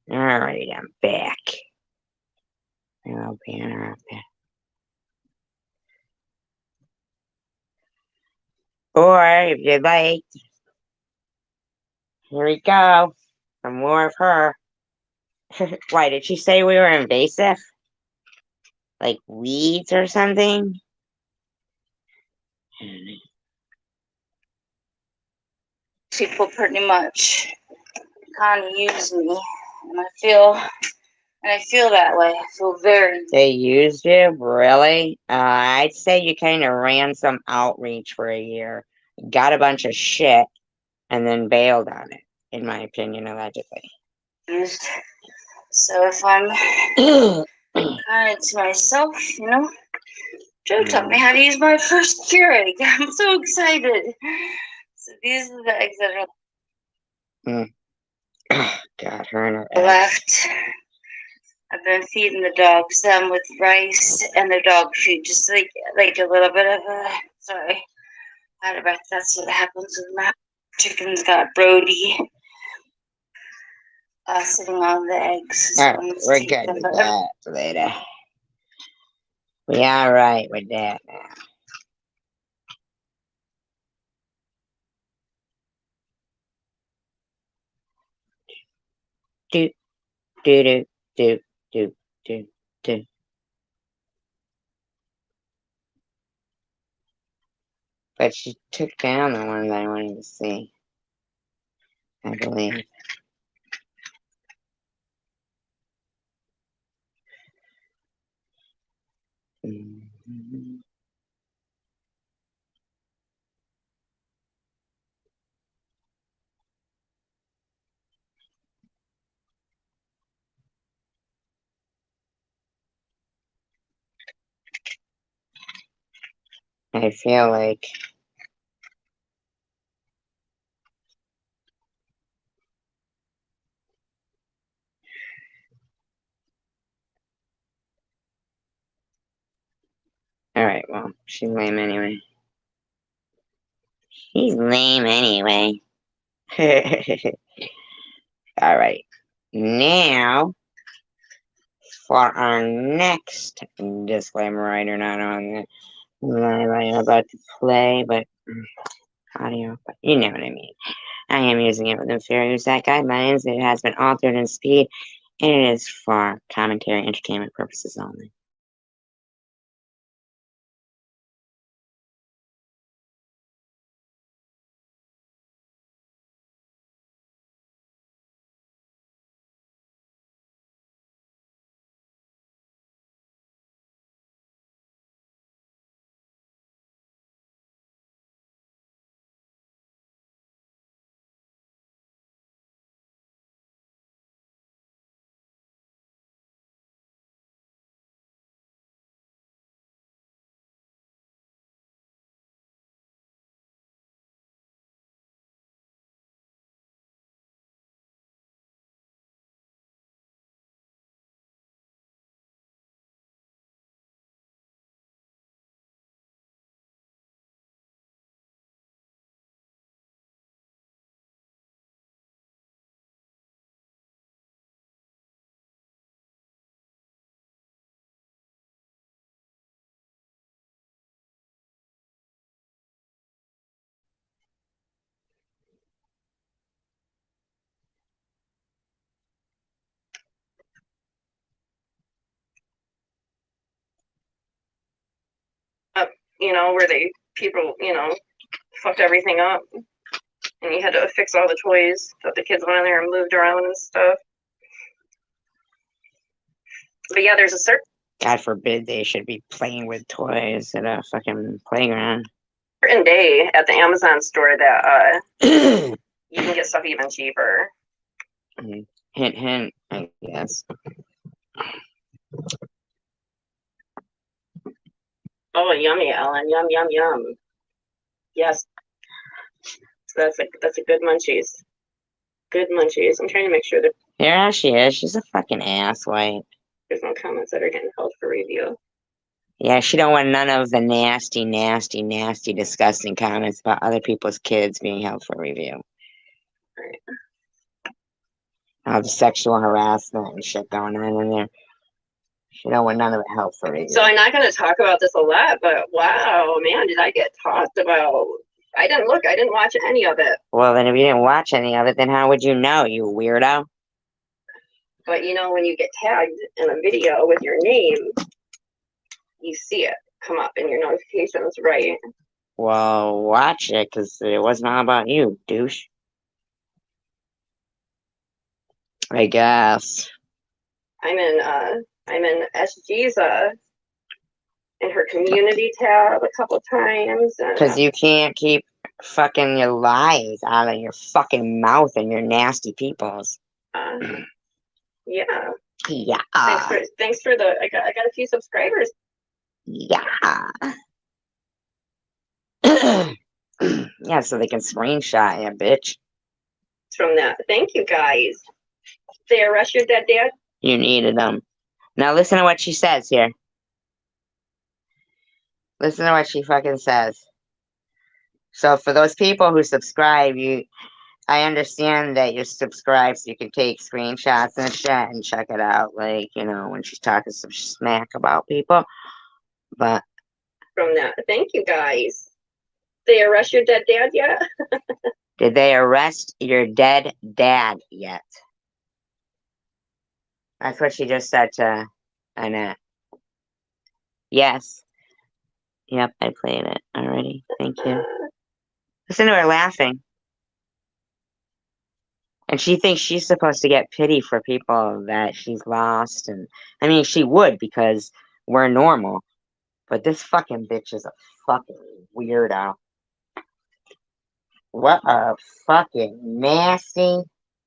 Alright, I'm back. I'll be interrupted. Or, if you'd like, here we go. Some more of her. Why, did she say we were invasive? Like weeds or something? People pretty much kind of use me, and I feel that way. I feel very. They used you? Really? I'd say you kind of ran some outreach for a year, got a bunch of shit, and then bailed on it, in my opinion, allegedly. Used So if I'm kind to myself, Joe taught me how to use my first Keurig. I'm so excited. So these are the eggs that are God, her and her left. I've been feeding the dogs them with rice and the dog food, just like a little bit of a. Sorry, out of breath. That's what happens with my chickens. Got Brody sitting on the eggs. So Alright, we're good with that later. We alright with that now. Do, do, do, do, do, do, do. But she took down the ones I wanted to see, I believe. I feel like alright, well, she's lame anyway. She's lame anyway. Alright. Now, for our next disclaimer, right or not on the I'm about to play, but audio, but you know what I mean. I am using it within fair use act guidelines. It has been altered in speed, and it is for commentary entertainment purposes only. Where people, fucked everything up. And you had to fix all the toys that the kids went in there and moved around and stuff. But yeah, there's a God forbid they should be playing with toys at a fucking playground. certain day at the Amazon store that you can get stuff even cheaper. Hint, hint, I guess. Oh, yummy, Ellen. Yum, yum, yum. Yes. That's a good munchies. Good munchies. I'm trying to make sure that There she is. She's a fucking asswipe. there's no comments that are getting held for review. Yeah, she don't want none of the nasty, nasty, nasty, disgusting comments about other people's kids being held for review. Right. All the sexual harassment and shit going on in there. She don't want none of it held for review. So I'm not going to talk about this a lot, but wow, man, did I get talked about? I didn't watch any of it. Well, then if you didn't watch any of it, then how would you know, you weirdo? But when you get tagged in a video with your name, you see it come up in your notifications, right? Well, watch it, because it wasn't all about you, douche. I guess. I'm in SG's in her community tab a couple times. Because you can't keep fucking your lies out of your fucking mouth and your nasty peoples. Yeah. Yeah. Thanks for the I got a few subscribers. Yeah. Yeah, so they can screenshot you, bitch. From that. Thank you guys. They arrest your dead dad? You needed them. Now listen to what she says here. Listen to what she fucking says. So for those people who subscribe, I understand that you're subscribed so you can take screenshots and shit and check it out, like, you know, when she's talking some smack about people. But from that. Thank you guys. They arrest your dead dad yet? did they arrest your dead dad yet? That's what she just said to Annette. Yes. Yep, I played it already. Thank you. Listen to her laughing. And she thinks she's supposed to get pity for people that she's lost. And I mean, she would because we're normal. But this fucking bitch is a fucking weirdo. What a fucking nasty,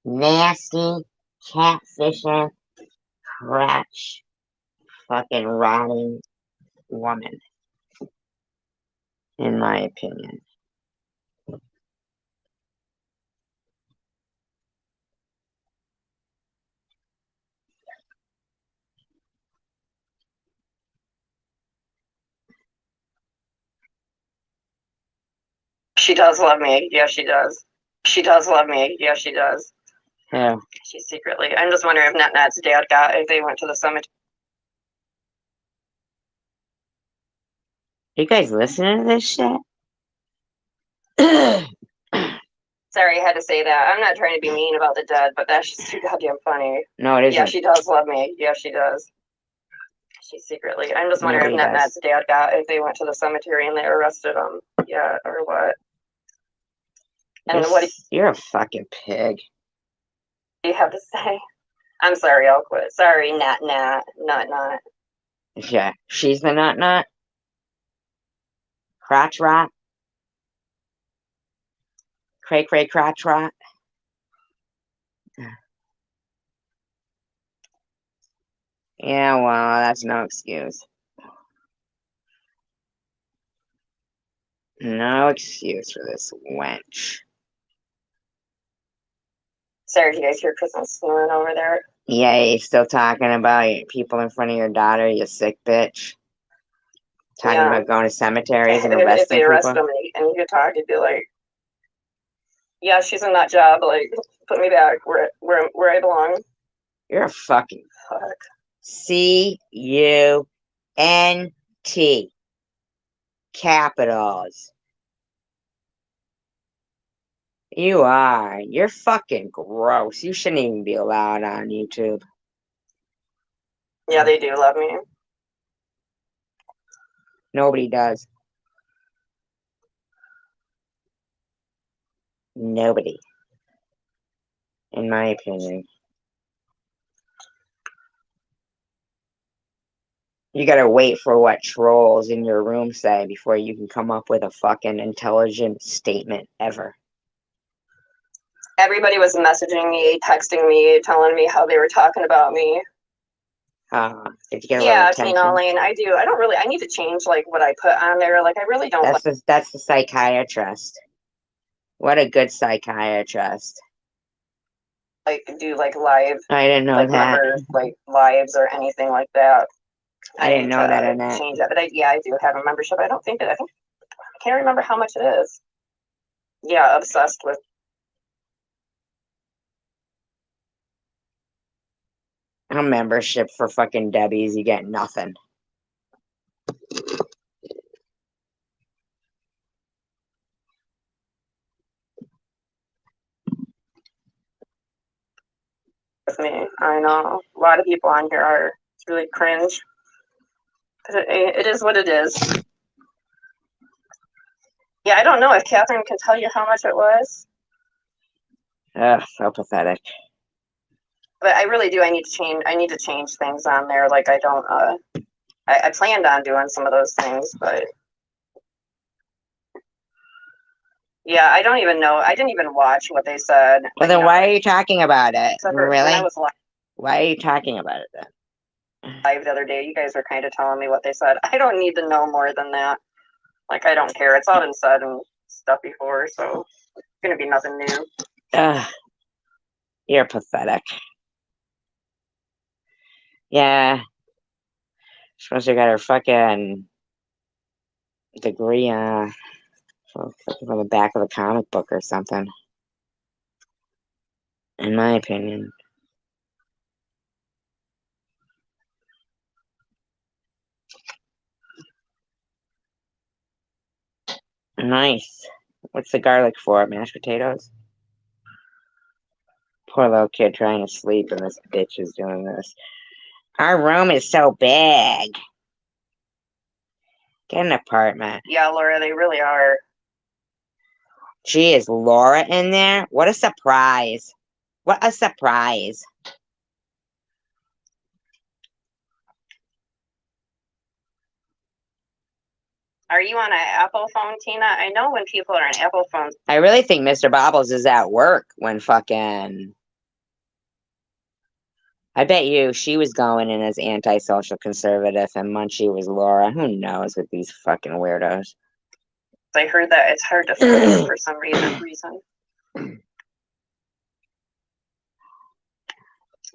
nasty, catfishing, crotch, fucking rotting woman. In my opinion. She does love me. Yeah, she does. She does love me. Yeah, she does. Yeah. She secretly. I'm just wondering if Nat's dad got, if they went to the cemetery. You guys listening to this shit? Sorry, I had to say that. I'm not trying to be mean about the dead, but that's just too goddamn funny. No, it isn't. Yeah, she does love me. Yeah, she does. She secretly. I'm just wondering Nobody if does. Nat's dad got, if they went to the cemetery and they arrested him. Yeah, or what. And what do You're a fucking pig. you have to say? I'm sorry, I'll quit. Sorry, Nat. Yeah, she's the nut. Crotch rot. Cray crotch rot. Yeah, well, that's no excuse. No excuse for this wench. Sorry, do you guys hear Christmas snoring over there? Yeah, you still talking about people in front of your daughter, you sick bitch. Talking about going to cemeteries and arresting if they arrest people. them and you could talk, you'd be like, yeah, she's in that job. Like, put me back where I belong. You're a fucking fuck. CUNT. Capitals. You are. You're fucking gross. You shouldn't even be allowed on YouTube. Yeah, they do love me. Nobody does. Nobody. In my opinion. You gotta wait for what trolls in your room say before you can come up with a fucking intelligent statement ever. Everybody was messaging me, texting me, telling me how they were talking about me. Did you get a little attention? Yeah, Lane, I do. I don't really. I need to change like what I put on there. Like, I really don't. That's the psychiatrist. What a good psychiatrist. Like, do like live. I didn't know like, that. Like lives or anything like that. I didn't know that, Annette. Change that, but I do have a membership. I don't think that. I can't remember how much it is. Yeah, obsessed with. A membership for fucking Debbie's, you get nothing. With me, I know a lot of people on here are really cringe. It is what it is. Yeah, I don't know if Catherine can tell you how much it was. Ugh, so pathetic. But I really do. I need to change things on there. Like, I don't. I planned on doing some of those things, but yeah, I don't even know. I didn't even watch what they said. Well, then why are you talking about it? Except for really? when I was Why are you talking about it then? Live the other day, you guys were kind of telling me what they said. I don't need to know more than that. Like, I don't care. It's all been said and stuff before, so it's gonna be nothing new. You're pathetic. Yeah. Supposed to got her fucking degree from the back of a comic book or something. In my opinion. Nice. What's the garlic for? Mashed potatoes? Poor little kid trying to sleep and this bitch is doing this. Our room is so big. Get an apartment. Yeah, Laura, they really are. Gee, is Laura in there? What a surprise. What a surprise. Are you on an Apple phone, Tina? I know when people are on Apple phones. I really think Mr. Bobbles is at work when fucking... I bet you she was going in as antisocial conservative and Munchie was Laura. Who knows with these fucking weirdos. I heard that it's hard to find for some reason.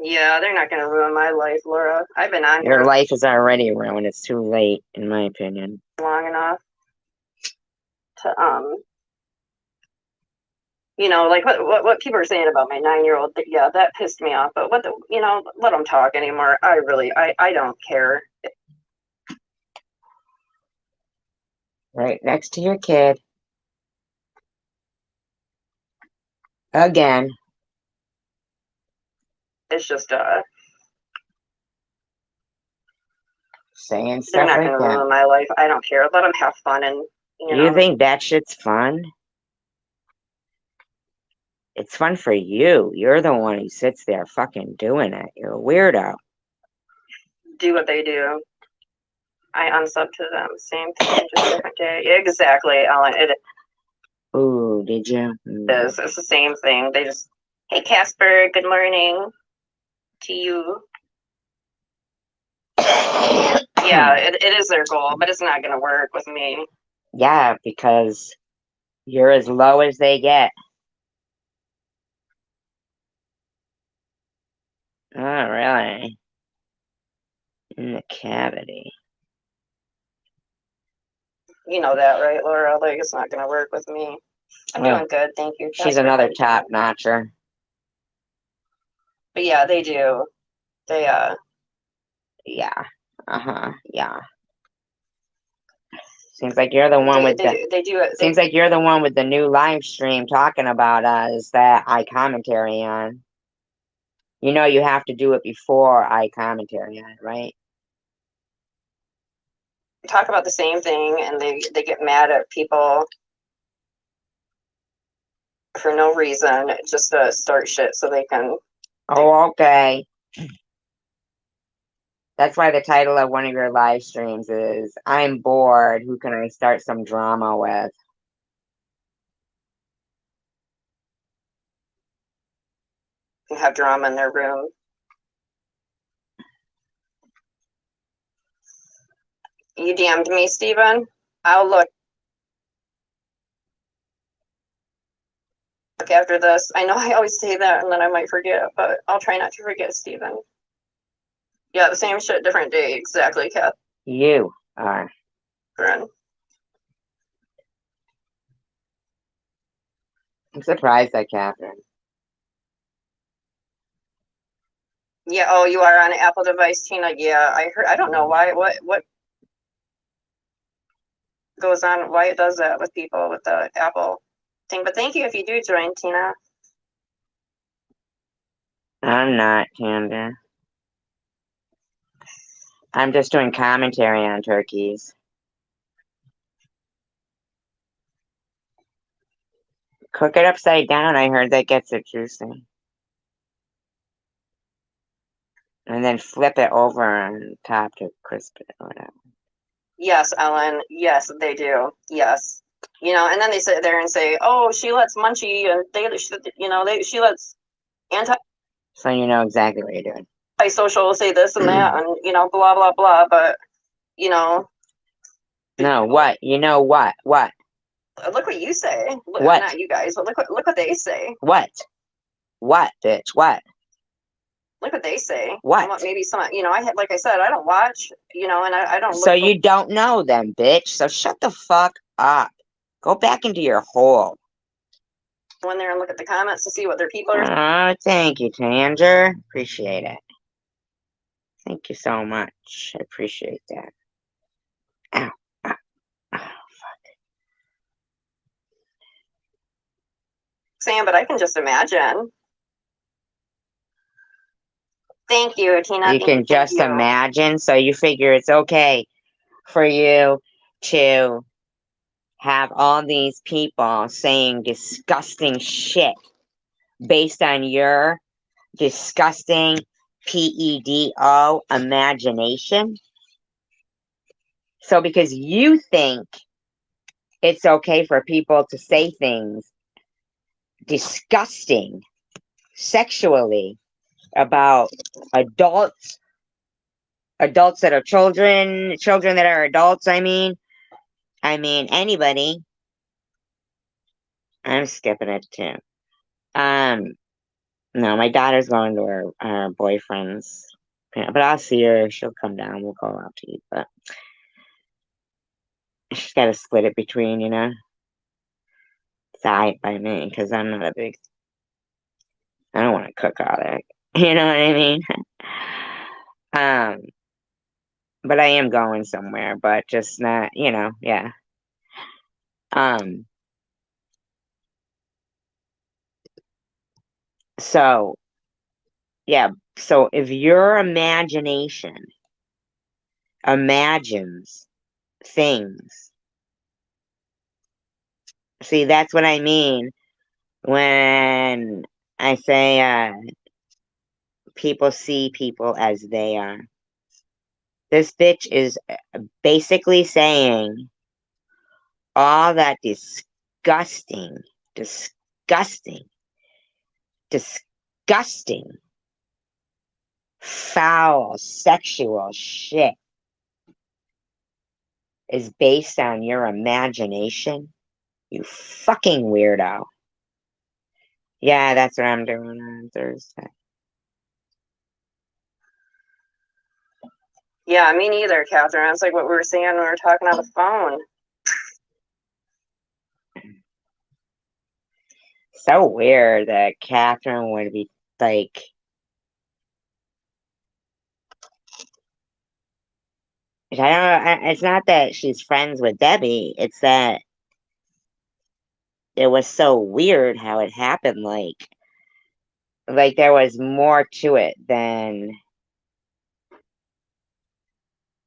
Yeah, they're not going to ruin my life, Laura. I've been on Your here life is already ruined. It's too late, in my opinion. long enough to, you know, like what people are saying about my 9-year-old. Yeah, that pissed me off. But let them talk anymore. I don't care. Right next to your kid. Again. It's just, Saying they're stuff not like going to that. ruin my life. I don't care. Let them have fun and, You think that shit's fun? It's fun for you. You're the one who sits there fucking doing it. You're a weirdo. do what they do. I unsub to them. Same thing, just different day. Exactly, Ellen. It Ooh, did you? is. It's the same thing. They just, hey, Casper, good morning to you. Yeah, it is their goal, but it's not going to work with me. Yeah, because you're as low as they get. Oh, really? In the cavity. You know that, right, Laura? Like, it's not going to work with me. I'm doing good, thank you. She's Casper. another top notcher. But yeah, they do. They, Yeah. Yeah. Seems like you're the one with the... They do it. Seems like you're the one with the new live stream talking about us that I commentary on. You know you have to do it before I commentary on it, right? Talk about the same thing, and they get mad at people for no reason, just to start shit so they can... Oh, okay. That's why the title of one of your live streams is, I'm bored, who can I start some drama with? have drama in their room. You DM'd me, Steven? I'll look after this. I know I always say that and then I might forget, but I'll try not to forget, Steven. Yeah, the same shit, different day. Exactly, Catherine. You are. I'm surprised at Catherine. Yeah, oh, you are on an Apple device, Tina. Yeah, I heard. I don't know why. What goes on? Why it does that with people with the Apple thing? But thank you if you do join, Tina. I'm not, Candace. I'm just doing commentary on turkeys. Cook it upside down. I heard that gets it juicy. And then flip it over on top to crisp it or whatever. Yes, Ellen. Yes, they do. Yes. You know, and then they sit there and say, "Oh, she lets Munchie and she lets anti." So you know exactly what you're doing. Social will say this and that, and blah blah blah. But no, what? You know what? What? Look what you say. What? Not you guys, but look what they say. What? What, bitch? What? Look what they say. What? Maybe some. Like I said, I don't watch. And I don't. So you don't know them, bitch. So shut the fuck up. Go back into your hole. Go in there and look at the comments to see what their people are. Oh, thank you, Tanger. Appreciate it. Thank you so much. I appreciate that. Ow. Ow. Oh, fuck. Saying, but I can just imagine. Thank you, Tina. You can just imagine. So you figure it's okay for you to have all these people saying disgusting shit based on your disgusting PEDO imagination. So because you think it's okay for people to say things disgusting sexually about adults that are children that are adults, I mean anybody. I'm skipping it too. No, my daughter's going to her boyfriend's, but I'll see her. She'll come down. We'll go out to eat, but she's got to split it between, side by me, because I'm not I don't want to cook all that. You know what I mean? But I am going somewhere, but just not, yeah. So, yeah, so if your imagination imagines things, see, that's what I mean when I say people see people as they are. This bitch is basically saying all that disgusting, foul, sexual shit is based on your imagination. You fucking weirdo. Yeah, that's what I'm doing on Thursday. Yeah, me neither, Catherine. It's like what we were saying when we were talking on the phone. So weird that Catherine would be like, it's not that she's friends with Debbie, it's that it was so weird how it happened, like there was more to it than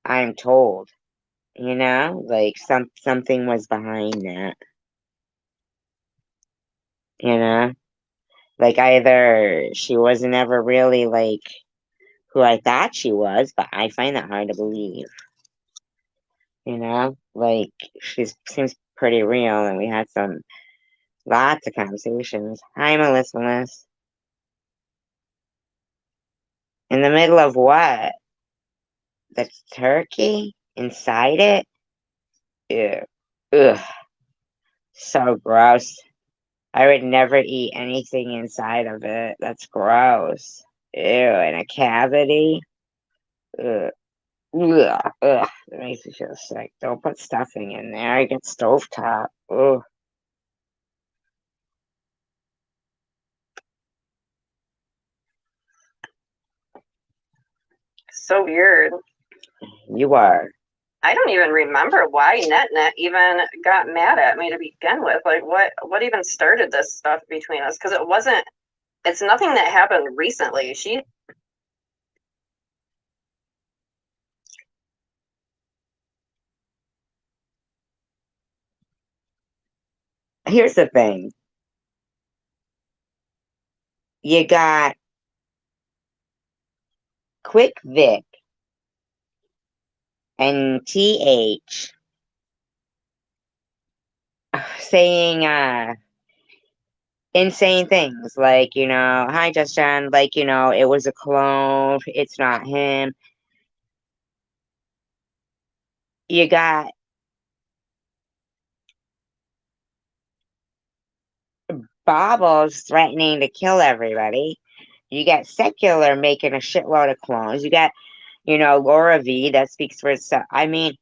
I'm told, like something was behind that, like either she wasn't ever really like who I thought she was, but I find that hard to believe, like she seems pretty real, and we had lots of conversations. Hi, Melissa. In the middle of what? The turkey? Inside it? Ew. Ugh. So gross. I would never eat anything inside of it. That's gross. Ew, in a cavity? Ugh. Ugh. Ugh. It makes me feel sick. Don't put stuffing in there. I get stovetop. Ugh. So weird. You are. I don't even remember why NetNet even got mad at me to begin with. Like, what even started this stuff between us? Because it's nothing that happened recently. Here's the thing. You got Quick Vic and TH saying insane things like, hi, Just John, like, it was a clone, it's not him. You got Bobbles threatening to kill everybody. You got Secular making a shitload of clones. You got, Laura V that speaks for itself. I mean,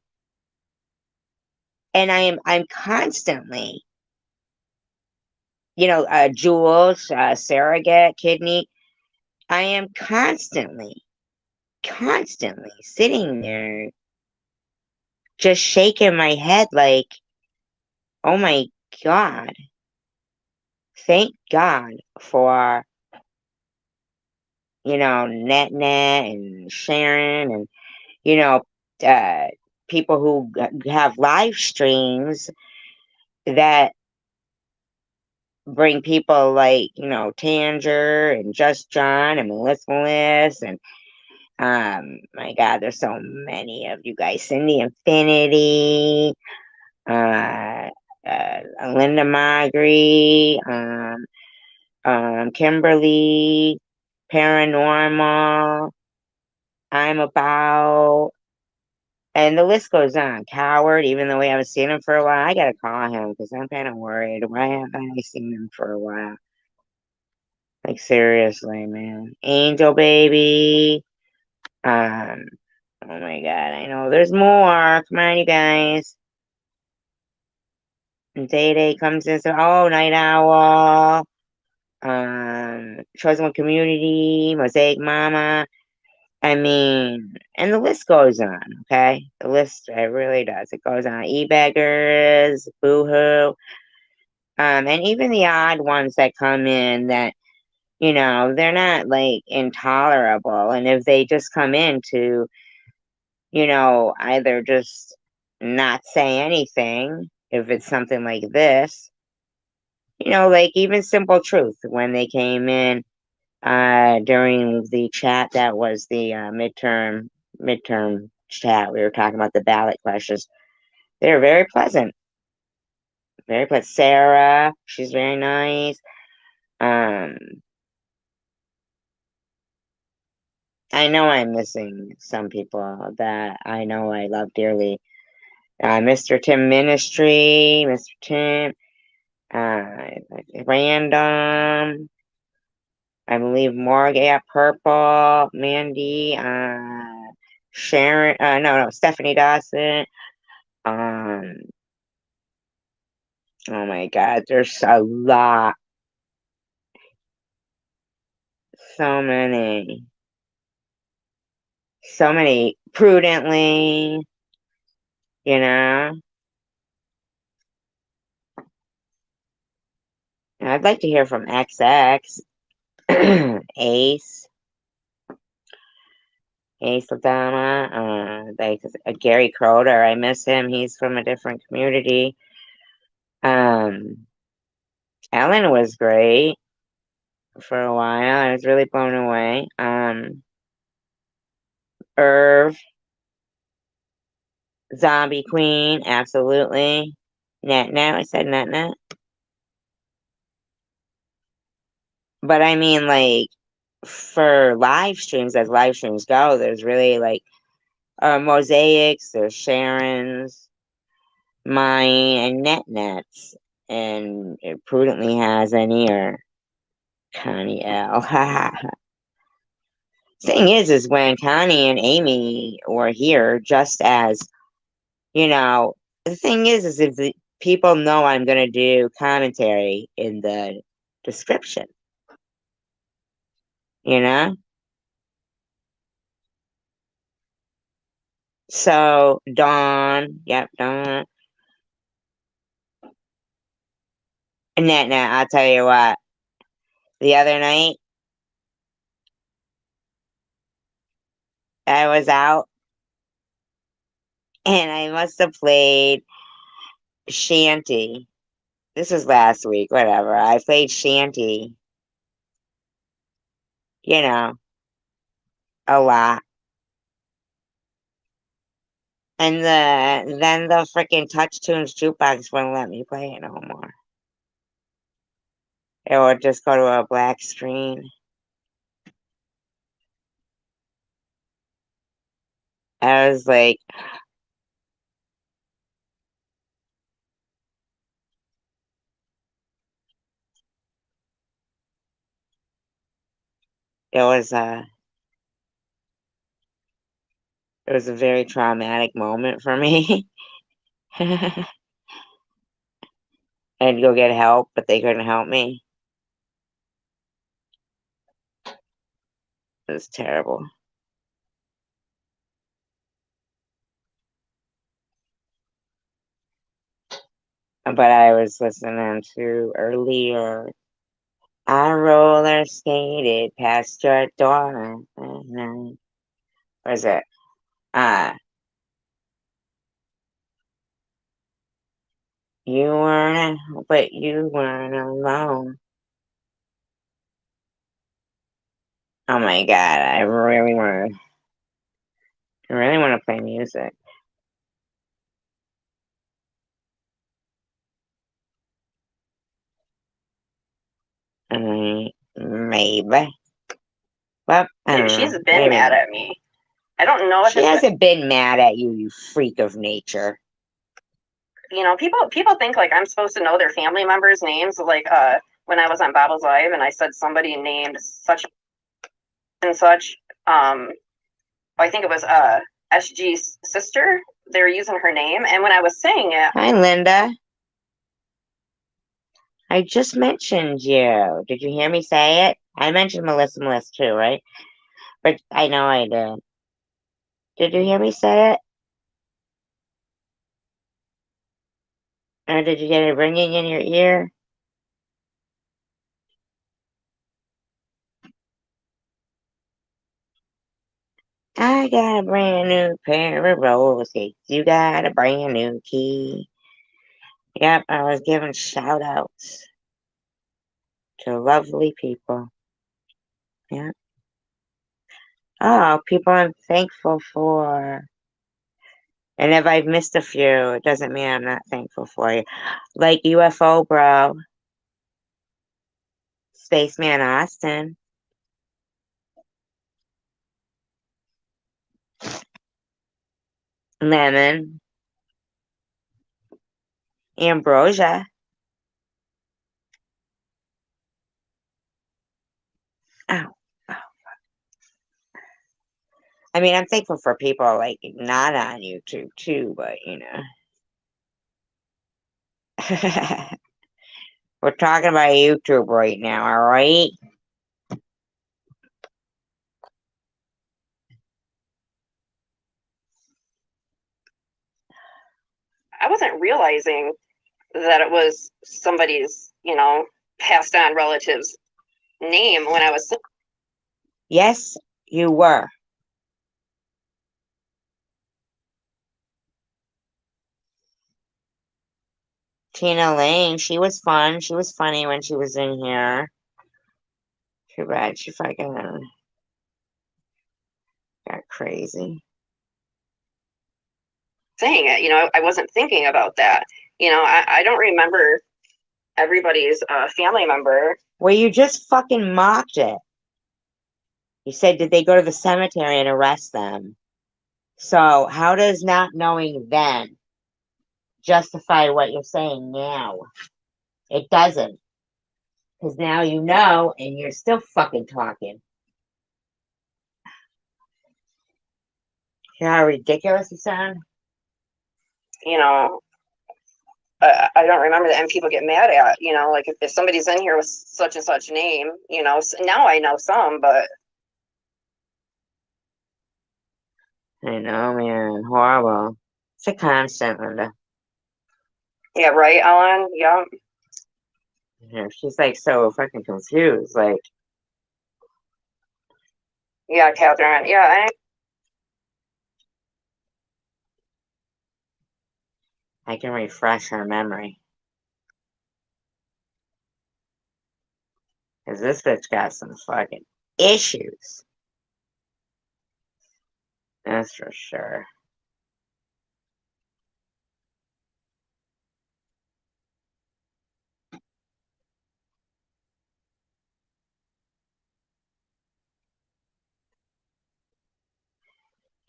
and I'm constantly, Jules, surrogate kidney. I am constantly sitting there just shaking my head like, oh my God, thank God for, Net and Sharon and, you know, uh, people who have live streams that bring people like, Tanger and Just John and Melissa and my God, there's so many of you guys. Cindy Infinity, uh, Linda Magri, Kimberly, Paranormal, I'm About, and the list goes on. Coward, even though we haven't seen him for a while, I gotta call him because I'm kind of worried. Why haven't I seen him for a while? Like seriously, man. Angel Baby. Um, oh my God, I know there's more. Come on, you guys. And Day Day comes in. So, oh, Night Owl. Chosen One Community, Mosaic Mama. I mean, and the list goes on, okay? The list, it really does. It goes on. E-beggars, boohoo, and even the odd ones that come in that, they're not like intolerable. And if they just come in to, either just not say anything, if it's something like this, like even Simple Truth, when they came in during the chat that was the midterm chat, we were talking about the ballot questions. They were very pleasant. Very pleasant. Sarah, she's very nice. Um, I know I'm missing some people that I know I love dearly. Mr. Tim Ministry, Mr. Tim, Random, I believe Morgan, Purple, Mandy, Sharon, no, Stephanie Dawson. Um, oh my God, there's a lot, so many. Prudently, you know. I'd like to hear from XX, Ace, Ace Ladama, Gary Croder. I miss him. He's from a different community. Ellen was great for a while. I was really blown away. Irv, Zombie Queen, absolutely. Net, I said net. But I mean, like, for live streams, as live streams go, there's really like mosaics, there's Sharon's, mine, and Nets. And it prudently has an ear. Connie L. Thing is when Connie and Amy were here, just as, the thing is if the people know I'm going to do commentary in the description, you know? So, Dawn, yep, Dawn. Net, I'll tell you what, the other night, I was out and I must have played Shanty. This was last week, whatever. I played Shanty, you know, a lot. And then the freaking Touch Tunes jukebox wouldn't let me play it no more. it would just go to a black screen. I was like, it was a very traumatic moment for me. I had to go get help, but they couldn't help me. It was terrible. But I was listening to earlier. I roller skated past your door. What was it? But you weren't alone. Oh my god, I really want to play music. Maybe. Well, I don't She's know. been mad at me. I don't know if she hasn't been mad at you, you freak of nature. You know, people think like I'm supposed to know their family members' names. Like when I was on Bob's Live and I said somebody named such and such. I think it was SG's sister. They were using her name, and when I was saying it, Hi, Linda. I just mentioned you. Did you hear me say it? I mentioned Melissa too, right? But I know I did. Did you hear me say it? Or did you get it ringing in your ear? I got a brand new pair of roller skates. You got a brand new key. Yep, I was giving shout outs to lovely people. Yep. Oh, people I'm thankful for. And if I've missed a few, it doesn't mean I'm not thankful for you. Like UFO Bro, Spaceman Austin, Lemon, Ambrosia. Oh, oh. I mean, I'm thankful for people like not on YouTube too, but you know. We're talking about YouTube right now, all right? I wasn't realizing that it was somebody's, passed on relative's name when I was. Yes, you were. Tina Lane, she was fun. She was funny when she was in here. Too bad she fucking got crazy. Saying it, I wasn't thinking about that. I don't remember everybody's family member. Well, you just fucking mocked it. You said, did they go to the cemetery and arrest them? So how does not knowing then justify what you're saying now? It doesn't. Because now you know and you're still fucking talking. You know how ridiculous you sound? I don't remember that, and people get mad at, like if somebody's in here with such and such name, now I know some, but. I know, man. Horrible. It's a constant, Linda. Yeah, right, Ellen? Yeah. Yeah, she's like so fucking confused. Like, Yeah, Catherine. Yeah, I can refresh her memory. Because this bitch got some fucking issues. That's for sure.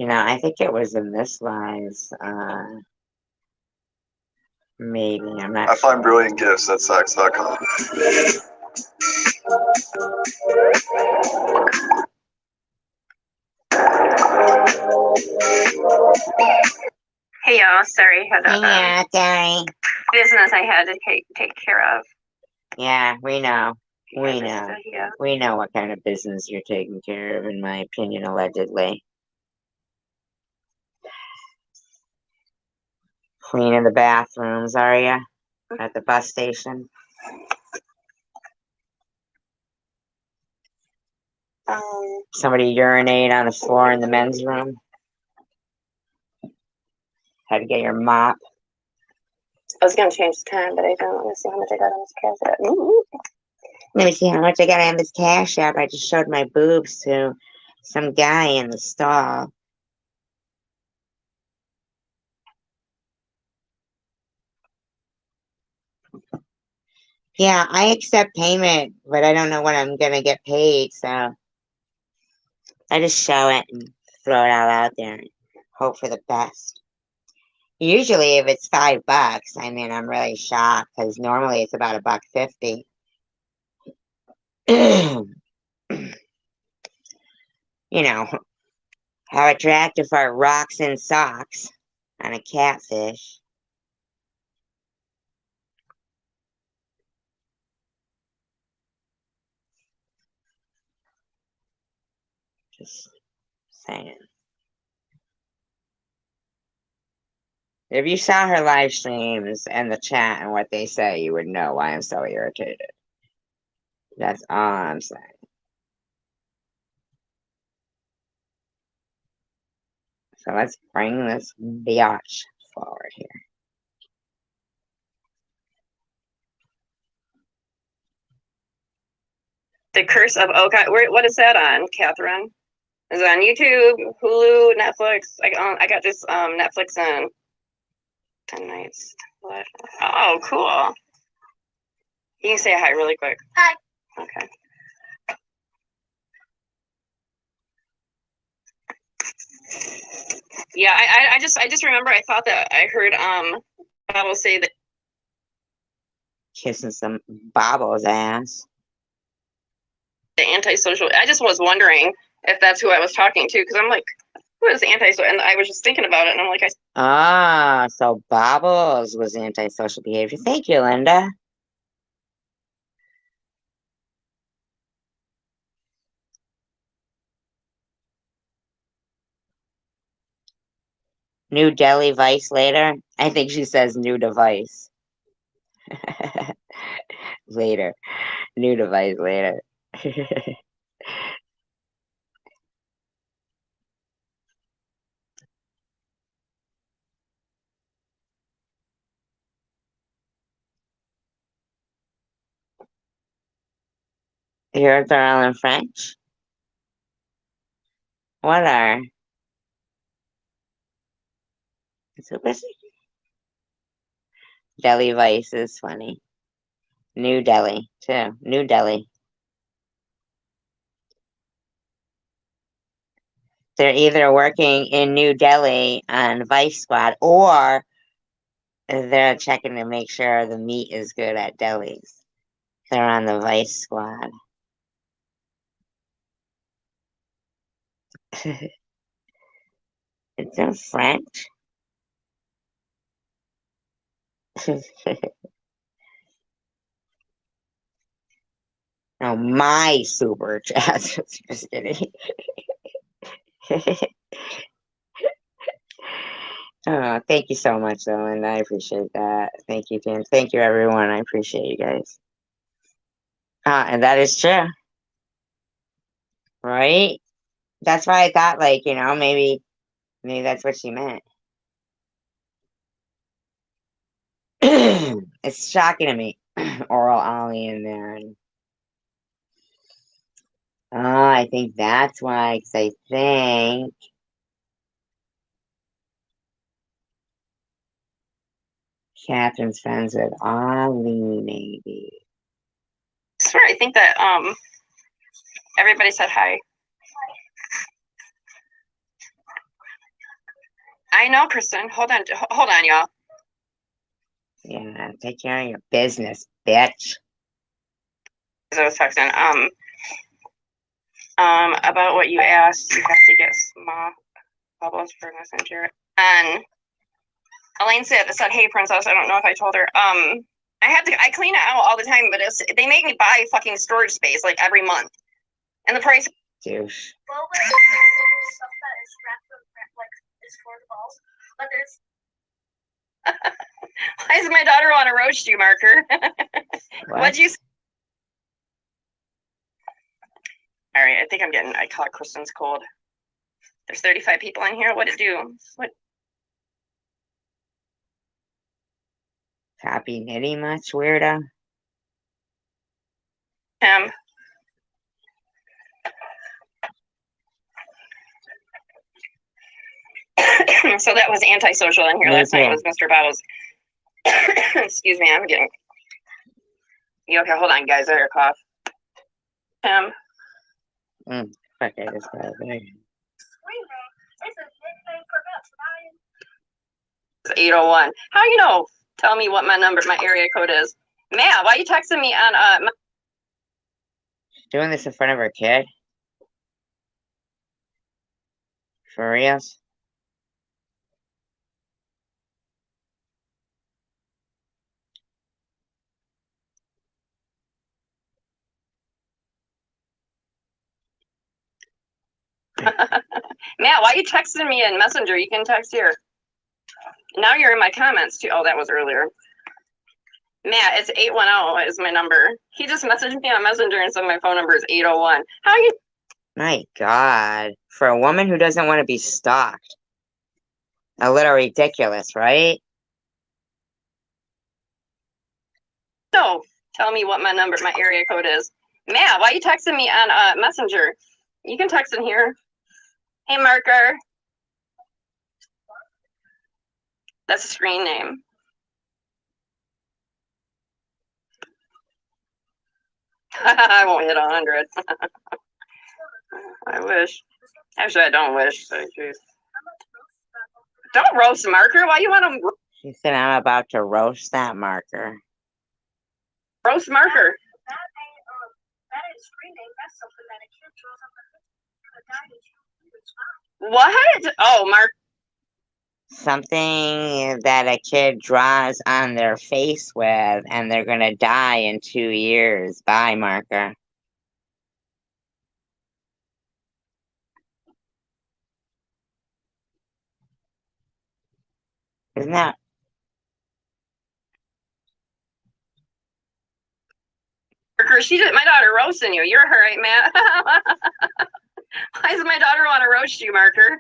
You know, I think it was in this lives. Maybe I'm not. I find brilliant gifts at sex.com. Hey y'all, sorry, had a Yeah, sorry. business I had to take care of. Yeah, we know. We Yeah, know. just, yeah. We know what kind of business you're taking care of, in my opinion, allegedly. Cleaning the bathrooms, are ya? At the bus station? Somebody urinate on the floor in the men's room? Had to get your mop? I was gonna change the time, but I don't. Let me see how much I got on this cash app. Ooh. Let me see how much I got on this cash app. I just showed my boobs to some guy in the stall. Yeah, I accept payment, but I don't know when I'm gonna get paid, so I just show it and throw it all out there and hope for the best. Usually, if it's $5, I mean, I'm really shocked because normally it's about $1.50. You know, how attractive are rocks and socks on a catfish? Just saying. If you saw her live streams and the chat and what they say, you would know why I'm so irritated. That's all I'm saying. So let's bring this biatch forward here. The Curse of Okai. What is that on, Catherine? Is it on YouTube, Hulu, Netflix? I got this Netflix on 10 nights. What? Oh, cool. You can say hi really quick. Hi. Okay. Yeah, I just remember I thought that I heard Bible say that Kissing some Bobble's ass. the antisocial. I just was wondering if that's who I was talking to, because I'm like, who is antisocial? And I was just thinking about it, and I'm like, Ah, so Bobbles was antisocial behavior. Thank you, Linda. New Delhi Vice later. I think she says new device. Later. New device later. Yours are all in French? What are? So busy. Delhi Vice is funny. New Delhi, too. New Delhi. They're either working in New Delhi on Vice Squad or they're checking to make sure the meat is good at Delhi's. They're on the Vice Squad. It's in French. No, my super chat. Just kidding. Thank you so much, though, and I appreciate that. Thank you, Tim. Thank you, everyone. I appreciate you guys. And that is true, right? That's why I thought, like, you know, maybe that's what she meant. It's shocking to me. Oral Ollie in there. I think that's why, because I think Catherine's friends with Ollie, maybe. I swear, I think that everybody said hi. I know, Kristen. Hold on, y'all. Yeah, take care of your business, bitch. I was texting. About what you asked, you have to get small bubbles for messenger. And Elaine said, "Hey, princess, I don't know if I told her. I clean it out all the time, but they make me buy fucking storage space like every month, and the price." Douche. Well, there's stuff that is wrapped like is for the balls, but there's. Why does my daughter want to roast you, Marker? What'd you say? All right, I caught Kristen's cold. There's 35 people in here. What'd it do? What? Copy knitting much, weirdo? So that was antisocial in here last night. It was Mr. Bottles. Excuse me, I'm getting. You okay? Hold on, guys. I hear a cough. Fuck, I just got it there. It's 801. How you know? Tell me what my area code is. Matt, why are you texting me on Doing this in front of her kid? For reals? Matt, why are you texting me in Messenger? You can text here. Now you're in my comments too. Oh, that was earlier. Matt, it's 810 is my number. He just messaged me on Messenger and said my phone number is 801. How you? My God. For a woman who doesn't want to be stalked. A little ridiculous, right? So, tell me what my area code is. Matt, why are you texting me on Messenger? You can text in here. Hey, Marker. That's a screen name. I won't hit 100. I wish. Actually, I don't wish. So don't roast Marker. Why you want to? She said, I'm about to roast that Marker. Roast Marker. That is screen name. That's something that a kid draws on the What? Oh, Mark. Something that a kid draws on their face with, and they're gonna die in 2 years. Bye, Marker. Isn't that? Marker, my daughter roasting you. You're her, right, Matt? Why does my daughter want to roast you, Marker?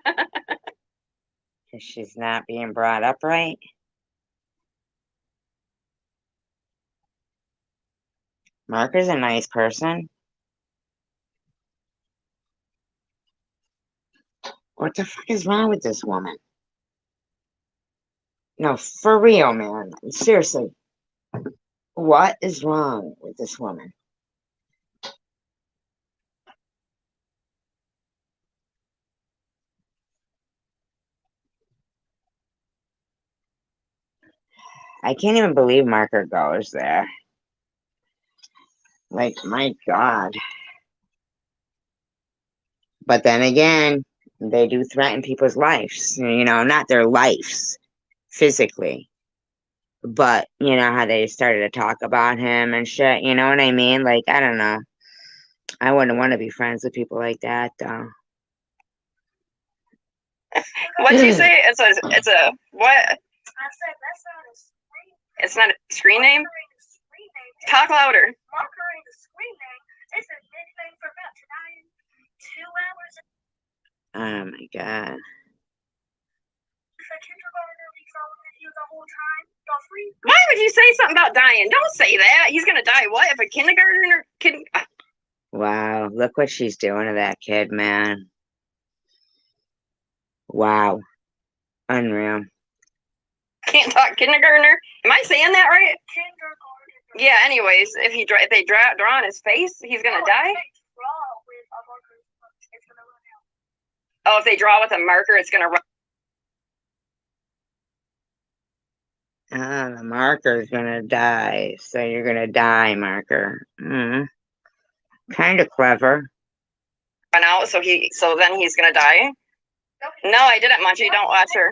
Because she's not being brought up right. Marker's a nice person. What the fuck is wrong with this woman? No, for real, man. Seriously. What is wrong with this woman? I can't even believe Marker goes there. Like, my God. But then again, they do threaten people's lives. You know, not their lives physically. But, you know, how they started to talk about him and shit. You know what I mean? Like, I don't know. I wouldn't want to be friends with people like that, though. What'd you say? It's a what? It's not a screen name? Talk louder. Marker ain't a screen name. It's a nickname for about tonight. 2 hours. Oh my God. Why would you say something about dying? Don't say that. He's gonna die. What if a kindergartner kid? Wow, look what she's doing to that kid, man. Wow. Unreal. Can't talk kindergartner. Am I saying that right? Yeah. Anyways, if they draw on his face, he's gonna die. Oh, if they draw with a marker, it's gonna run. The marker's gonna die, so you're gonna die, marker. Kind of clever. Run out, so then he's gonna die. No, I didn't, Munchie. Don't watch her.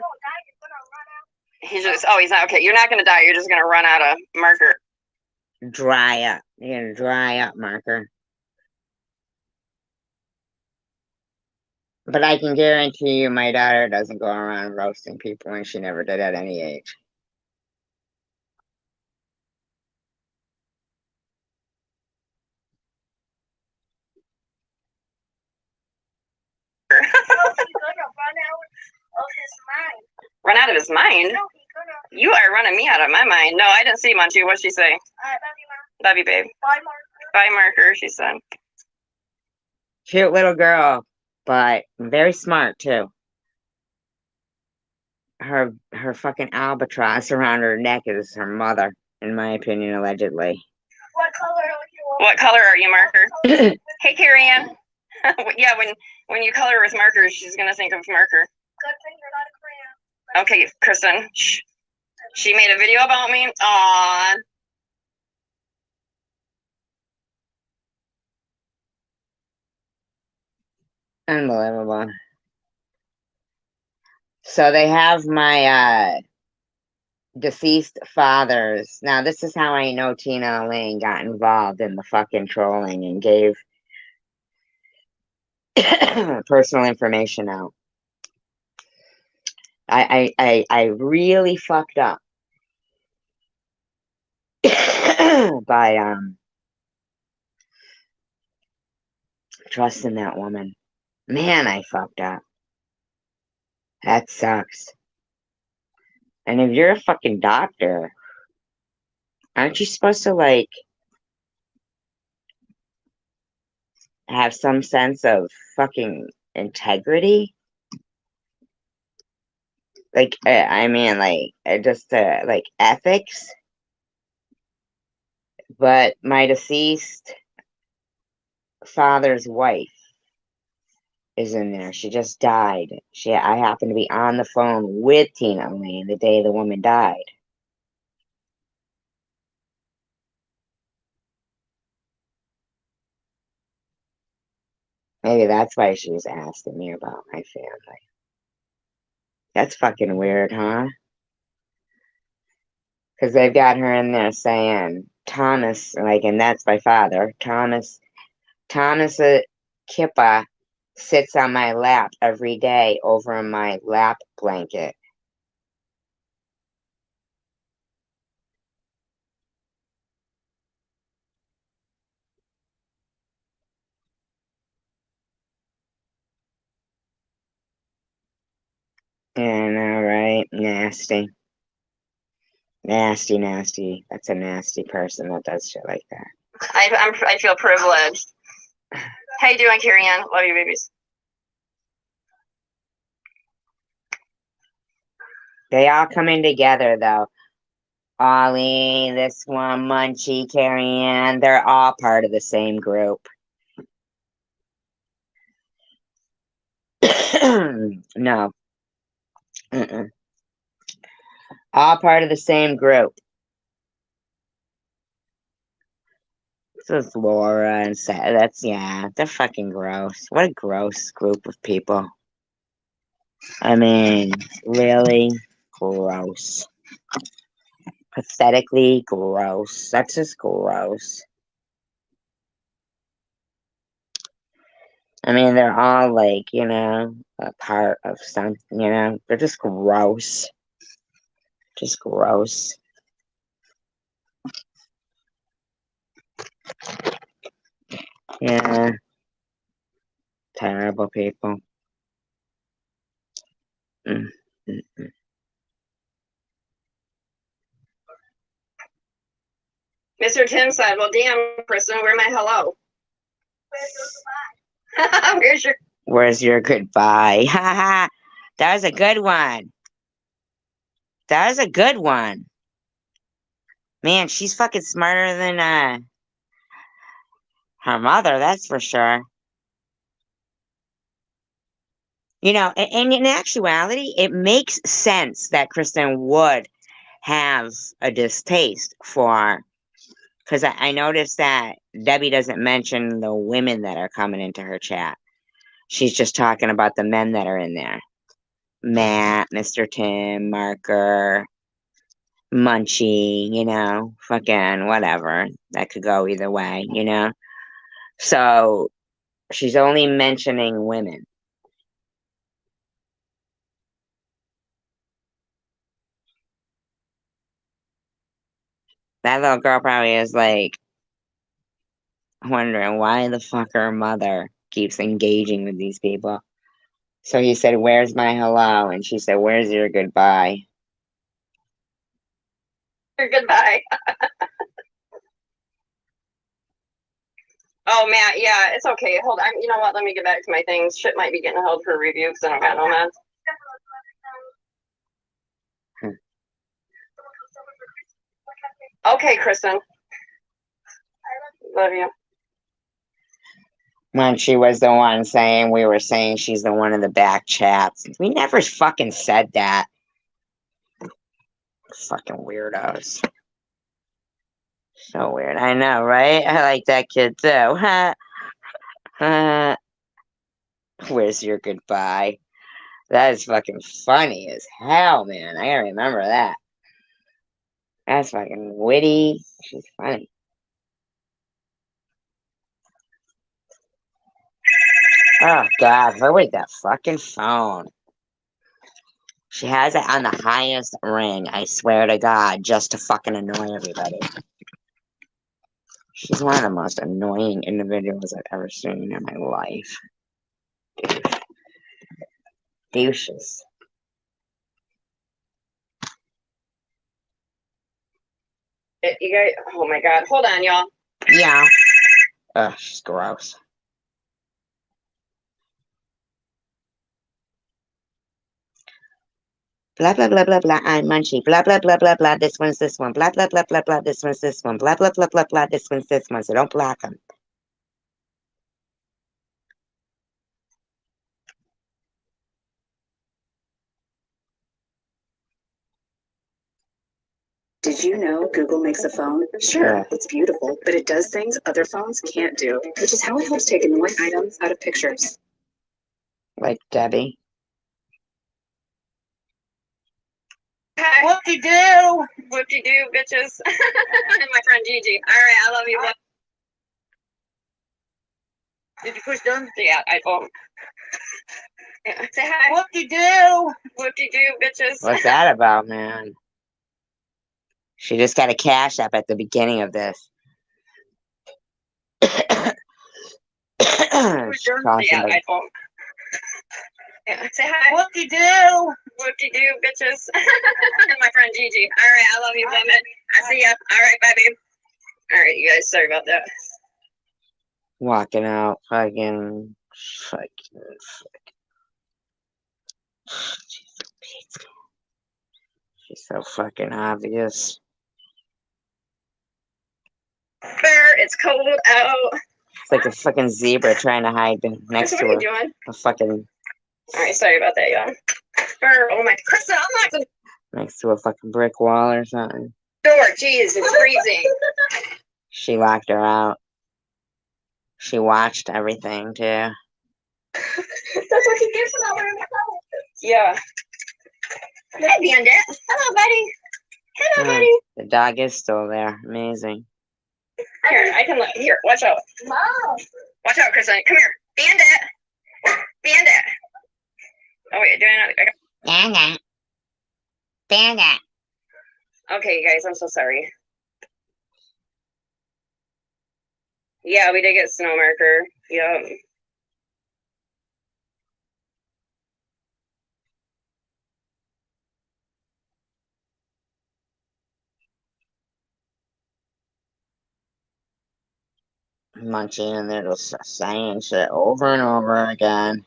He's not okay. You're not gonna die. You're just gonna run out of marker. Dry up. You're gonna dry up, marker. But I can guarantee you my daughter doesn't go around roasting people, and she never did at any age. Run out of his mind? You are running me out of my mind. No, I didn't see Munchie. What'd she say? Love you, babe. Bye, marker. Bye, marker, she said. Cute little girl, but very smart too. Her fucking albatross around her neck is her mother, in my opinion, allegedly. What color are you, marker? Hey, Carrie Ann. Yeah, when you color with markers, she's gonna think of marker. Good thing you're not a crayon. Okay, Kristen. Shh. She made a video about me. Aww. Unbelievable. So they have my deceased fathers. Now, this is how I know Tina Elaine got involved in the fucking trolling and gave personal information out. I really fucked up by trusting that woman. Man, I fucked up. That sucks. And if you're a fucking doctor, aren't you supposed to, like, have some sense of fucking integrity? Like, I mean, like, just, like, ethics? But my deceased father's wife is in there. She just died. I happened to be on the phone with Tina Elaine the day the woman died. Maybe that's why she was asking me about my family. That's fucking weird, huh? Because they've got her in there saying Thomas, like, and that's my father, Thomas Kippa sits on my lap every day over my lap blanket. Yeah, all right, nasty. Nasty. That's a nasty person that does shit like that. I feel privileged. How you doing, Carrie Ann? Love you, babies. They all come in together, though. Ollie, this one, Munchie, Carrie Ann, they're all part of the same group. No. All part of the same group. This is Laura and they're fucking gross. What a gross group of people. I mean, really gross. Pathetically gross. That's just gross. I mean, they're all like, a part of something, they're just gross. Just gross. Yeah. Terrible people. Mr. Tim said, well, damn, Kristen, where's my hello? Where's your goodbye? That was a good one. That was a good one. Man, she's fucking smarter than her mother, that's for sure. And in actuality, it makes sense that Kristen would have a distaste for, because I noticed that Debbie doesn't mention the women that are coming into her chat. She's just talking about the men that are in there. Matt, Mr. Tim, Marker, Munchie, fucking whatever. That could go either way, So she's only mentioning women. That little girl probably is like wondering why the fuck her mother keeps engaging with these people. So he said, "Where's my hello?" And she said, "Where's your goodbye?" Your goodbye. Oh, Matt, yeah, it's okay. Hold on. You know what? Let me get back to my things. Shit might be getting held for review because I don't got no meds. Okay, Kristen. Love you. When she was the one saying, we were saying she's the one in the back chats. We never fucking said that. Fucking weirdos. So weird. I know, right? I like that kid too. Where's your goodbye? That is fucking funny as hell, man. I gotta remember that. That's fucking witty. She's funny. Oh, God. Her with that fucking phone. She has it on the highest ring, I swear to God, just to fucking annoy everybody. She's one of the most annoying individuals I've ever seen in my life. Douches. You guys, oh my God. Hold on, y'all. Yeah. Ugh, she's gross. Blah, blah, blah, blah, blah, I'm Munchie. Blah, blah, blah, blah, blah, this one's this one. Blah, blah, blah, blah, blah, this one's this one. Blah, blah, blah, blah, blah, this one's this one. So don't block them. Did you know Google makes a phone? Sure, it's beautiful, but it does things other phones can't do, which is how it helps take annoying items out of pictures. Like Debbie. Whoop-de-doo! Whoop-de-doo, bitches. My friend Gigi. All right, I love you. Did you push done? Yeah, I phone. Yeah, say hi. Whoop-de-doo! Whoop-de-doo, bitches. What's that about, man? She just got a cash app at the beginning of this. Yeah, I phone. Yeah, say hi. Whoop-de-doo! Whoop-de-doo, bitches. My friend Gigi. All right, I love you, women. I see ya. All right, bye, babe. All right, you guys, sorry about that. Walking out, fucking. She's so fucking obvious. Bear, it's cold out. It's like a fucking zebra trying to hide next to a fucking. All right, sorry about that, y'all. Bear, oh my, Krista, I'm not Next to a fucking brick wall or something. door. Jeez, it's freezing. She locked her out. She watched everything too. That's what you get for not wearing clothes. Yeah. Hi, Bandit. Hello, buddy. Hello, buddy. The dog is still there. Amazing. Here, I can look. Here, watch out. Mom. Watch out, Kristen. Come here. Bandit. Bandit. Oh, wait, do I not? Bandit. Bandit. Okay, you guys, I'm so sorry. Yeah, we did get snow marker. Yep. Munching and they're just saying shit over and over again.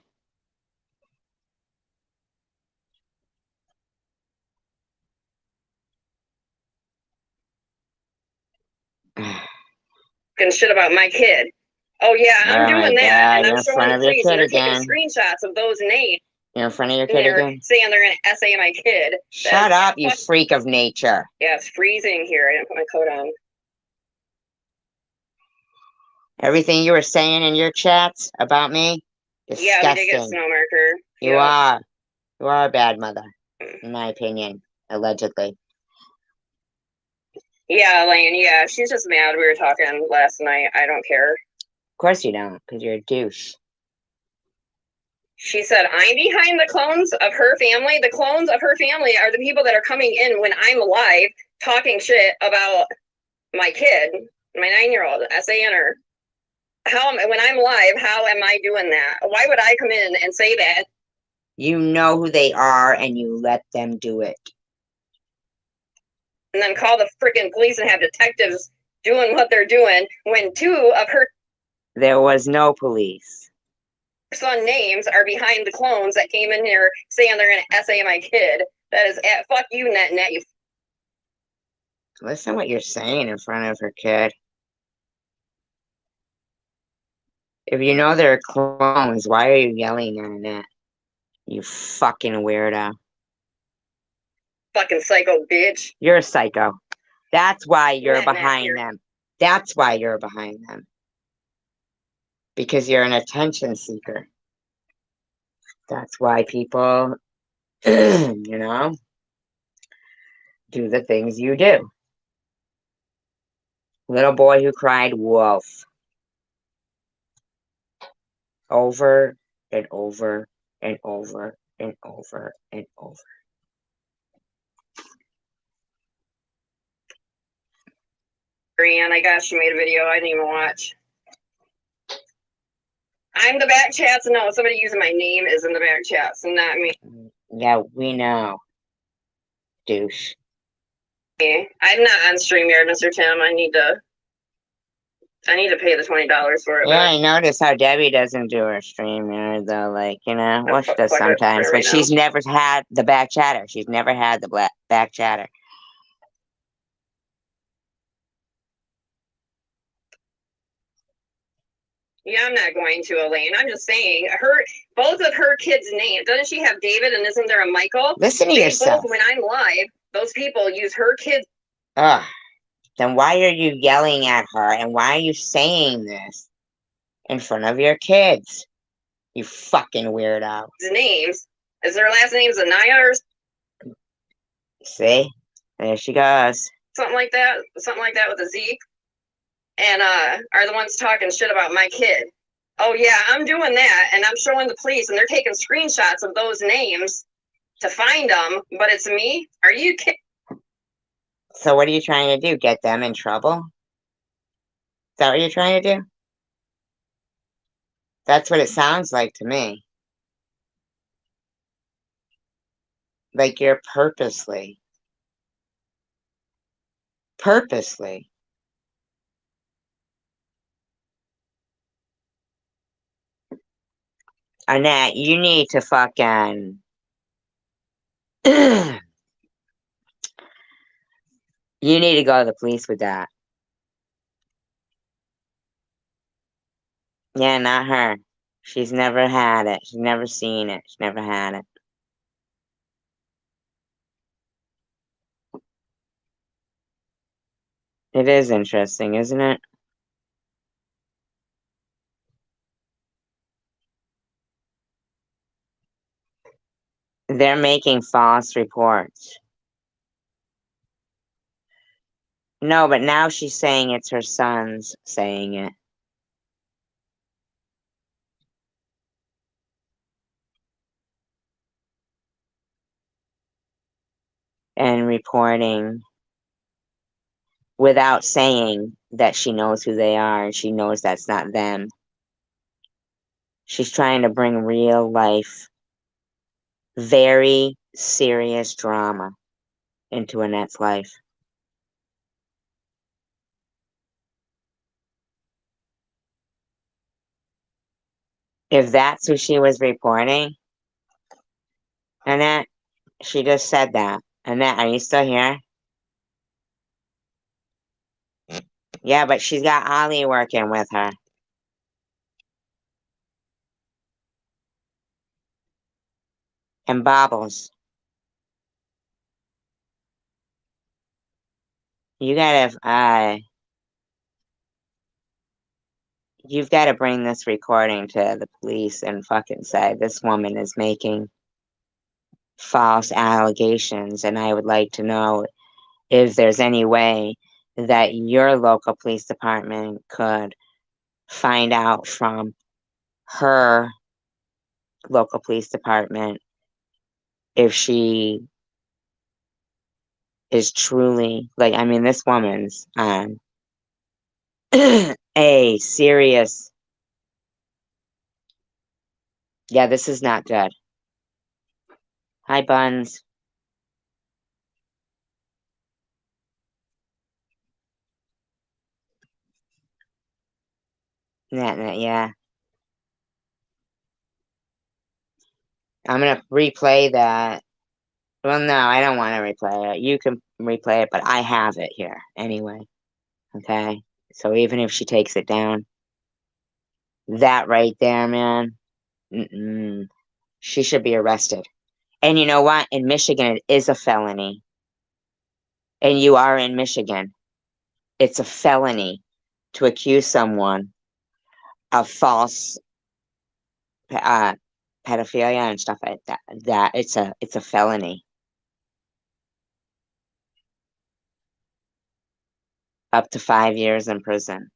And shit about my kid. Oh yeah, I'm doing that, and I'm showing the police, and they're taking screenshots of those names. You're in front of your And kid they're again? saying they're going to essay my kid. Shut up, you freak of nature. Yeah, it's freezing here. I didn't put my coat on. Everything you were saying in your chats about me, disgusting. Yeah, we did get a snow marker. You are. You are a bad mother, in my opinion, allegedly. Yeah, Elaine, yeah, she's just mad. We were talking last night. I don't care. Of course you don't, because you're a douche. She said, I'm behind the clones of her family. The clones of her family are the people that are coming in when I'm alive talking shit about my kid, my 9-year-old, saying her. When I'm alive, how am I doing that? Why would I come in and say that? You know who they are and you let them do it. And then call the freaking police and have detectives doing what they're doing when 2 of her There was no police. son names are behind the clones that came in here saying they're going to essay my kid. That is at fuck you, net, you. Listen what you're saying in front of her kid. If you know they're clones, why are you yelling at that? You fucking weirdo. Fucking psycho bitch. You're a psycho. That's why you're Net behind here. them. That's why you're behind them. Because you're an attention seeker. That's why people, you know, do the things you do. Little boy who cried wolf. Over and over and over and over and over. Brianne, I guess she made a video I didn't even watch. I'm the back chats. No, somebody using my name is in the back chats, and not me. Yeah, we know. Douche. I'm not on StreamYard, Mr. Tim. I need to pay the $20 for it. Yeah, I notice how Debbie doesn't do her stream there, though. Like, you know, well, she does sometimes, but she's never had the back chatter. She's never had the back chatter. Yeah, I'm not going to, Elaine. I'm just saying, both of her kids' names. Doesn't she have David, and isn't there a Michael? Listen to yourself. Both, when I'm live, those people use her kids. Ugh. Then why are you yelling at her, and why are you saying this in front of your kids? You fucking weirdo. Names. Is their last names Anaya or See? There she goes. something like that? Something like that with a Z. And are the ones talking shit about my kid. Oh yeah, I'm doing that, and I'm showing the police, and they're taking screenshots of those names to find them, but it's me? Are you kidding? So what are you trying to do? Get them in trouble? Is that what you're trying to do? That's what it sounds like to me. Like you're purposely. Annette, you need to fucking... you need to go to the police with that. Yeah, not her. She's never had it. She's never seen it. She's never had it. It is interesting, isn't it? They're making false reports. No, but now she's saying it's her sons saying it. And reporting without saying that she knows who they are and she knows that's not them. She's trying to bring real life, very serious drama into Annette's life. If that's who she was reporting, Annette, she just said that. Annette, are you still here? Yeah, but she's got Ollie working with her. and baubles. You gotta, you've gotta bring this recording to the police and fucking say this woman is making false allegations, and I would like to know if there's any way that your local police department could find out from her local police department if she is truly, like, I mean, this woman's a serious, yeah, this is not good. Hi, Buns. Yeah. I'm gonna replay that. Well, no, I don't want to replay it. You can replay it, but I have it here anyway. Okay? So even if she takes it down, that right there, man, she should be arrested. And you know what? In Michigan, it is a felony. And you are in Michigan. It's a felony to accuse someone of false pedophilia and stuff like that. It's a felony. Up to 5 years in prison.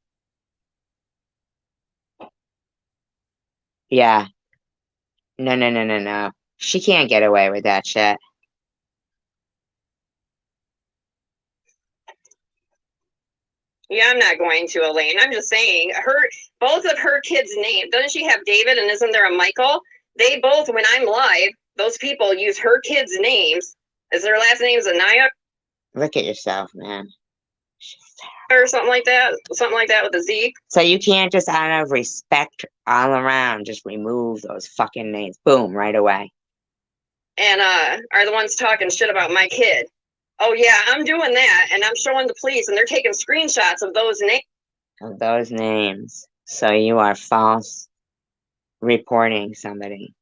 Yeah. No. She can't get away with that shit. Yeah, I'm not going to, Elaine. I'm just saying, both of her kids' names. Doesn't she have David and isn't there a Michael? They both, when I'm live, those people use her kids' names. Is their last names Anaya? Look at yourself, man. Or something like that? Something like that with a Z? So you can't just, out of respect all around, just remove those fucking names. Boom, right away. And are the ones talking shit about my kid. Oh yeah, I'm doing that, and I'm showing the police, and they're taking screenshots of those names. Of those names. So you are false reporting somebody.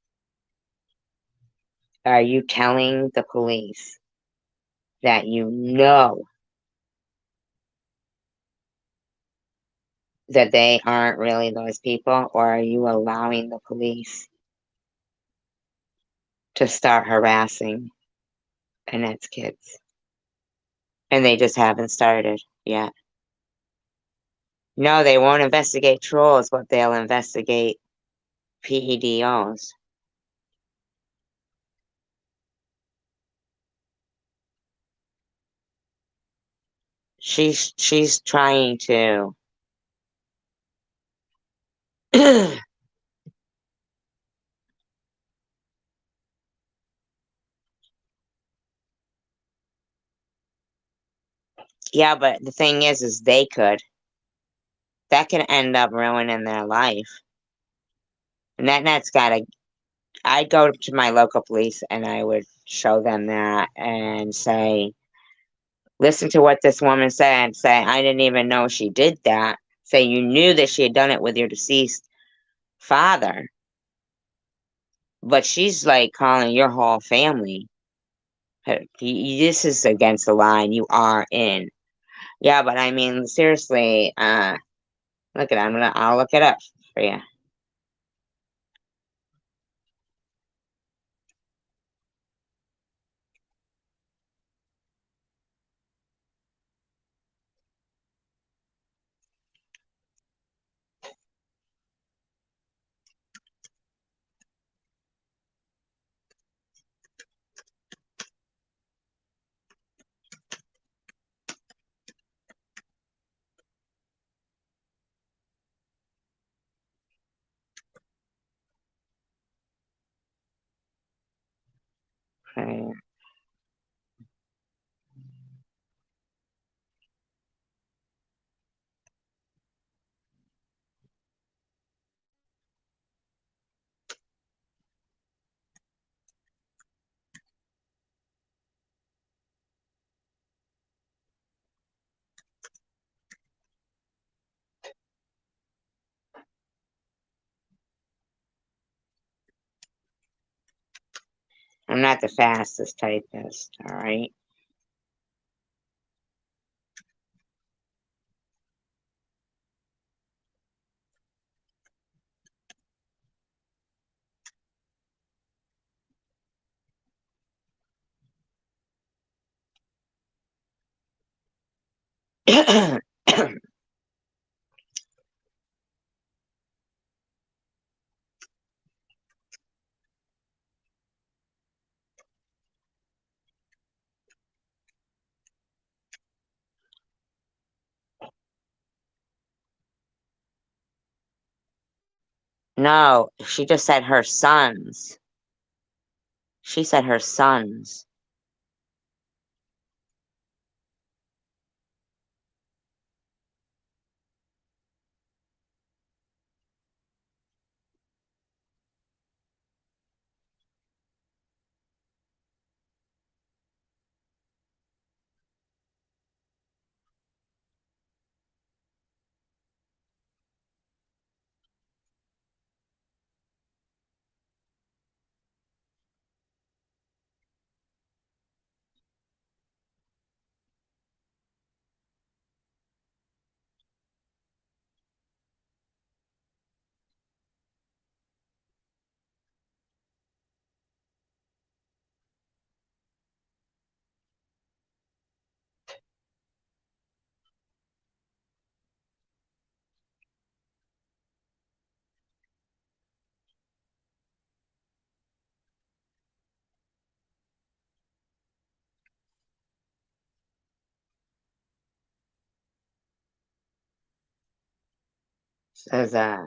Are you telling the police that you know that they aren't really those people, or are you allowing the police to start harassing Annette's kids? And they just haven't started yet. No, they won't investigate trolls, but they'll investigate PEDOs. She's trying to yeah, but the thing is they could. That could end up ruining their life. And that's gotta. I'd go to my local police and I would show them that and say, listen to what this woman said. Say, I didn't even know she did that. Say, you knew that she had done it with your deceased father. But she's like calling your whole family. This is against the line. You are in. Yeah, but I mean, seriously, look at it. I'll look it up for you. Okay. I'm not the fastest typist, alright? No, she just said her sons. She said her sons. Says, have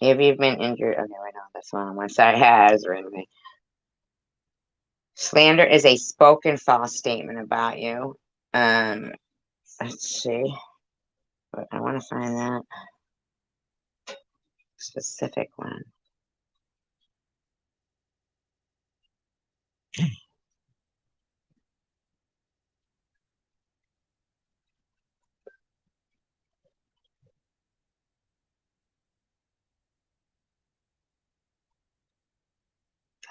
you been injured? Okay, wait, no, that's one on one side has written me. Slander is a spoken false statement about you. Let's see. But I want to find that specific one.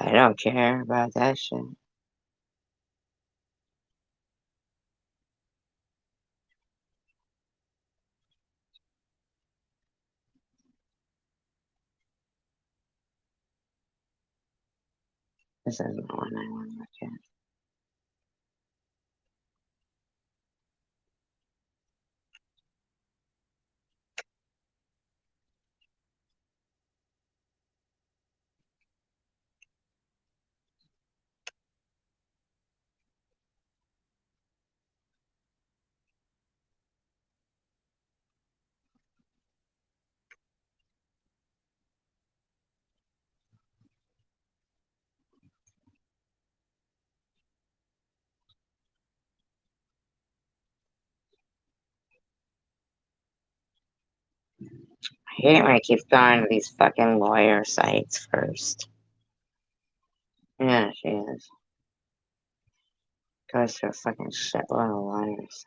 I don't care about that shit. This isn't the one I want to look at. I hate it when it keeps going to these fucking lawyer sites first. Yeah, she is. Goes to a fucking shitload of lawyers.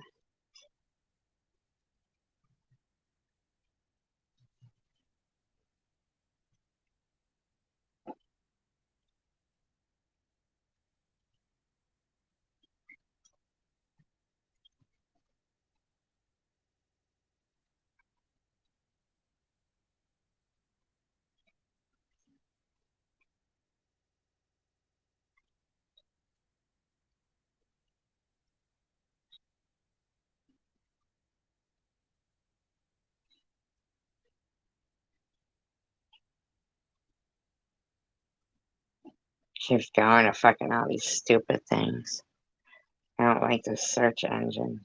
Keeps going to fucking all these stupid things. I don't like the search engine.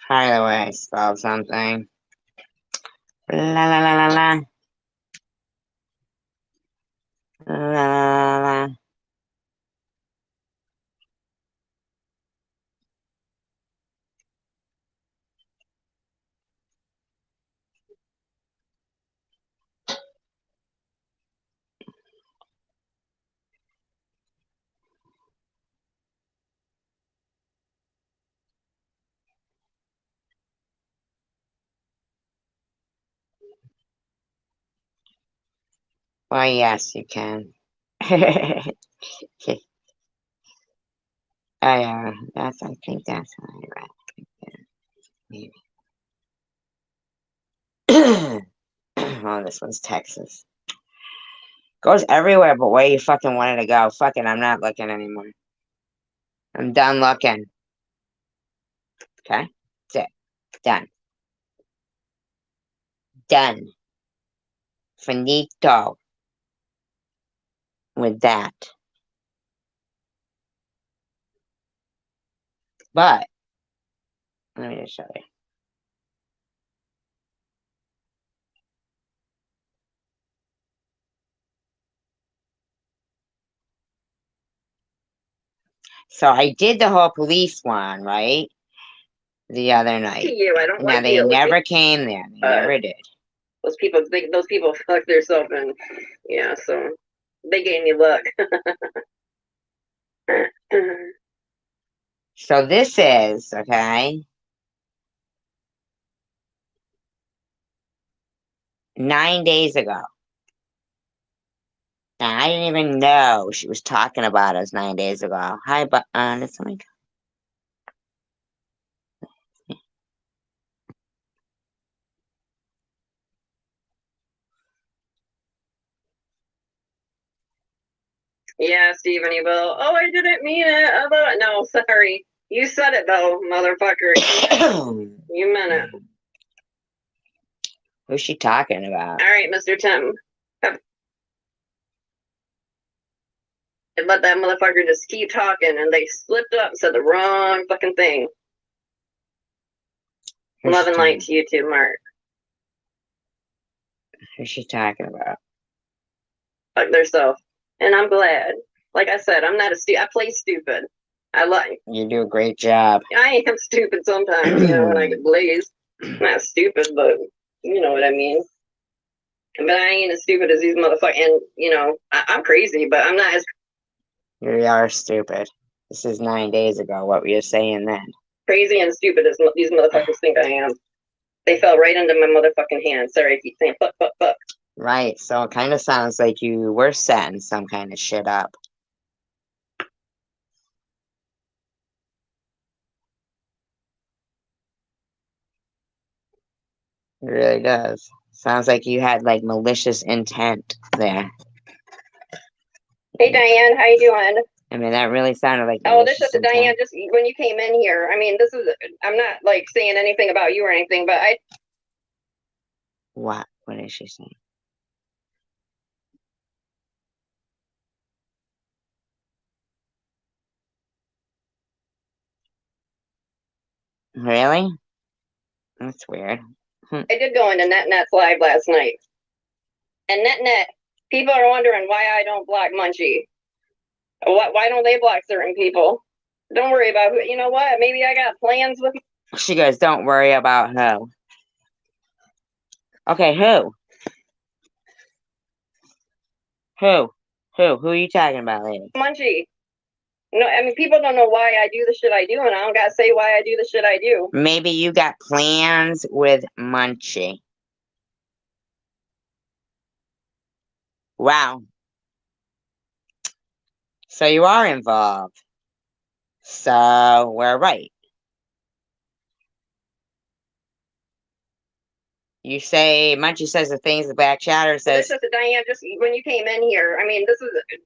By the way, I spelled something. La la la la la. La la la. Well, yes, you can. I think that's what I read. Maybe. Oh, this one's Texas. Goes everywhere but where you fucking wanted to go. Fucking, I'm not looking anymore. I'm done looking. Okay? That's it. Done. Done. Finito. With that. But, let me just show you. So I did the whole police one, right? The other night. You, I don't Now like they you. never came there. They never did. Those people fuck themselves, and yeah, so they gave me luck. So this is, okay, 9 days ago. Now, I didn't even know she was talking about us 9 days ago. Hi, but it's like, Yeah, Steven, you will. Oh, I didn't mean it. Although, no, sorry. You said it though, motherfucker. You meant it. Who's she talking about? All right, Mr. Tim. And let that motherfucker just keep talking, and they slipped up and said the wrong fucking thing. Love and light to you too, Mark. Who's she talking about? Fuck theirself. And I'm glad. Like I said, I'm not I play stupid. I like. You do a great job. I am stupid sometimes, when I get blazed. I'm not stupid, but you know what I mean. But I ain't as stupid as these motherfuckers. And, I'm crazy, but I'm not as You are stupid. This is 9 days ago. What were you saying then? crazy and stupid as these motherfuckers think I am. They fell right into my motherfucking hand. Sorry, I keep saying fuck, fuck, fuck. Right, so it kind of sounds like you were setting some kind of shit up. It really does. Sounds like you had like malicious intent there. Hey Diane, how you doing? I mean, that really sounded like this malicious is Diane. intent. Just when you came in here, I mean, I'm not like saying anything about you or anything, but What? What is she saying? Really? That's weird. I did go into NetNet's live last night. And NetNet, people are wondering why I don't block Munchie. Why don't they block certain people? Don't worry about who. You know what? Maybe I got plans with. She goes, don't worry about who. Okay, who? Who? Who are you talking about, lady? Munchie. No, I mean, people don't know why I do the shit I do, and I don't gotta say why I do the shit I do. Maybe you got plans with Munchie. Wow. So you are involved. So we're right. You say, Munchie says the things the back chatter says. This is Diane, just when you came in here, I mean,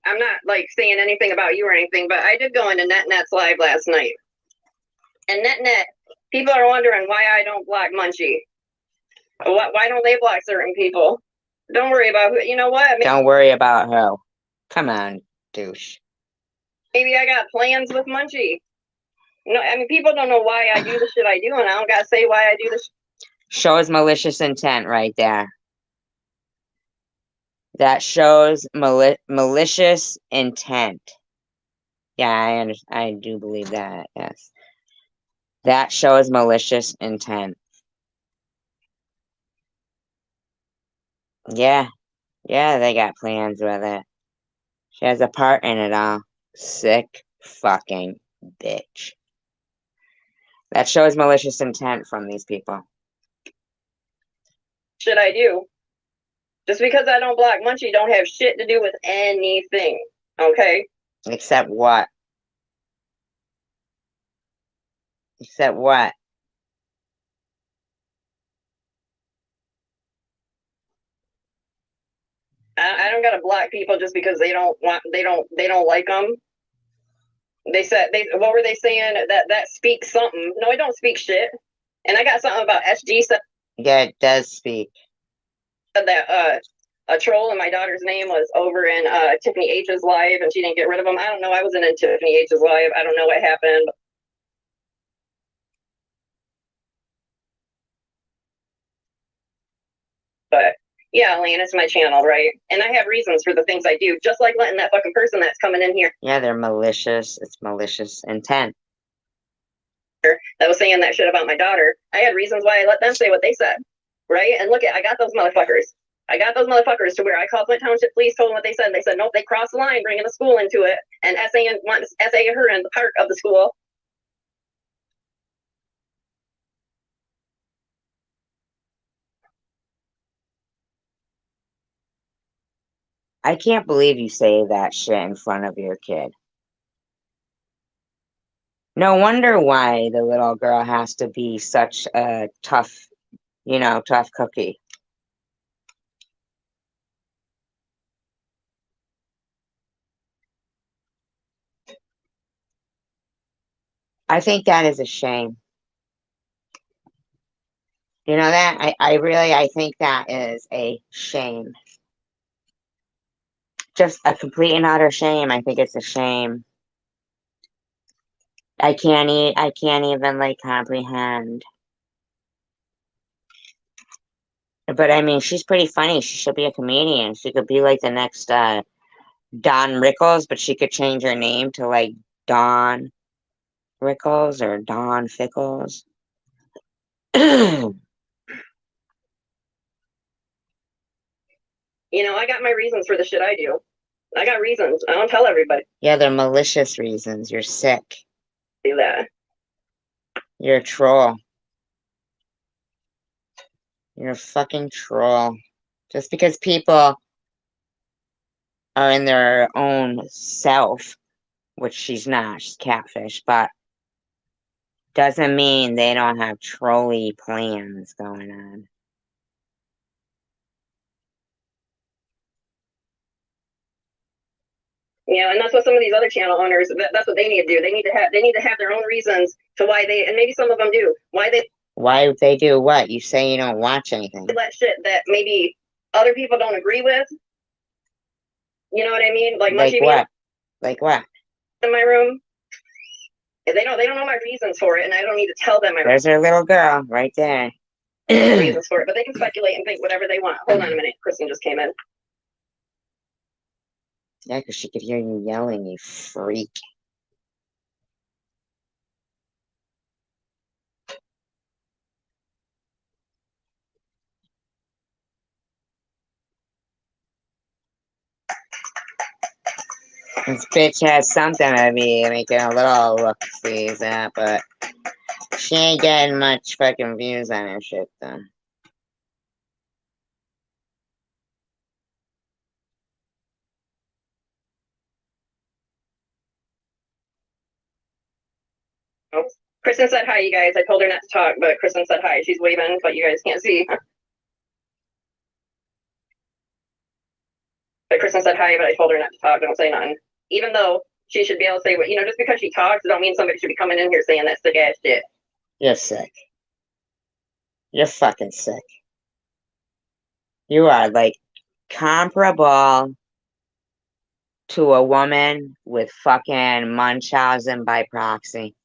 I'm not like saying anything about you or anything, but I did go into NetNet's live last night. And NetNet, people are wondering why I don't block Munchie. Why don't they block certain people? Don't worry about who. You know what? Don't worry about who. Come on, douche. Maybe I got plans with Munchie. No, I mean, people don't know why I do the shit I do, and I don't gotta say why I do this. Shows malicious intent right there. That shows malicious intent. Yeah, I do believe that, yes. That shows malicious intent. Yeah, they got plans with it. She has a part in it all. Sick fucking bitch. That shows malicious intent from these people. Shit I do. Just because I don't block Munchie don't have shit to do with anything, okay? Except what? Except what? I don't gotta block people just because they don't like them. They said what were they saying? That speaks something. No, it don't speak shit. And I got something about SG said. Yeah, it does speak. That a troll in my daughter's name was over in Tiffany H's live, and she didn't get rid of him. I don't know. I wasn't in Tiffany H's live. I don't know what happened. But yeah, Elaine, it's my channel, right? And I have reasons for the things I do, just like letting that fucking person that's coming in here. Yeah, they're malicious. It's malicious intent. That was saying that shit about my daughter. I had reasons why I let them say what they said, right? And look I got those motherfuckers. I got those motherfuckers to where I called Flint Township Police, told them what they said. They said, nope, they crossed the line, bringing the school into it, and wanting to SA her in the park of the school. I can't believe you say that shit in front of your kid. No wonder why the little girl has to be such a tough cookie. I think that is a shame. You know that? I think that is a shame. Just a complete and utter shame. I think it's a shame. I can't even like comprehend. But I mean, she's pretty funny. She should be a comedian. She could be like the next Don Rickles, but she could change her name to like Dawn Rickles or Dawn Fickles. You know, I got my reasons for the shit I do. I got reasons. I don't tell everybody. Yeah, they're malicious reasons. You're sick. Do that. You're a troll. You're a fucking troll. Just because people are in their own self, which she's not, she's catfish, but doesn't mean they don't have trolly plans going on. You know, and that's what some of these other channel owners, that's what they need to do. They need to have their own reasons to why they, and maybe some of them do, why they do what? You say you don't watch anything. Let shit that maybe other people don't agree with. You know what I mean? Like what? Like what? In my room. They don't know my reasons for it, and I don't need to tell them my There's our little girl right there. reasons for it, but they can speculate and think whatever they want. Hold on a minute. Kristen just came in. Yeah, because she could hear you yelling, you freak. This bitch has something to be making a little look-sees at, but she ain't getting much fucking views on her shit, though. Oh. Kristen said hi, you guys. I told her not to talk, but Kristen said hi. She's waving, but you guys can't see. But Kristen said hi, but I told her not to talk. Don't say nothing. Even though she should be able to say what, you know, just because she talks, don't mean somebody should be coming in here saying that sick ass shit. You're sick. You're fucking sick. You are, like, comparable to a woman with fucking Munchausen by proxy.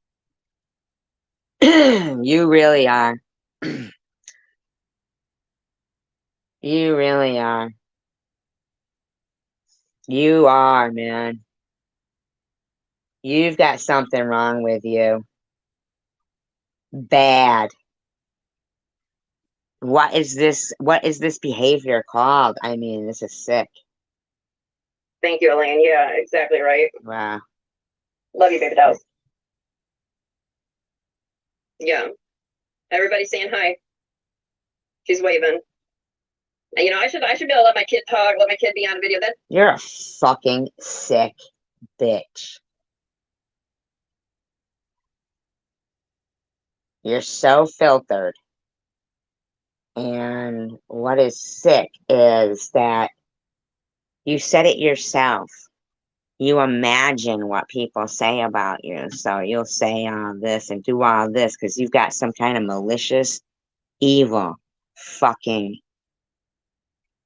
You really are. You really are. You are, man. You've got something wrong with you. Bad. What is this? What is this behavior called? I mean, this is sick. Thank you, Elaine. Yeah, exactly right. Wow. Love you, baby dolls. Yeah. Everybody's saying hi. She's waving. You know, I should be able to let my kid talk, let my kid be on video. You're a fucking sick bitch. You're so filtered. And what is sick is that you said it yourself. You imagine what people say about you. So you'll say all this and do all this because you've got some kind of malicious, evil, fucking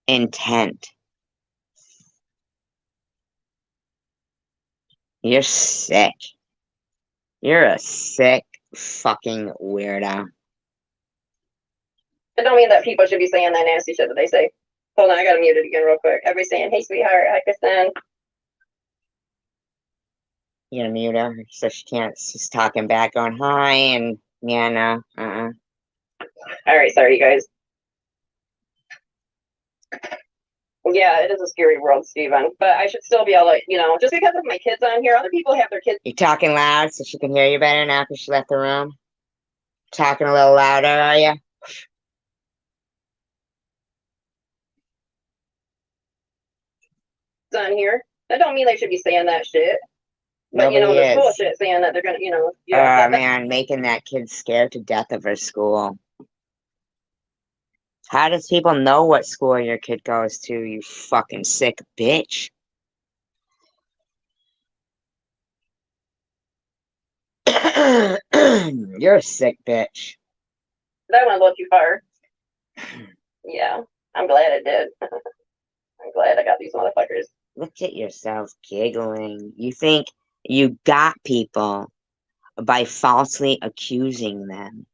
intent. You're sick. You're a sick fucking weirdo. I don't mean that people should be saying that nasty shit that they say. Hold on, I gotta mute it again real quick. Everybody's saying, hey, sweetheart, hi, Kristen. You know, mute her so she can't. She's talking back, going hi, and yeah, no, All right, sorry, you guys. Yeah, it is a scary world, Steven. But I should still be able to, you know, just because of my kids on here, other people have their kids. You're talking loud so she can hear you better now because she left the room. Talking a little louder, are you? On here. That don't mean they should be saying that shit. But, Nobody you know, the is. bullshit saying that they're gonna, you know, yeah. Man, making that kid scared to death of her school. How does people know what school your kid goes to, you fucking sick bitch? You're a sick bitch. That went a little too far. Yeah, I'm glad it did. I'm glad I got these motherfuckers. Look at yourself giggling. You think you got people by falsely accusing them.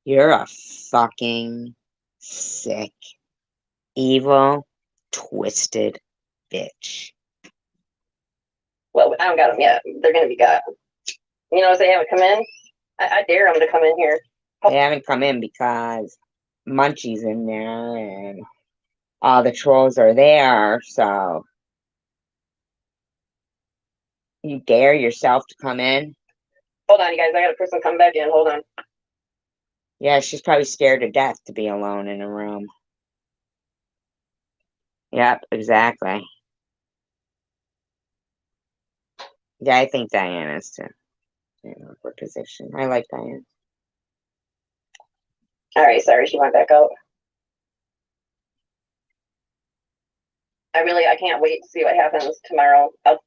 You're a fucking sick, evil, twisted bitch. Well, I don't got them yet. They're gonna be got. You know, if they haven't come in, I dare them to come in here. They haven't come in because Munchie's in there and all the trolls are there, so you dare yourself to come in? Hold on, you guys. I got a person come back in. Hold on. Yeah, she's probably scared to death to be alone in a room. Yep, exactly. Yeah, I think Diane is too. In an awkward position. I like Diane. All right, sorry, she went back out. I can't wait to see what happens tomorrow. I'll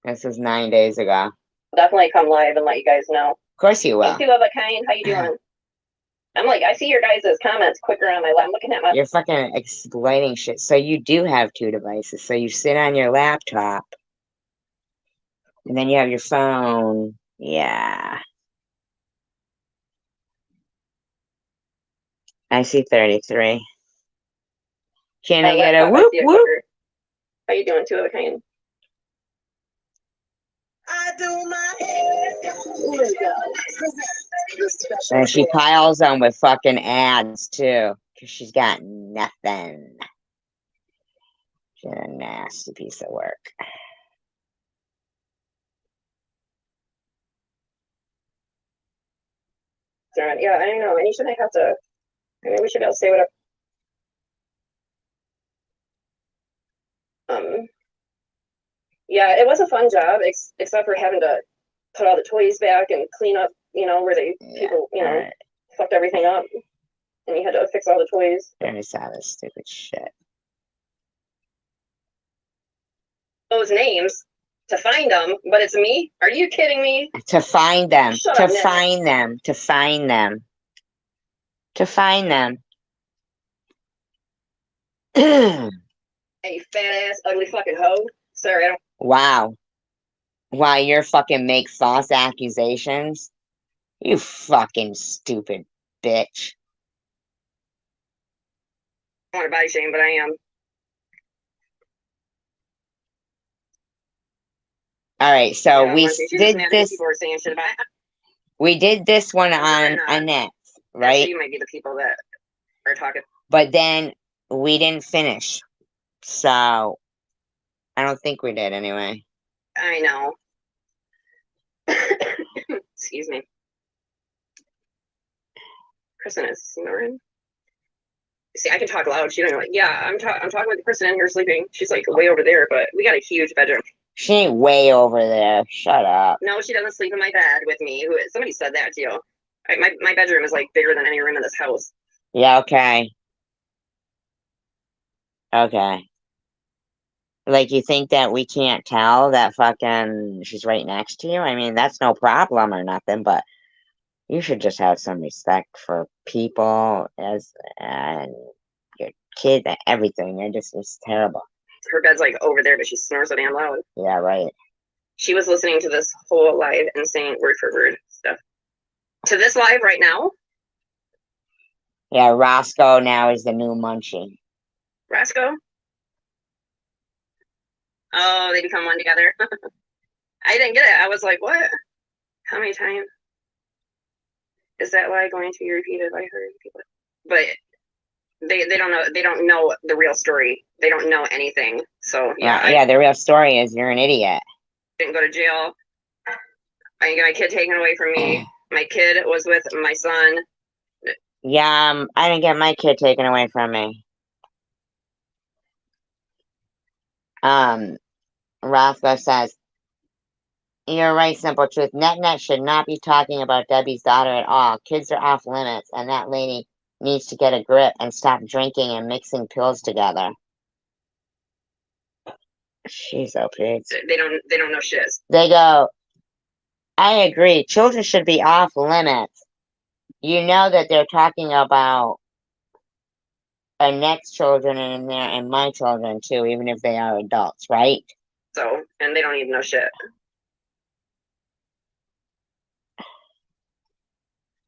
This was 9 days ago. Of definitely come live and let you guys know. course you will. Hey, two of a kind, how you doing? I'm like, I see your guys' comments quicker on my lap. I'm looking at my. You're fucking explaining shit. So you do have two devices. So you sit on your laptop, and then you have your phone. Yeah. I see 33. Can I get a laptop, whoop I see whoop? quicker. How you doing, two of a kind? I do my hair. And she piles them with fucking ads too, because she's got nothing. She's a nasty piece of work. Yeah, I don't know. And you shouldn't have to. I mean, we should be able to say whatever. Yeah, it was a fun job, except for having to put all the toys back and clean up, you know, where people, you know, fucked everything up, and you had to fix all the toys. Very sad, this stupid shit. Those names to find them, but it's me? Are you kidding me? To find them. Shut To up, Nick. find them. To find them. To find them. Hey, fat ass, ugly fucking hoe. Sorry, I don't. Wow. Why you're fucking make false accusations? You fucking stupid bitch. want to body shame, but I am. All right, so Yeah, we Lindsay, she's just did mad at me. this. People are saying shit about it. We did this one Well, on they're not. Annette, right? She might be the people that are talking. But then we didn't finish, so I don't think we did anyway. I know. Excuse me. Kristen is snoring. See, I can talk loud. She don't know. Yeah, I'm talking with the person in here sleeping. She's like way over there, but we got a huge bedroom. She ain't way over there. Shut up. No, she doesn't sleep in my bed with me. Somebody said that to you. My bedroom is like bigger than any room in this house. Yeah, okay. Okay. Like, you think that we can't tell that fucking she's right next to you? I mean, that's no problem or nothing, but you should just have some respect for people and your kid and everything. It's terrible. Her bed's like over there, but she snores so damn loud. Yeah, right. She was listening to this whole live and saying word for word stuff. To this live right now? Yeah, Roscoe now is the new Munchie. Rasco? Oh, they become one together. I didn't get it. I was like, what? How many times? Is that lie going to be repeated? I heard people. But they don't know the real story. They don't know anything. So yeah. Yeah, the real story is you're an idiot. Didn't go to jail. I didn't get my kid taken away from me. My kid was with my son. Yeah, I didn't get my kid taken away from me. Roscoe says, you're right, Simple Truth. Net should not be talking about Debbie's daughter at all. Kids are off limits, and that lady needs to get a grip and stop drinking and mixing pills together. She's so big. They don't know shit. They go, I agree. Children should be off limits. You know that they're talking about Annette's children in there and my children too, even if they are adults, right? So, and they don't even know shit.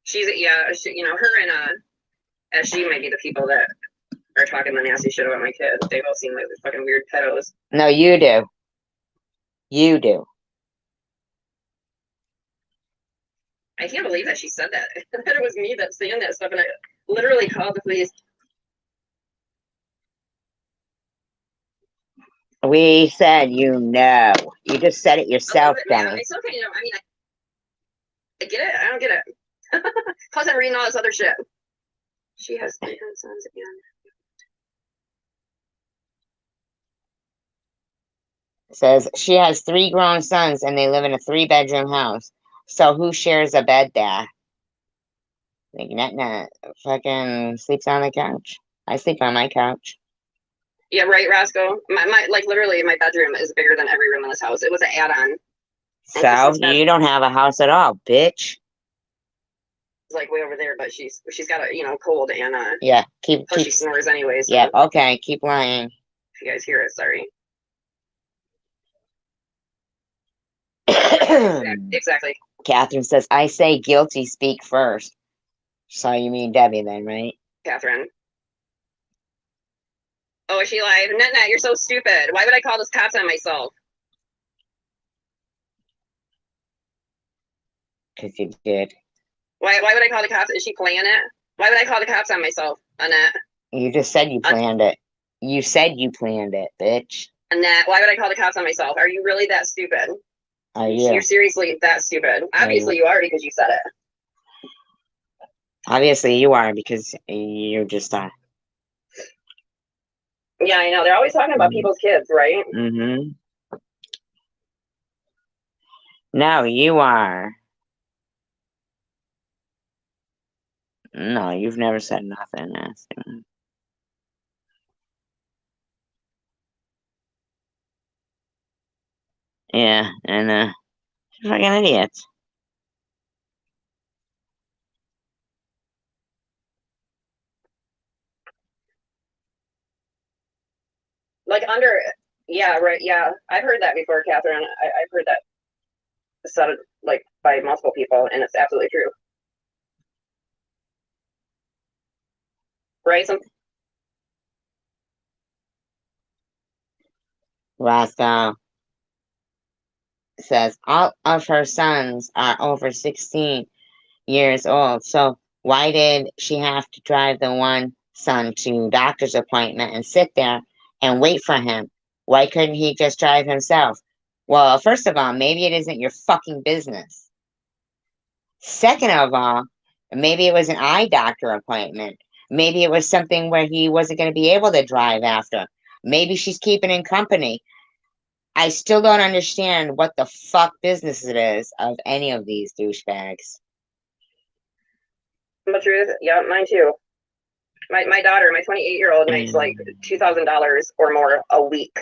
She's her and she might be the people that are talking the nasty shit about my kid. They both seem like they're fucking weird pedos. No, you do. You do. I can't believe that she said that. That it was me that's saying that stuff, and I literally called the police. We said you know. You just said it yourself, Benny. I still can't, I mean, I get it. I don't get it. Plus, I'm reading all this other shit. She has 3 sons again. Says she has 3 grown sons and they live in a 3-bedroom house. So who shares a bed there? Like, Net fucking sleeps on the couch. I sleep on my couch. Yeah, right, Roscoe. My like literally, my bedroom is bigger than every room in this house. It was an add-on. So you don't have a house at all, bitch. It's like way over there, but she's got a cold and yeah, keep she snores anyways. So. Yeah, okay, keep lying. If you guys hear it, sorry. Exactly. Catherine says, I say guilty, speak first. So you mean Debbie then, right? Catherine. Oh, is she live? Net, you're so stupid. Why would I call this cops on myself? Because you did. Why would I call the cops? Is she playing it? Why would I call the cops on myself, Annette? You just said you planned it. You said you planned it, bitch. Annette, why would I call the cops on myself? Are you really that stupid? Are you? You're seriously that stupid. Obviously you are because you said it. Obviously you are because you're just Yeah, I know. They're always talking about people's kids, right? Mm-hmm. No, you are. No, you've never said nothing. Yeah, and fucking idiots. Like under, yeah, right, yeah. I've heard that before, Catherine. I've heard that said like by multiple people, and it's absolutely true. Right? Roscoe says all of her sons are over 16 years old. So why did she have to drive the one son to doctor's appointment and sit there and wait for him? Why couldn't he just drive himself? Well, first of all, maybe it isn't your fucking business. Second of all, maybe it was an eye doctor appointment. Maybe it was something where he wasn't going to be able to drive after. Maybe she's keeping him company. I still don't understand what the fuck business it is of any of these douchebags. The truth, yeah, mine too. My daughter, my 28-year-old, makes like $2,000 or more a week.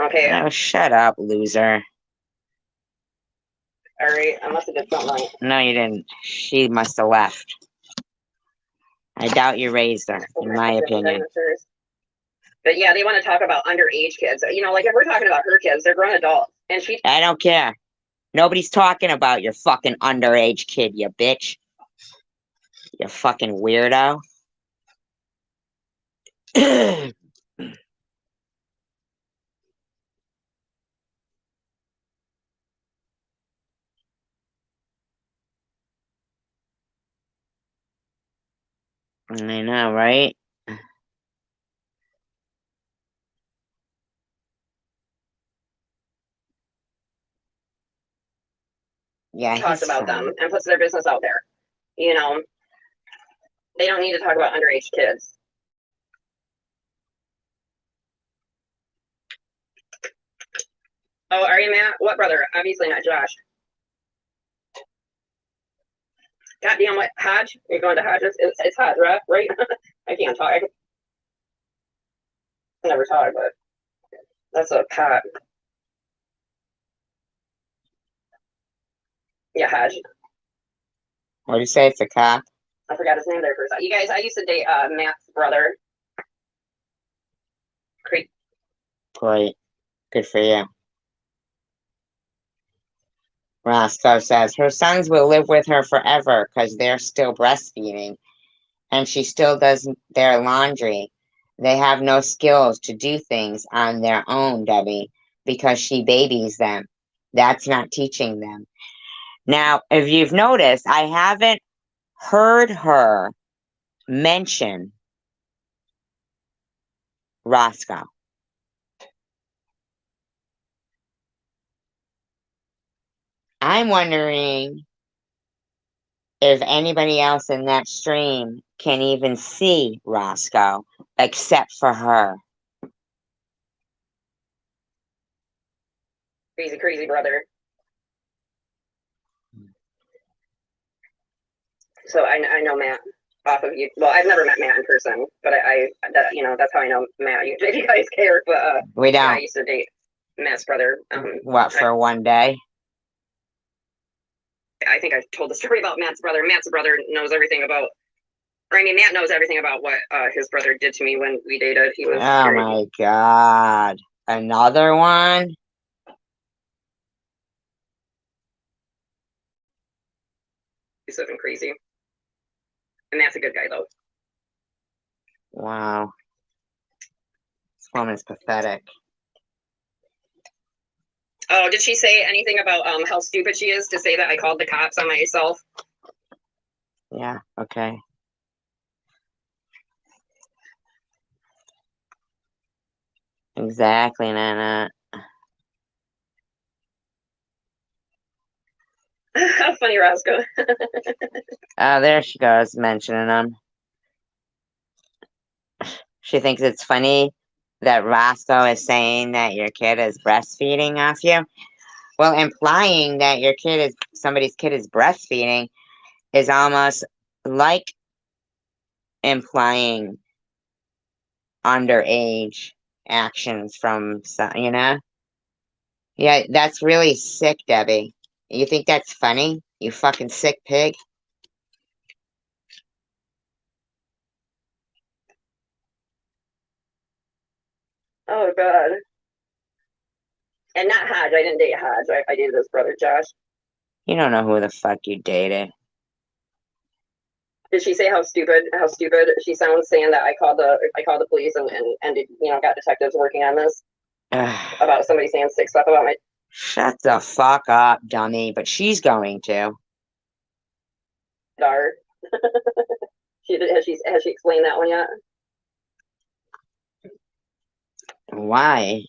Okay. Oh, shut up, loser. All right, I must have did something right. No, you didn't. She must have left. I doubt you raised her, in my opinion. But yeah, they want to talk about underage kids. You know, like if we're talking about her kids, they're grown adults, and she. I don't care. Nobody's talking about your fucking underage kid, you bitch. You fucking weirdo. I know, right? Yeah, talks about them and puts their business out there. You know, they don't need to talk about underage kids. Oh, are you Matt? What brother? Obviously not Josh. Goddamn, what? Hodge? You're going to Hodges? It's Hodge, right? I can't talk. I never talk, but that's a cop. Yeah, Hodge. What do you say? It's a cop? I forgot his name there for a second. You guys, I used to date Matt's brother. Great. Good for you. Roscoe says her sons will live with her forever because they're still breastfeeding and she still does their laundry. They have no skills to do things on their own, Debbie, because she babies them. That's not teaching them. Now, if you've noticed, I haven't heard her mention Roscoe. I'm wondering if anybody else in that stream can even see Roscoe except for her. Crazy brother. So I know Matt off of you. Well, I've never met Matt in person, but that's how I know Matt. If you guys care, but we don't. Yeah, I used to date Matt's brother. What, for one day? I think I told the story about Matt's brother. Matt's brother knows everything about. Matt knows everything about what his brother did to me when we dated. He was. Oh my God! Another one? He's living crazy. And Matt's a good guy, though. Wow. This woman's pathetic. Oh, did she say anything about how stupid she is to say that I called the cops on myself? Yeah, okay. Exactly, Nana. How funny, Roscoe. Oh, there she goes, mentioning them. She thinks it's funny that Roscoe is saying that your kid is breastfeeding off you. Well, implying that somebody's kid is breastfeeding is almost like implying underage actions from some, Yeah, that's really sick, Debbie. You think that's funny? You fucking sick pig. Oh God. And not Hodge. I didn't date Hodge. I dated his brother Josh. You don't know who the fuck you dated. Did she say how stupid she sounds saying that I called the police and got detectives working on this about somebody saying sick stuff about my Shut the fuck up, dummy. But she's going to. daughter? Has she explained that one yet? Why?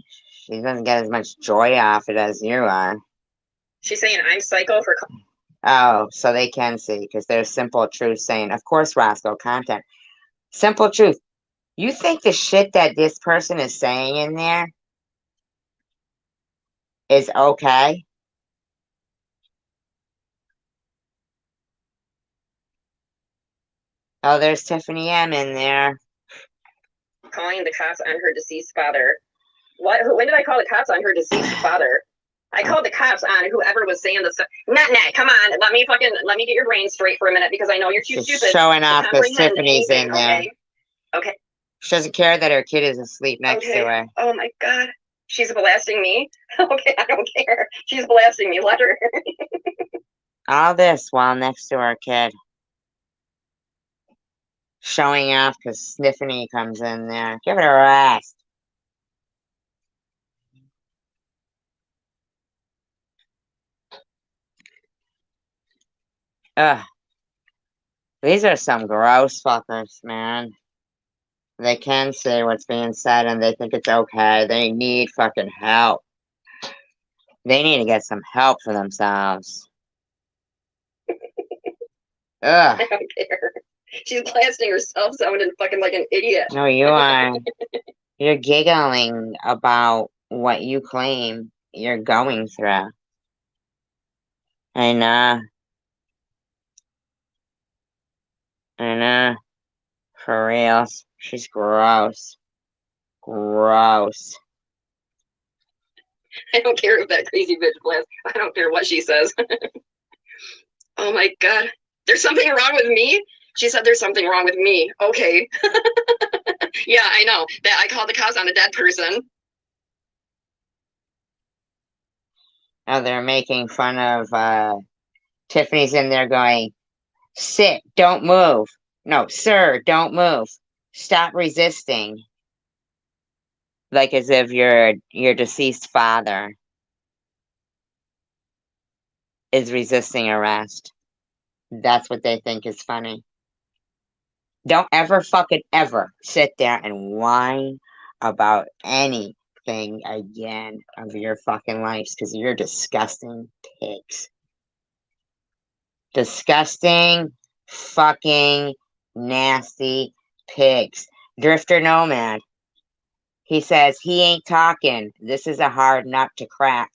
She doesn't get as much joy off it as you are. She's saying I'm psycho for. Oh, so they can see, because there's simple truth saying, of course, Roscoe, content. Simple truth. You think the shit that this person is saying in there is okay? Oh, there's Tiffany M in there. Calling the cops on her deceased father. What? When did I call the cops on her deceased father? I called the cops on whoever was saying this. Net, come on. Let me get your brain straight for a minute because I know you're too She's stupid. showing off because comprehend Tiffany's in anything, there. Okay. She doesn't care that her kid is asleep next to her. Oh my God. She's blasting me. Okay, I don't care. She's blasting me. Let her. All this while next to her kid. Showing off because Sniffany comes in there. Give it a rest. Ugh. These are some gross fuckers, man. They can say what's being said and they think it's okay. They need fucking help. They need to get some help for themselves. Ugh. I don't care. She's blasting herself sounding fucking like an idiot. No, you are. You're giggling about what you claim you're going through. I know. I know. For reals. She's gross. Gross. I don't care if that crazy bitch blasts. I don't care what she says. Oh my God. There's something wrong with me? She said there's something wrong with me. Okay. Yeah, I know. That I called the cops on a dead person. Oh, they're making fun of Tiffany's in there going, sit, don't move. No, sir, don't move. Stop resisting. Like as if your deceased father is resisting arrest. That's what they think is funny. Don't ever fucking ever sit there and whine about anything again of your fucking lives because you're disgusting pigs. Disgusting, fucking, nasty pigs. Drifter Nomad. He says he ain't talking. This is a hard nut to crack.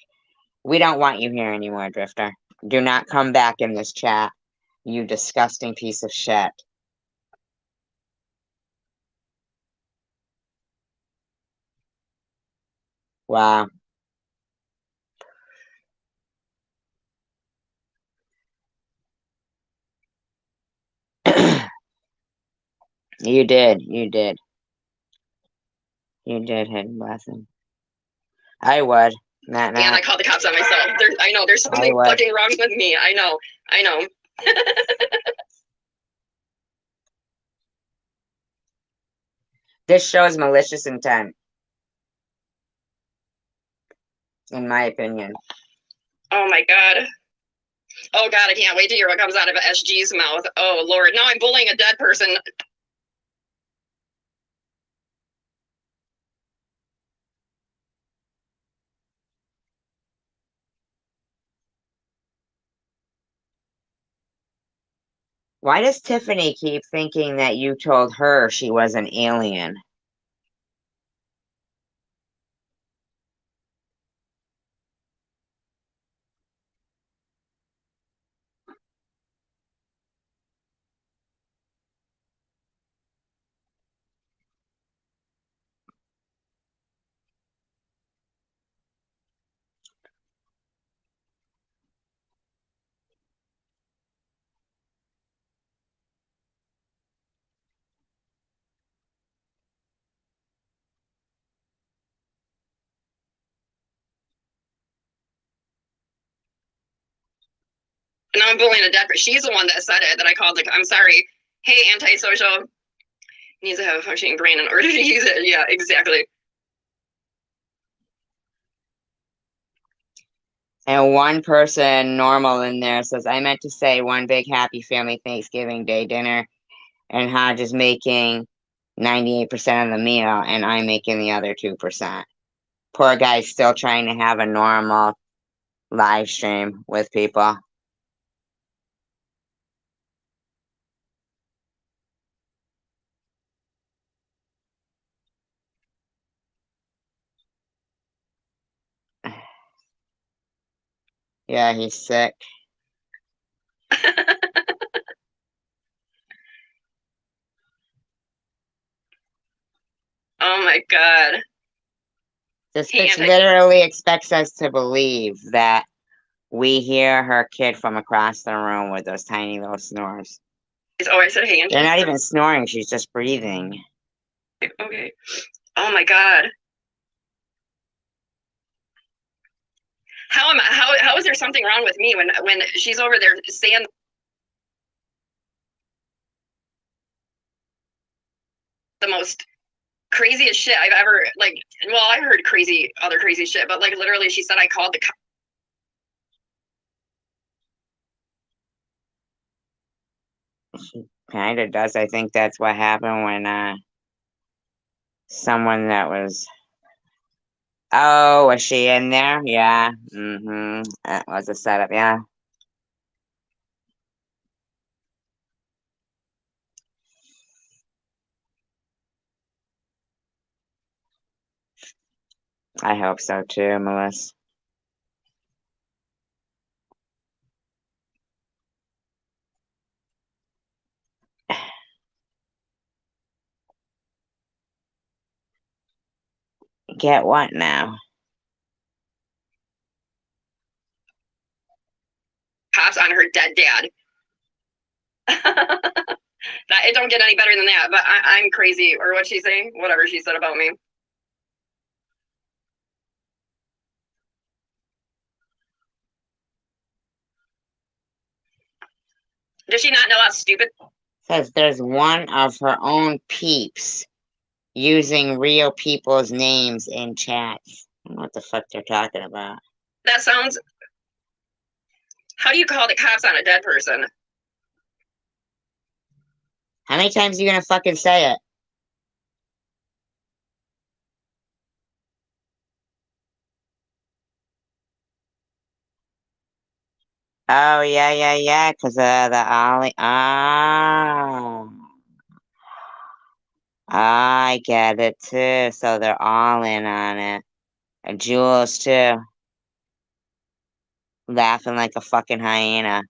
We don't want you here anymore, Drifter. Do not come back in this chat, you disgusting piece of shit. Wow. You did. You did. You did, Hidden Blessing. I would. Not And I called the cops on myself. I know there's something fucking wrong with me. I know. This shows malicious intent. In my opinion. Oh my God. Oh God, I can't wait to hear what comes out of SG's mouth. Oh Lord, now I'm bullying a dead person. Why does Tiffany keep thinking that you told her she was an alien? And I'm bullying a dead person. She's the one that said it, that I called, like, I'm sorry. Hey, antisocial. Needs to have a functioning brain in order to use it. Yeah, exactly. And one person normal in there says, I meant to say one big happy family Thanksgiving Day dinner, and Hodge is making 98% of the meal, and I'm making the other 2%. Poor guy's still trying to have a normal live stream with people. Yeah, he's sick. Oh my God. This bitch literally expects us to believe that we hear her kid from across the room with those tiny little snores. Oh, I said hey. They're not even snoring, she's just breathing. Okay. Oh my God. How is there something wrong with me when she's over there saying the most craziest shit I've ever, like, well, I heard other crazy shit, but like literally she said I called the She kind of does. I think that's what happened when someone that was. Oh, was she in there? Yeah. That was a setup. Yeah. I hope so too, Melissa. Get what now? cops on her dead dad. It don't get any better than that, but I'm crazy, or what'd she say? Whatever she said about me. Does she not know how stupid? Says there's one of her own peeps using real people's names in chats. I don't know what the fuck they're talking about. That sounds. How do you call the cops on a dead person? How many times are you gonna fucking say it? Oh, yeah, because of the Ollie. Oh. I get it too. So they're all in on it. And Jules too. Laughing like a fucking hyena.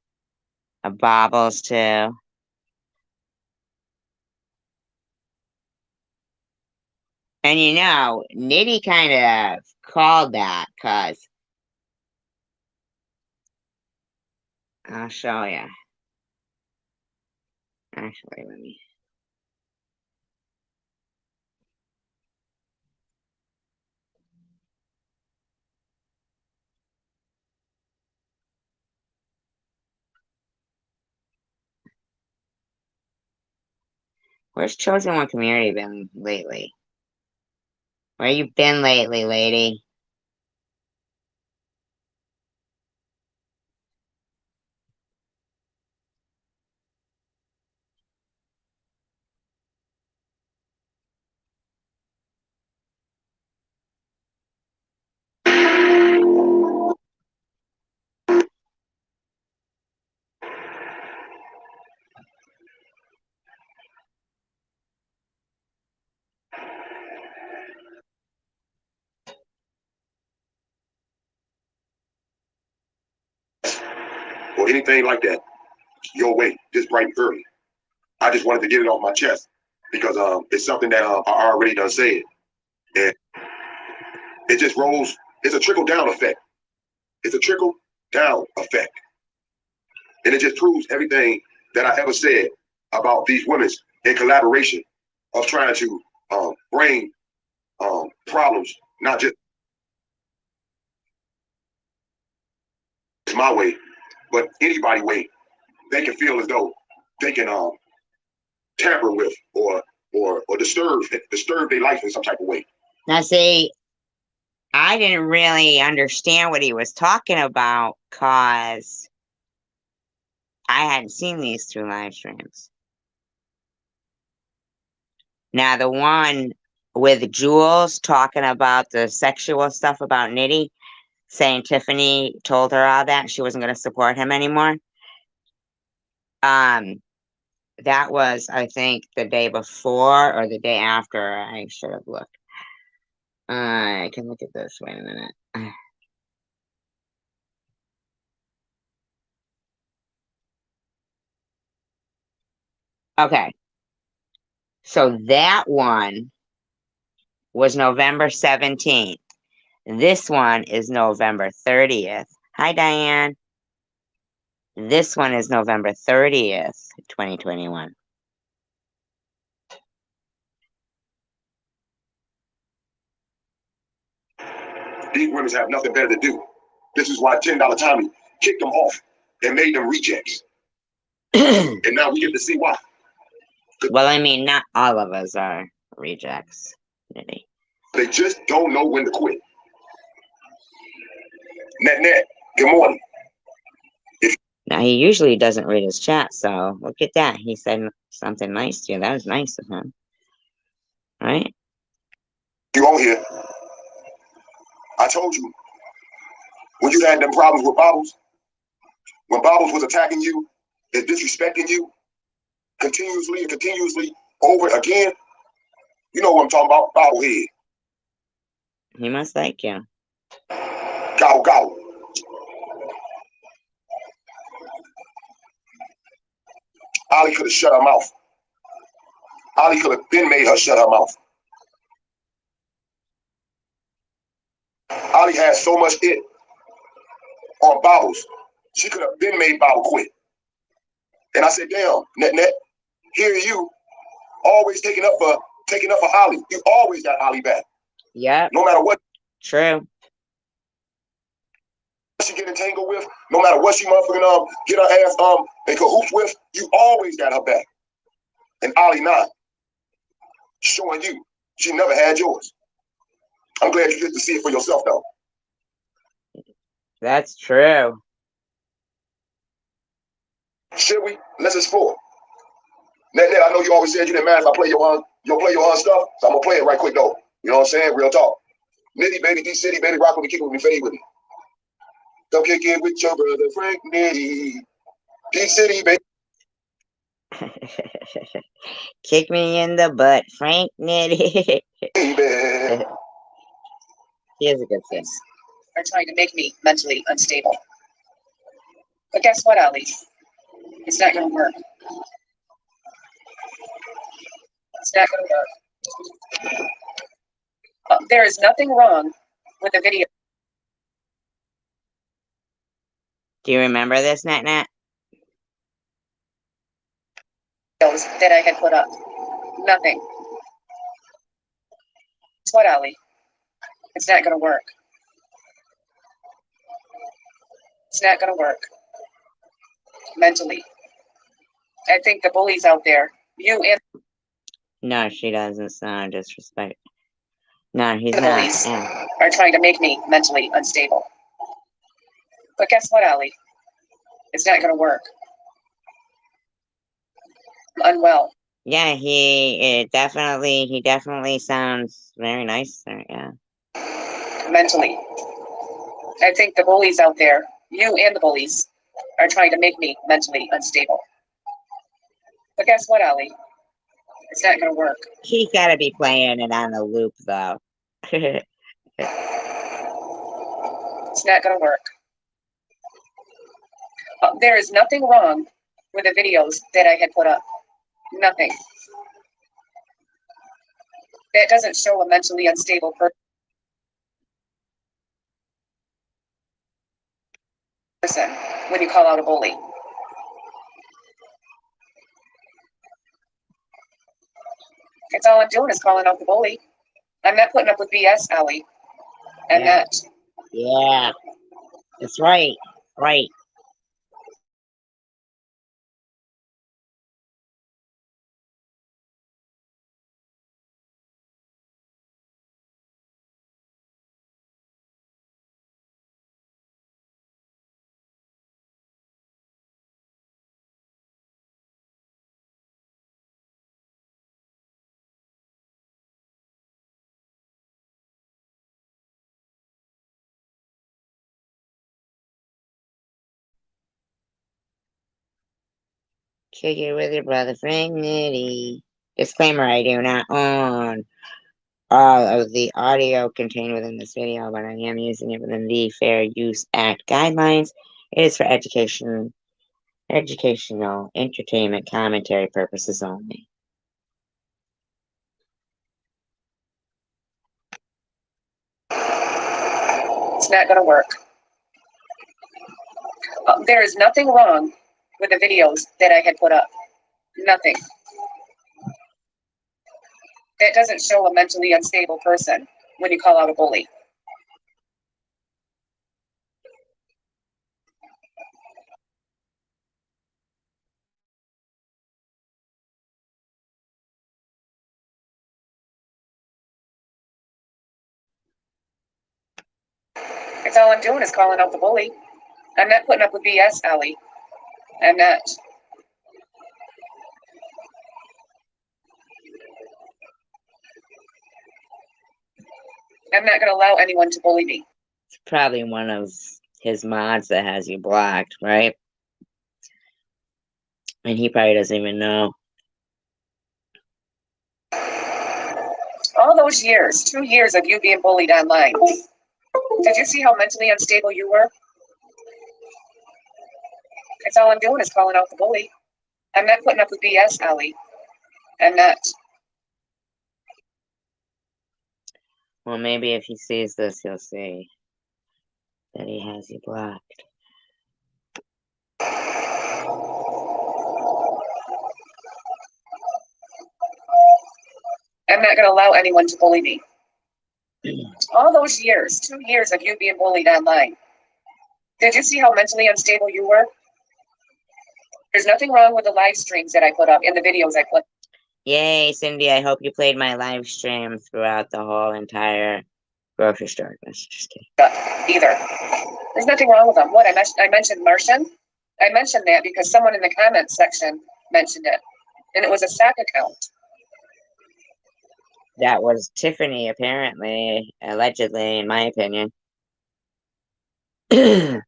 Bobbles too. And you know, Nitty kind of called that because I'll show you. Actually, let me. Where's Chosen One Community been lately? Where you been lately, lady? Or anything like that your way this bright and early. I just wanted to get it off my chest because it's something that I already done said. And it just rolls. It's a trickle down effect. It's a trickle down effect. And it just proves everything that I ever said about these women in collaboration of trying to bring problems, not just my way, but anybody way they can feel as though they can tamper with or disturb their life in some type of way. Now, see, I didn't really understand what he was talking about because I hadn't seen these 2 live streams. Now, the one with Jules talking about the sexual stuff about Nitty, saying Tiffany told her all that she wasn't going to support him anymore. That was, I think, the day before or the day after. I should have looked. I can look at this. Wait a minute. Okay. So that one was November 17th. This one is November 30th. Hi, Diane. This one is November 30th, 2021. These women have nothing better to do. This is why $10 Tommy kicked them off and made them rejects. And now we get to see why. Well, I mean, not all of us are rejects. Nitty. They just don't know when to quit. Net, good morning. Now, he usually doesn't read his chat, so look at that. He said something nice to you. That was nice of him. Right? You on here. I told you, when you had them problems with Bobbles, when Bobbles was attacking you and disrespecting you continuously over again, you know what I'm talking about, Bobblehead. He must like you. Gobble, gobble. Ollie could have shut her mouth. Ollie could have been made her shut her mouth. Ollie had so much it on Bobbles. She could have been made Bobble quit. And I said, damn, Net, here you always taking up for Ollie. You always got Ollie back. Yeah. No matter what. True. She get entangled with, no matter what she motherfucking get her ass in cahoots with, you always got her back. And Ollie not showing you she never had yours. I'm glad you get to see it for yourself though. That's true. Should we? Let's explore. Net, I know you always said you didn't mind if I play your stuff, so I'm gonna play it right quick though. You know what I'm saying? Real talk. Nitty baby, D City baby, rock with me, kick with me, fade with me. Don't kick it with your brother Frank Nitty. D City baby. Kick me in the butt, Frank Nitty. Baby. He has a good thing. Are trying to make me mentally unstable. But guess what, Ali? It's not going to work. It's not going to work. There is nothing wrong with the video. Do you remember this, Nat? That I had put up. Nothing. Guess what, Ali? It's not going to work. It's not going to work. Mentally. I think the bullies out there, you and No, she doesn't sound disrespect. No, he's the not. bullies Yeah. are trying to make me mentally unstable. But guess what, Ali? It's not going to work. I'm unwell. Yeah, he definitely sounds very nice there, yeah. Mentally. I think the bullies out there, you and the bullies, are trying to make me mentally unstable. But guess what, Ali? It's not going to work. He's got to be playing it on a loop, though. It's not going to work. There is nothing wrong with the videos that I had put up. Nothing. That doesn't show a mentally unstable person when you call out a bully. That's all I'm doing is calling out the bully. I'm not putting up with BS, Ali. I'm not. Yeah. That's right. Right. Kick it with your brother Frank Nitty. Disclaimer, I do not own all of the audio contained within this video, but I am using it within the Fair Use Act guidelines. It is for educational, entertainment, commentary purposes only. It's not going to work. There is nothing wrong with the videos that I had put up. Nothing. That doesn't show a mentally unstable person when you call out a bully. That's all I'm doing is calling out the bully. I'm not putting up with BS, Allie. I'm not. I'm not going to allow anyone to bully me. It's probably one of his mods that has you blocked, right? And he probably doesn't even know. All those years, 2 years of you being bullied online. Did you see how mentally unstable you were? That's all I'm doing is calling out the bully. I'm not putting up with BS, Allie. I'm not. Well, maybe if he sees this, he'll see that he has you blocked. I'm not going to allow anyone to bully me. All those years, 2 years of you being bullied online. Did you see how mentally unstable you were? There's nothing wrong with the live streams that I put up and the videos I put. Yay, Cindy, I hope you played my live stream throughout the whole entire grocery store. Just kidding. Either. There's nothing wrong with them. What, I mentioned Martian? I mentioned that because someone in the comments section mentioned it. And it was a SAC account. That was Tiffany, apparently, allegedly, in my opinion. That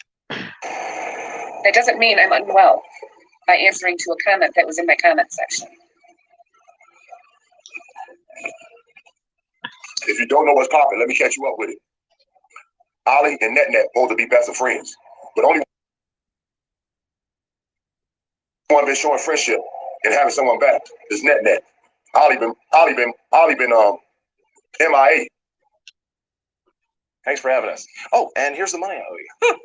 doesn't mean I'm unwell by answering to a comment that was in my comment section. If you don't know what's popping, let me catch you up with it. Ollie and Net both to be best of friends, but only one been showing friendship and having someone back is Net. Ollie been MIA. Thanks for having us. Oh, and here's the money I owe you.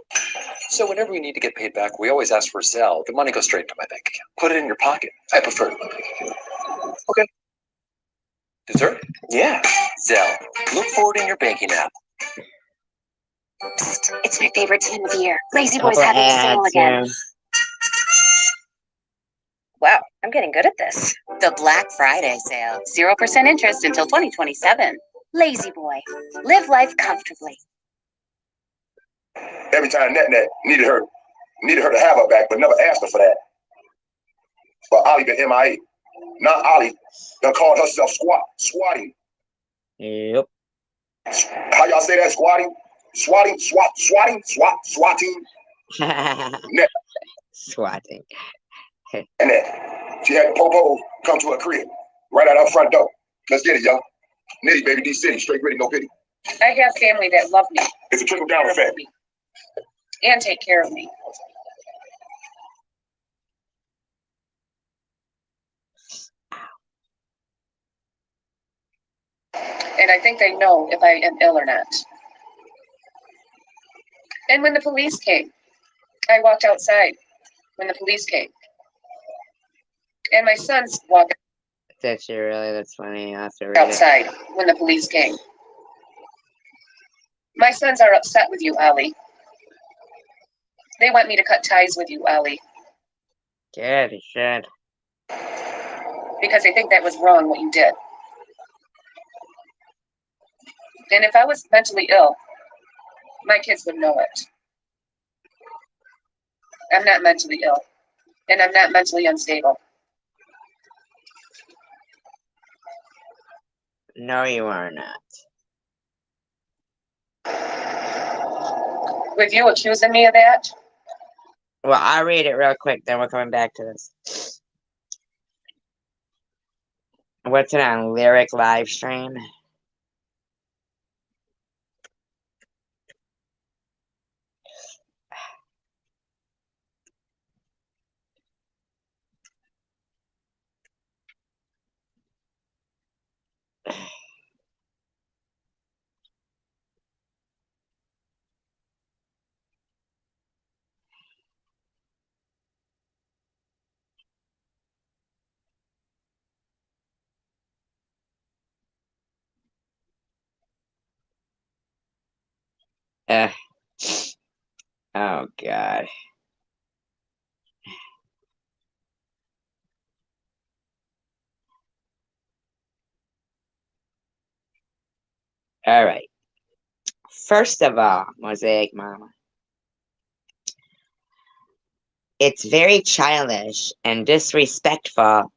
So whenever we need to get paid back, we always ask for Zelle. The money goes straight into my bank account. Put it in your pocket. I prefer it. Okay. Dessert? Yeah. Zelle. Look for it in your banking app. Psst, it's my favorite time of year. Lazy Boy's Couple having a sale ads, again. yeah. Wow, I'm getting good at this. The Black Friday sale. 0% interest until 2027. Lazy Boy. Live life comfortably. Every time Net needed her to have her back, but never asked her for that. But Ollie been MIA. Now Ollie done called herself squatting. Yep. How y'all say that? Swatting? Net. Swatting. And that. She had the popo come to her crib, right out her front door. Let's get it, yo. Nitty, baby, D City, straight gritty, no pity. I have family that love me. It's a trickle down effect. And take care of me. And I think they know if I am ill or not. And when the police came, I walked outside when the police came. And my sons walked That's funny. I'll have to read outside when the police came. My sons are upset with you, Allie. They want me to cut ties with you, Allie. Good, you should. Because they think that was wrong what you did. And if I was mentally ill, my kids would know it. I'm not mentally ill. And I'm not mentally unstable. No, you are not. With you accusing me of that? Well, I'll read it real quick, then we're coming back to this. What's it on? Lyric live stream? Uh, oh, God. All right. First of all, Mosaic Mama, it's very childish and disrespectful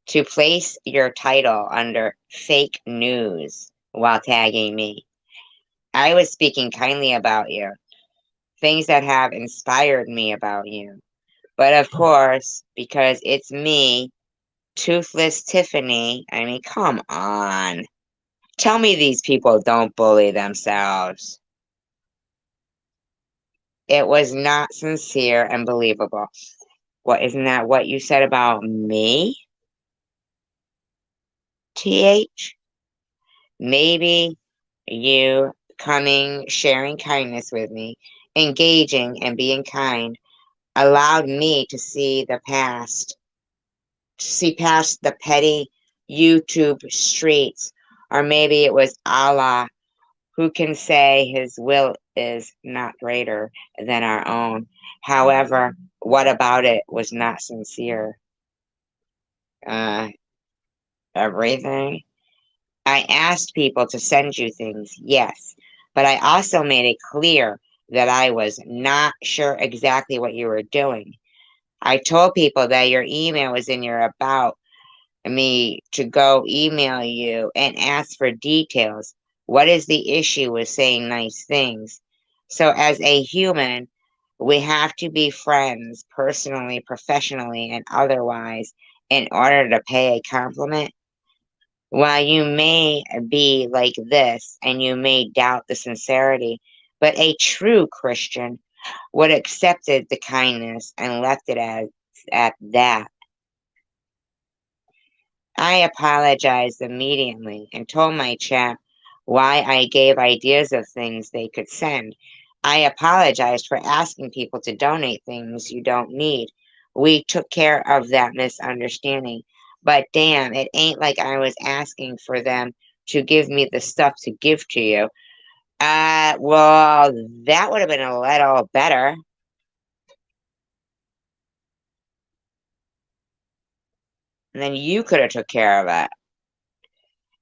to place your title under fake news while tagging me. I was speaking kindly about you, things that have inspired me about you. But of course, because it's me, Toothless Tiffany, I mean, come on. Tell me these people don't bully themselves. It was not sincere and believable. What, isn't that what you said about me? TH? Maybe you coming, sharing kindness with me, engaging and being kind, allowed me to see the past, to see past the petty YouTube streets, or maybe it was Allah who can say his will is not greater than our own. However, what about it was not sincere? Everything. I asked people to send you things, yes, but I also made it clear that I was not sure exactly what you were doing. I told people that your email was in your about me to go email you and ask for details. What is the issue with saying nice things? So, as a human, we have to be friends personally, professionally, and otherwise in order to pay a compliment. While you may be like this and you may doubt the sincerity, but a true Christian would accepted the kindness and left it as at that. I apologized immediately and told my chat why I gave ideas of things they could send. I apologized for asking people to donate things you don't need. We took care of that misunderstanding. But damn, it ain't like I was asking for them to give me the stuff to give to you. Well, that would have been a little better. And then you could have took care of it.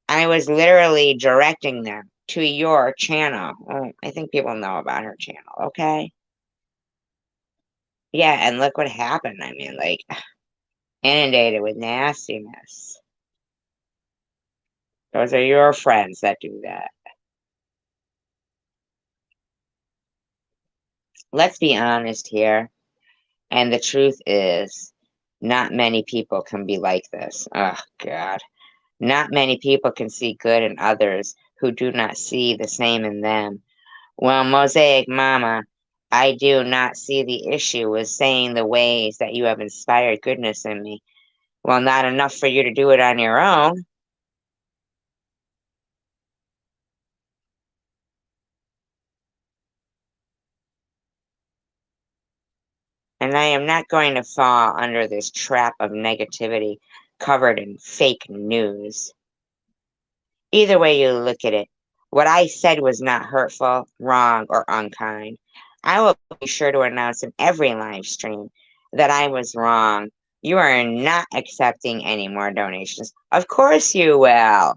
I was literally directing them to your channel. Oh, I think people know about her channel, okay? Yeah, and look what happened. I mean, like, inundated with nastiness. Those are your friends that do that. Let's be honest here. And the truth is, not many people can be like this. Oh, God. Not many people can see good in others who do not see the same in them. Well, Mosaic Mama, I do not see the issue with saying the ways that you have inspired goodness in me. Well, not enough for you to do it on your own. And I am not going to fall under this trap of negativity covered in fake news. Either way you look at it, what I said was not hurtful, wrong, or unkind. I will be sure to announce in every live stream that I was wrong. You are not accepting any more donations. Of course you will.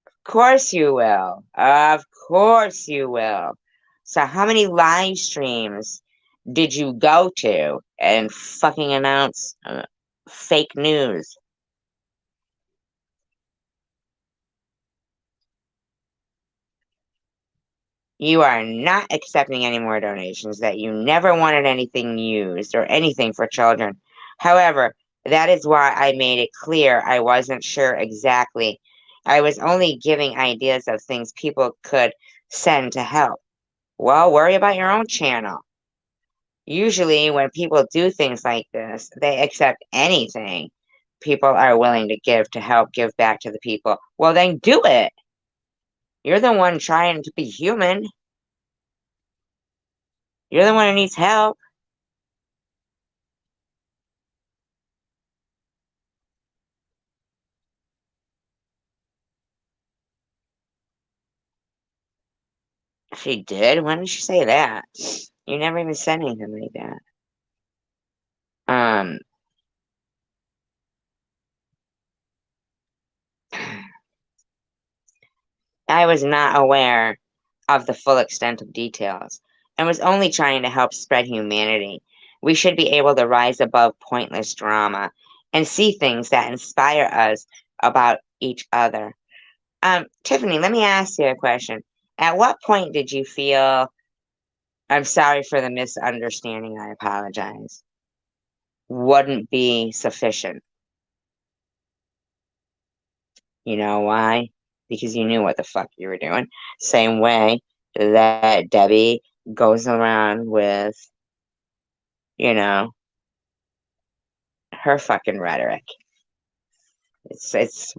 Of course you will. Of course you will. So how many live streams did you go to and fucking announce fake news? You are not accepting any more donations, that you never wanted anything used or anything for children. However, That is why I made it clear I wasn't sure exactly. I was only giving ideas of things people could send to help. Well, worry about your own channel. Usually, when people do things like this, they accept anything people are willing to give to help give back to the people. Well, then do it. You're the one trying to be human. You're the one who needs help. She did? When did she say that? You never even said anything like that. I was not aware of the full extent of details and was only trying to help spread humanity. We should be able to rise above pointless drama and see things that inspire us about each other. Tiffany, let me ask you a question. At what point did you feel, I'm sorry for the misunderstanding, I apologize, wouldn't be sufficient? You know why? Because you knew what the fuck you were doing. Same way that Debbie goes around with, you know, her fucking rhetoric. It's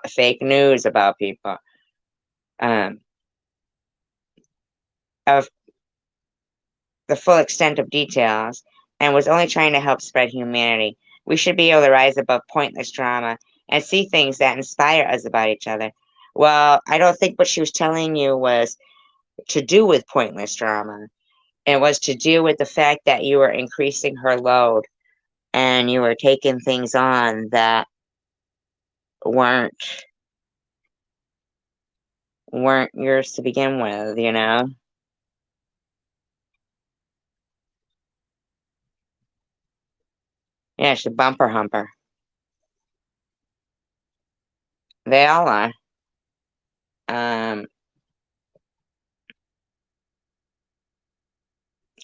fake news about people. Um, of the full extent of details, and was only trying to help spread humanity. We should be able to rise above pointless drama and see things that inspire us about each other. Well, I don't think what she was telling you was to do with pointless drama. It was to do with the fact that you were increasing her load and you were taking things on that weren't yours to begin with, you know? Yeah, she's a bumper humper. They all are.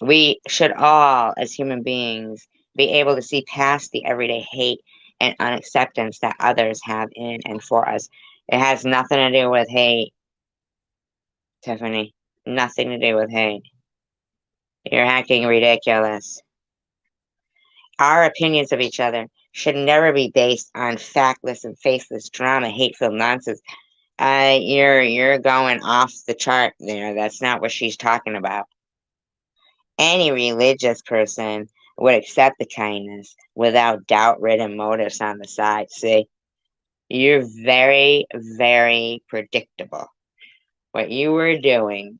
We should all, as human beings, be able to see past the everyday hate and unacceptance that others have in and for us. It has nothing to do with hate, Tiffany. Nothing to do with hate. You're acting ridiculous. Our opinions of each other should never be based on factless and faceless drama, hateful nonsense. You're going off the chart there. That's not what she's talking about. Any religious person would accept the kindness without doubt-ridden motives on the side. See, you're very, very predictable. What you were doing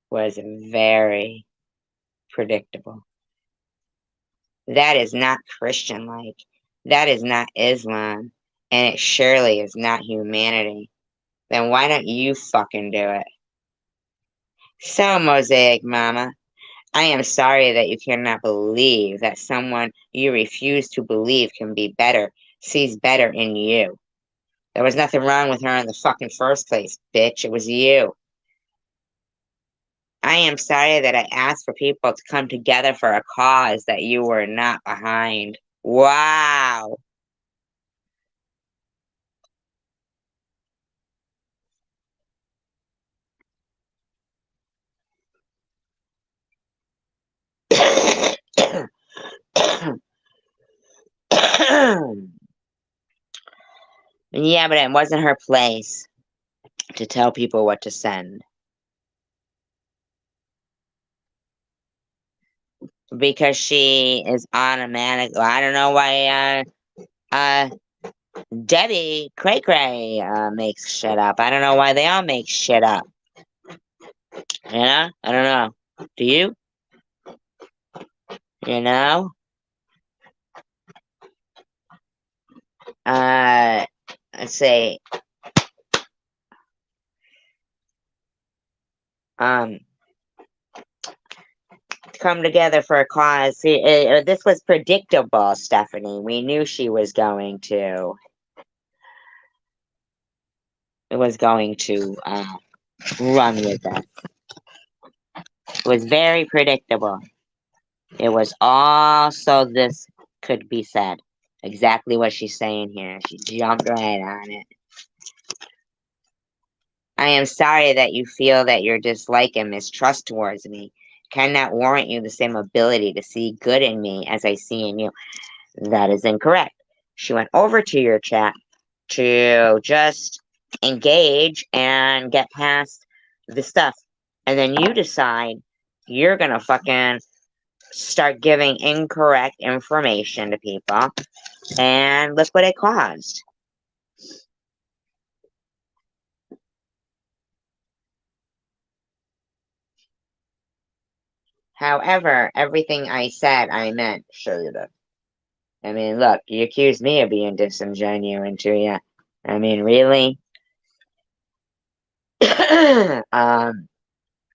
was very predictable. That is not Christian-like. That is not Islam. And it surely is not humanity. Then why don't you fucking do it? So, Mosaic Mama, I am sorry that you cannot believe that someone you refuse to believe can be better, sees better in you. There was nothing wrong with her in the fucking first place, bitch. It was you. I am sorry that I asked for people to come together for a cause that you were not behind. Wow. Yeah, but it wasn't her place to tell people what to send. Because she is automatic. I don't know why Debbie Cray Cray makes shit up. I don't know why they all make shit up. You know? I don't know. Do you? You know? Let's see. Come together for a cause. See, this was predictable, Stephanie. We knew she was going to. It was going to run with it. It was very predictable. It was also this could be said. Exactly what she's saying here. She jumped right on it. I am sorry that you feel that your dislike and mistrust towards me cannot warrant you the same ability to see good in me as I see in you. That is incorrect. She went over to your chat to just engage and get past the stuff. And then you decide you're gonna fucking start giving incorrect information to people. And look what it caused. However, everything I said, I meant, Sugar. I mean, look, you accused me of being disingenuous to you. I mean, really?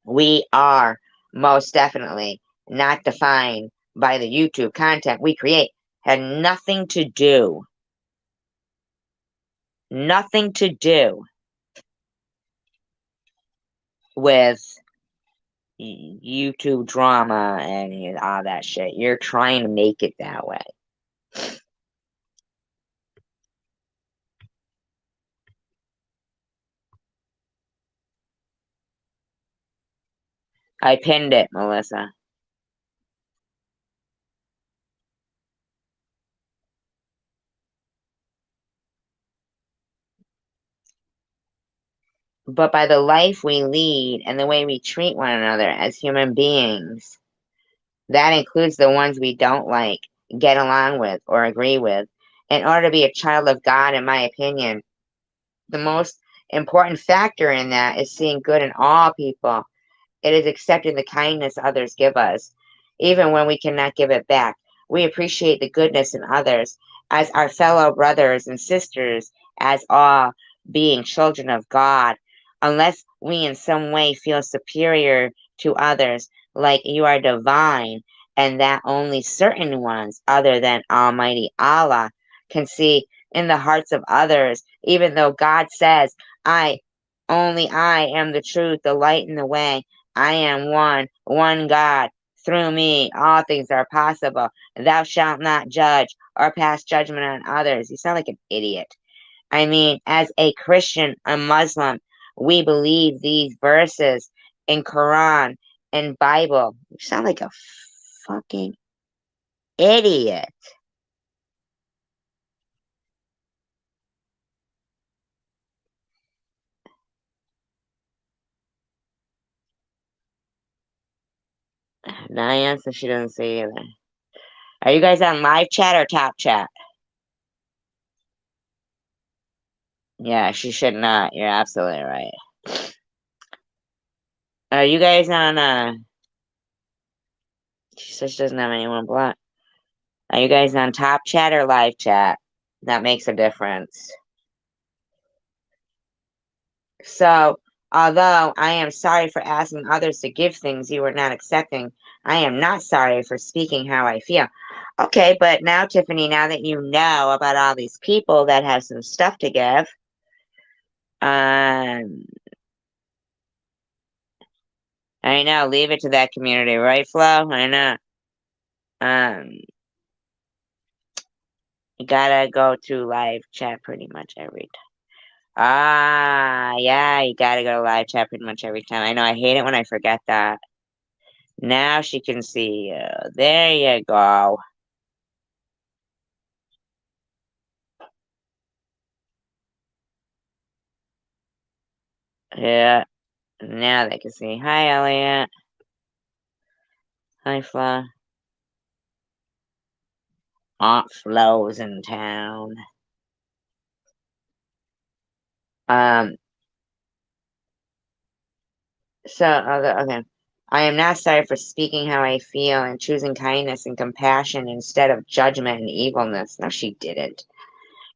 We are most definitely not defined by the YouTube content we create. Had nothing to do with YouTube drama and all that shit. You're trying to make it that way. I pinned it, Melissa. But by the life we lead and the way we treat one another as human beings, that includes the ones we don't like, get along with, or agree with. In order to be a child of God, in my opinion, the most important factor in that is seeing good in all people. It is accepting the kindness others give us, even when we cannot give it back. We appreciate the goodness in others as our fellow brothers and sisters, as all being children of God, unless we in some way feel superior to others, like you are divine, and that only certain ones, other than Almighty Allah, can see in the hearts of others, even though God says, I am the truth, the light, and the way. I am one God. Through me, all things are possible. Thou shalt not judge or pass judgment on others. You sound like an idiot. I mean, as a Christian, a Muslim, we believe these verses in Quran and Bible. You sound like a fucking idiot. Diane says she doesn't see either. Are you guys on live chat or top chat? Yeah, she should not. You're absolutely right. Are you guys on, she says she doesn't have anyone blocked. Are you guys on top chat or live chat? That makes a difference. So, although I am sorry for asking others to give things you were not accepting, I am not sorry for speaking how I feel. Okay, but now, Tiffany, now that you know about all these people that have some stuff to give, I know, leave it to that community, right, Flo? I know. You gotta go to live chat pretty much every time. Yeah, you gotta go to live chat pretty much every time. I know, I hate it when I forget that. Now she can see you. There you go. Yeah, now they can see. Hi, Elliot. Hi, Flo. Aunt Flo's in town. Okay. I am not sorry for speaking how I feel and choosing kindness and compassion instead of judgment and evilness. No, she didn't.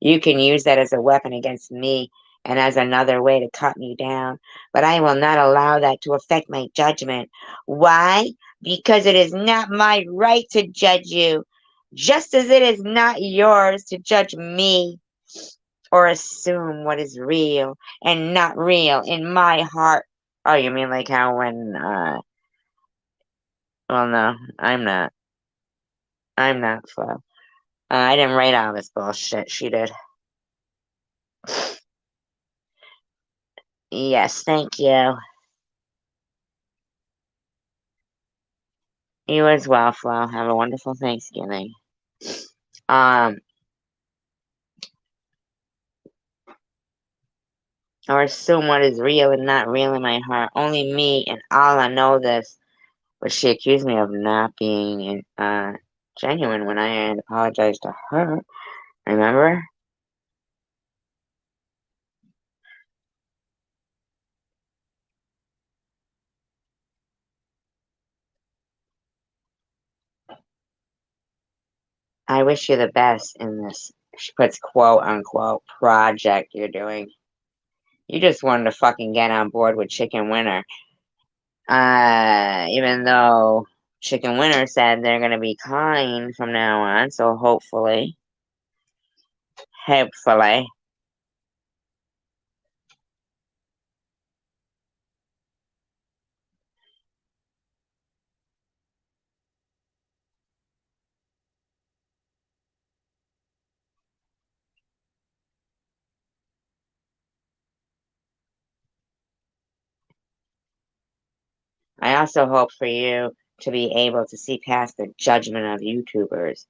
You can use that as a weapon against me and as another way to cut me down, but I will not allow that to affect my judgment. Why? Because it is not my right to judge you, just as it is not yours to judge me or assume what is real and not real in my heart. Oh, you mean like how when, well, no, I'm not. I'm not, Flo. I didn't write all this bullshit. She did. Yes, thank you. You as well, Flo. Have a wonderful Thanksgiving. Or assume what is real and not real in my heart. Only me and Allah know this. But she accused me of not being genuine when I had apologized to her. Remember? I wish you the best in this, she puts quote unquote, project you're doing. You just wanted to fucking get on board with Chicken Winner. Even though Chicken Winner said they're gonna be kind from now on, so hopefully. I also hope for you to be able to see past the judgment of YouTubers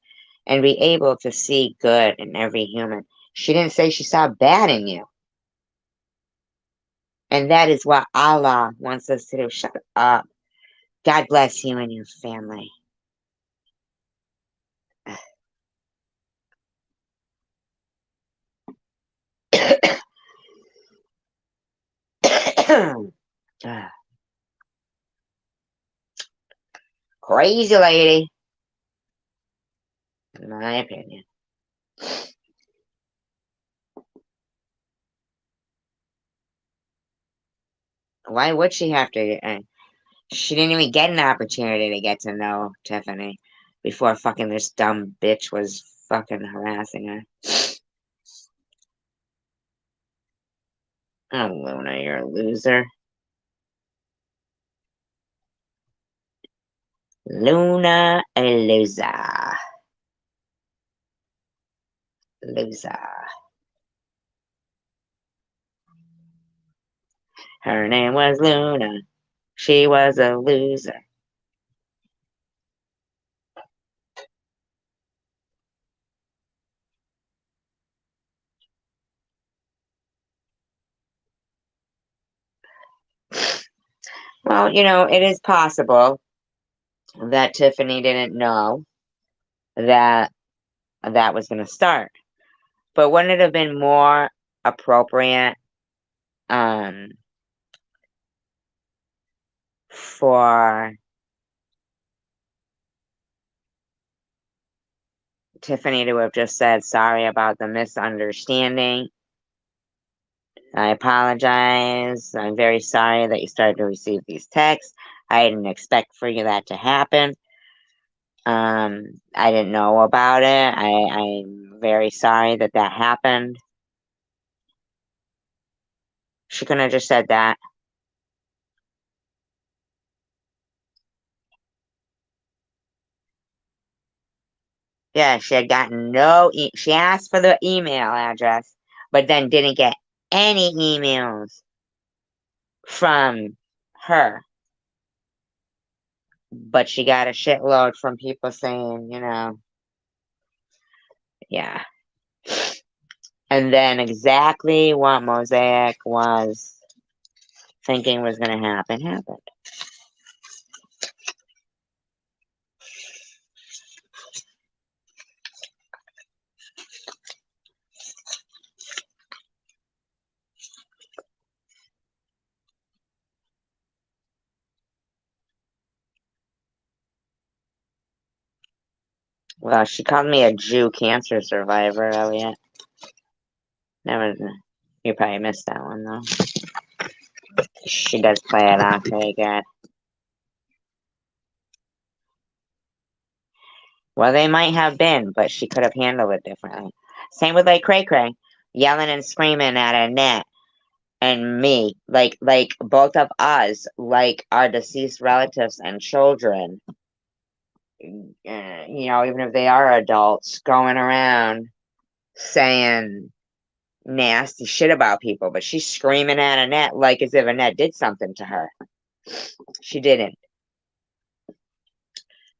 and be able to see good in every human. She didn't say she saw bad in you. And that is what Allah wants us to do. Shut up. God bless you and your family. Crazy lady, in my opinion. Why would she have to? She didn't even get an opportunity to get to know Tiffany before fucking this dumb bitch was fucking harassing her. Oh, Luna, you're a loser. Luna, a loser. Loser. Her name was Luna. She was a loser. Well, you know, it is possible that Tiffany didn't know that that was going to start. But wouldn't it have been more appropriate for Tiffany to have just said, sorry about the misunderstanding. I apologize. I'm very sorry that you started to receive these texts. I didn't expect for you that to happen. I didn't know about it. I'm very sorry that that happened. She couldn't have just said that. Yeah, she had gotten she asked for the email address, but then didn't get any emails from her. But she got a shitload from people saying, you know, yeah. And then exactly what Mosaic was thinking was going to happen happened. Well, she called me a Jew cancer survivor, Elliot. You probably missed that one, though. She does play it off very good. Well, they might have been, but she could have handled it differently. Same with like Cray Cray, yelling and screaming at Annette and me, like both of us, like our deceased relatives and children. even if they are adults, going around saying nasty shit about people, but she's screaming at Annette like as if Annette did something to her. She didn't.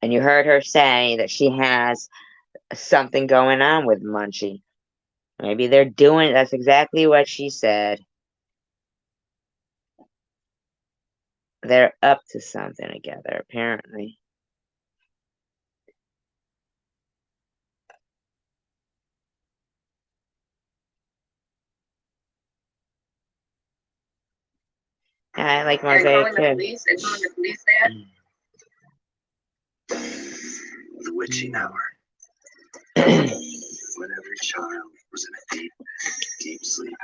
And you heard her say that she has something going on with Munchie. Maybe they're doing, that's exactly what she said. They're up to something together, apparently. I like Are you Mosaic calling the too. police and telling the police that? The witching hour. When every child was in a deep, deep sleep.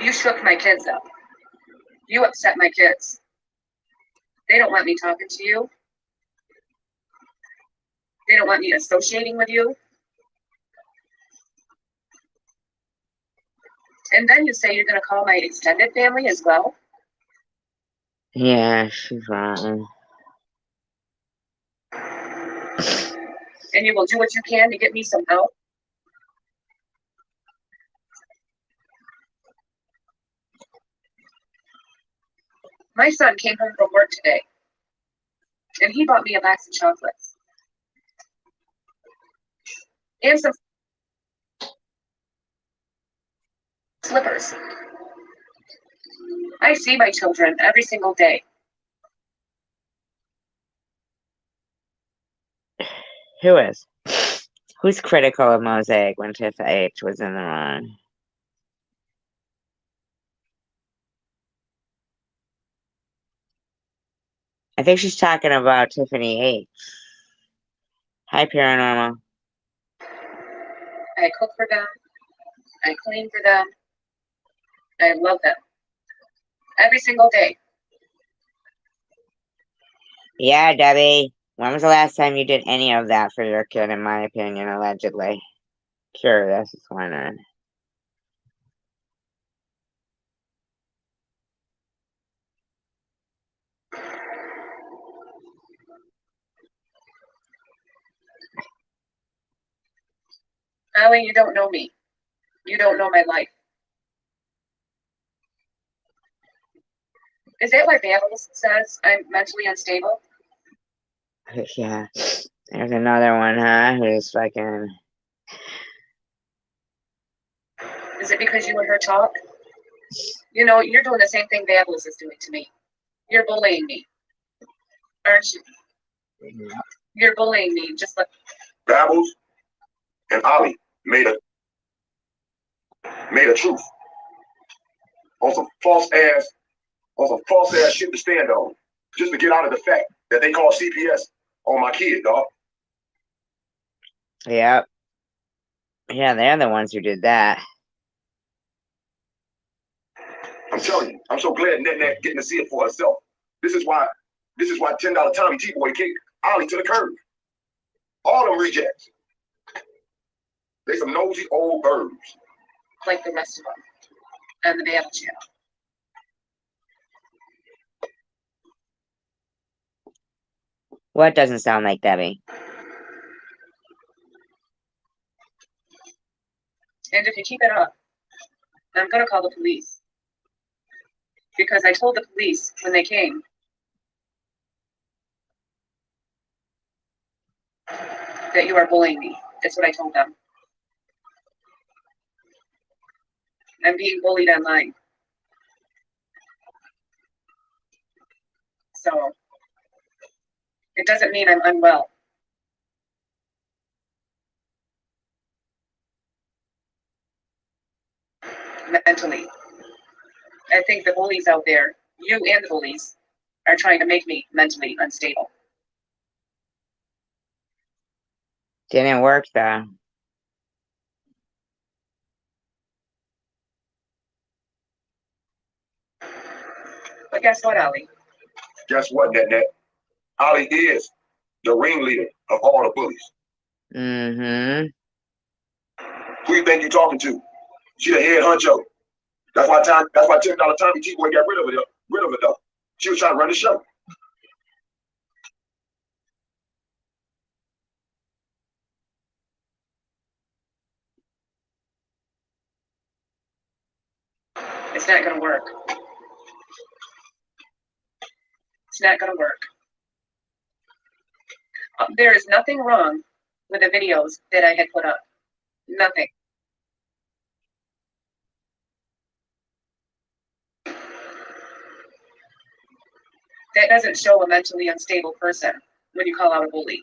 You shook my kids up. You upset my kids. They don't want me talking to you. They don't want me associating with you. And then you say you're going to call my extended family as well? Yeah, she's rotten. And you will do what you can to get me some help? My son came home from work today, and he bought me a box of chocolates. And some slippers. I see my children every single day. Who is? Who's critical of Mosaic when Tiff H was in the wrong? I think she's talking about Tiffany H. Hi, Paranormal. I cook for them. I clean for them. I love them. Every single day. Yeah, Debbie. When was the last time you did any of that for your kid, in my opinion, allegedly? Curious, just wondering. Allie, you don't know me. You don't know my life. Is that why Babbles says I'm mentally unstable? Yeah. There's another one, huh? Who's fucking... Is it because you and her talk? You know, you're doing the same thing Babbles is doing to me. You're bullying me. Aren't you? You're bullying me, just like Babbles and Ollie made a truth on some false ass shit to stand on, just to get out of the fact that they call CPS on my kid, dog. Yep. Yeah, they're the ones who did that. I'm telling you, I'm so glad Net getting to see it for herself. This is why $10 Tommy T-Boy kicked Ollie to the curb. All them rejects. They some nosy old birds. the rest of them and the Babble channel. What doesn't sound like Debbie? And if you keep it up, I'm going to call the police. Because I told the police when they came that you are bullying me. That's what I told them. I'm being bullied online. So it doesn't mean I'm unwell. Mentally. I think the bullies out there, you and the bullies, are trying to make me mentally unstable. Didn't work, though. But guess what, Ollie? Guess what, Net? Ollie is the ringleader of all the bullies. Mm-hmm. Who you think you're talking to? She the head honcho. That's why $10 Tommy T-Boy got rid of her though. She was trying to run the show. It's not going to work. It's not going to work. There is nothing wrong with the videos that I had put up. Nothing. That doesn't show a mentally unstable person when you call out a bully.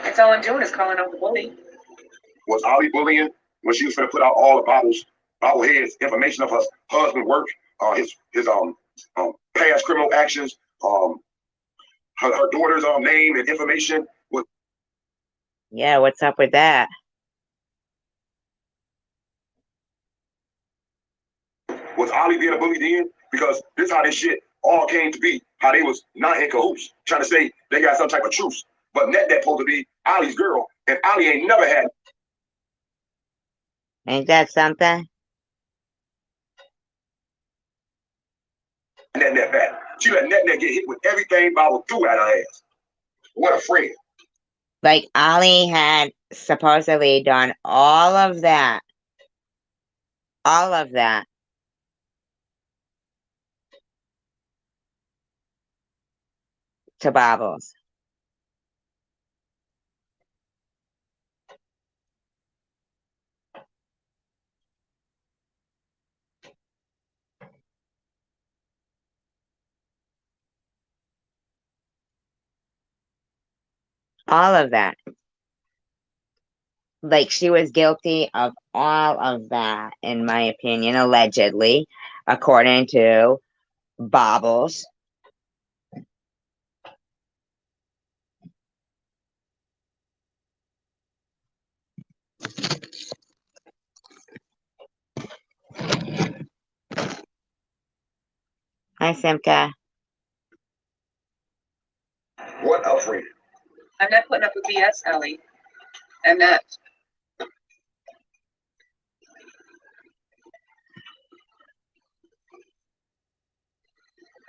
That's all I'm doing is calling out the bully. Was Ollie bullying when she was going to put out all the bobbleheads information of her husband work, his past criminal actions, her daughter's name and information? Yeah, what's up with that? Was Ollie being a bully then? Because this is how this shit all came to be. How they was not in cahoots, trying to say they got some type of truce. But Net supposed to be Ollie's girl, and Ollie ain't never had. Ain't that something? Net back. She let Net get hit with everything Bible threw at her ass. What a friend. Like, Ollie had supposedly done all of that. All of that. To Bobbles. All of that. Like, she was guilty of all of that, in my opinion, allegedly, according to Bobbles. Hi, Simka. What a friend. I'm not putting up with BS, Ellie. I'm not.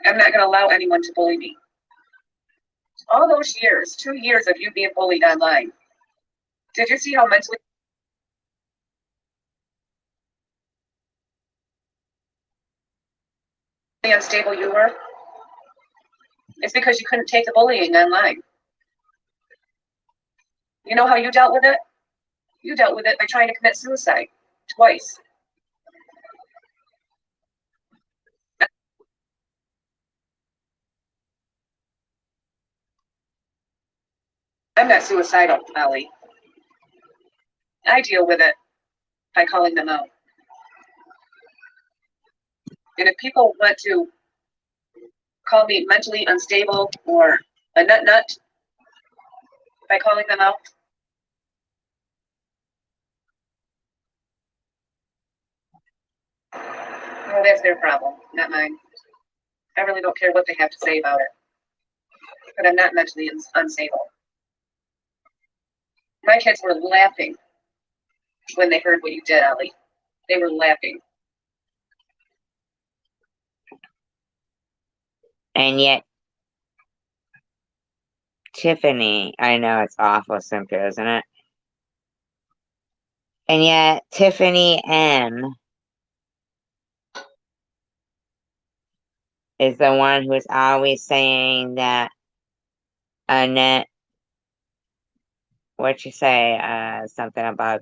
I'm not going to allow anyone to bully me. All those years, 2 years of you being bullied online. Did you see how mentally unstable you were? It's because you couldn't take the bullying online. You know how you dealt with it? You dealt with it by trying to commit suicide twice. I'm not suicidal, Ellie. I deal with it by calling them out. And if people want to call me mentally unstable or a nut by calling them out, well, that's their problem, not mine. I really don't care what they have to say about it. But I'm not mentally unstable. My kids were laughing when they heard what you did, Ellie. They were laughing. And yet, Tiffany, I know it's awful, Simka, isn't it? And yet, Tiffany M is the one who is always saying that Annette, what'd you say? Something about,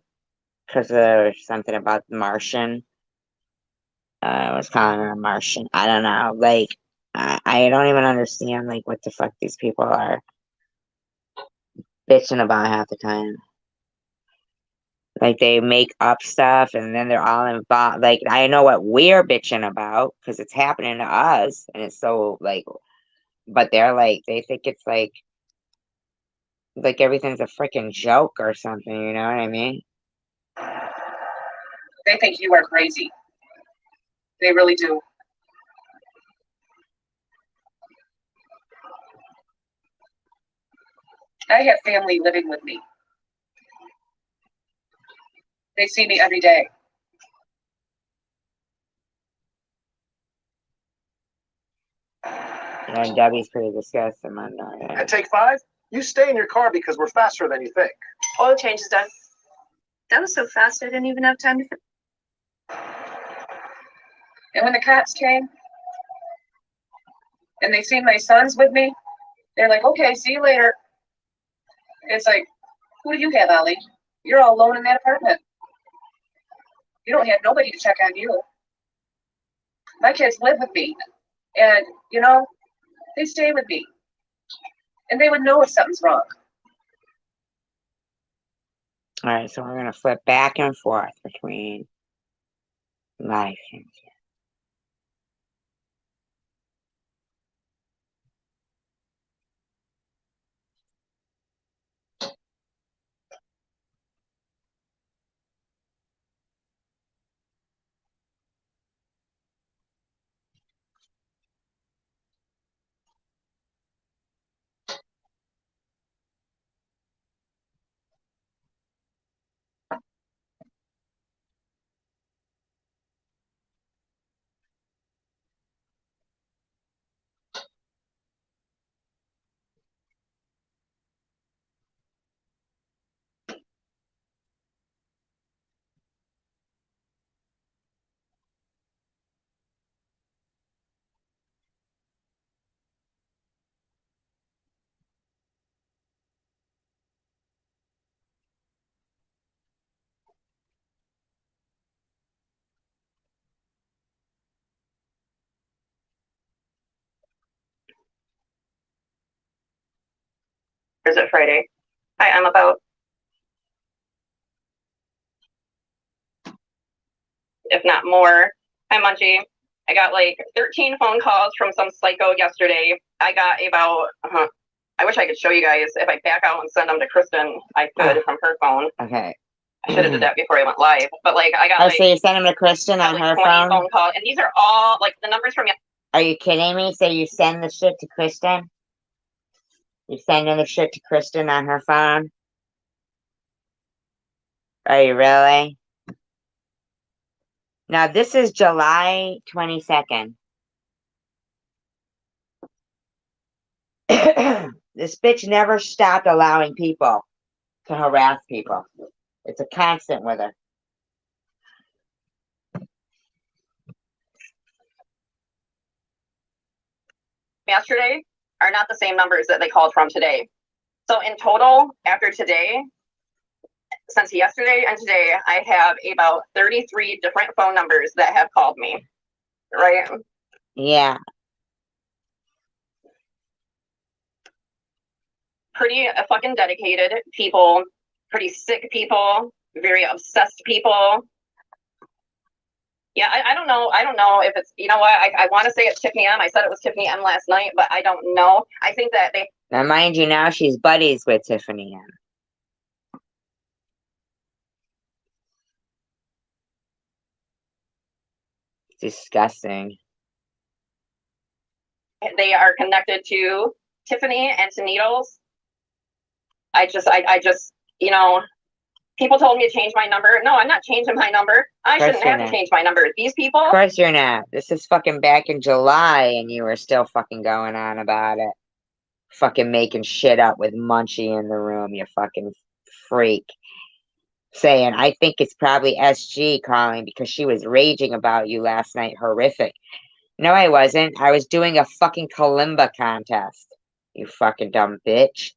because there's something about the Martian. I was calling her a Martian. I don't know. Like, I don't even understand, like, what the fuck these people are bitching about half the time. Like, they make up stuff and then they're all involved. Like, I know what we're bitching about because it's happening to us. And it's so, like, but they're like, they think it's like everything's a freaking joke or something. You know what I mean? They think you are crazy. They really do. I have family living with me. They see me every day. Yeah, Debbie's pretty disgusting. I know. Yeah. At take 5, you stay in your car because we're faster than you think. Oil change is done. That was so fast, I didn't even have time to. And when the cops came and they seen my sons with me, they're like, okay, see you later. It's like, who do you have, Ollie? You're all alone in that apartment. You don't have nobody to check on you. My kids live with me. And, you know, they stay with me. And they would know if something's wrong. All right, so we're going to flip back and forth between life and Or is it Friday? Hi, I'm about, if not more. Hi, Munchie. I got like 13 phone calls from some psycho yesterday. I got about, I wish I could show you guys. If I back out and send them to Kristen, I could from her phone. okay. I should have did that before I went live. But like, I got Oh, like, so you sent them to Kristen on like her 20 phone? phone calls. And these are all like the numbers from Are you kidding me? So you send the shit to Kristen? You sending the shit to Kristen on her phone? Are you really? Now, this is July 22nd. This bitch never stopped allowing people to harass people. It's a constant with her. yesterday are not the same numbers that they called from today. So in total, after today, since yesterday and today, I have about 33 different phone numbers that have called me, right? Yeah. Pretty fucking dedicated people, pretty sick people, very obsessed people. Yeah, I don't know. I don't know if it's, you know what, I want to say it's Tiffany M. I said it was Tiffany M last night, but I don't know. I think that they... Now, mind you, now she's buddies with Tiffany M. Disgusting. They are connected to Tiffany and to Needles. I just, you know, people told me to change my number. No, I'm not changing my number. I shouldn't have to change my number. These people... Of course you're not. This is fucking back in July and you were still fucking going on about it. Fucking making shit up with Munchie in the room, you fucking freak. Saying, I think it's probably SG calling because she was raging about you last night. Horrific. No, I wasn't. I was doing a fucking kalimba contest. You fucking dumb bitch.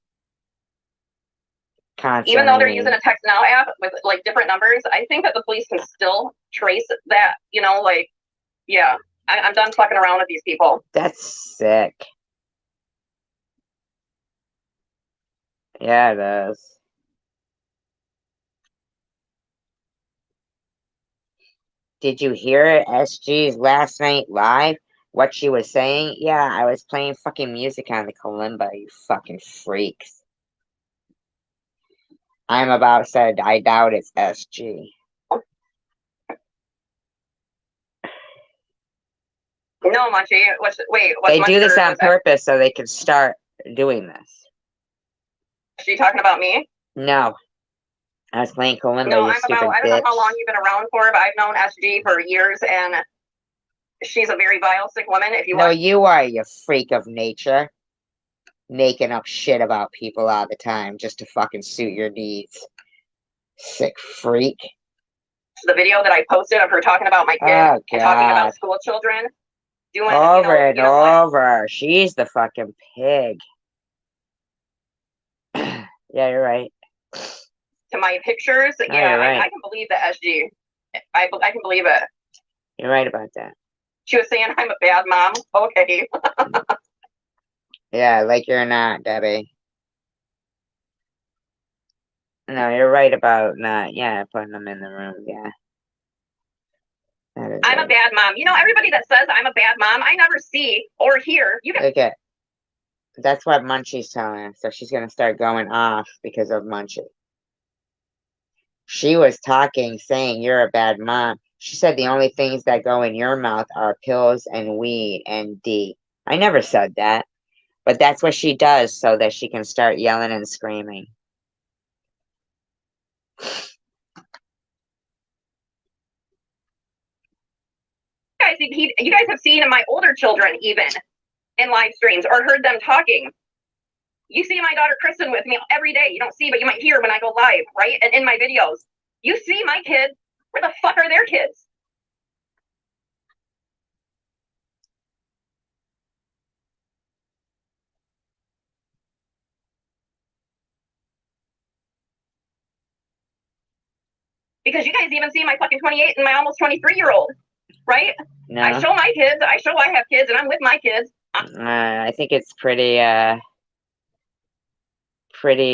Constantly. Even though they're using a text now app with like different numbers, I think that the police can still trace that, you know, like, yeah, I'm done fucking around with these people. That's sick. Yeah, it is. Did you hear SG's last night live? What she was saying? Yeah, I was playing fucking music on the kalimba, you fucking freaks. I'm about said I doubt it's SG. No, Munchie. Wait, they do this on purpose so they can start doing this. Is she talking about me? No. I was playing kalimba, no, you I'm stupid about, bitch. I don't know how long you've been around for, but I've known SG for years, and she's a very vile, sick woman. If you No, want, you are, you freak of nature. Making up shit about people all the time just to fucking suit your needs. Sick freak. the video that I posted of her talking about my kid Oh, and talking God. about school children, doing, Over and you know what? over. She's the fucking pig. Yeah, you're right. To my pictures, No, yeah, you're right. I can believe the SG. I can believe it. You're right about that. She was saying I'm a bad mom. Okay. Yeah, like you're not, Debbie. No, you're right about not, yeah, putting them in the room, yeah. That is I'm a right. bad mom. You know, everybody that says I'm a bad mom, I never see or hear. You guys, Look at, that's what Munchie's telling us, so she's gonna start going off because of Munchie. She was talking, saying you're a bad mom. She said the only things that go in your mouth are pills and weed and D. I never said that. But that's what she does so that she can start yelling and screaming. you guys have seen my older children even in live streams or heard them talking. You see my daughter Kristen with me every day. You don't see, but you might hear when I go live, right? And in my videos, you see my kids. Where the fuck are their kids? Because you guys even see my fucking 28 and my almost 23-year-old, right? No. I show my kids. I show I have kids, and I'm with my kids. I think it's pretty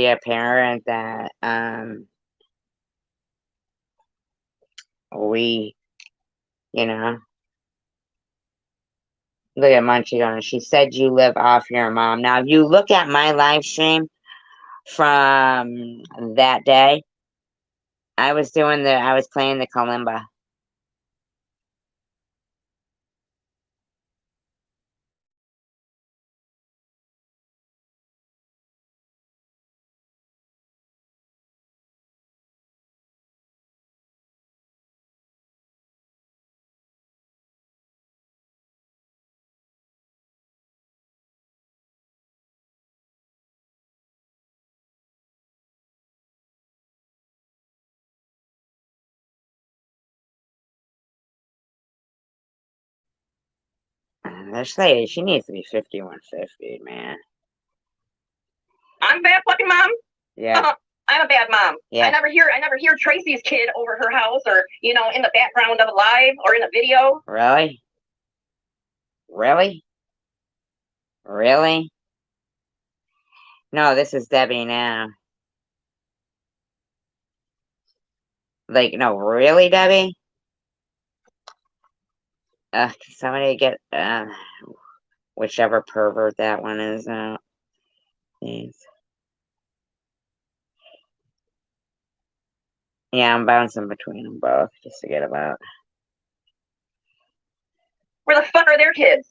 apparent that we, you know, look at Munchie on it. She said you live off your mom. Now, if you look at my live stream from that day, I was playing the kalimba. This lady, she needs to be 5150, man. I'm a bad fucking mom. Yeah. I'm a bad mom. Yeah. I never hear Tracy's kid over her house or, you know, in the background of a live or in a video. Really? Really? Really? No, this is Debbie now. Like, no, really, Debbie? Somebody get, whichever pervert that one is out. Please. Yeah, I'm bouncing between them both just to get about. Where the fuck are their kids?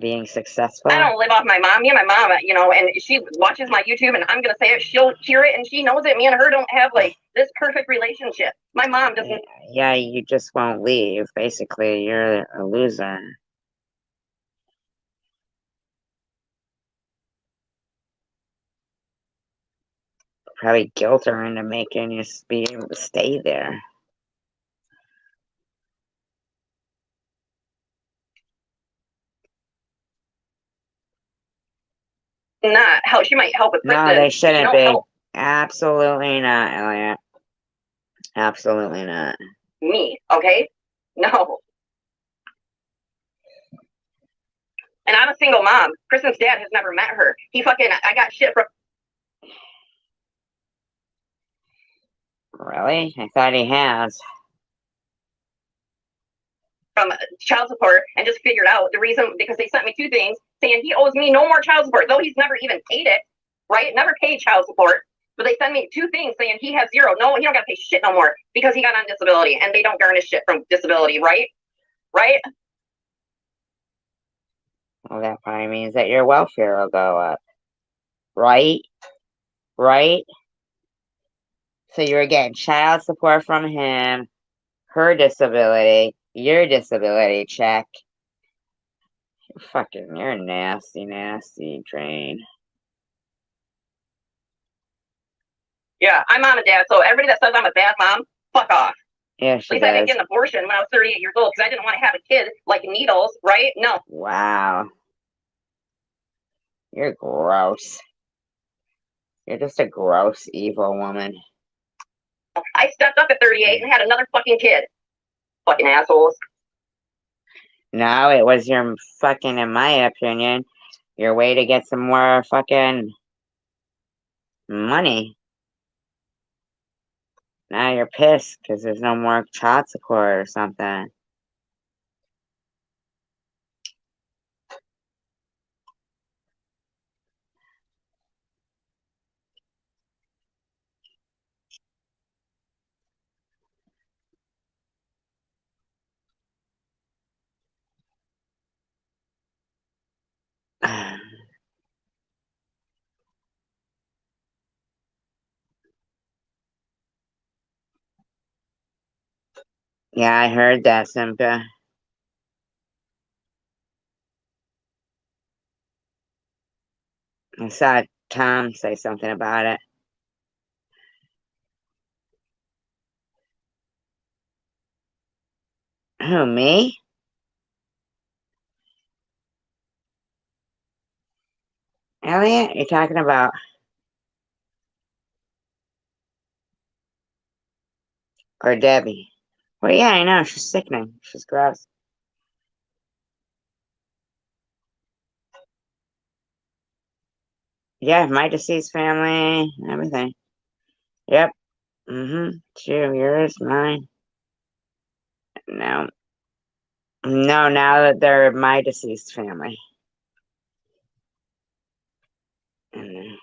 Being successful. I don't live off my mom. Me and my mom, you know, and she watches my YouTube, and I'm gonna say it. She'll hear it, and she knows it. Me and her don't have like this perfect relationship. My mom doesn't. Yeah, you just won't leave. Basically, you're a loser. Probably guilt her into making you be able to stay there. Not how she might help with Kristen. No, they shouldn't be. Help Absolutely not, Elliot. Absolutely not. me, okay? No. And I'm a single mom. Kristen's dad has never met her. I got shit from. Really? I thought he has. From child support and just figured out the reason because they sent me two things saying he owes me no more child support, though he's never even paid it, right? Never paid child support. But they sent me two things saying he has zero. No, he don't got to pay shit no more because he got on disability and they don't garnish shit from disability, right? Right? Well, that probably means that your welfare will go up. Right? Right? So you're getting child support from him, her disability, your disability check. You're nasty, nasty drain. Yeah, I'm mom and dad, so everybody that says I'm a bad mom, fuck off. Yeah, At she least I didn't does. get an abortion when I was 38 years old because I didn't want to have a kid like needles, right? No. Wow. You're gross. You're just a gross, evil woman. I stepped up at 38 and had another fucking kid. Fucking assholes. No, it was your fucking, in my opinion, your way to get some more fucking money. Now you're pissed because there's no more child support or something. Yeah, I heard that, Simka. I saw Tom say something about it. Who, me? Elliot? You're talking about... Or Debbie? Well, yeah, I know. She's sickening. She's gross. Yeah, my deceased family, everything. Yep. Mm-hmm. Two, yours, mine. No. No, now that they're my deceased family. And,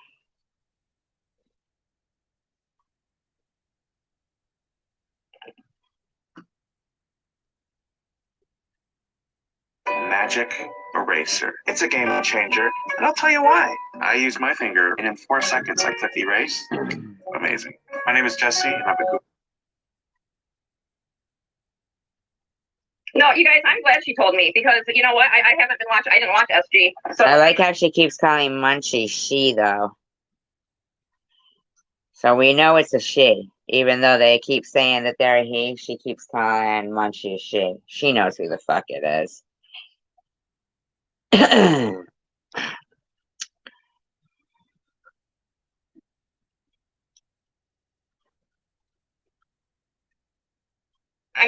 Magic eraser. It's a game changer, and I'll tell you why. I use my finger, and in 4 seconds I click erase. Amazing. My name is Jesse, and I'm a Google. No, you guys, I'm glad she told me because you know what? I haven't been watching. I didn't watch SG. So I like how she keeps calling Munchie she, though. So we know it's a she. Even though they keep saying that they're a he, she keeps calling Munchie a she. She knows who the fuck it is. I'm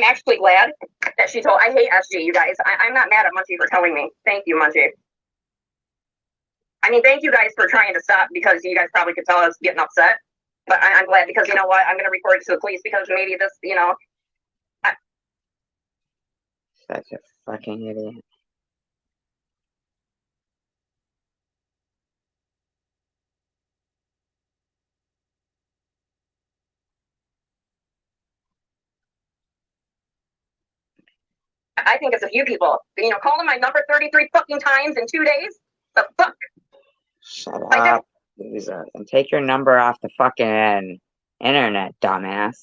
actually glad that she told. I hate SG, you guys. I'm not mad at Munchie for telling me. Thank you, Munchie. I mean, thank you guys for trying to stop because you guys probably could tell I was getting upset. But I'm glad because you know what? I'm going to report it to the police because maybe this, you know. Such a fucking idiot. I think it's a few people. You know, calling my number 33 fucking times in 2 days. The fuck? Shut up, loser. And take your number off the fucking internet, dumbass.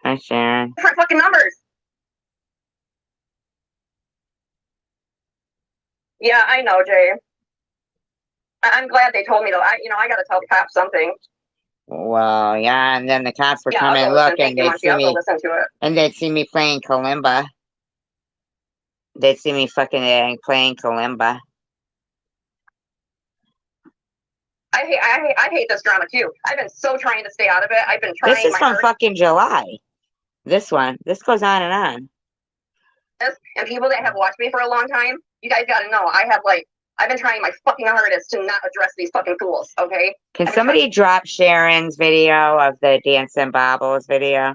Hi, Sharon. Different fucking numbers. Yeah, I know, Jay. I'm glad they told me though. I got to tell the cops something. Well, yeah, and then the cops would Yeah, come I'll and go look, listen. and Thank you, they'd Munchie. see I'll go me, listen to it. and they'd see me playing kalimba. They'd see me fucking playing kalimba. I hate this drama too. I've been so trying to stay out of it. I've been trying. This is from fucking July. This one. This goes on and on. And people that have watched me for a long time, you guys got to know I've been trying my fucking hardest to not address these fucking fools. Okay. Can somebody drop Sharon's video of the Dancing Bobbles video?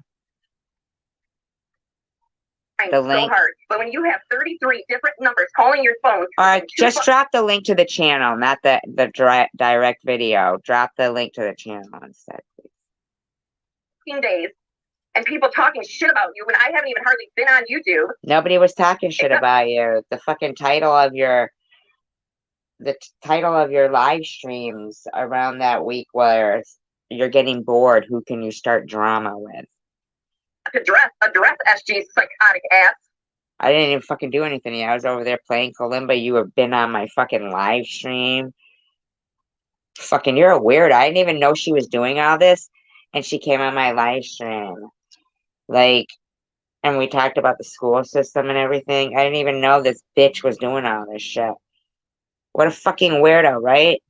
The link. So hard. But when you have 33 different numbers calling your phone, or just drop the link to the channel, not the direct video. Drop the link to the channel instead, please. Days. and people talking shit about you when I haven't even hardly been on YouTube. Nobody was talking shit about you. The fucking title of your live streams around that week was "You're getting bored. Who can you start drama with?" Address SG's psychotic ass. I didn't even fucking do anything yet. I was over there playing Kalimba. You have been on my fucking live stream. Fucking, you're a weird. I didn't even know she was doing all this, and she came on my live stream. Like, and we talked about the school system and everything. I didn't even know this bitch was doing all this shit. What a fucking weirdo, right?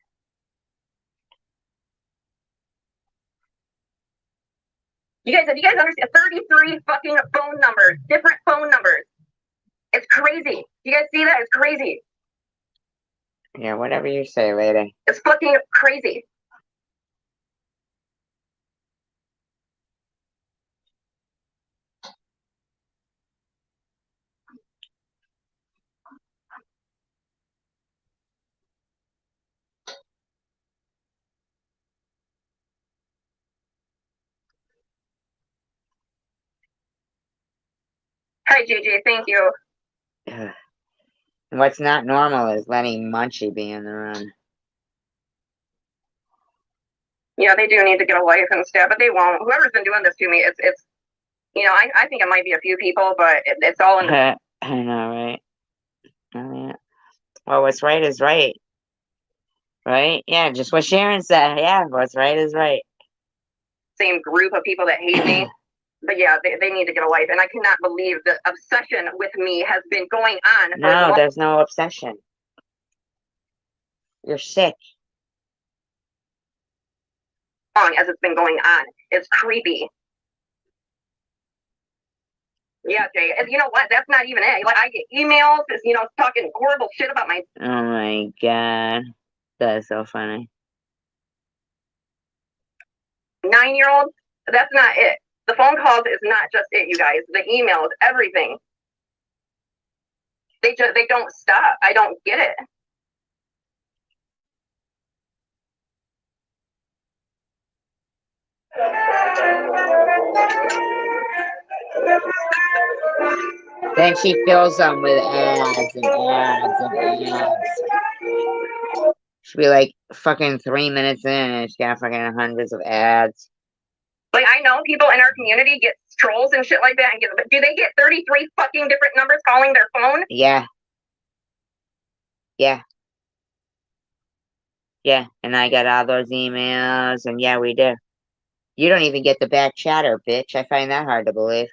You guys understand? 33 fucking phone numbers, different phone numbers. It's crazy. You guys see that? It's crazy. Yeah, whatever you say, lady. It's fucking crazy. Hi, JJ. Thank you. What's not normal is letting Munchie be in the room. Yeah, they do need to get a life and stuff, but they won't. Whoever's been doing this to me, it's you know, I think it might be a few people, but it's all in the I know, right? Oh, yeah. Well, what's right is right. Right? Yeah, just what Sharon said. Yeah, what's right is right. same group of people that hate me. But yeah, they need to get a life. And I cannot believe the obsession with me has been going on for No, there's no obsession. You're sick. long as it's been going on. It's creepy. Yeah, Jay. And you know what? That's not even it. Like, I get emails, you know, talking horrible shit about my Oh my god. That's so funny. 9-year-old. That's not it. The phone calls is not just it, you guys. The emails, everything. They don't stop. I don't get it. Then she fills them with ads and ads and ads. She'll be like fucking 3 minutes in and she's got fucking hundreds of ads. Like, I know people in our community get trolls and shit like that. But do they get 33 fucking different numbers calling their phone? Yeah. Yeah. Yeah. And I got all those emails, and yeah, we do. You don't even get the back chatter, bitch. I find that hard to believe.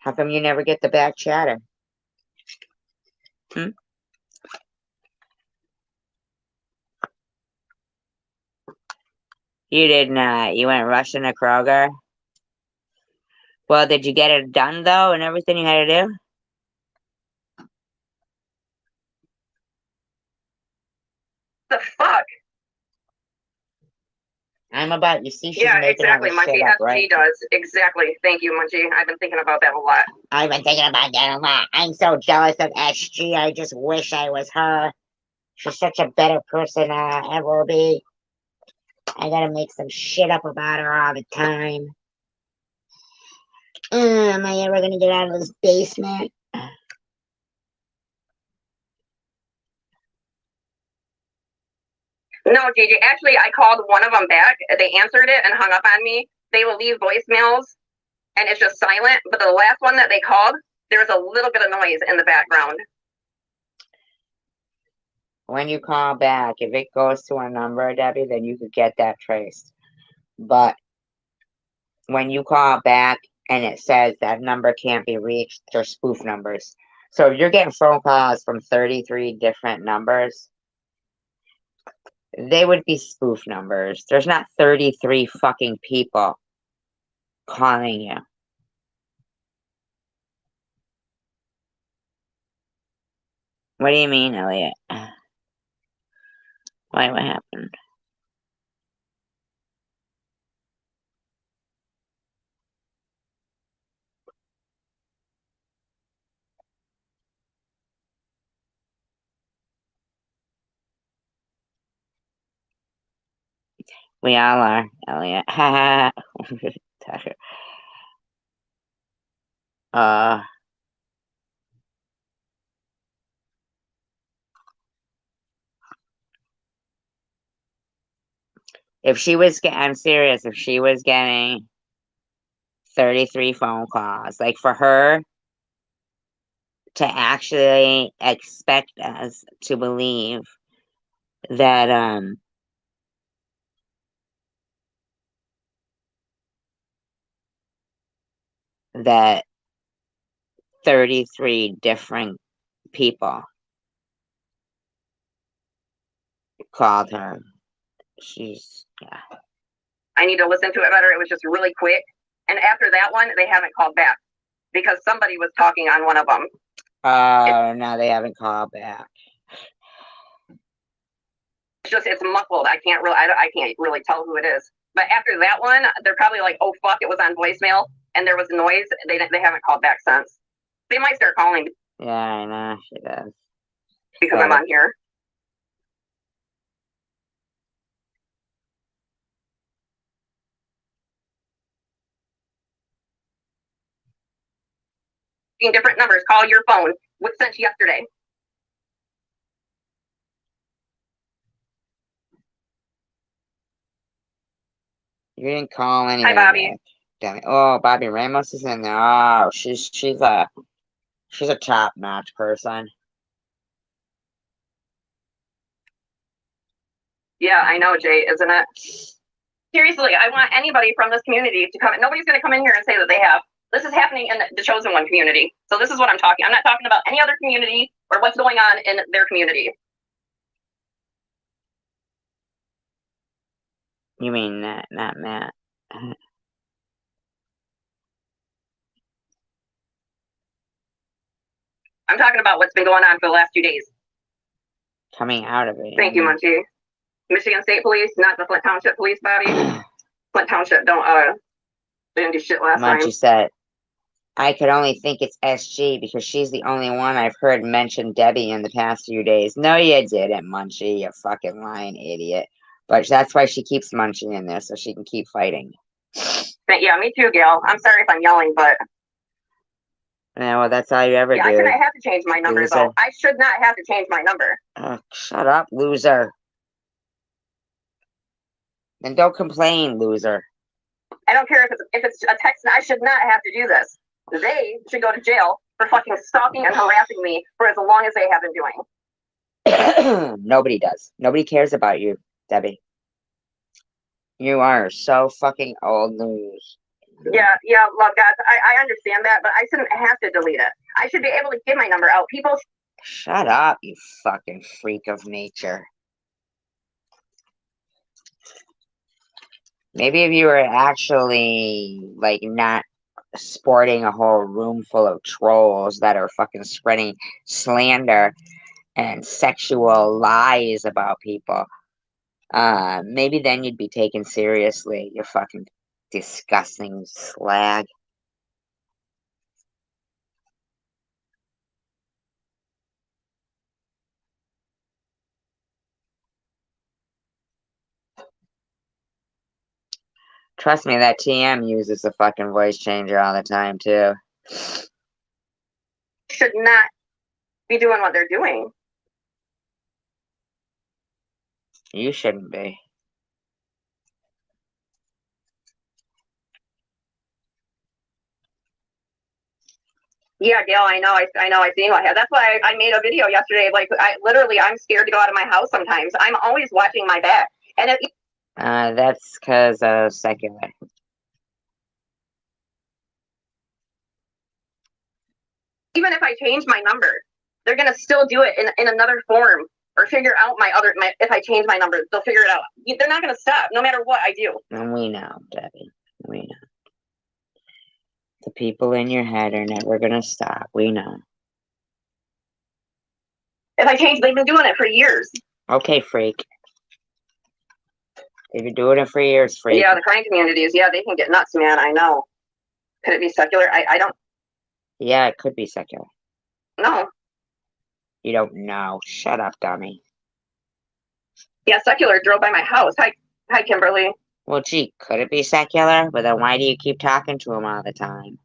How come you never get the back chatter? Hmm? You did not. You went rushing to Kroger? Well, did you get it done, though, and everything you had to do? The fuck? I'm about, you see, she's Yeah, making exactly. all this shit Munchie up, SG right? does. Exactly. Thank you, Munchie. I've been thinking about that a lot. I've been thinking about that a lot. I'm so jealous of SG. I just wish I was her. She's such a better person than I'll ever be. I gotta make some shit up about her all the time. Am I ever gonna get out of this basement? No, JJ. Actually, I called one of them back. They answered it and hung up on me. They will leave voicemails, and it's just silent. But the last one that they called, there was a little bit of noise in the background. When you call back, if it goes to a number, Debbie, then you could get that traced. But when you call back and it says that number can't be reached, they're spoof numbers. So if you're getting phone calls from 33 different numbers, they would be spoof numbers. There's not 33 fucking people calling you. What do you mean, Elliot? Why, what happened? We all are, Elliot. Uh, if she was I'm serious, if she was getting 33 phone calls, like for her to actually expect us to believe that that 33 different people called her. Yeah. I need to listen to it better. It was just really quick. And after that one, they haven't called back because somebody was talking on one of them. No, they haven't called back. It's muffled. I can't really tell who it is. But after that one, they're probably like, oh fuck, it was on voicemail and there was noise. They haven't called back since. They might start calling. Yeah, I know she does. Because I'm on here. Different numbers. Call your phone. What sent yesterday? You didn't call anything. Hi, Bobby. Damn it. Oh, Bobby Ramos is in there. Oh, she's a top-notch person. Yeah, I know, Jay, isn't it? Seriously, I want anybody from this community to come. Nobody's going to come in here and say that they have. This is happening in the Chosen One community. So this is what I'm talking. I'm not talking about any other community or what's going on in their community. You mean not Matt? I'm talking about what's been going on for the last 2 days. Coming out of it. Thank you, Munchie. Michigan State Police, not the Flint Township Police, Bobby. Flint Township they didn't do shit last time. Munchie said, I could only think it's SG because she's the only one I've heard mention Debbie in the past few days. No, you didn't, Munchie, you fucking lying idiot. But that's why she keeps Munchie in there, so she can keep fighting. Yeah, me too, Gail. I'm sorry if I'm yelling, but... Yeah, well, that's all you ever do. I shouldn't have to change my number, though. I should not have to change my number. Shut up, loser. Then don't complain, loser. I don't care if it's a text. I should not have to do this. They should go to jail for fucking stalking and harassing me for as long as they have been doing. Nobody does. Nobody cares about you, Debbie. You are so fucking old news. Yeah, love God. I understand that, but I shouldn't have to delete it. I should be able to give my number out. People. Shut up, you fucking freak of nature. Maybe if you were actually, like, not sporting a whole room full of trolls that are fucking spreading slander and sexual lies about people, maybe then you'd be taken seriously, you fucking disgusting slag. Trust me, that TM uses a fucking voice changer all the time, too. Should not be doing what they're doing. You shouldn't be. Yeah, Gail, I know. I seen what happened. That's why I made a video yesterday. Like, I'm scared to go out of my house sometimes. I'm always watching my back. And that's because of secular. Even if I change my number, they're gonna still do it in another form or figure out if I change my number, they'll figure it out. They're not gonna stop no matter what I do. And we know, Debbie. We know. The people in your head are never gonna stop. We know. If I change, they've been doing it for years. Okay, freak. They've been doing it for years, freak. Yeah, the crime communities, yeah, they can get nuts, man. I know. Could it be secular? I don't. Yeah, it could be secular. No. You don't know. Shut up, dummy. Yeah, secular drove by my house. Hi, Kimberly. Well, gee, could it be secular? But then why do you keep talking to him all the time?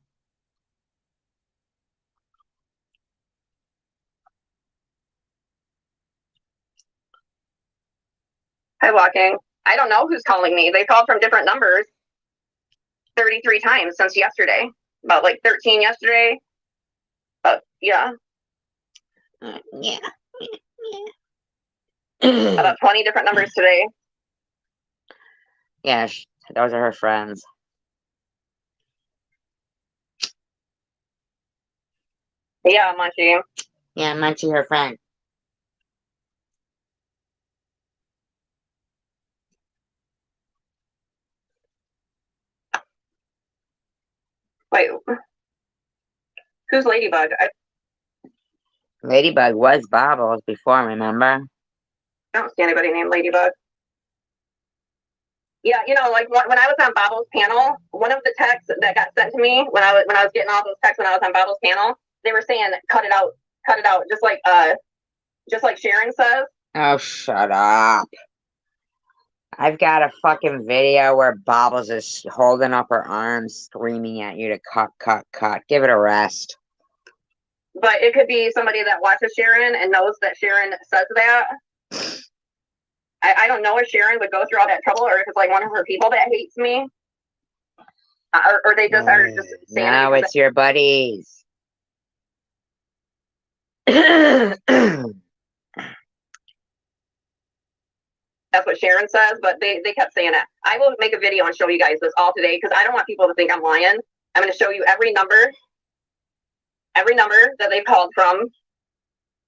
Hi, Walking. I don't know who's calling me. They called from different numbers 33 times since yesterday. About like 13 yesterday. But yeah. Yeah. About 20 different numbers today. Yeah, those are her friends. Yeah, Munchie. Yeah, Munchie, her friend. Wait. Who's Ladybug? Ladybug was Bobbles before, remember? I don't see anybody named Ladybug. Yeah, you know, like when I was on Bobbles' panel, one of the texts that got sent to me when I was getting all those texts when I was on Bobbles' panel, they were saying cut it out, just like Sharon says. Oh, shut up. I've got a fucking video where Bobbles is holding up her arms, screaming at you to cut, cut, cut. Give it a rest. But it could be somebody that watches Sharon and knows that Sharon says that. I don't know if Sharon would go through all that trouble, or if it's like one of her people that hates me, or they just are just saying No, it. it's your buddies. That's what Sharon says, but they kept saying it. I will make a video and show you guys this all today because I don't want people to think I'm lying. I'm going to show you every number that they've called from.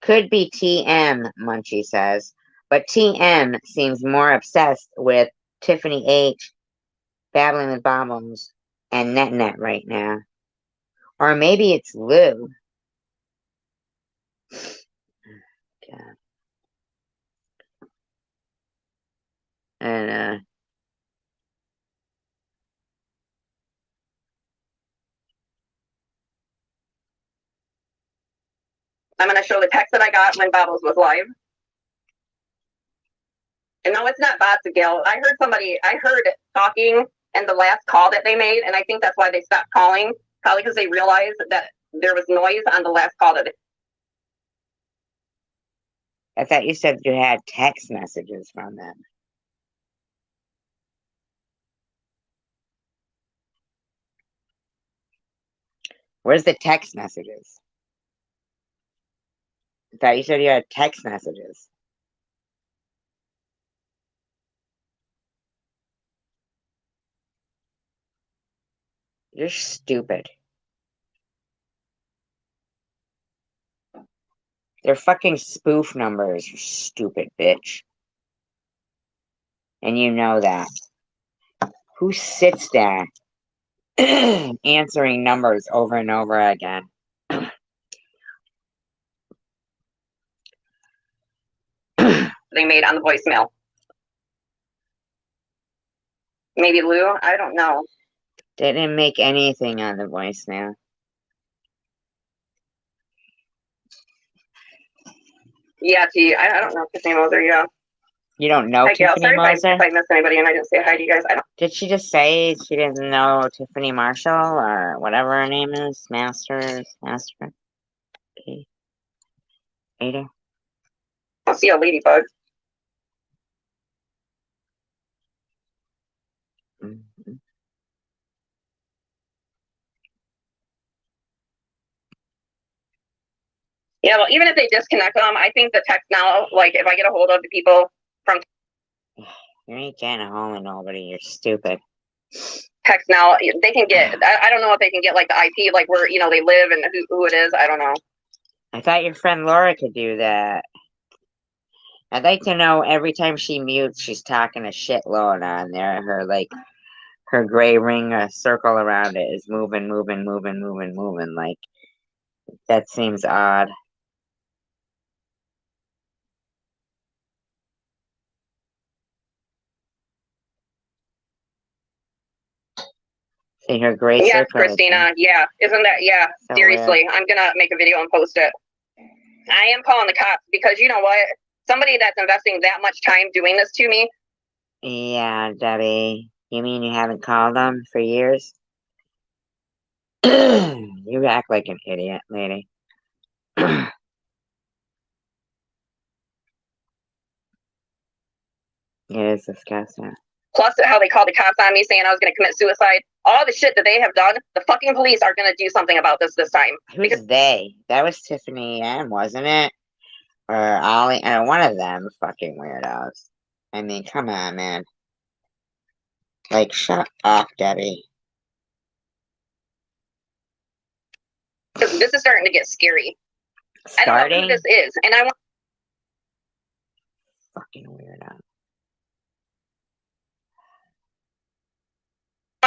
Could be TM, Munchie says, but TM seems more obsessed with Tiffany H. battling with Bobbles and Net right now. Or maybe it's Lou. God. And, I'm going to show the text that I got when Bobbles was live. And no, it's not bots, Gail. I heard talking in the last call that they made, and I think that's why they stopped calling. Probably because they realized that there was noise on the last call that they... I thought you said you had text messages from them. Where's the text messages? I thought you said you had text messages. You're stupid. They're fucking spoof numbers, you stupid bitch. And you know that. Who sits there answering numbers over and over again? They made on the voicemail. Maybe Lou? I don't know. They didn't make anything on the voicemail. Yeah, I don't know Tiffany Moser, yeah. You don't know Tiffany Moser? If I missed anybody and I didn't say hi to you guys. I don't. Did she just say she didn't know Tiffany Marshall or whatever her name is? Master? Ada? I see a ladybug. Mm-hmm. Yeah, well, even if they disconnect them, I think the text now, like if I get a hold of the people from You ain't getting a hold of nobody, you're stupid. text now, they can get, I don't know if they can get like the IP, like where, you know, they live and who it is. I don't know. I thought your friend Laura could do that. I'd like to know every time she mutes, she's talking a shitload on there. Her gray ring, a circle around it is moving. Like, that seems odd. See her gray Yes, circle. Christina. Yeah. Isn't that, yeah. So seriously. Weird. I'm going to make a video and post it. I am calling the cops because you know what? Somebody that's investing that much time doing this to me. Yeah, Debbie. You mean you haven't called them for years? You act like an idiot, lady. It is disgusting. Plus, how they called the cops on me saying I was going to commit suicide. All the shit that they have done, the fucking police are going to do something about this time. Who's they? That was Tiffany M, wasn't it? Or Ollie? One of them fucking weirdos. I mean, come on, man. Like, shut up, Debbie. Because this is starting to get scary. Starting? I don't know who this is, and I want fucking weirdo.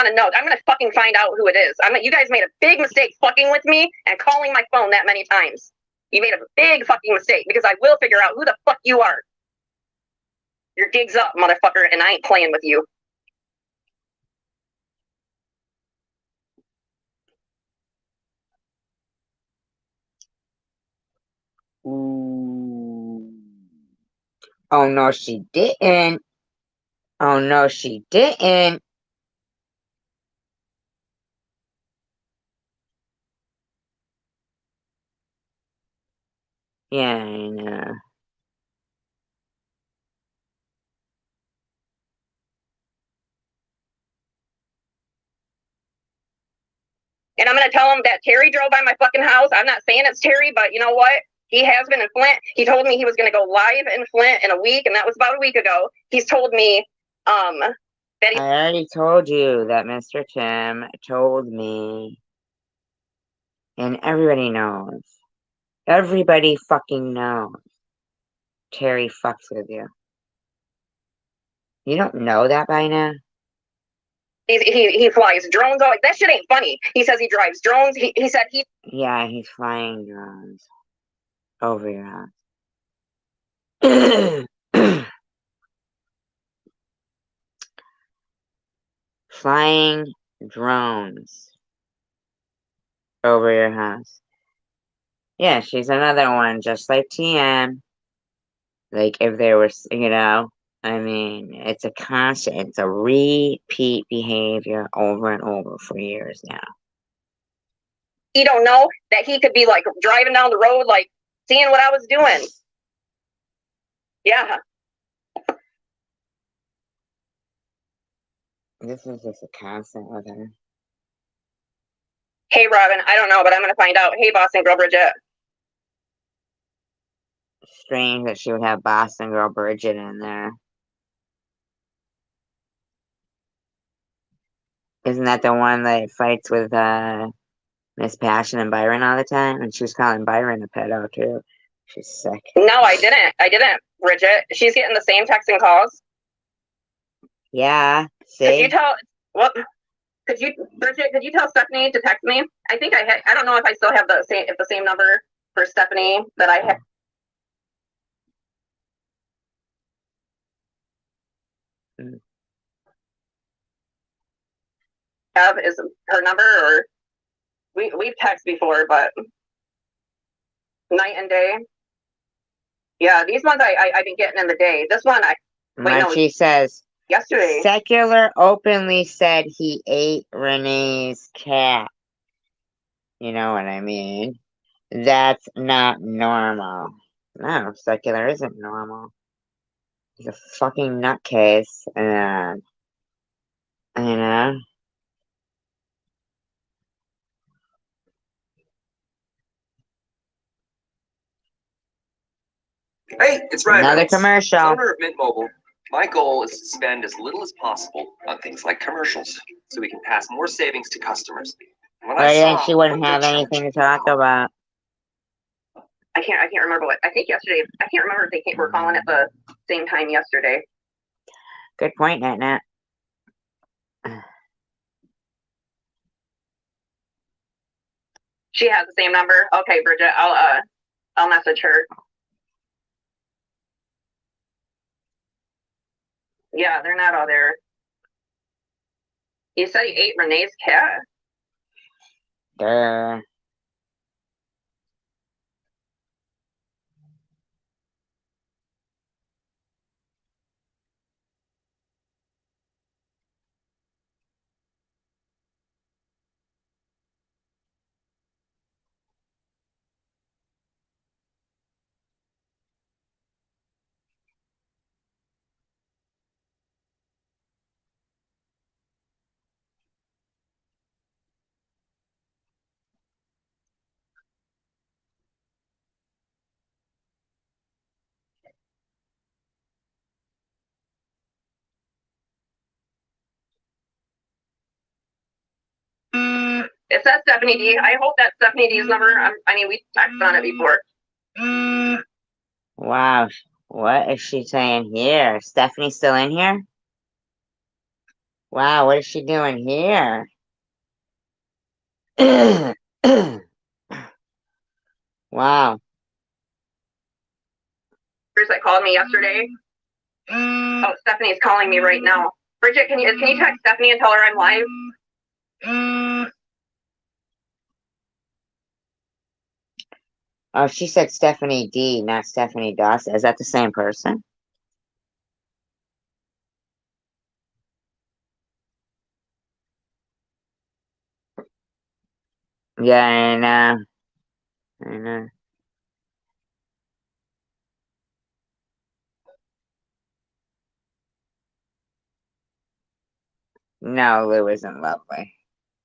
to know. I'm going to fucking find out who it is. You guys made a big mistake fucking with me and calling my phone that many times. You made a big fucking mistake because I will figure out who the fuck you are. Your gig's up, motherfucker, and I ain't playing with you. Ooh. Oh, no, she didn't. Oh, no, she didn't. Yeah, I know. And I'm going to tell him that Terry drove by my fucking house. I'm not saying it's Terry, but you know what? He has been in Flint. He told me he was going to go live in Flint in a week, and that was about a week ago. He's told me that I already told you that Mr. Tim told me. And everybody knows. Everybody fucking knows. Terry fucks with you. You don't know that by now? he flies drones. All that shit ain't funny. He says he drives drones. He said he. Yeah, he's flying drones over your house. Flying drones over your house. Yeah, she's another one, just like TM. Like, if there was, I mean, it's a constant, it's a repeat behavior over and over for years now. He don't know that he could be like driving down the road, like seeing what I was doing. Yeah. This is just a constant with her. Hey, Robin, I don't know, but I'm going to find out. Hey, Boston Girl Bridget. Strange that she would have Boston Girl Bridget in there. Isn't that the one that fights with Miss Passion and Byron all the time? And she was calling Byron a pedo too. She's sick. No, I didn't, Bridget. She's getting the same texting calls. Yeah. See? Could you tell what? Bridget? Could you tell Stephanie to text me? I think I had. I don't know if I still have the same number for Stephanie that I had. Have is her number, or we've texted before, but night and day. Yeah, these ones I've been getting in the day. This one She says yesterday. Secular openly said he ate Renee's cat. You know what I mean? That's not normal. No, Secular isn't normal. He's a fucking nutcase, and Hey, it's Ryan another Reynolds. commercial. As owner of Mint Mobile, my goal is to spend as little as possible on things like commercials, so we can pass more savings to customers. When But then she wouldn't have anything to talk about. I can't remember what. I think yesterday. I can't remember if they were calling at the same time yesterday. Good point, Nat. She has the same number. Okay, Bridget. I'll message her. Yeah, they're not all there. You said he ate Renee's cat. Duh. It says Stephanie D. I hope that's Stephanie D's number. I mean, we texted on it before. Wow. What is she saying here? Stephanie's still in here? Wow, what is she doing here? Wow. That called me yesterday. Oh, Stephanie's calling me right now. Bridget, can you text Stephanie and tell her I'm live? Oh, she said Stephanie D, not Stephanie Dawson. Is that the same person? Yeah, I know. I know. No, Lou isn't lovely.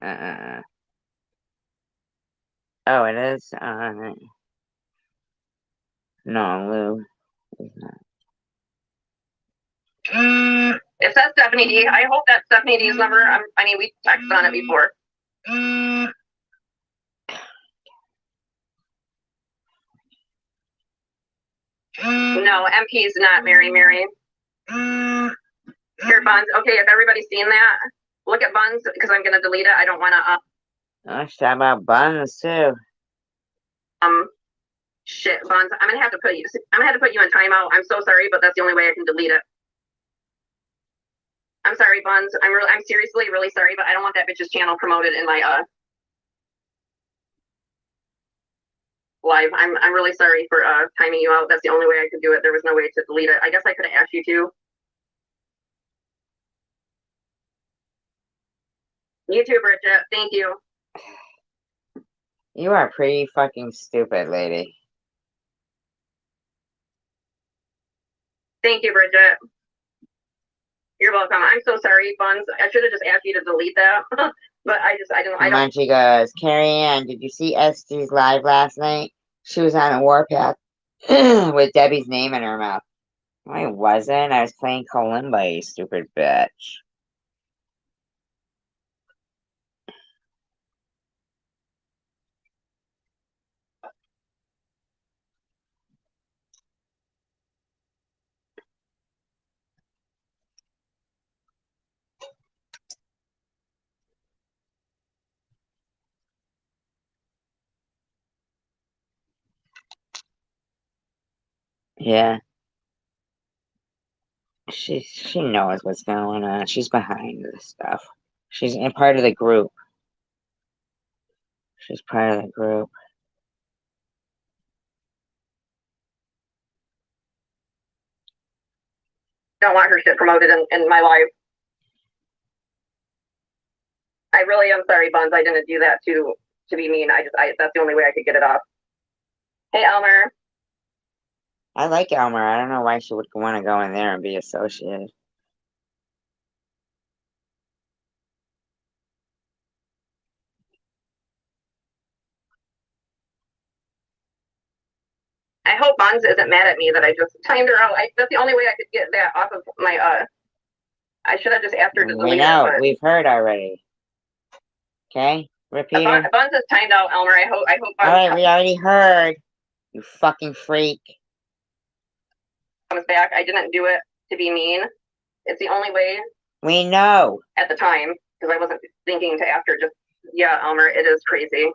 Oh, it is? No, Lou is not. It says Stephanie D. I hope that's Stephanie D's number. I mean, we texted on it before. No, MP's not Mary. Here, Buns. Okay, if everybody's seen that, look at Buns because I'm gonna delete it. I don't wanna. Oh, shout about Buns too. Shit, Buns. I'm gonna have to put you in timeout. I'm so sorry, but that's the only way I can delete it. I'm sorry, Buns. I'm seriously really sorry, but I don't want that bitch's channel promoted in my live. I'm really sorry for timing you out. That's the only way I could do it. There was no way to delete it. I guess I could have asked you to. You too, Bridget. Thank you. You are pretty fucking stupid, lady. Thank you, Bridget. You're welcome. I'm so sorry, Buns. I should have just asked you to delete that. But I don't. Munchie goes, Carrie Ann, did you see Esther's live last night? She was on a warpath with Debbie's name in her mouth. No, I wasn't. I was playing Kalimba, you stupid bitch. Yeah. She knows what's going on. She's behind this stuff. She's in part of the group. She's part of the group. Don't want her shit promoted in my live. I really am sorry, Buns. I didn't do that to be mean. That's the only way I could get it off. Hey, Elmer. I like Elmer. I don't know why she would want to go in there and be associated. I hope Buns isn't mad at me that I just timed her out. That's the only way I could get that off of my I should have just asked her to delete We know. it. We've heard already. Okay? Repeat her. Buns is timed out, Elmer. I hope Buns Alright, we already heard. You fucking freak. comes back. I didn't do it to be mean. It's the only way. We know. At the time, because I wasn't thinking to ask her. Just yeah, Elmer. It is crazy.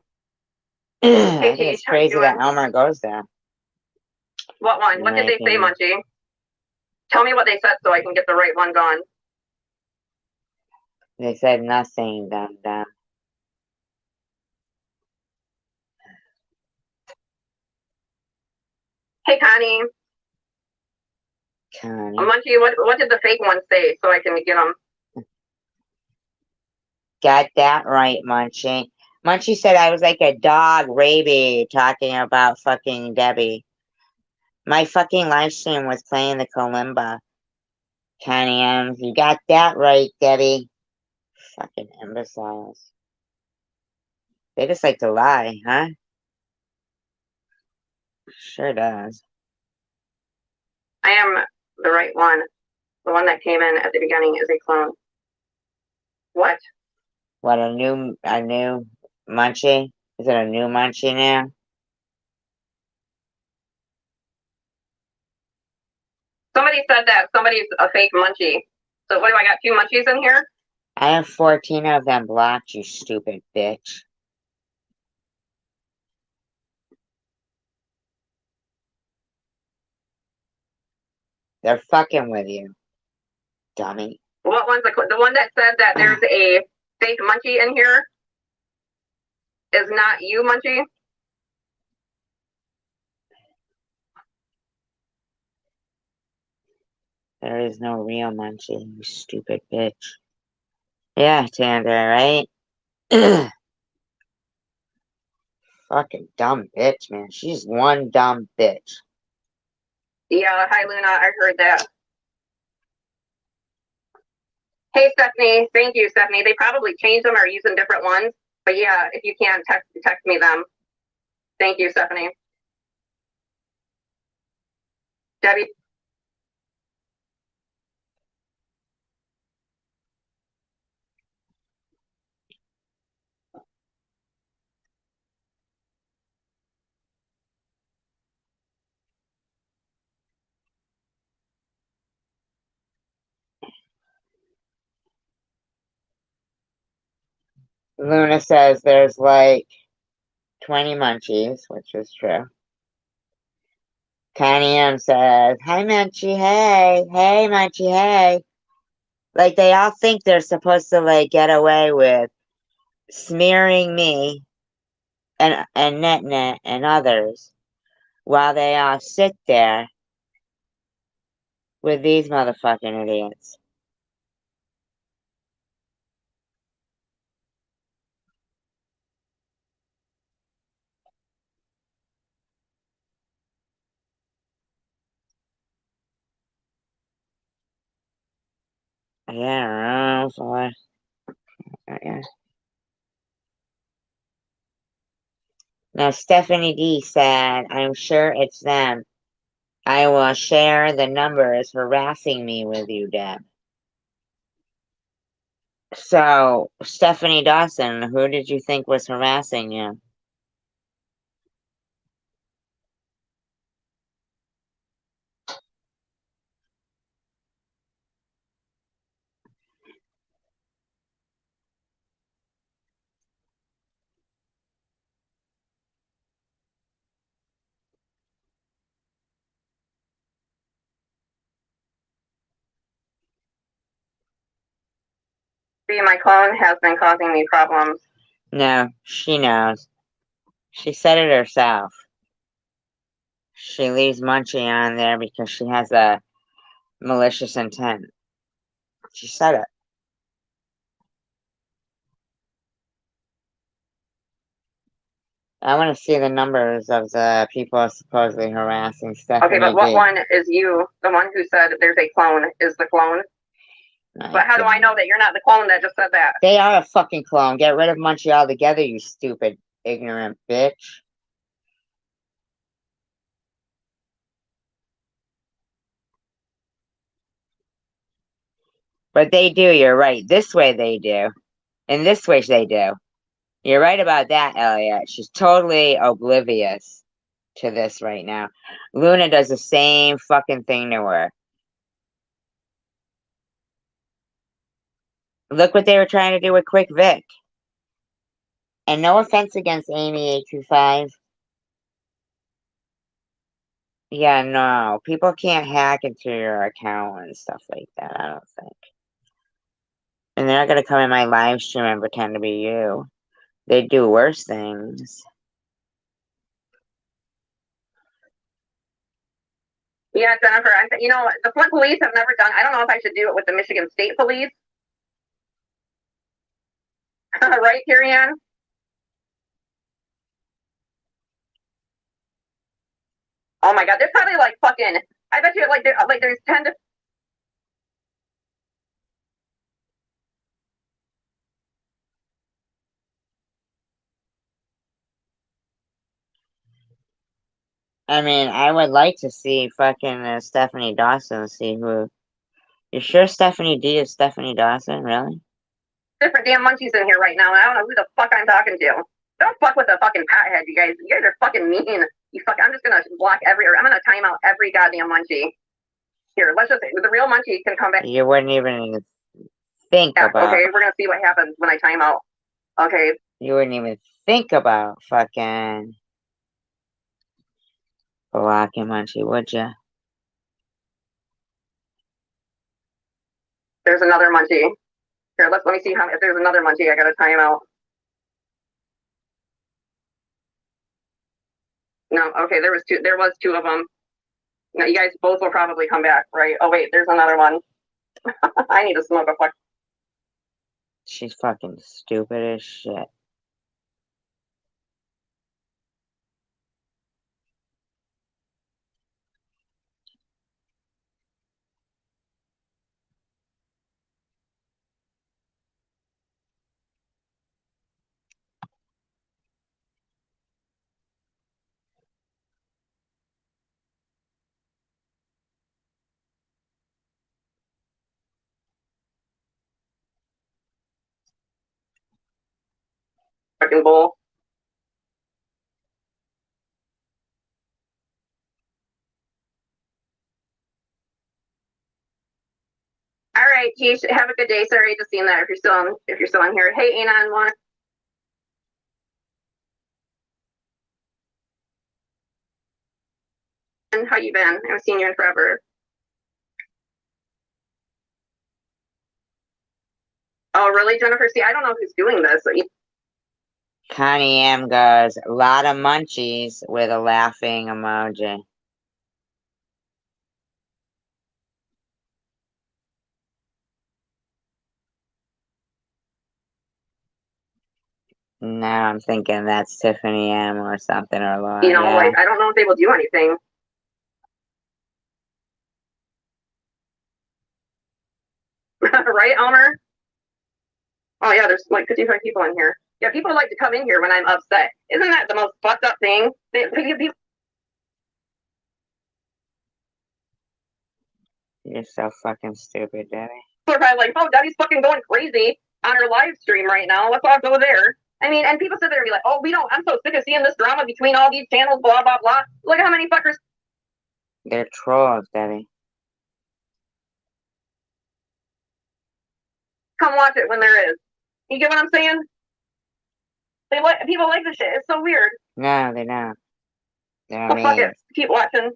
I think it's crazy that Elmer goes there. What one? What did they say, Munchie? Tell me what they said so I can get the right one gone. They said nothing, dumb. Hey, Connie. Munchie, what did the fake one say so I can get them? Got that right, Munchie. Munchie said I was like a dog, Raby, talking about fucking Debbie. My fucking live stream was playing the Kalimba. Connie M, you got that right, Debbie. Fucking imbeciles. They just like to lie, huh? Sure does. I am the right one. The one that came in at the beginning is a clone. What? What, a new Munchie? Is it a new Munchie now? Somebody said that somebody's a fake munchie. So what do I got? 2 munchies in here? I have 14 of them blocked, you stupid bitch. They're fucking with you, dummy. What one's the one that said that there's a fake munchie in here? Is not you, munchie? There is no real Munchie, you stupid bitch. Yeah, Tandra, right? Fucking dumb bitch, man. She's one dumb bitch. Yeah, hi Luna, I heard that. Hey Stephanie, thank you, Stephanie. They probably changed them or using different ones. But yeah, if you can, text me them. Thank you, Stephanie. Debbie. Luna says there's like 20 munchies, which is true. Connie M says, hi Munchie, hey. Hey Munchie, hey. Like they all think they're supposed to like get away with smearing me and Net and others while they all sit there with these motherfucking idiots. Yeah, yeah. Now Stephanie D said, I'm sure it's them. I will share the numbers harassing me with you, Deb. So, Stephanie Dawson, who did you think was harassing you? My clone has been causing me problems. No, she knows. She said it herself. She leaves Munchie on there because she has a malicious intent. She said it. I want to see the numbers of the people supposedly harassing Stephanie. Okay, but what D. one is you? The one who said there's a clone is the clone? But how do I know that you're not the clone that just said that? They are a fucking clone. Get rid of Munchie altogether, you stupid, ignorant bitch. But they do, you're right. This way they do. In this way they do. You're right about that, Elliot. She's totally oblivious to this right now. Luna does the same fucking thing to her. Look what they were trying to do with Quick Vic. And no offense against Amy825. Yeah, no. People can't hack into your account and stuff like that, I don't think. And they're not going to come in my live stream and pretend to be you. They do worse things. Yeah, Jennifer, you know, the Flint police have never done, I don't know if I should do it with the Michigan State Police. Right, Carrie Ann? Oh my God, there's probably like fucking, I bet you like there's 10 to. I mean, I would like to see fucking Stephanie Dawson, see who. You sure Stephanie D is Stephanie Dawson? Really? Different damn monkeys in here right now, and I don't know who the fuck I'm talking to. Don't fuck with a fucking pothead, you guys. You guys are fucking mean. I'm just gonna block I'm gonna time out every goddamn munchie. Here, let's just, the real munchie can come back. You wouldn't even think about. Okay, we're gonna see what happens when I time out. Okay. You wouldn't even think about fucking blocking munchie, would you? There's another munchie. Here, let me see if there's another munchie. I gotta time out. No, okay, there was two of them. No, you guys both will probably come back, right? Oh wait, there's another one. I need to smoke a fuck. She's fucking stupid as shit. Fucking bull. All right, Keish, have a good day. Sorry to see that if you're still on here. Hey, Anon, how you been? I haven't seen you in forever. Oh, really, Jennifer? See, I don't know who's doing this. Connie M goes, a lot of munchies with a laughing emoji. Now I'm thinking that's Tiffany M or something or Laura. You know, like, I don't know if they will do anything. Right, Elmer? Oh, yeah, there's like 55 people in here. Yeah, people like to come in here when I'm upset. Isn't that the most fucked up thing? You're so fucking stupid, Debbie. People are probably like, oh, Debbie's fucking going crazy on her live stream right now. Let's all go there. I mean, and people sit there and be like, oh, I'm so sick of seeing this drama between all these channels, blah, blah, blah. Look at how many fuckers. They're trolls, Debbie. Come watch it when there is. You get what I'm saying? People like this shit. It's so weird. No, they don't. They're Well, fuck it. Keep watching.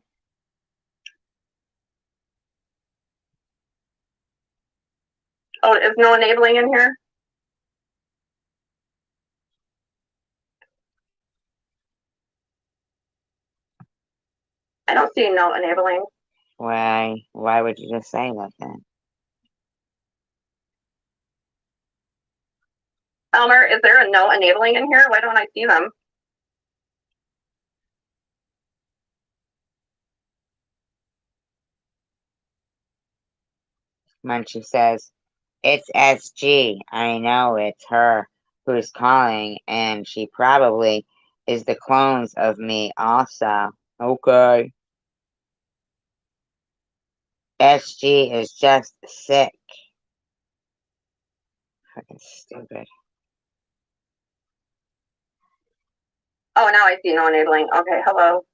Oh, is no enabling in here? I don't see no enabling. Why would you just say that then? Elmer, is there a no enabling in here? Why don't I see them? Munchie says, it's SG. I know it's her who's calling, and she probably is the clones of me also. Okay. SG is just sick. Fucking stupid. Oh, now I see no enabling. Okay, hello.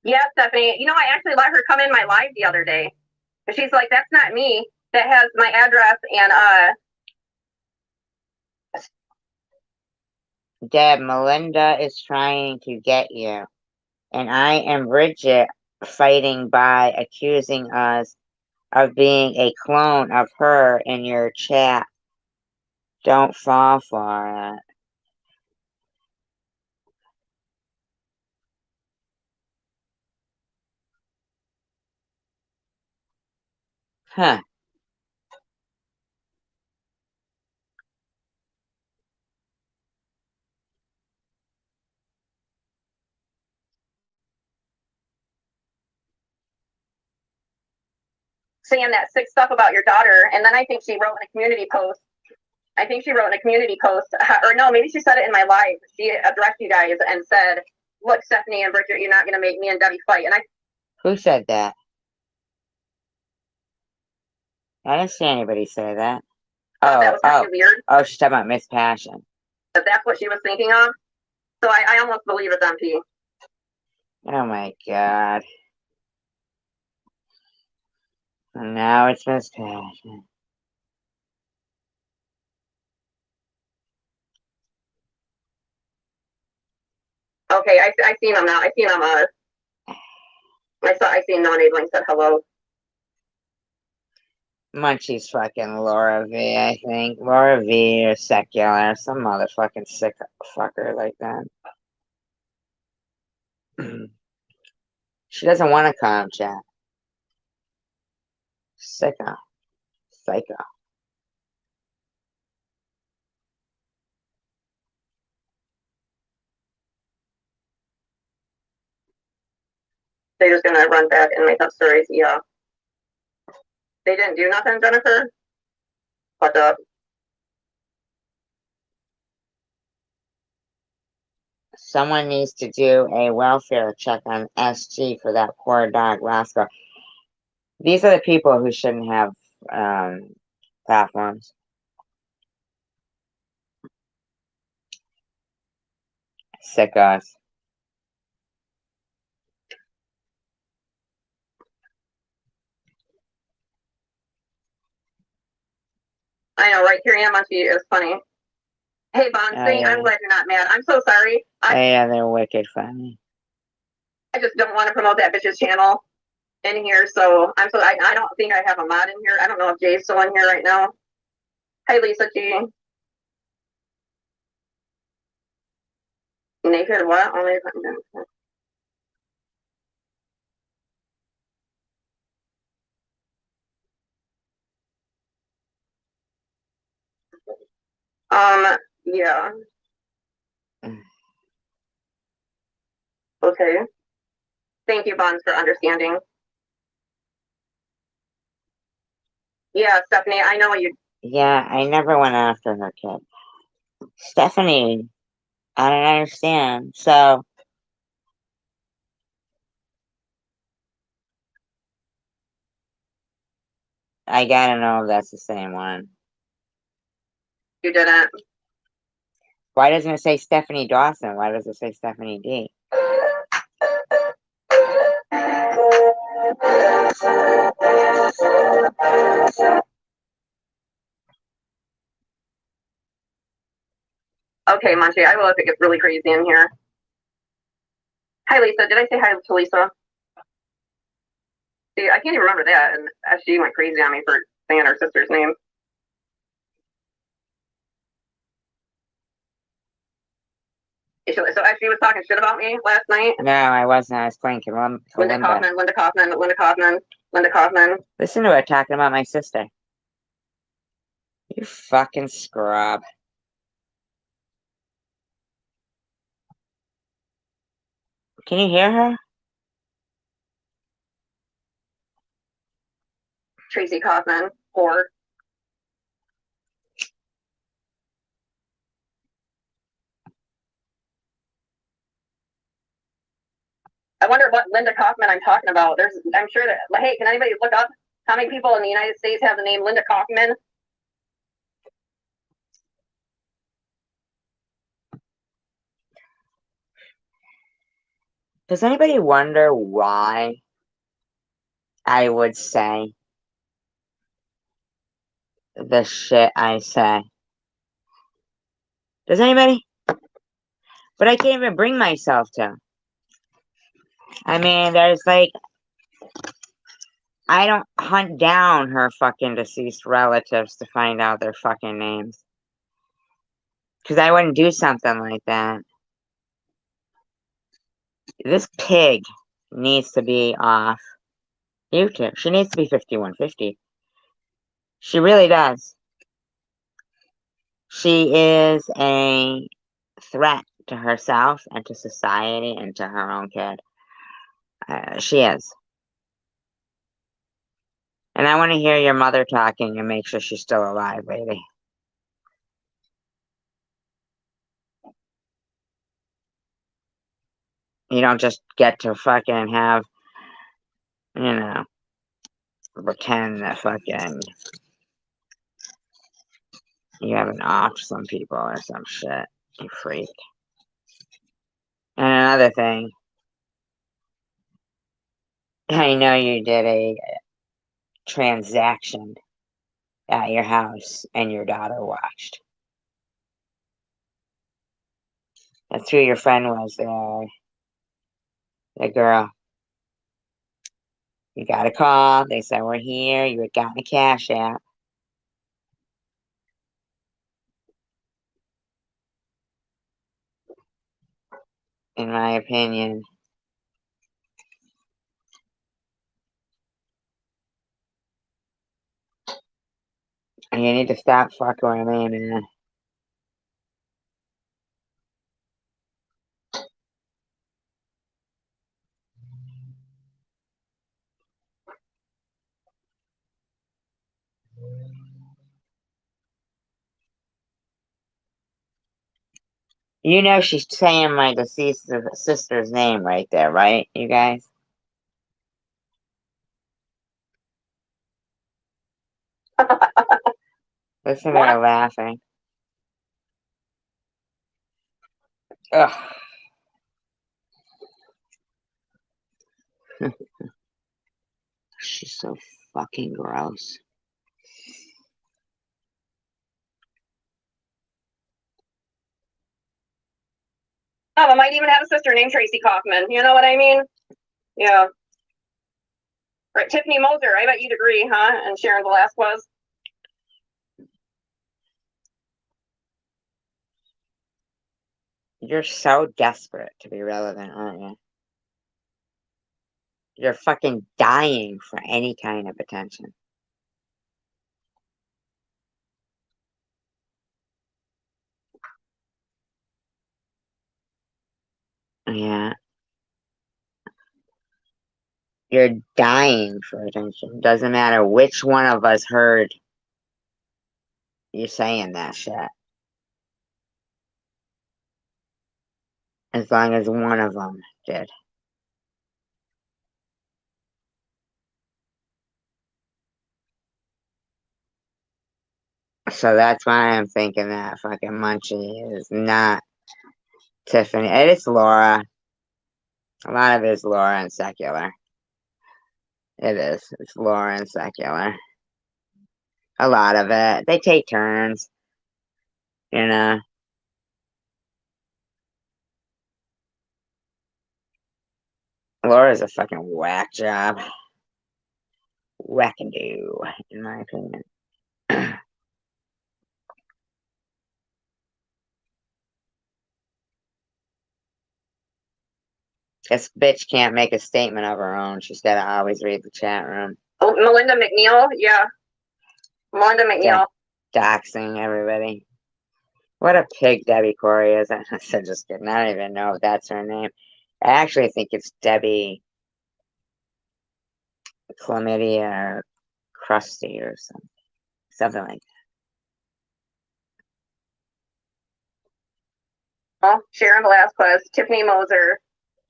Yeah, Stephanie. You know, I actually let her come in my live the other day. And she's like, that's not me. That has my address and Deb, Melinda is trying to get you. And I am Bridget fighting by accusing us of being a clone of her in your chat. Don't fall for it. Huh. saying that sick stuff about your daughter. And then I think she wrote in a community post. Or no, maybe she said it in my live. She addressed you guys and said, look, Stephanie and Bridget, you're not going to make me and Debbie fight. And Who said that? I didn't see anybody say that. That was kind of weird. Oh, she's talking about Miss Passion. But that's what she was thinking of. So I almost believe it's empty. Oh my god. And now it's Miss Passion. Okay, I seen them now. I seen them. I seen no enabling said hello. Munchie's fucking Laura V, I think. Laura V or Secular, some motherfucking sick fucker like that. She doesn't want to calm chat. Sicko. Psycho. They're just gonna run back and make up stories. Yeah. They didn't do nothing, Jennifer. What the? Someone needs to do a welfare check on SG for that poor dog, Roscoe. These are the people who shouldn't have platforms. Sickos. I know, right? Carrie Ann Munchie is funny. Hey, Bond, Oh, yeah. I'm glad you're not mad. I'm so sorry. Yeah, they're wicked funny. I just don't want to promote that bitch's channel in here, so I don't think I have a mod in here. I don't know if Jay's still in here right now. Hi, Lisa G. Naked what? Only yeah. Okay. Thank you, Bonds, for understanding. Yeah, Stephanie, I know you. Yeah, I never went after her kid. Stephanie, I don't understand. So, I gotta know if that's the same one. You didn't. Why doesn't it say Stephanie Dawson? Why does it say Stephanie D? Okay, Monty, I will if it gets really crazy in here. Hi, Lisa. Did I say hi to Lisa? See, I can't even remember that, and she went crazy on me for saying her sister's name. So she was talking shit about me last night. No, I wasn't. I was playing Linda Kaufman. Listen to her talking about my sister. You fucking scrub. Can you hear her? Tracy Kaufman, whore. I wonder what Linda Kaufman I'm talking about. I'm sure that, hey, can anybody look up how many people in the United States have the name Linda Kaufman? Does anybody wonder why I would say the shit I say? Does anybody? But I can't even bring myself to. I mean, there's like, I don't hunt down her fucking deceased relatives to find out their fucking names. Because I wouldn't do something like that. This pig needs to be off YouTube. She needs to be 5150. She really does. She is a threat to herself and to society and to her own kid. She is. And I want to hear your mother talking and make sure she's still alive, lady. You don't just get to fucking have, pretend that fucking you haven't off some people or some shit. You freak. And another thing, I know you did a transaction at your house and your daughter watched. That's who your friend was there. The girl. You got a call. They said, we're here. You had gotten a cash app. In my opinion, you need to stop fucking with me, man. You know she's saying my deceased sister's name right there, right, you guys? Listen to her laughing. Ugh. She's so fucking gross. Oh, I might even have a sister named Tracy Kaufman. You know what I mean? Yeah. Right, Tiffany Moser. I bet you'd agree, huh? And Sharon Velasquez. You're so desperate to be relevant, aren't you? You're fucking dying for any kind of attention. Yeah. You're dying for attention. Doesn't matter which one of us heard you saying that shit. As long as one of them did. So that's why I'm thinking that fucking Munchie is not Tiffany. It is Laura. A lot of it is Laura and secular. It is. It's Laura and secular. A lot of it. They take turns. You know. Laura's a fucking whack job. Wackadoo, in my opinion. This bitch can't make a statement of her own. She's got to always read the chat room. Oh, Melinda McNeil. Yeah. Melinda McNeil. Doxing everybody. What a pig Debbie Corey is. I said just kidding. I don't even know if that's her name. I actually think it's Debbie Chlamydia or Krusty or something. Something like Oh, Sharon Velasquez, Tiffany Moser.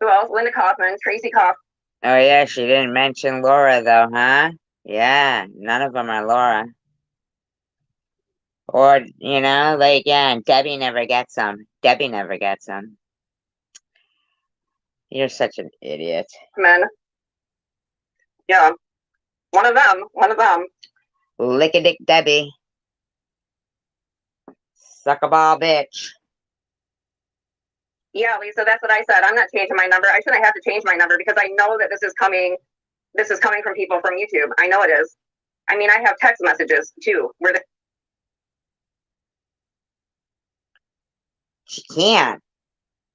Who else? Linda Kaufman, Tracy Kaufman. that. Oh, yeah, she didn't mention Laura, though, huh? Yeah, none of them are Laura. Or, you know, like, yeah, Debbie never gets them. Debbie never gets them. You're such an idiot. Men. Yeah. One of them. One of them. Lick-a-dick Debbie. Suck a ball, bitch. Yeah, Lisa, that's what I said. I'm not changing my number. I shouldn't have to change my number because I know that this is coming from people from YouTube. I know it is. I mean, I have text messages too where the She can't,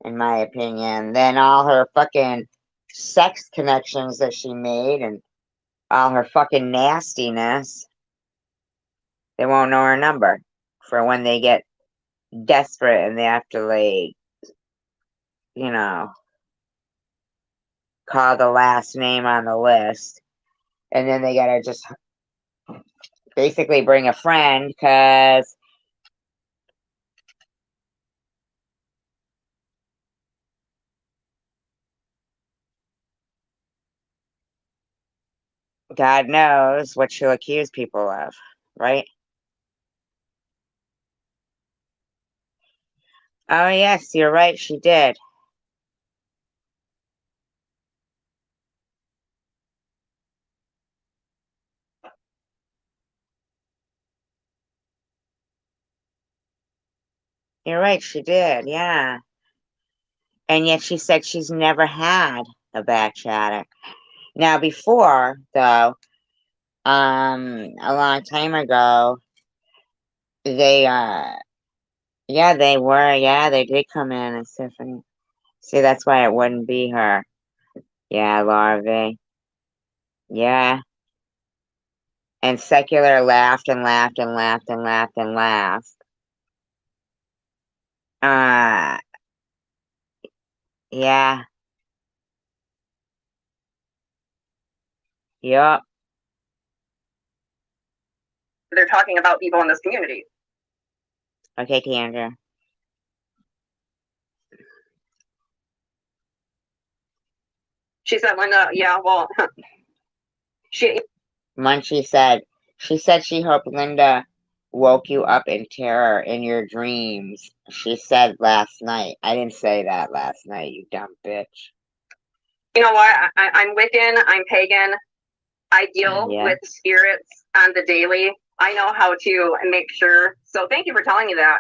in my opinion. Then all her fucking sex connections that she made and all her fucking nastiness, they won't know her number for when they get desperate and they have to, like, you know, call the last name on the list. And then they gotta just basically bring a friend because God knows what she'll accuse people of, right? Oh, yes, you're right, she did. You're right, she did, yeah. And yet she said she's never had a batch addict. Now, before, though, a long time ago, they, yeah, they were, yeah, they did come in and Tiffany. See, that's why it wouldn't be her. Yeah, Laura V. Yeah. And Secular laughed and laughed and laughed and laughed and laughed. Uh, yeah. Yup. They're talking about people in this community. Okay, Kendra. She said, Linda, yeah, well, she Munchie said she hoped Linda woke you up in terror in your dreams. She said last night. I didn't say that last night, you dumb bitch. you know what? I'm Wiccan, I'm pagan. I deal Yeah. with spirits on the daily. I know how to make sure. So thank you for telling me that.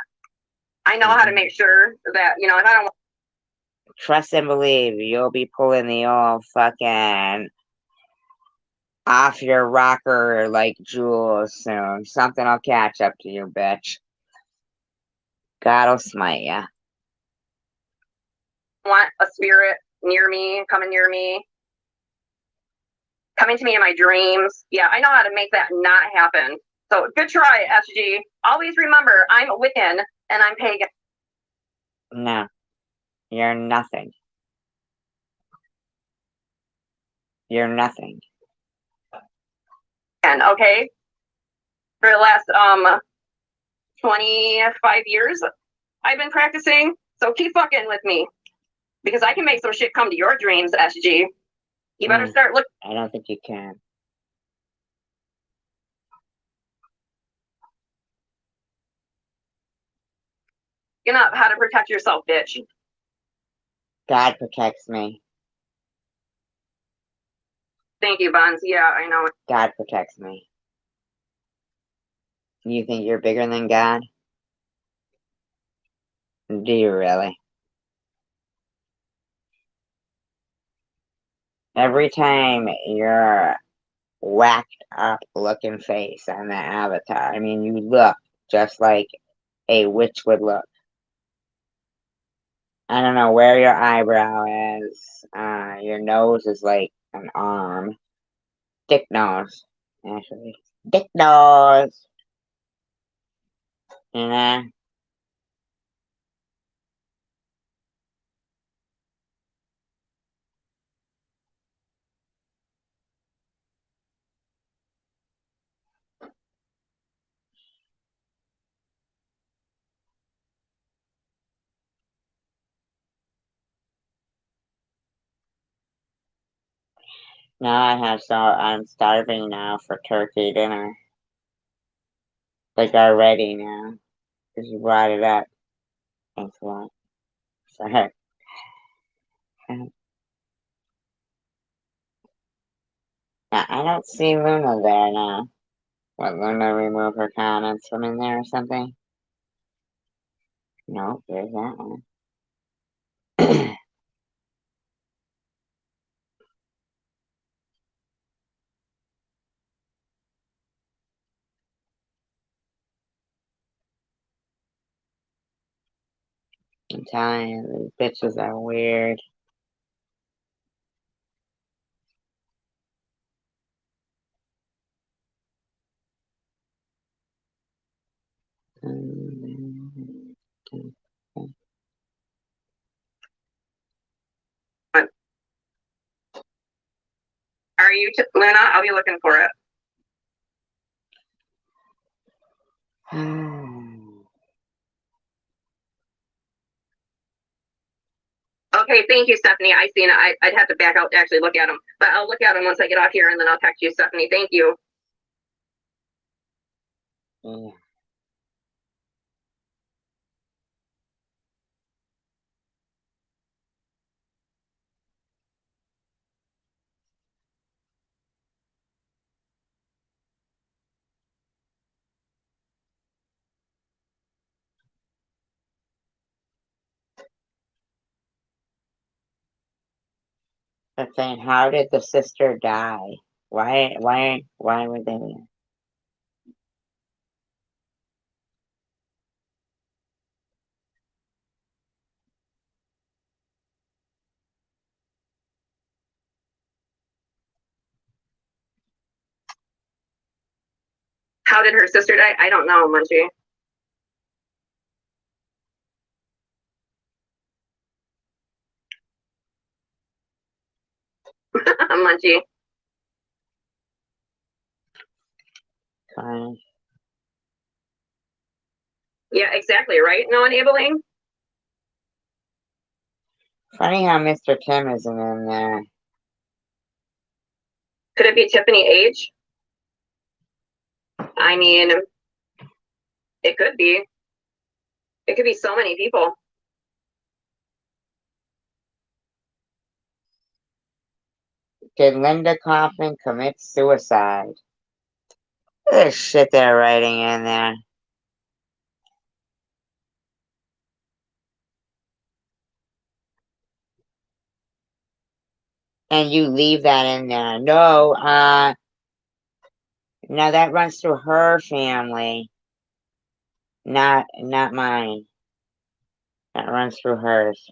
I know how to make sure that, you know, if I don't Trust and believe you'll be pulling the old fucking off your rocker like jewels soon. Something will catch up to you, bitch. God'll smite ya. want a spirit near me, coming near me, coming to me in my dreams. Yeah, I know how to make that not happen. So good try, SG. Always remember, I'm a Wiccan and I'm pagan. No. You're nothing. You're nothing. And okay, for the last 25 years, I've been practicing. So keep fucking with me because I can make some shit come to your dreams, SG. You better start looking. I don't think you can. Up how to protect yourself, bitch. God protects me. Thank you, Bonds. Yeah, I know. God protects me. You think you're bigger than God? Do you really? Every time your whacked up looking face on the avatar, I mean, you look just like a witch would look. I don't know where your eyebrow is. Your nose is like an arm. Dick nose, actually. Dick nose. You know? Now I'm starving now for turkey dinner. Like already now. Because you brought it up. Thanks a lot. Sorry. I don't see Luna there now. What, Luna remove her comments from in there or something? No, there's that one. I'm telling you, these bitches are weird. Are you, Luna? I'll be looking for it. Okay, Okay, thank you, Stephanie. I seen it. I'd have to back out to actually look at them, but I'll look at them once I get off here, and then I'll text you, Stephanie. Thank you. Yeah. But then, how did the sister die? Why were they there? How did her sister die? I don't know, Munchie. Munchie. Funny. Yeah, exactly, right? No enabling? Funny how Mr. Tim isn't in there. Could it be Tiffany H? I mean, it could be. It could be so many people. Did Linda Kaufman commit suicide? Look at the shit they're writing in there. And you leave that in there. No, now that runs through her family. Not mine. That runs through hers.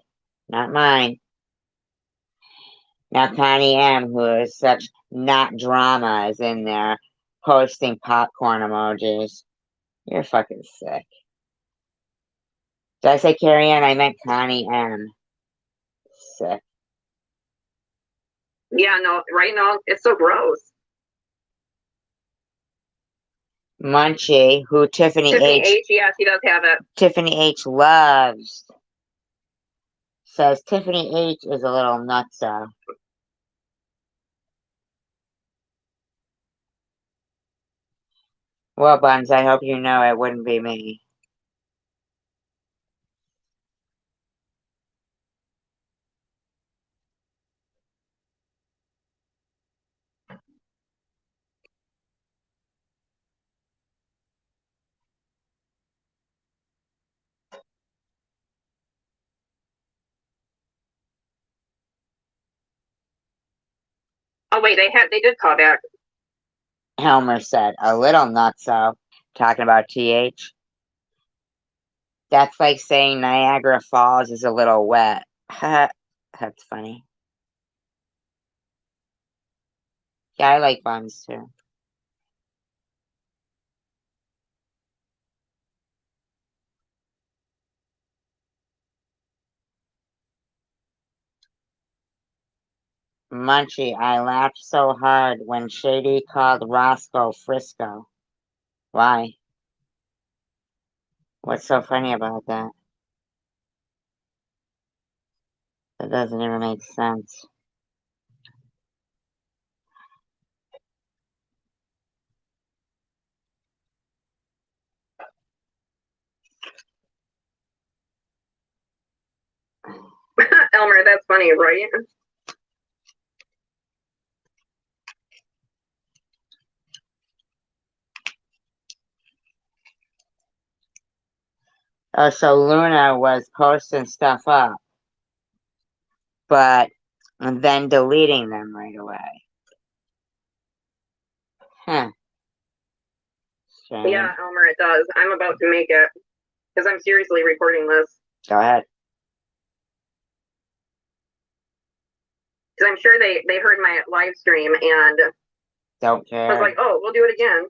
Not mine. Now Connie M, who is such not drama, is in there posting popcorn emojis. You're fucking sick. Did I say Carrie Ann? I meant Connie M. Sick. Yeah, no, right now, it's so gross. Munchie, who Tiffany H. Yeah, she does have it. Tiffany H loves. Says Tiffany H is a little nutso. Well, Buns, I hope you know it wouldn't be me. Oh wait, they did call back. Helmer said, a little nutso. Talking about TH. That's like saying Niagara Falls is a little wet. That's funny. Yeah, I like Buns too. Munchie, I laughed so hard when Shady called Roscoe Frisco. Why? What's so funny about that? That doesn't even make sense. Elmer, that's funny, right? Oh, so Luna was posting stuff up, but then deleting them right away. Huh. Strange. Yeah, Elmer, it does. I'm about to make it because I'm seriously recording this. Go ahead. Because I'm sure they heard my live stream and Don't I was care. like, oh, we'll do it again.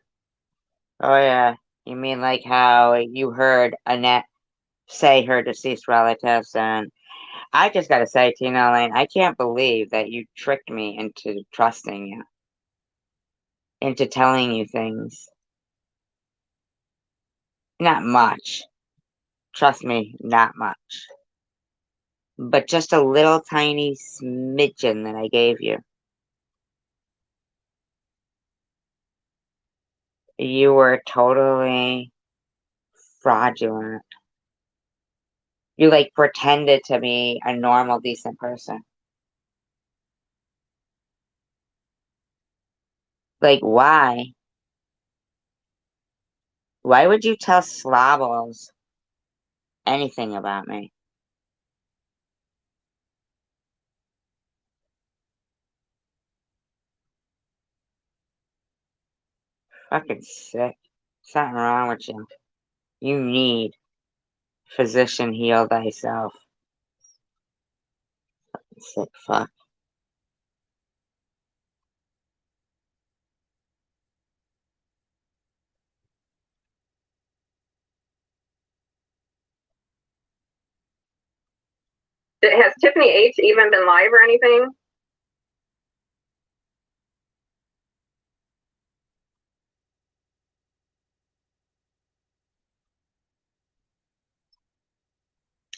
Oh, yeah. You mean like how you heard Annette say her deceased relatives, and I just gotta say, Tina Lane, I can't believe that you tricked me into trusting you, into telling you things. Not much. Trust me, not much. but just a little tiny smidgen that I gave you. You were totally fraudulent. You like pretended to be a normal, decent person. Like, why? Why would you tell slobbles anything about me? Fucking sick. Something wrong with you. You need physician heal thyself. Sick fuck. Has Tiffany H even been live or anything?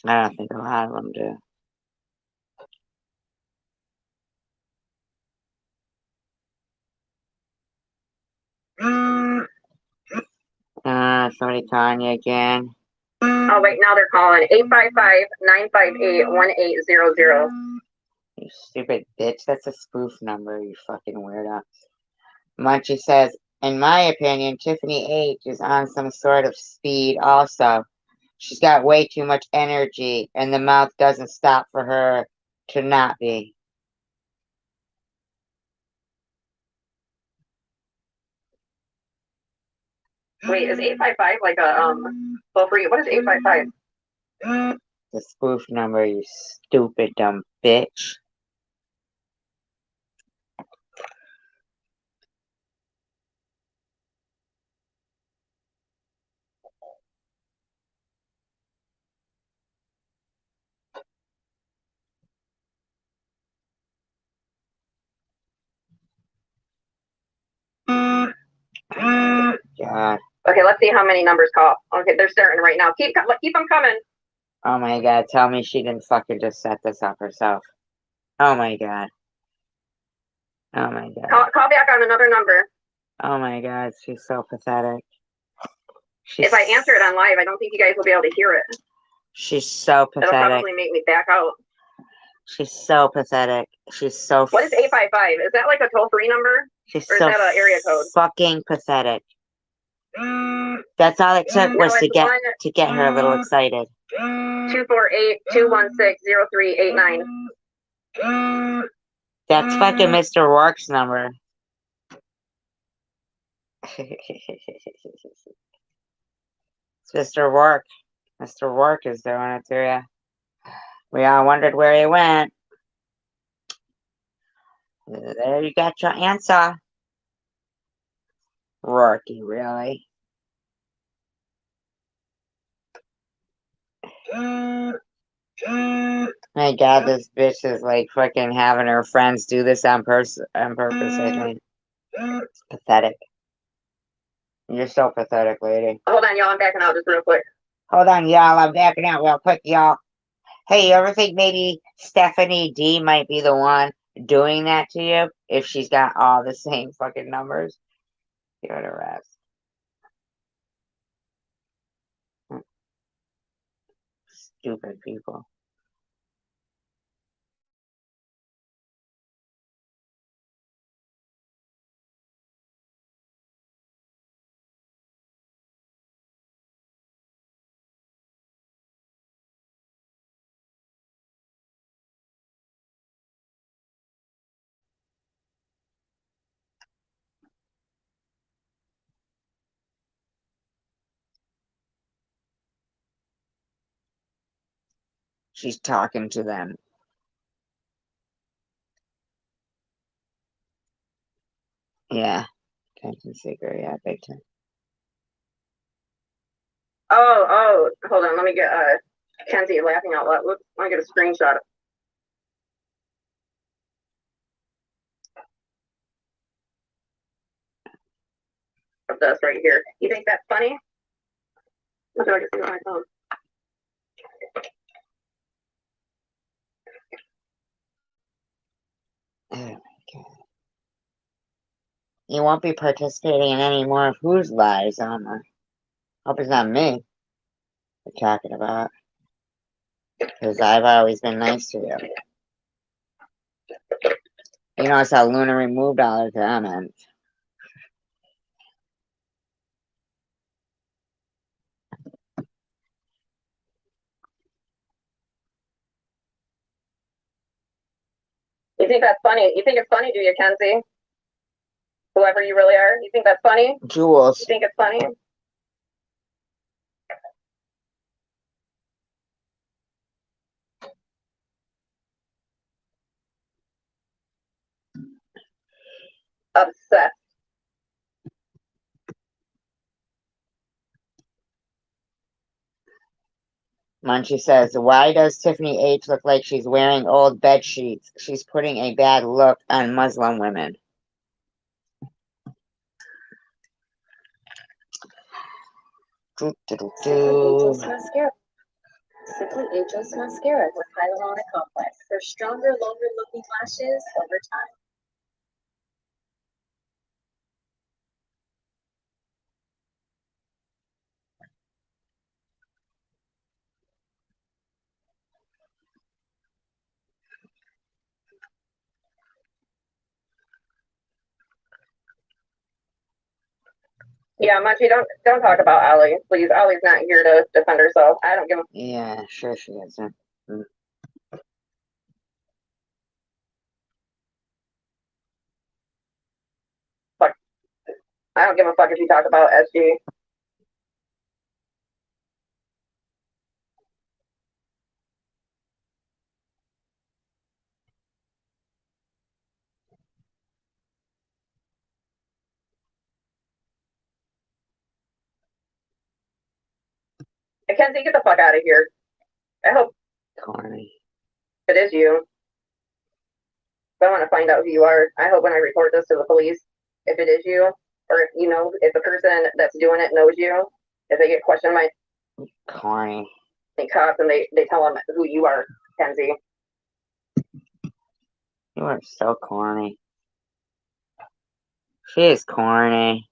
I don't think a lot of them do. Somebody calling you again. Oh, wait, now they're calling 855-958-1800. You stupid bitch. That's a spoof number, you fucking weirdo. Munchie says, in my opinion, Tiffany H is on some sort of speed also. She's got way too much energy, and the mouth doesn't stop for her to not be. Wait, is 855 like a toll free? What is 855? The spoof number, you stupid dumb bitch. God. Okay, let's see how many numbers call. Okay, they're starting right now. Keep them coming. Oh my god, tell me she didn't fucking just set this up herself. Oh my god. Oh my god. Call back on another number. Oh my god, she's so pathetic. If I answer it on live, I don't think you guys will be able to hear it. She's so pathetic. It'll probably make me back out. She's so pathetic. She's so. What is 855? Is that like a toll free number? She's or is so that an area code? fucking pathetic. That's all it took was to get her a little excited. 248-216-0389. That's fucking Mr. Rourke's number. It's Mr. Rourke. Mr. Rourke is doing it to you. We all wondered where he went. There you got your answer. Rourke, really? My god, this bitch is like fucking having her friends do this on purpose, I think. It's pathetic. You're so pathetic, lady. Hold on, y'all. I'm backing out just real quick. Hold on, y'all. I'm backing out real quick, y'all. Hey, you ever think maybe Stephanie D might be the one doing that to you if she's got all the same fucking numbers? Give it a rest. Stupid people. She's talking to them. Yeah. Attention seeker, yeah, big time. Oh, hold on. Let me get Kenzie laughing out loud. Let me get a screenshot of this right here. You think that's funny? What do I get on my phone? Oh my God. You won't be participating in any more of whose lives, Elmer. Hope it's not me you're talking about. Because I've always been nice to you. You notice how Luna removed all her comments. You think that's funny? You think it's funny, do you, Kenzie? Whoever you really are, you think that's funny? Jules. You think it's funny? Obsessed. Munchie says, why does Tiffany H look like she's wearing old bed sheets? She's putting a bad look on Muslim women. Mascara. Simply Ageless Mascara with hyaluronic complex for stronger, longer-looking lashes over time. Yeah, Munchie, don't talk about Allie, please. Allie's not here to defend herself. I don't give a Yeah, sure she isn't. fuck. I don't give a fuck if you talk about SG. Mackenzie, get the fuck out of here. I hope Corny. it is you. I want to find out who you are. I hope when I report this to the police, if it is you, or if you know, if the person that's doing it knows you, if they get questioned by Corny. the cops and they tell them who you are, Kenzie. You are so corny. She is corny.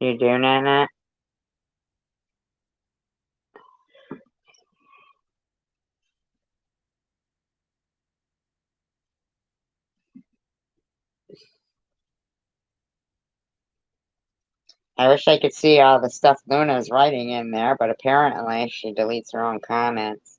You do, Nana? I wish I could see all the stuff Luna's writing in there, but apparently she deletes her own comments.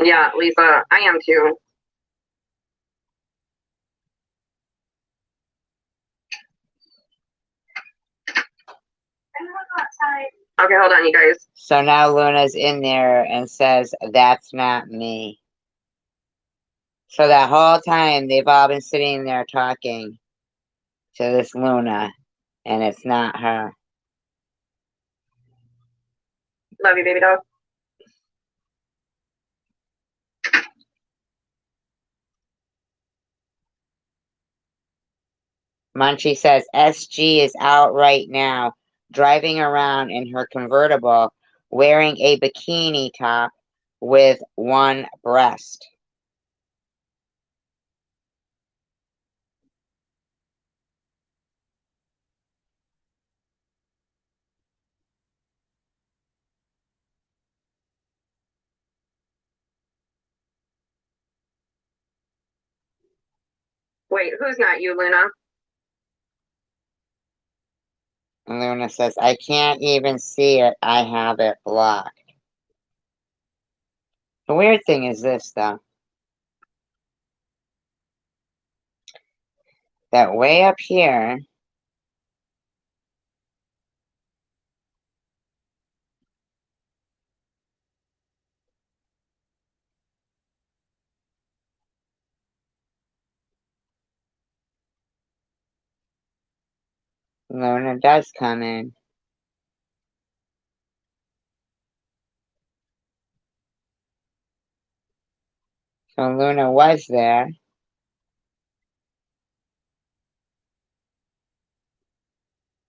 Yeah, Lisa, I am too. Okay, hold on, you guys. So now Luna's in there and says, that's not me. So that whole time they've all been sitting there talking to this Luna, and it's not her. Love you, baby dog. Munchie says SG is out right now, driving around in her convertible, wearing a bikini top with one breast. Wait, who's not you, Luna? And Luna says, I can't even see it. I have it blocked. The weird thing is this, though. That way up here, Luna does come in. So Luna was there.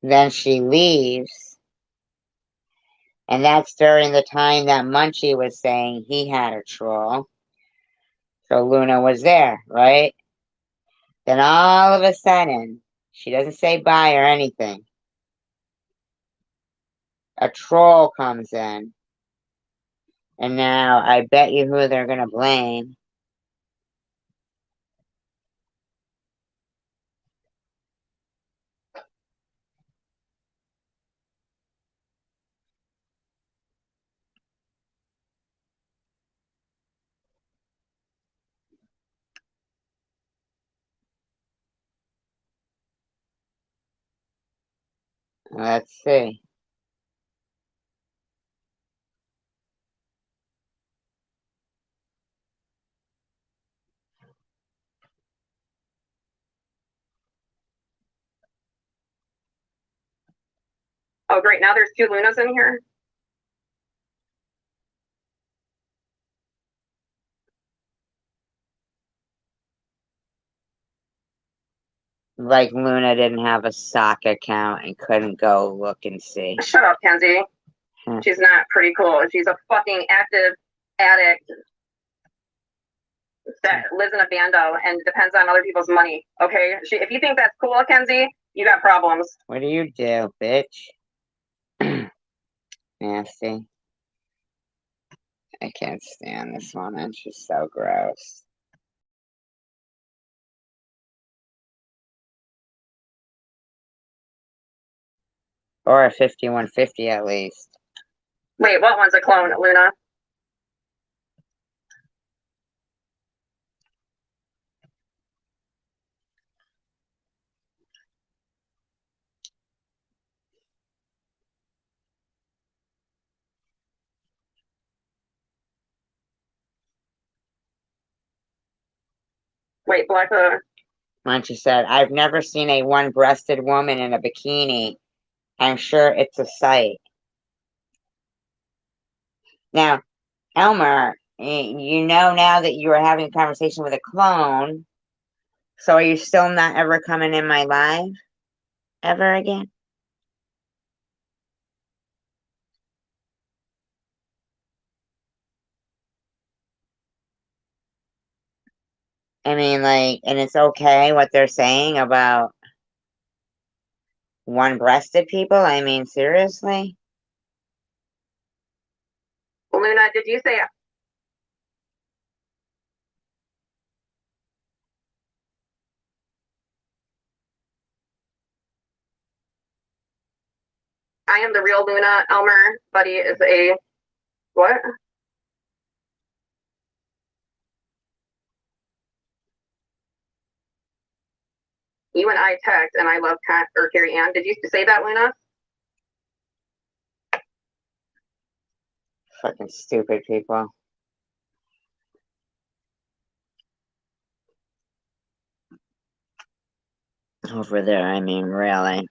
Then she leaves. And that's during the time that Munchie was saying he had a troll. So Luna was there, right? Then all of a sudden, she doesn't say bye or anything. A troll comes in. And now I bet you who they're going to blame. Let's see. Oh, great. Now there's 2 Lunas in here. Like Luna didn't have a sock account and couldn't go look and see. Shut up, Kenzie. She's not pretty cool. She's a fucking active addict that lives in a bando and depends on other people's money. Okay? If you think that's cool, Kenzie, you got problems. What do you do, bitch? Nasty. I can't stand this woman. She's so gross. Or a 5150 at least. Wait, what one's a clone, Luna? Wait, Black Munchie said, I've never seen a one-breasted woman in a bikini. I'm sure it's a sight. Now, Elmer, you know now that you are having a conversation with a clone, so are you still not ever coming in my live? Ever again? I mean, like, and it's okay what they're saying about one-breasted people? I mean, seriously? Luna, did you say I am the real Luna? Elmer, Buddy is a what? You and I text, and I love Carrie Ann. Did you say that, Luna? Fucking stupid people. Over there, I mean, really.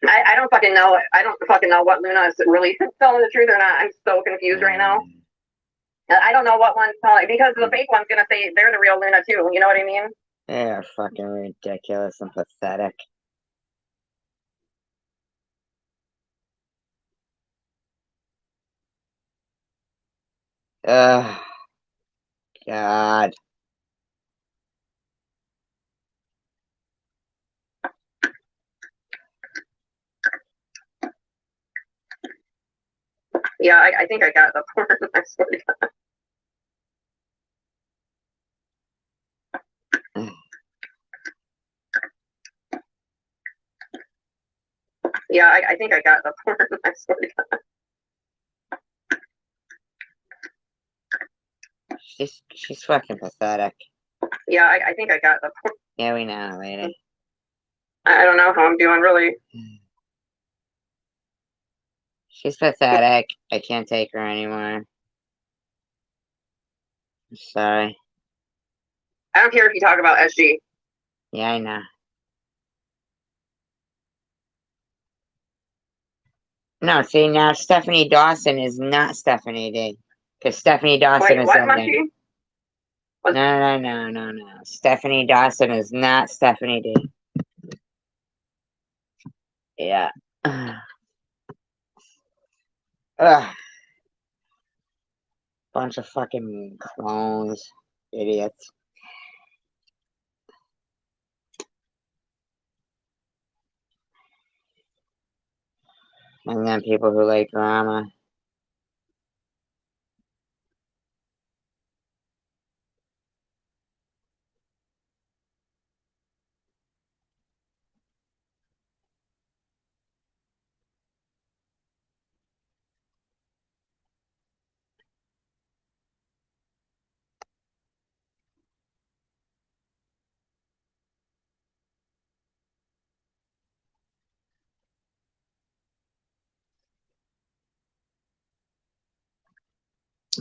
I don't fucking know. I don't fucking know what Luna is really telling the truth or not. I'm so confused right now. I don't know what one's telling, because the fake one's gonna say they're the real Luna too. You know what I mean? They are fucking ridiculous and pathetic. Ugh. God. Yeah, I think I got the porn. I swear to God. Yeah, I think I got the porn. I swear to God. She's fucking pathetic. Yeah, I think I got the porn. Yeah, we know, lady. I don't know how I'm doing, really. She's pathetic. I can't take her anymore. I'm sorry. I don't care if you talk about SG. Yeah, I know. No, see, now Stephanie Dawson is not Stephanie D. Because Stephanie Dawson Wait, is what, in there. Munchie? No. Stephanie Dawson is not Stephanie D. Yeah. Ugh. Bunch of fucking clones. Idiots. And then people who like drama.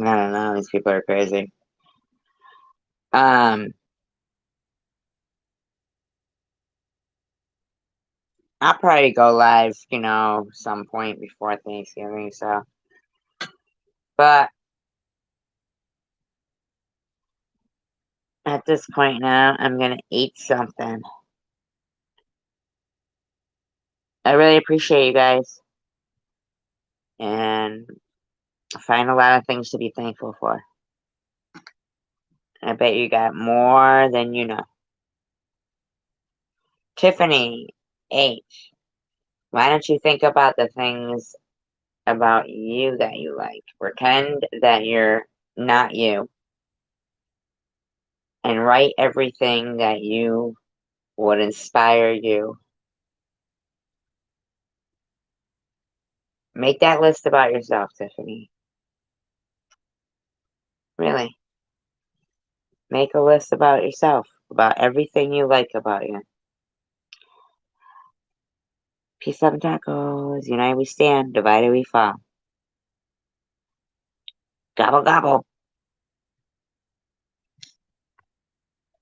I don't know. These people are crazy. I'll probably go live, some point before Thanksgiving, so. But at this point now, I'm gonna eat something. I really appreciate you guys. And I find a lot of things to be thankful for. I bet you got more than you know. Tiffany H. Why don't you think about the things about you that you like? Pretend that you're not you. And write everything that you would inspire you. Make that list about yourself, Tiffany. Really. Make a list about yourself, about everything you like about you. Peace, love, and tacos. United we stand, divided we fall. Gobble, gobble.